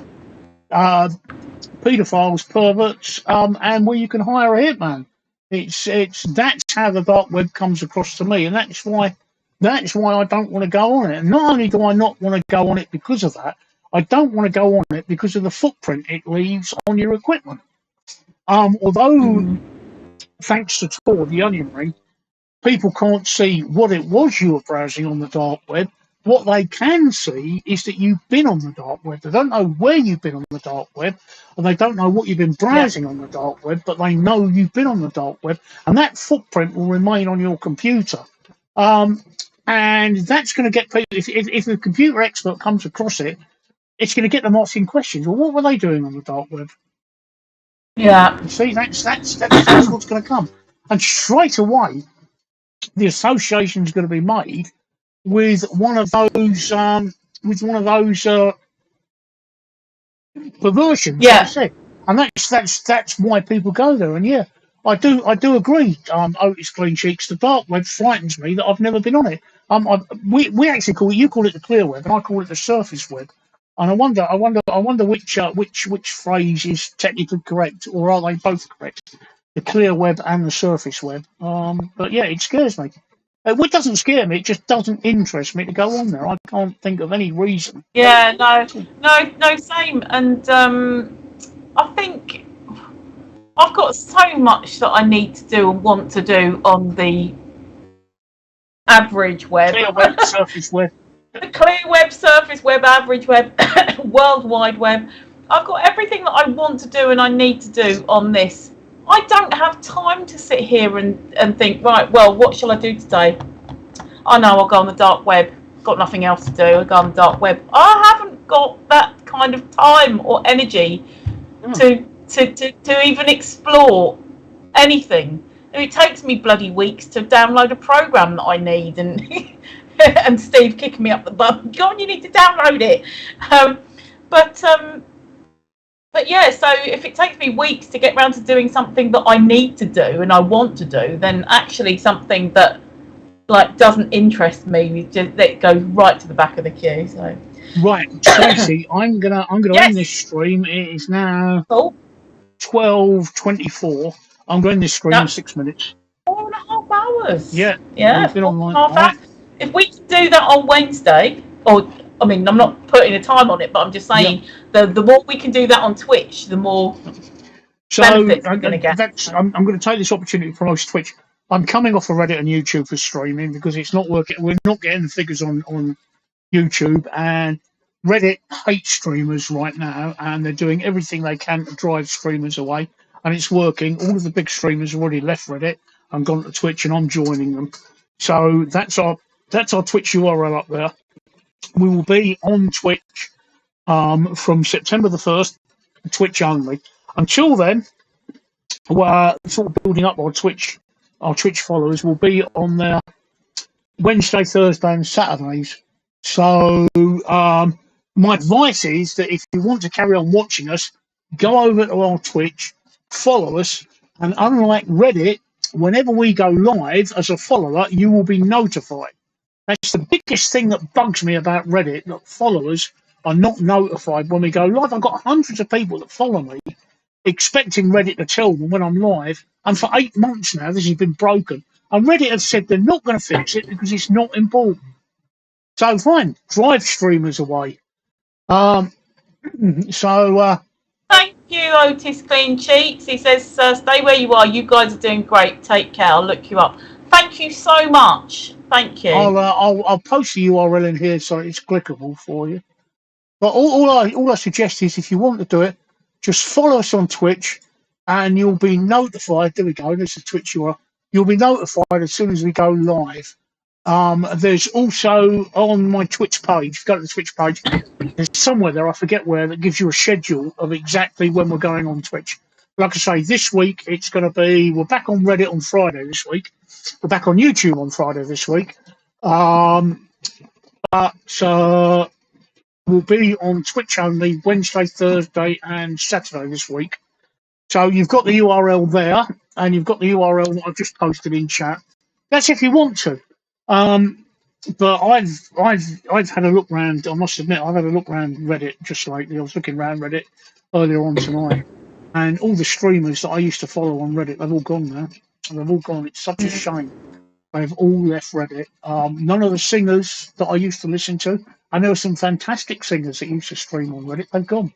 perverts, and where you can hire a hitman. That's how the dark web comes across to me, and that's why I don't want to go on it. And not only do I not want to go on it because of that, I don't want to go on it because of the footprint it leaves on your equipment. Although thanks to Tor, the onion ring, people can't see what it was you were browsing on the dark web. What they can see is that you've been on the dark web. They don't know where you've been on the dark web, and they don't know what you've been browsing on the dark web, but they know you've been on the dark web, and that footprint will remain on your computer. And that's going to get people, if a computer expert comes across it, it's going to get them asking questions. Well, what were they doing on the dark web? Yeah. You see, that's what's going to come. And straight away, the association's going to be made with one of those perversions, like I said, and that's why people go there. And yeah, I do agree. Otis Clean Cheeks, the dark web frightens me that I've never been on it. We actually call it, you call it the clear web, and I call it the surface web. And I wonder which phrase is technically correct, or are they both correct? The clear web and the surface web. But yeah, it scares me. What doesn't scare me, it just doesn't interest me to go on there. I can't think of any reason. Yeah, no, same. And I think I've got so much that I need to do and want to do on the average web. Clear web, surface web. The clear web, surface web, average web, world wide web. I've got everything that I want to do and I need to do on this. I don't have time to sit here and think, right, well, what shall I do today? I know I'll go on the dark web. Got nothing else to do. I'll go on the dark web. I haven't got that kind of time or energy to even explore anything. It takes me bloody weeks to download a program that I need, and and Steve kicking me up the bum. Go on, you need to download it. But yeah, so if it takes me weeks to get around to doing something that I need to do and I want to do, then actually something that like doesn't interest me, just it goes right to the back of the queue. So right, Tracey, I'm gonna end this stream. It is now 12:24. I'm going to end this stream in 6 minutes. 4.5 hours. Yeah, we've been online. Right. If we can do that on Wednesday, or I mean, I'm not putting a time on it, but I'm just saying the more we can do that on Twitch, the more benefits we're going to get. I'm going to take this opportunity to promote Twitch. I'm coming off of Reddit and YouTube for streaming because it's not working. We're not getting the figures on YouTube, and Reddit hates streamers right now, and they're doing everything they can to drive streamers away, and it's working. All of the big streamers have already left Reddit and gone to Twitch, and I'm joining them. So that's our Twitch URL up there. We will be on Twitch from September the 1st, Twitch only. Until then, we're sort of building up our Twitch followers will be on there Wednesday, Thursday, and Saturdays. So my advice is that if you want to carry on watching us, go over to our Twitch, follow us, and unlike Reddit, whenever we go live as a follower, you will be notified. That's the biggest thing that bugs me about Reddit, that followers are not notified when we go live. I've got hundreds of people that follow me, expecting Reddit to tell them when I'm live, and for 8 months now this has been broken. And Reddit have said they're not going to fix it because it's not important. So fine, drive streamers away. Thank you, Otis Clean Cheeks. He says, stay where you are. You guys are doing great. Take care. I'll look you up. Thank you so much. Thank you. I'll post the URL in here so it's clickable for you. But all I suggest is, if you want to do it, just follow us on Twitch, and you'll be notified. There we go. There's the Twitch URL. You'll be notified as soon as we go live. There's also on my Twitch page. Go to the Twitch page. There's somewhere there, I forget where, that gives you a schedule of exactly when we're going on Twitch. Like I say, this week it's going to be. We're back on Reddit on Friday this week. We're back on YouTube on Friday this week. But we'll be on Twitch only Wednesday, Thursday, and Saturday this week. So you've got the URL there, and you've got the URL that I've just posted in chat. That's if you want to. But I've had a look round. I must admit, I've had a look round Reddit just lately. I was looking around Reddit earlier on tonight, and all the streamers that I used to follow on Reddit, they've all gone now. They've all gone. It's such a shame. They've all left Reddit. None of the singers that I used to listen to, and there were some fantastic singers that used to stream on Reddit, they've gone.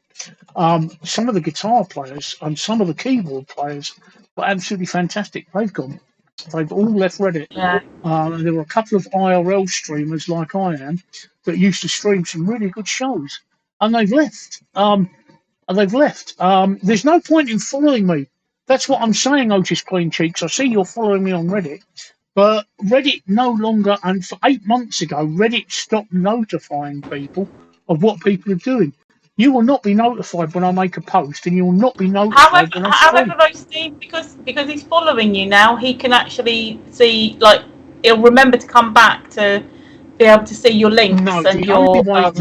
Some of the guitar players and some of the keyboard players were absolutely fantastic. They've gone. They've all left Reddit. Yeah. There were a couple of IRL streamers like I am that used to stream some really good shows, and they've left. There's no point in following me. That's what I'm saying, Otis Clean Cheeks. I see you're following me on Reddit, but Reddit no longer, and for 8 months ago, Reddit stopped notifying people of what people are doing. You will not be notified when I make a post, and you will not be notified when I stream. However, though, Steve, because he's following you now, he can actually see, like, he'll remember to come back to be able to see your links No, and the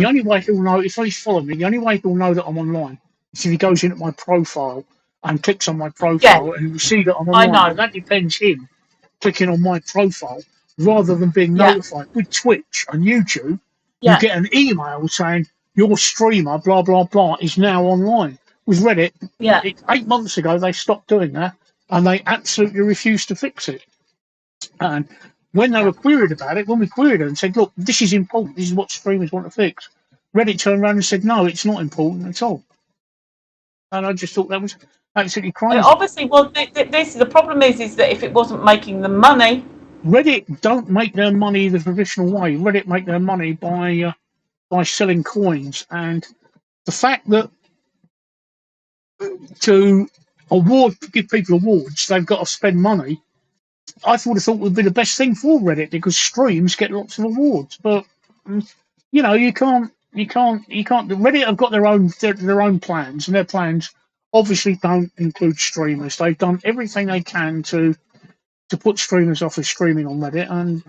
only way he'll know, if he's following me, the only way he'll know that I'm online is if he goes into my profile and clicks on my profile and he'll see that I'm online. I know. But that depends him clicking on my profile rather than being notified. With Twitch and YouTube, you get an email saying your streamer, blah, blah, blah, is now online. With Reddit, 8 months ago, they stopped doing that and they absolutely refused to fix it. And when they were queried about it, when we queried it and said, look, this is important, this is what streamers want to fix, Reddit turned around and said, no, it's not important at all. And I just thought that was absolutely crazy. Obviously, well, the problem is that if it wasn't making them money, Reddit don't make their money the traditional way. Reddit make their money by selling coins, and the fact that to give people awards, they've got to spend money. I would have thought would be the best thing for Reddit because streams get lots of awards, but you can't. Reddit have got their own plans, and their plans obviously don't include streamers. They've done everything they can to put streamers off of streaming on Reddit, and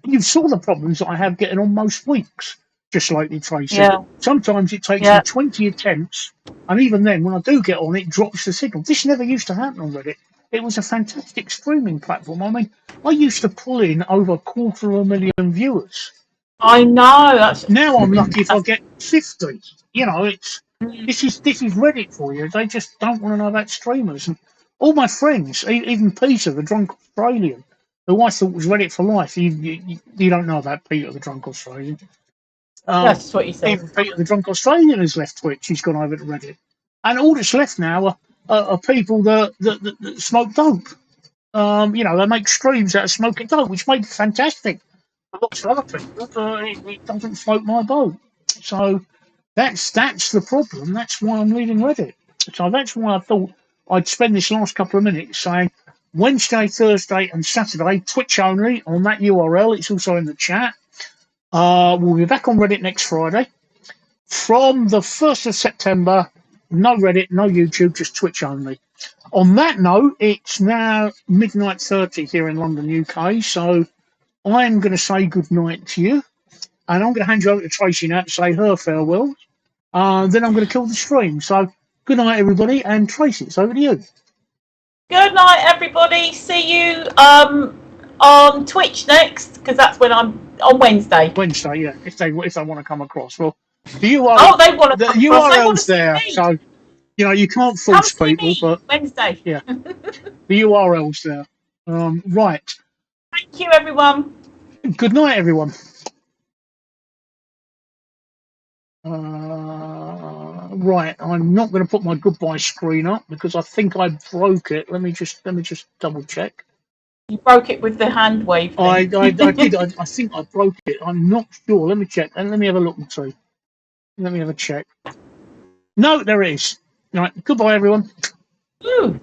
you saw the problems that I have getting on most weeks, just lately, Tracey. Yeah. Sometimes it takes me 20 attempts, and even then, when I do get on, it drops the signal. This never used to happen on Reddit. It was a fantastic streaming platform. I mean, I used to pull in over 250,000 viewers. I know. Now I'm lucky if I get 50. This is Reddit for you. They just don't want to know about streamers. And all my friends, even Peter, the drunk Australian, who I thought was Reddit for life. You don't know about Peter, the drunk Australian. That's what you said. Even Peter, the drunk Australian, has left Twitch. He's gone over to Reddit, and all that's left now are people that smoke dope. They make streams out of smoking dope, which made it fantastic. Lots of other people, it doesn't float my boat. So that's the problem. That's why I'm leaving Reddit. So that's why I thought I'd spend this last couple of minutes saying Wednesday, Thursday, and Saturday, Twitch only on that URL. It's also in the chat. We'll be back on Reddit next Friday. From the 1st of September, no Reddit, no YouTube, just Twitch only. On that note, it's now midnight 30 here in London, UK. So I'm going to say good night to you, and I'm going to hand you over to Tracey now to say her farewell. Then I'm going to kill the stream. So good night, everybody, and Tracey, it's over to you. Good night, everybody. See you on Twitch next, because that's when I'm on Wednesday. Wednesday, yeah. If they want to come across, well, the URL, they want to. The URL's there, so you can't force people. But Wednesday, yeah, the URL's there. Right. Thank you, everyone. Good night, everyone. Right, I'm not going to put my goodbye screen up because I think I broke it. Let me just double check. You broke it with the hand wave thing. I did. I think I broke it. I'm not sure. Let me check. And let me have a look and see. Let me have a check. No, there it is. Right. Goodbye, everyone. Ooh.